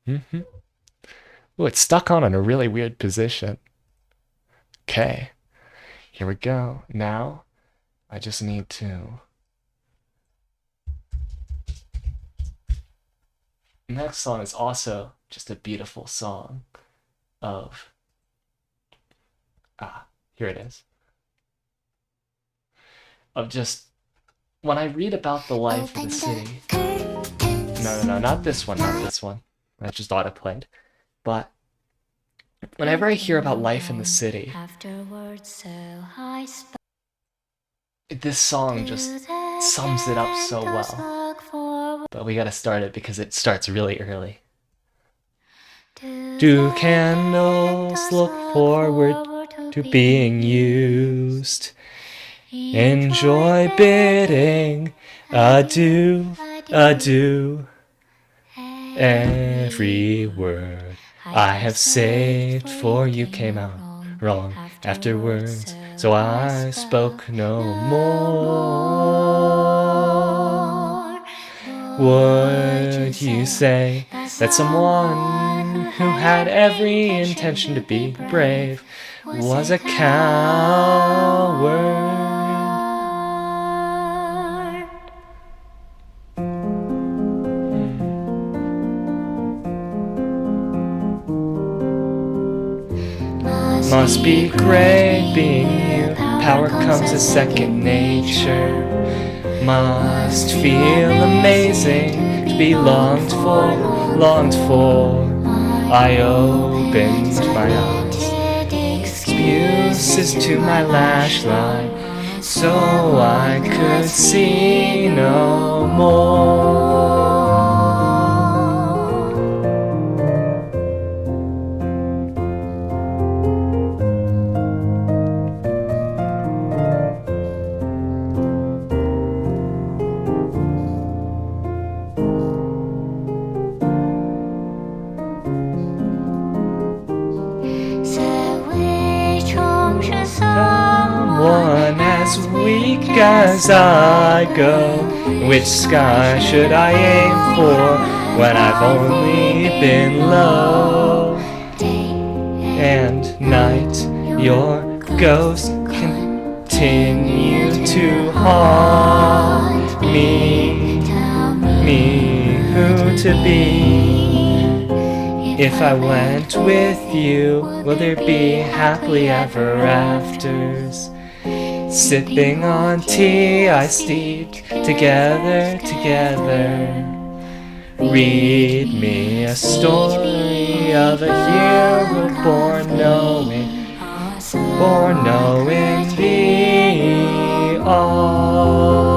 Mm-hmm. Ooh, it's stuck on in a really weird position. Okay, here we go. Now, I just need to... The next song is also just a beautiful song of... here it is. Of just... When I read about the life of the city... No, not this one, not this one. That just auto-played. But whenever I hear about life in the city, this song just sums it up so well. But we gotta start it because it starts really early. Do candles look forward to being used? Enjoy bidding adieu, adieu. Every word I have saved for you came out wrong afterwards, so I spoke no more. Would you say that someone who had every intention to be brave was a coward? Must be great being you. Power comes as second nature. Must feel amazing to be longed for, longed for. I opened my eyes, excuses to my lash line, so I could see no more. Someone as weak as I go. Which sky should I aim for when I've only been low? And night, your ghost continue to haunt me. Me who to be. If I went with you, will there be happily ever afters? Sipping on tea I steeped together, together. Read me a story of a hero born knowing thee all.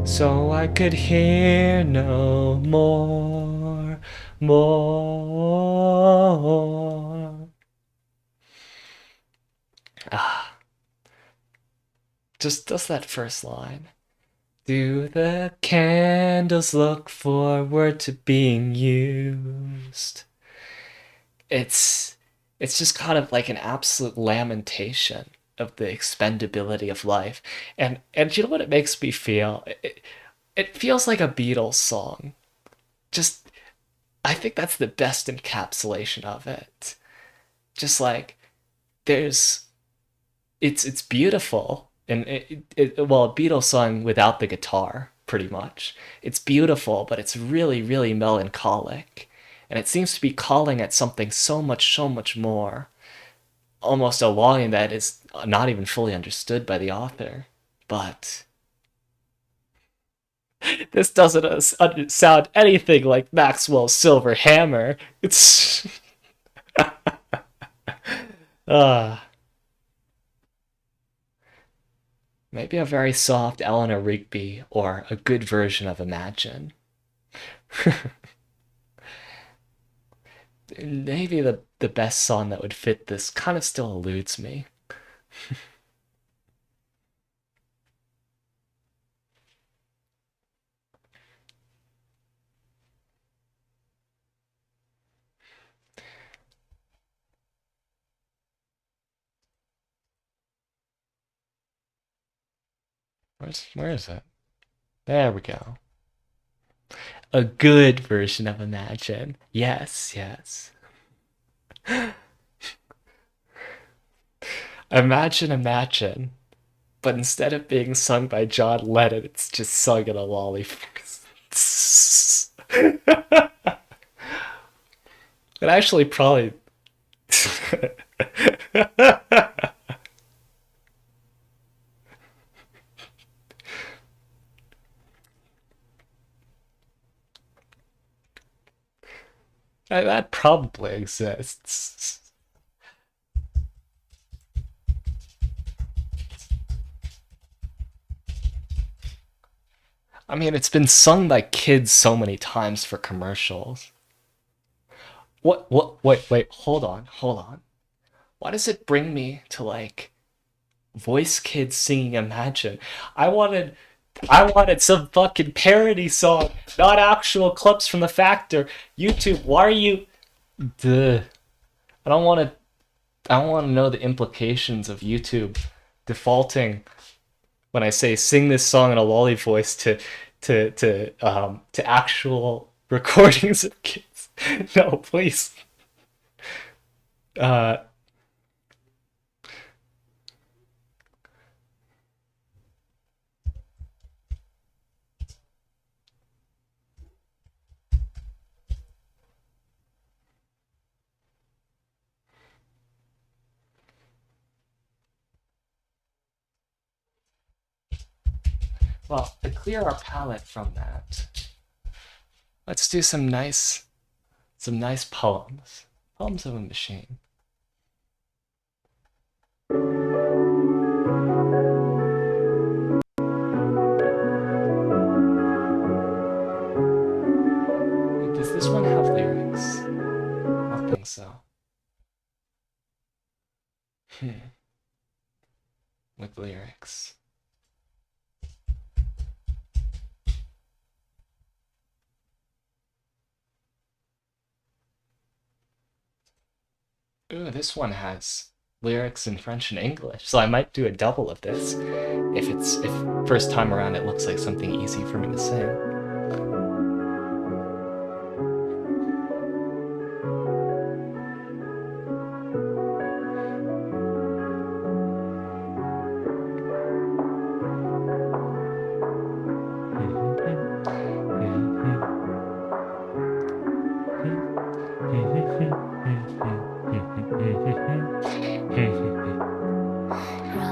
So I could hear no more. Just that first line. Do the candles look forward to being used? It's just kind of like an absolute lamentation of the expendability of life. And you know what it makes me feel? It feels like a Beatles song. Just, I think that's the best encapsulation of it. Just like, it's beautiful. And well, a Beatles song without the guitar, pretty much. It's beautiful, but it's really, really melancholic. And it seems to be calling at something so much more. Almost a longing that is not even fully understood by the author. But this doesn't sound anything like Maxwell's Silver Hammer. It's... Maybe a very soft Eleanor Rigby or a good version of Imagine. Maybe the best song that would fit this kind of still eludes me. Where is it? There we go. A good version of Imagine. Yes, yes. Imagine. But instead of being sung by John Lennon, it's just sung in a lollipop. It actually probably. That probably exists. I mean, it's been sung by kids so many times for commercials. Wait, hold on. Why does it bring me to, like, voice kids singing Imagine? I wanted some fucking parody song, not actual clips from the Factor. YouTube, why are you... Duh. I don't want to know the implications of YouTube defaulting when I say sing this song in a lolly voice to actual recordings of kids. No, please. Well, to clear our palate from that, let's do some nice poems. Poems of a machine. Does this one have lyrics? I don't think so. With lyrics. Ooh, this one has lyrics in French and English, so I might do a double of this if first time around it looks like something easy for me to sing.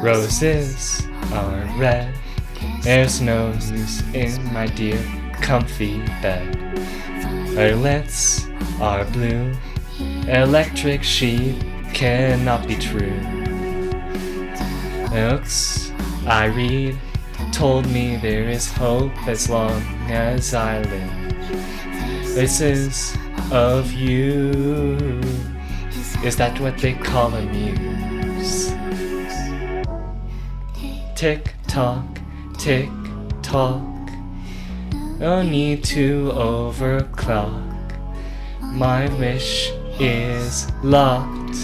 Roses are red, there's no use in my dear comfy bed. Her lips are blue, electric sheep cannot be true. Books I read told me there is hope as long as I live. This is of you. Is that what they call a muse? Tick tock, tick tock. No need to overclock. My wish is locked.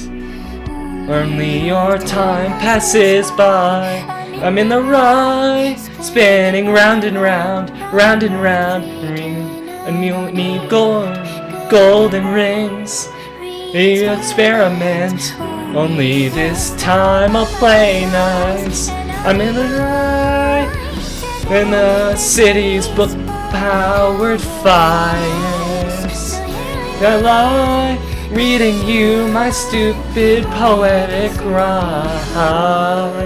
Only your time passes by. I'm in the ride, spinning round and round, round and round. And you need golden rings. The experiment. Only this time I'll play nice. I'm in the ride, in the city's book-powered fires. I lie, reading you my stupid poetic rhymes.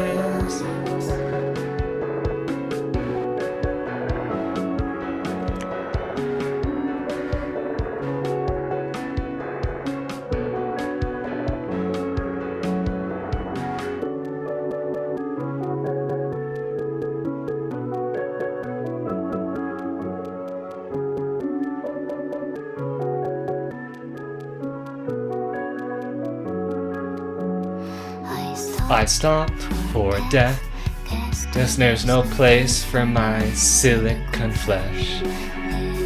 I stopped for death. Guess there's no place for my silicon flesh.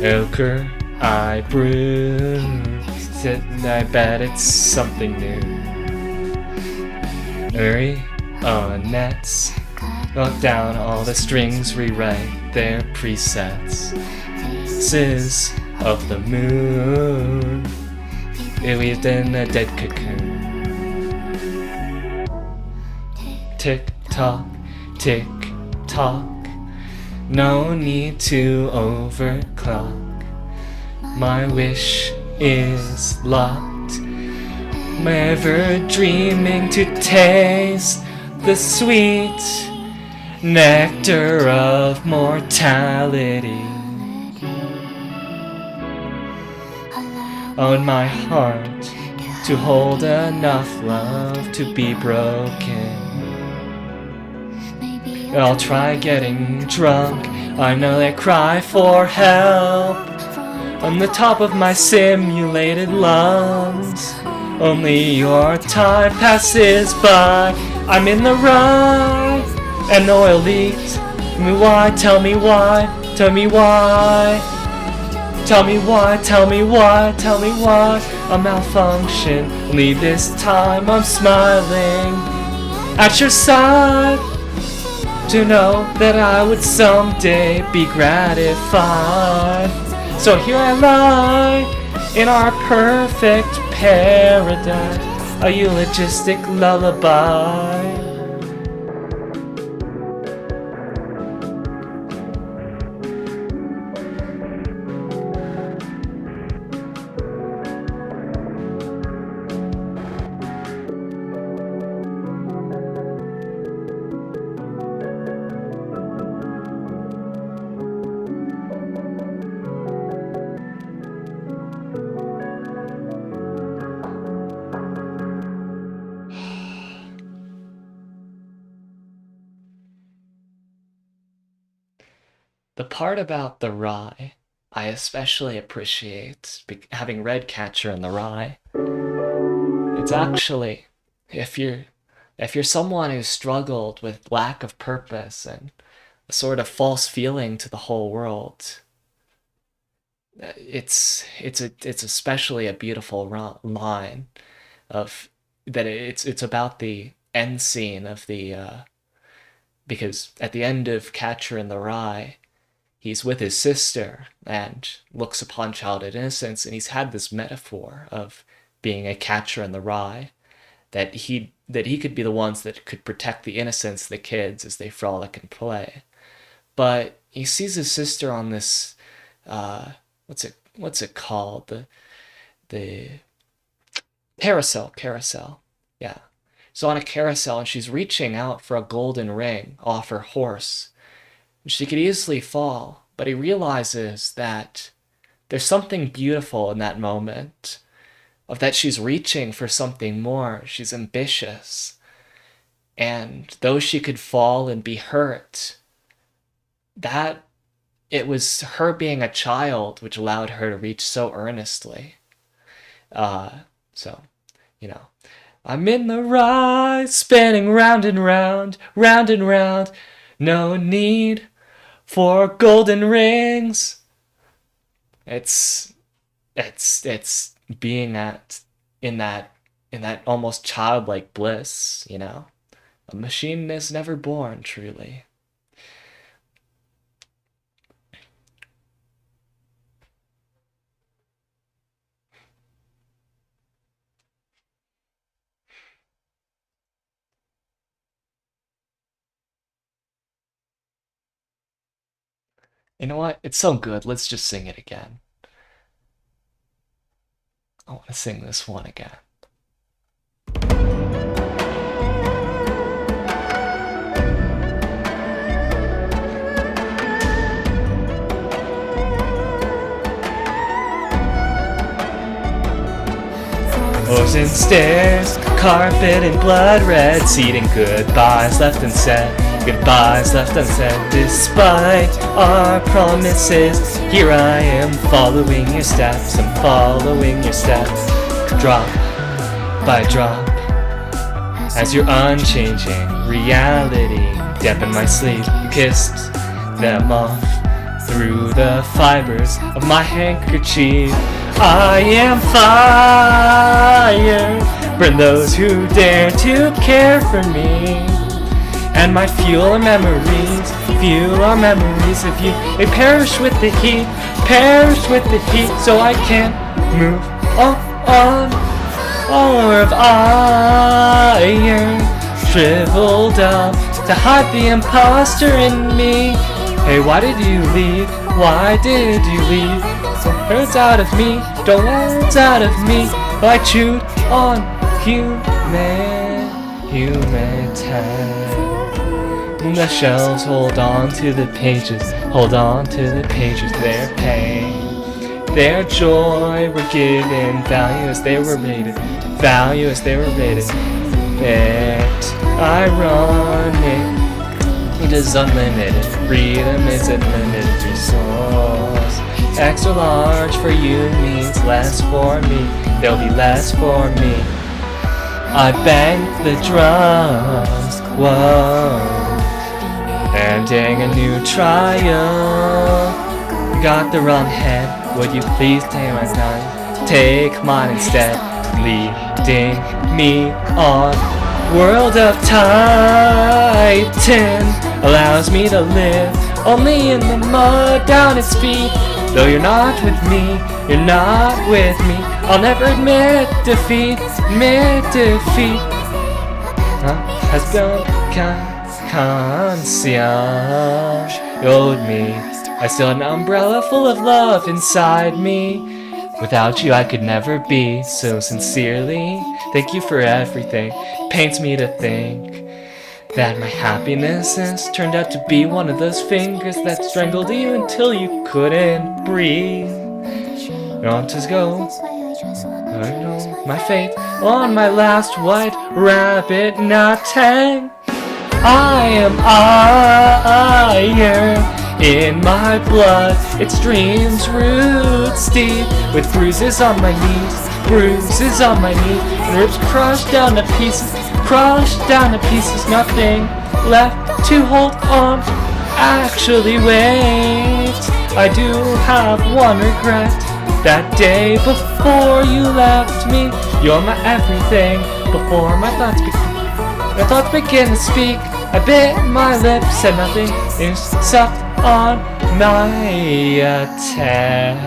Ochre I brew. I bet it's something new. Marionettes knock down all the strings, rewrite their presets. Sis of the moon, weaved in a dead cocoon. Tick tock, tick tock, no need to overclock. My wish is locked. I'm ever dreaming to taste the sweet nectar of mortality. On my heart to hold enough love to be broken. I'll try getting drunk. I know they cry for help on the top of my simulated lungs. Only your time passes by. I'm in the right, and oil leaks. Tell me why, tell me why, tell me why. Tell me why, tell me why, tell me why. A malfunction, only this time I'm smiling at your side, to know that I would someday be gratified. So here I lie, in our perfect paradise, a eulogistic lullaby. The part about the rye, I especially appreciate, having read Catcher in the Rye. It's actually, if you're someone who struggled with lack of purpose and a sort of false feeling to the whole world, it's especially a beautiful line of that. It's about the end scene of the because at the end of Catcher in the Rye, he's with his sister and looks upon childhood innocence, and he's had this metaphor of being a catcher in the rye, that he could be the ones that could protect the innocence of the kids as they frolic and play. But he sees his sister on this what's it called, the carousel, yeah. So on a carousel, and she's reaching out for a golden ring off her horse. She could easily fall, but he realizes that there's something beautiful in that moment, of that she's reaching for something more. She's ambitious. And though she could fall and be hurt, that it was her being a child which allowed her to reach so earnestly. So, I'm in the rye, spinning round and round, round and round. No need for golden rings. It's being in that almost childlike bliss, A machine is never born, truly. You know what? It's so good. Let's just sing it again. I want to sing this one again. Floors and stairs, carpet and blood red, seating goodbyes left unsaid. Goodbyes left unsaid. Despite our promises, here I am following your steps. I'm following your steps, drop by drop. as your unchanging reality. Deep in my sleep, you kissed them off through the fibers of my handkerchief. I am fire, burn those who dare to care for me. And my fuel are memories, if you they perish with the heat, so I can't move on. Or of iron, shriveled up to hide the imposter in me. Hey, why did you leave? Why did you leave? The words out of me, the words out of me. I chewed on human time. The shells hold on to the pages, their pain, their joy were given value as they were rated, It's ironic, it is unlimited, freedom is unlimited resource. Extra large for you means less for me, there'll be less for me. I banged the drums, whoa. Ending a new trial. Got the wrong head. Would you please take my time? Take mine instead. Leading me on. World of Titan allows me to live only in the mud down its feet. Though you're not with me, I'll never admit defeat. Has become concierge owed me. I still had an umbrella full of love inside me. Without you I could never be. So sincerely, thank you for everything. Pains me to think that my happiness has turned out to be one of those fingers that strangled you until you couldn't breathe. Want to go? I know my fate on my last white rabbit not tang. I am iron in my blood, its dreams roots deep, with bruises on my knees, and ribs crushed down to pieces, nothing left to hold on. Actually, wait, I do have one regret. That day before you left me, you're my everything. Before my thoughts begin to speak, I bit my lips and nothing is sucked on my attack.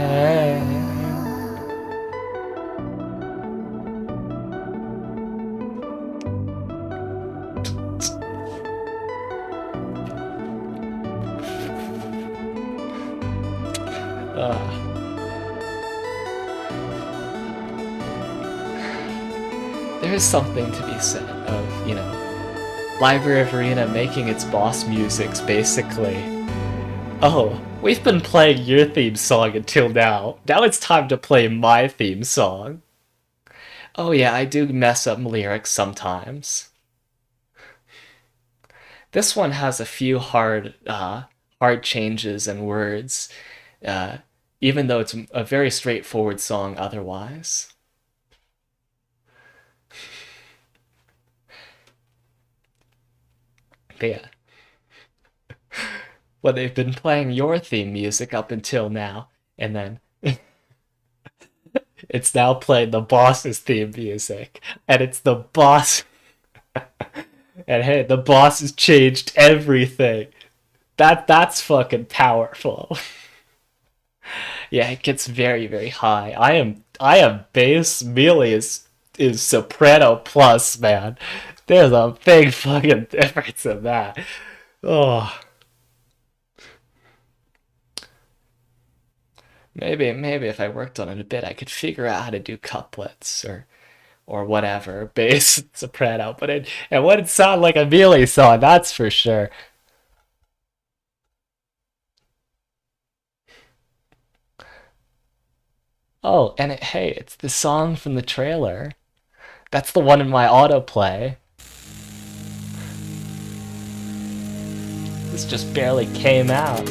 There is something to be said of, Library of Arena making its boss musics, basically. Oh, we've been playing your theme song until now. Now it's time to play my theme song. Oh yeah, I do mess up lyrics sometimes. This one has a few hard changes and words, even though it's a very straightforward song otherwise. Yeah. Well, they've been playing your theme music up until now, and then it's now playing the boss's theme music, and it's the boss. And hey, the boss has changed everything. That's fucking powerful. Yeah, it gets very, very high. I am bass, melee is soprano plus, man. There's a big fucking difference in that. Oh. Maybe if I worked on it a bit, I could figure out how to do couplets or whatever, bass, soprano, but it wouldn't sound like a melee song, that's for sure. Oh, and hey, it's the song from the trailer. That's the one in my autoplay. This just barely came out.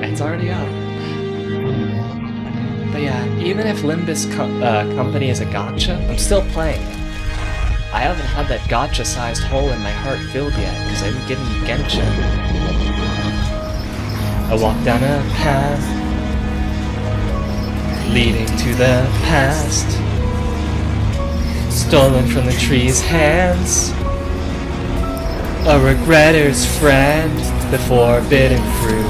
It's already up. But yeah, even if Limbus Company is a gotcha, I'm still playing it. I haven't had that gotcha-sized hole in my heart filled yet, because I didn't get any Genshin. I walk down a path, leading to the past, stolen from the tree's hands. A regretter's friend, the forbidden fruit.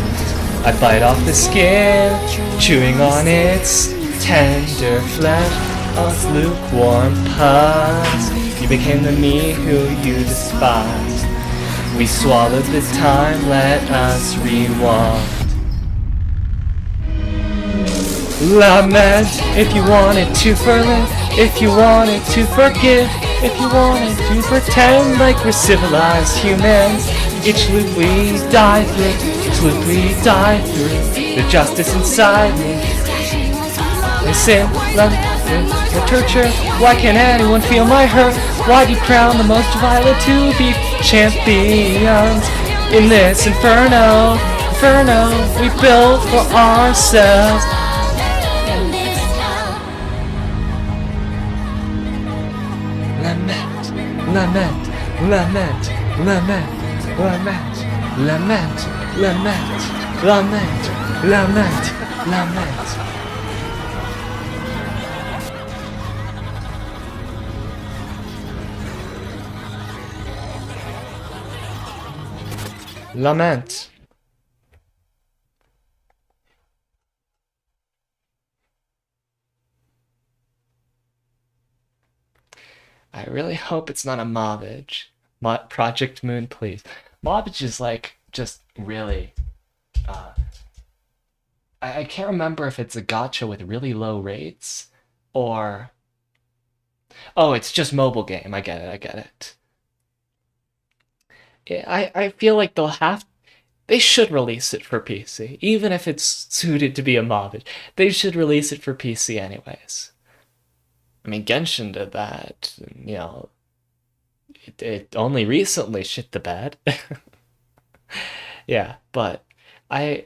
I bite off the skin, chewing on its tender flesh, on its lukewarm pus. You became the me who you despised. We swallowed the time, let us rewind. Lament if you wanted to forlive, if you wanted to forgive, if you wanted to pretend like we're civilized humans. Each loop we die through, each loop we die through, the justice inside me. They sin, love, the torture. Why can't anyone feel my hurt? Why do you crown the most violent to be champions? In this inferno we built for ourselves. Lament, lament, lament, lament, lament, lament, lament, lament, lament, lament. Lament. I really hope it's not a mobbage. Project Moon, please. Mobbage is like just really. I can't remember if it's a gacha with really low rates or. Oh, it's just mobile game. I get it. I feel like they should release it for PC, even if it's suited to be a mobbage. They should release it for PC anyways. I mean, Genshin did that. You know, it only recently shit the bed. Yeah, but I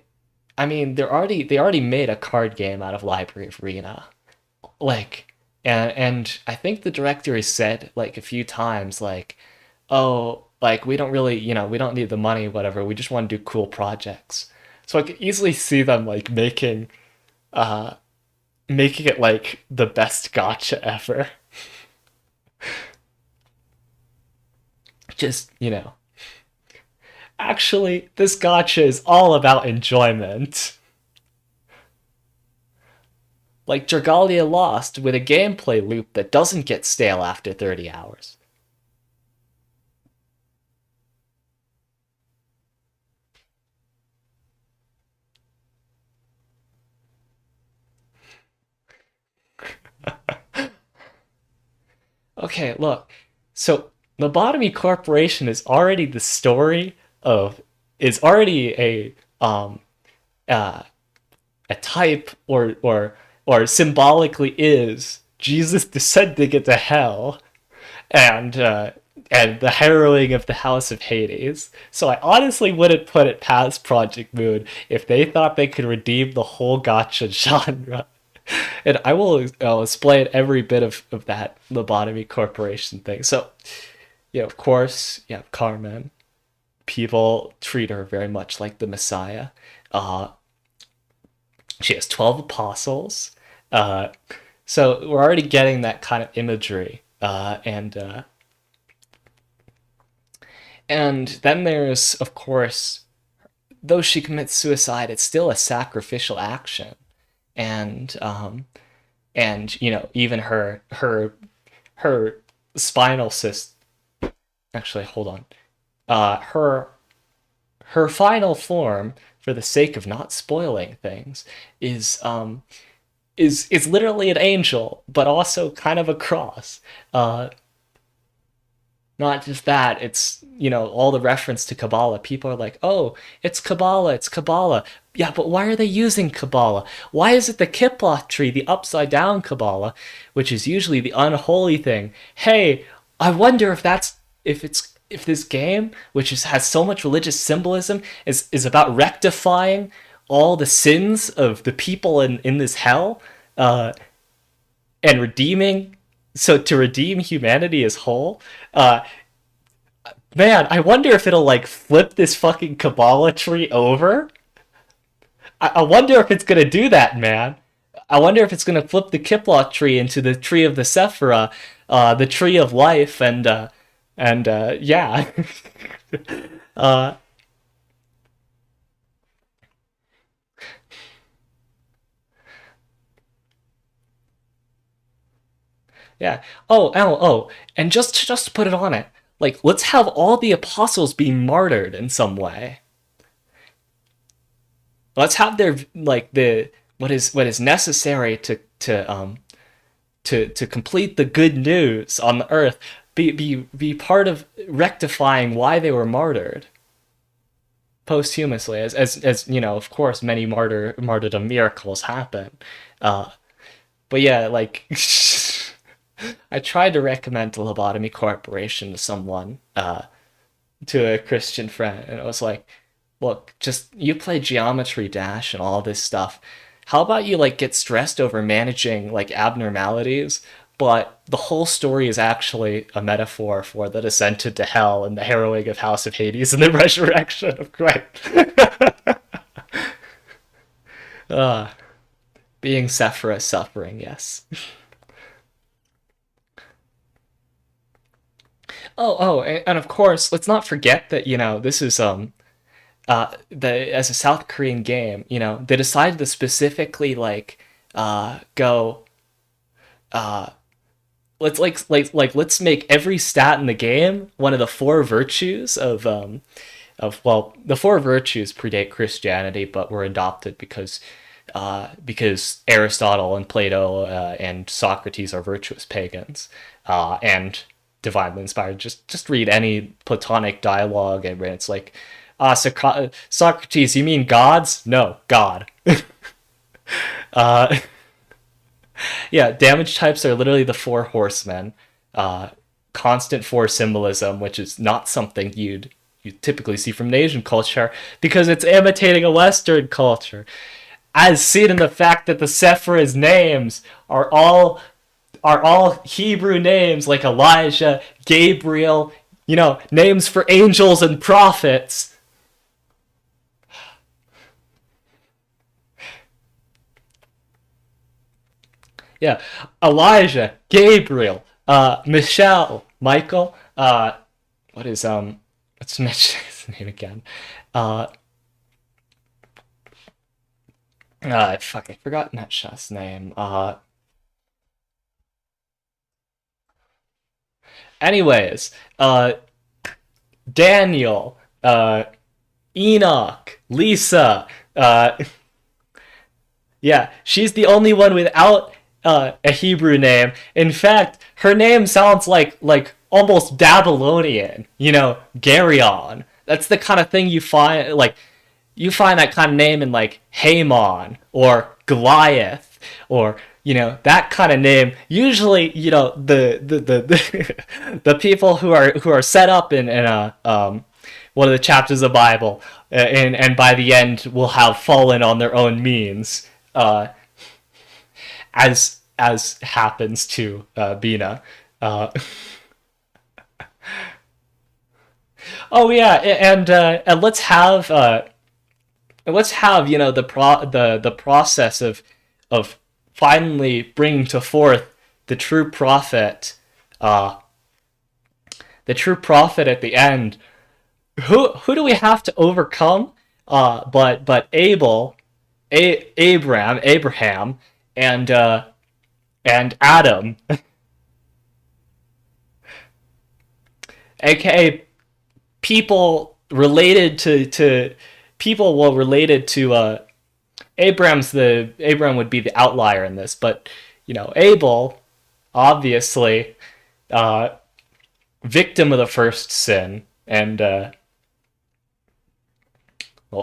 mean, they already made a card game out of Library of Arena, like, and I think the director has said like a few times like, oh, like we don't really, we don't need the money, whatever. We just want to do cool projects. So I could easily see them like making it like the best gacha ever. Just, actually, this gacha is all about enjoyment. Like Dragalia Lost with a gameplay loop that doesn't get stale after 30 hours. Okay, look. So Lobotomy Corporation is already the story of is already a type or symbolically is Jesus descending into hell and the harrowing of the House of Hades. So I honestly wouldn't put it past Project Moon if they thought they could redeem the whole gacha genre. And I will explain every bit of that Lobotomy Corporation thing. So, of course, Carmen. People treat her very much like the Messiah. She has 12 apostles. So we're already getting that kind of imagery. And then there's, of course, though she commits suicide, it's still a sacrificial action. And even her spinal cyst. Actually, hold on. Her final form, for the sake of not spoiling things, is literally an angel, but also kind of a cross. Not just that, it's, all the reference to Kabbalah. People are like, oh, it's Kabbalah. Yeah, but why are they using Kabbalah? Why is it the Kiploth tree, the upside down Kabbalah, which is usually the unholy thing? Hey, I wonder if this game, which has so much religious symbolism, is about rectifying all the sins of the people in this hell, uh, and redeeming. So to redeem humanity as whole, man, I wonder if it'll like flip this fucking Kabbalah tree over. I wonder if it's gonna do that, man. I wonder if it's gonna flip the Kiplot tree into the tree of the Sephira, the tree of life, and yeah, uh, yeah. Oh, and just to put it on it, like let's have all the apostles be martyred in some way. Let's have their like the what is necessary to complete the good news on the earth be part of rectifying why they were martyred posthumously, as you know, of course, many martyrdom miracles happen. Uh, but yeah, like I tried to recommend the Lobotomy Corporation to someone, to a Christian friend, and it was like, look, just you play Geometry Dash and all this stuff. How about you like get stressed over managing like abnormalities, but the whole story is actually a metaphor for the descent into hell and the harrowing of House of Hades and the resurrection of Christ. uh, being Sephira suffering, yes. And of course, let's not forget that this is the as a South Korean game, they decided to specifically like go let's make every stat in the game one of the four virtues of well, the four virtues predate Christianity but were adopted because Aristotle and Plato and Socrates are virtuous pagans and divinely inspired. Just read any Platonic dialogue and it's like, Socrates, you mean gods? No, God. uh, yeah, damage types are literally the four horsemen. Constant four symbolism, which is not something you typically see from an Asian culture because it's imitating a Western culture, as seen in the fact that the Sephira's names are all Hebrew names like Elijah, Gabriel, names for angels and prophets. Yeah, Elijah, Gabriel, Michelle, Michael. What is what's Mitch's name again? Fuck, I forgot Netshah's name. Anyways, Daniel, Enoch, Lisa. Yeah, she's the only one without a Hebrew name. In fact, her name sounds like almost Babylonian. Geryon. That's the kind of thing you find that kind of name in like Haman or Goliath or that kind of name. Usually, the people who are set up in one of the chapters of the Bible, and by the end will have fallen on their own means, as happens to Bina. Oh yeah, and let's have the process of finally bringing to forth the true prophet, at the end. Who do we have to overcome? But Abraham, and Adam, aka people related to Abraham would be the outlier in this, but Abel, obviously, victim of the first sin, and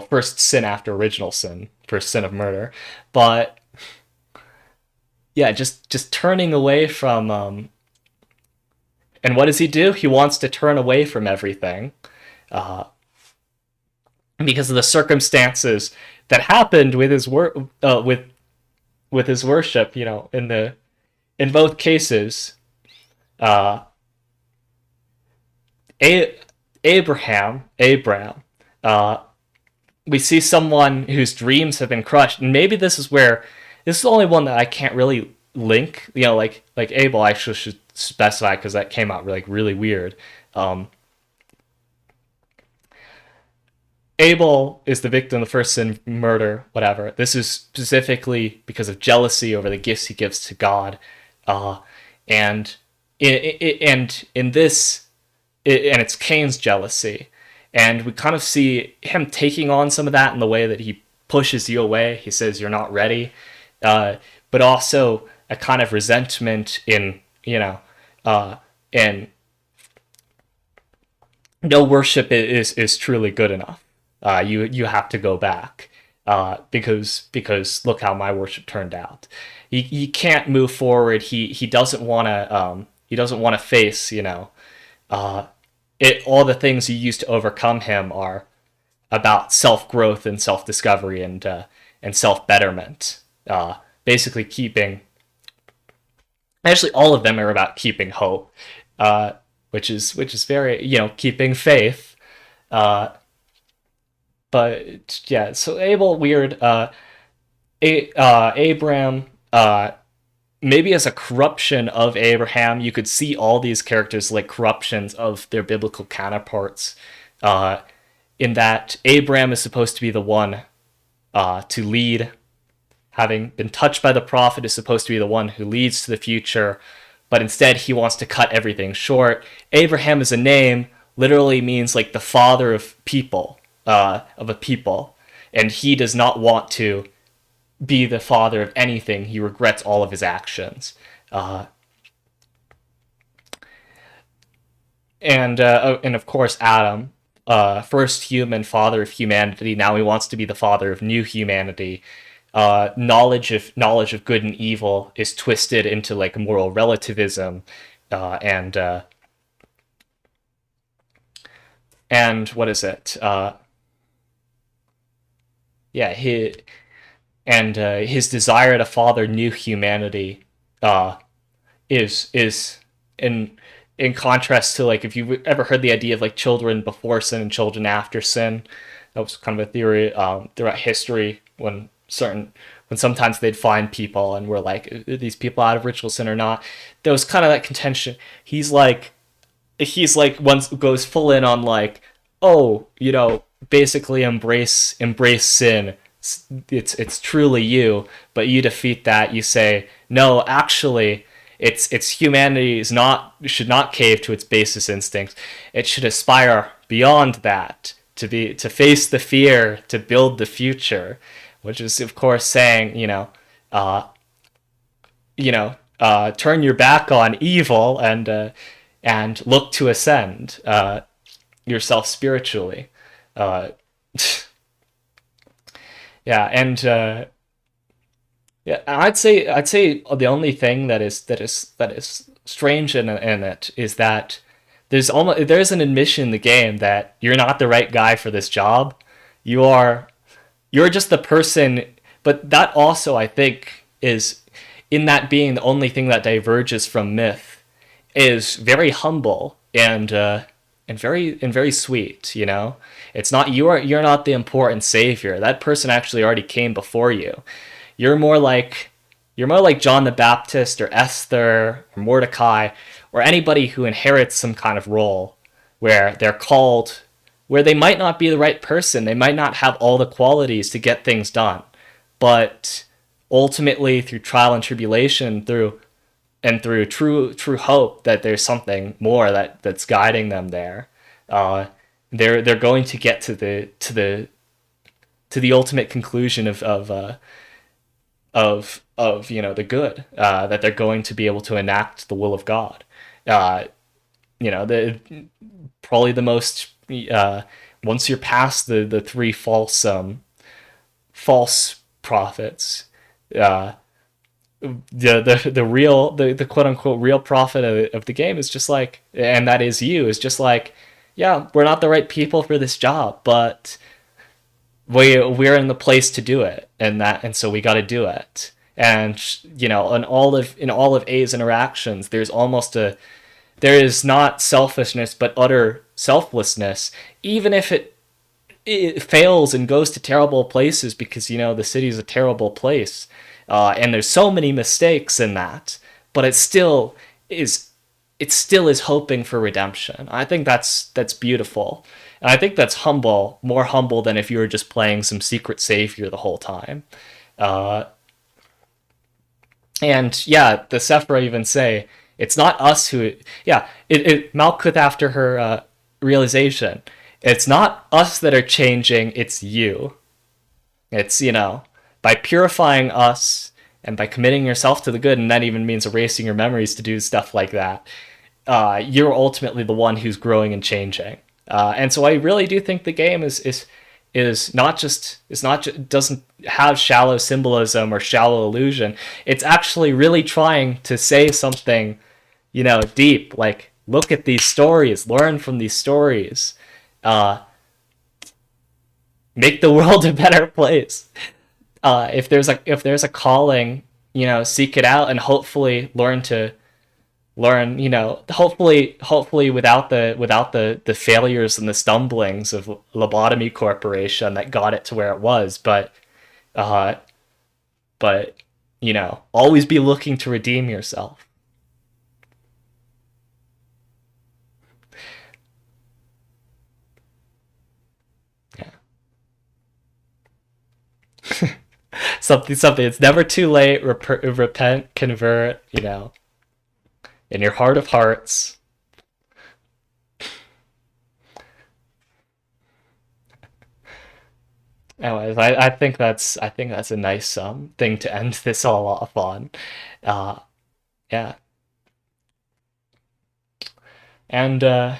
first sin after original sin, first sin of murder, but yeah, just turning away from and what does he do? He wants to turn away from everything, because of the circumstances that happened with his work, with with his worship, in both cases, uh, A- Abram, uh, we see someone whose dreams have been crushed, and maybe this is the only one that I can't really link. Like Abel, I actually should specify because that came out really weird. Um, Abel is the victim of the first sin, murder, whatever. This is specifically because of jealousy over the gifts he gives to God, uh, and in this, and it's Cain's jealousy, and we kind of see him taking on some of that in the way that he pushes you away. He says you're not ready, but also a kind of resentment in and no worship is truly good enough. You have to go back because look how my worship turned out. He can't move forward. He doesn't want to face it. All the things you used to overcome him are about self growth and self discovery and self betterment. Basically keeping. Actually, all of them are about keeping hope, which is very keeping faith. Uh, but yeah, so Abel weird. Abram, maybe as a corruption of Abraham, you could see all these characters like corruptions of their biblical counterparts. Uh, in that Abram is supposed to be the one to lead, having been touched by the prophet, is supposed to be the one who leads to the future, but instead he wants to cut everything short. Abraham as a name literally means like the father of people, of a people, and he does not want to be the father of anything. He regrets all of his actions. And of course Adam, first human, father of humanity. Now he wants to be the father of new humanity. Knowledge of good and evil is twisted into like moral relativism, and what is it? Yeah, his desire to father new humanity uh, is in contrast to like if you've ever heard the idea of like children before sin and children after sin. That was kind of a theory throughout history when sometimes they'd find people and were like, are these people out of ritual sin or not? There was kind of that contention. He's like once goes full in on like, oh, basically embrace sin. It's truly you, but you defeat that. You say no, actually it's humanity should not cave to its basest instincts. It should aspire beyond that, to face the fear, to build the future, which is of course saying turn your back on evil and look to ascend yourself spiritually. Uh, yeah, and yeah, I'd say the only thing that is strange in it is that there's an admission in the game that you're not the right guy for this job. You're just the person, but that also I think is in that being the only thing that diverges from myth is very humble and very sweet. It's not you're not the important savior. That person actually already came before you. You're more like John the Baptist or Esther or Mordecai or anybody who inherits some kind of role where they're called, where they might not be the right person. They might not have all the qualities to get things done, but ultimately through trial and tribulation, through true hope that there's something more that's guiding them there. Uh, they're going to get to the ultimate conclusion of the good, that they're going to be able to enact the will of God. Uh, the probably the most once you're past the three false prophets, the quote unquote real prophet of the game is just like, and that is you, is just like, yeah, we're not the right people for this job, but we're in the place to do it, and so we got to do it. And you know, in all of A's interactions, there is not selfishness but utter selflessness, even if it fails and goes to terrible places, because you know the city is a terrible place, and there's so many mistakes in that, but is it still is hoping for redemption. I think that's beautiful, and I think that's humble, more humble than if you were just playing some secret savior the whole time. Uh, and yeah, the Sephira even say it's not us who. Yeah, Malkuth after her realization. It's not us that are changing, it's you. It's, you know, by purifying us and by committing yourself to the good, and that even means erasing your memories to do stuff like that, you're ultimately the one who's growing and changing. And so I really do think the game doesn't have shallow symbolism or shallow illusion. It's actually really trying to say something, you know, deep. Like, look at these stories, learn from these stories, make the world a better place. If there's a calling, you know, seek it out and hopefully learn, you know, hopefully without the failures and the stumblings of Lobotomy Corporation that got it to where it was, uh, but you know, always be looking to redeem yourself. Yeah. Something. It's never too late. Repent, convert. You know, in your heart of hearts. Anyways, I think that's a nice thing to end this all off on. Uh, yeah, and yeah,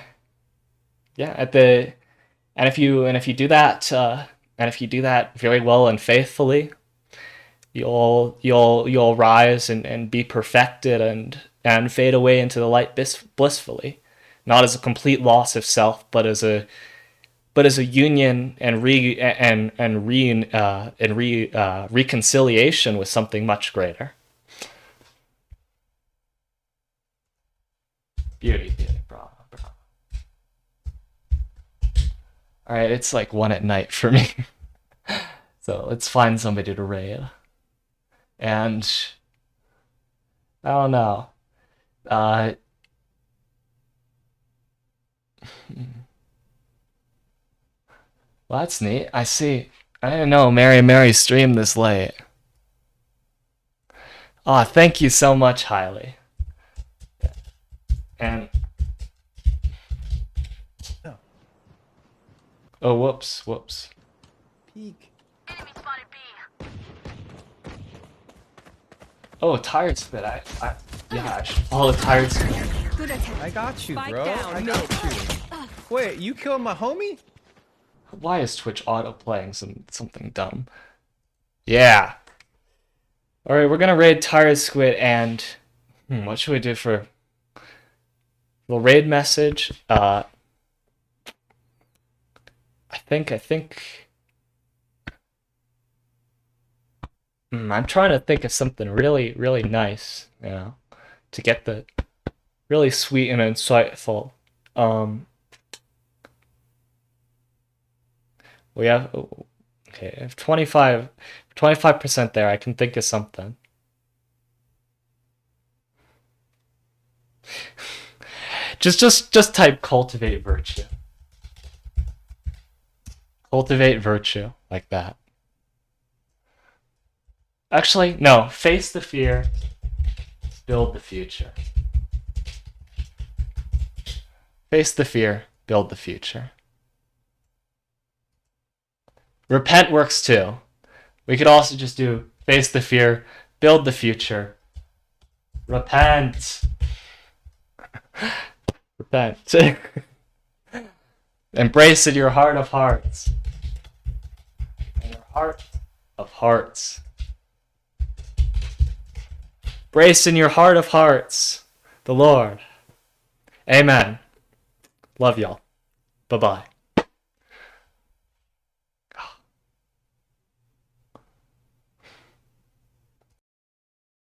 and if you do that very well and faithfully, you'll rise and be perfected and fade away into the light blissfully, not as a complete loss of self, but as a union and reconciliation with something much greater. Beauty, bro. All right, it's like 1 at night for me, so let's find somebody to raid. And I don't know. Uh, well, that's neat. I see. I didn't know Mary streamed this late. Oh, thank you so much, Hailey. And No. oh, whoops. Peek. Oh, tired spit. I should follow tired spit. Good attack. I got you, Spike bro. down, I got you. Wait, you killed my homie? Why is Twitch auto playing something dumb? Yeah. All right, we're gonna raid tired squid and what should we do for the raid message? I think. I'm trying to think of something really, really nice, you know, to get the really sweet and insightful. We have okay, if 25% there. I can think of something. just type cultivate virtue. Cultivate virtue like that. Actually, no. Face the fear. Build the future. Face the fear. Build the future. Repent works too. We could also just do face the fear. Build the future. Repent. Repent. Embrace in your heart of hearts. In your heart of hearts. Embrace in your heart of hearts the Lord. Amen. Love y'all. Bye-bye.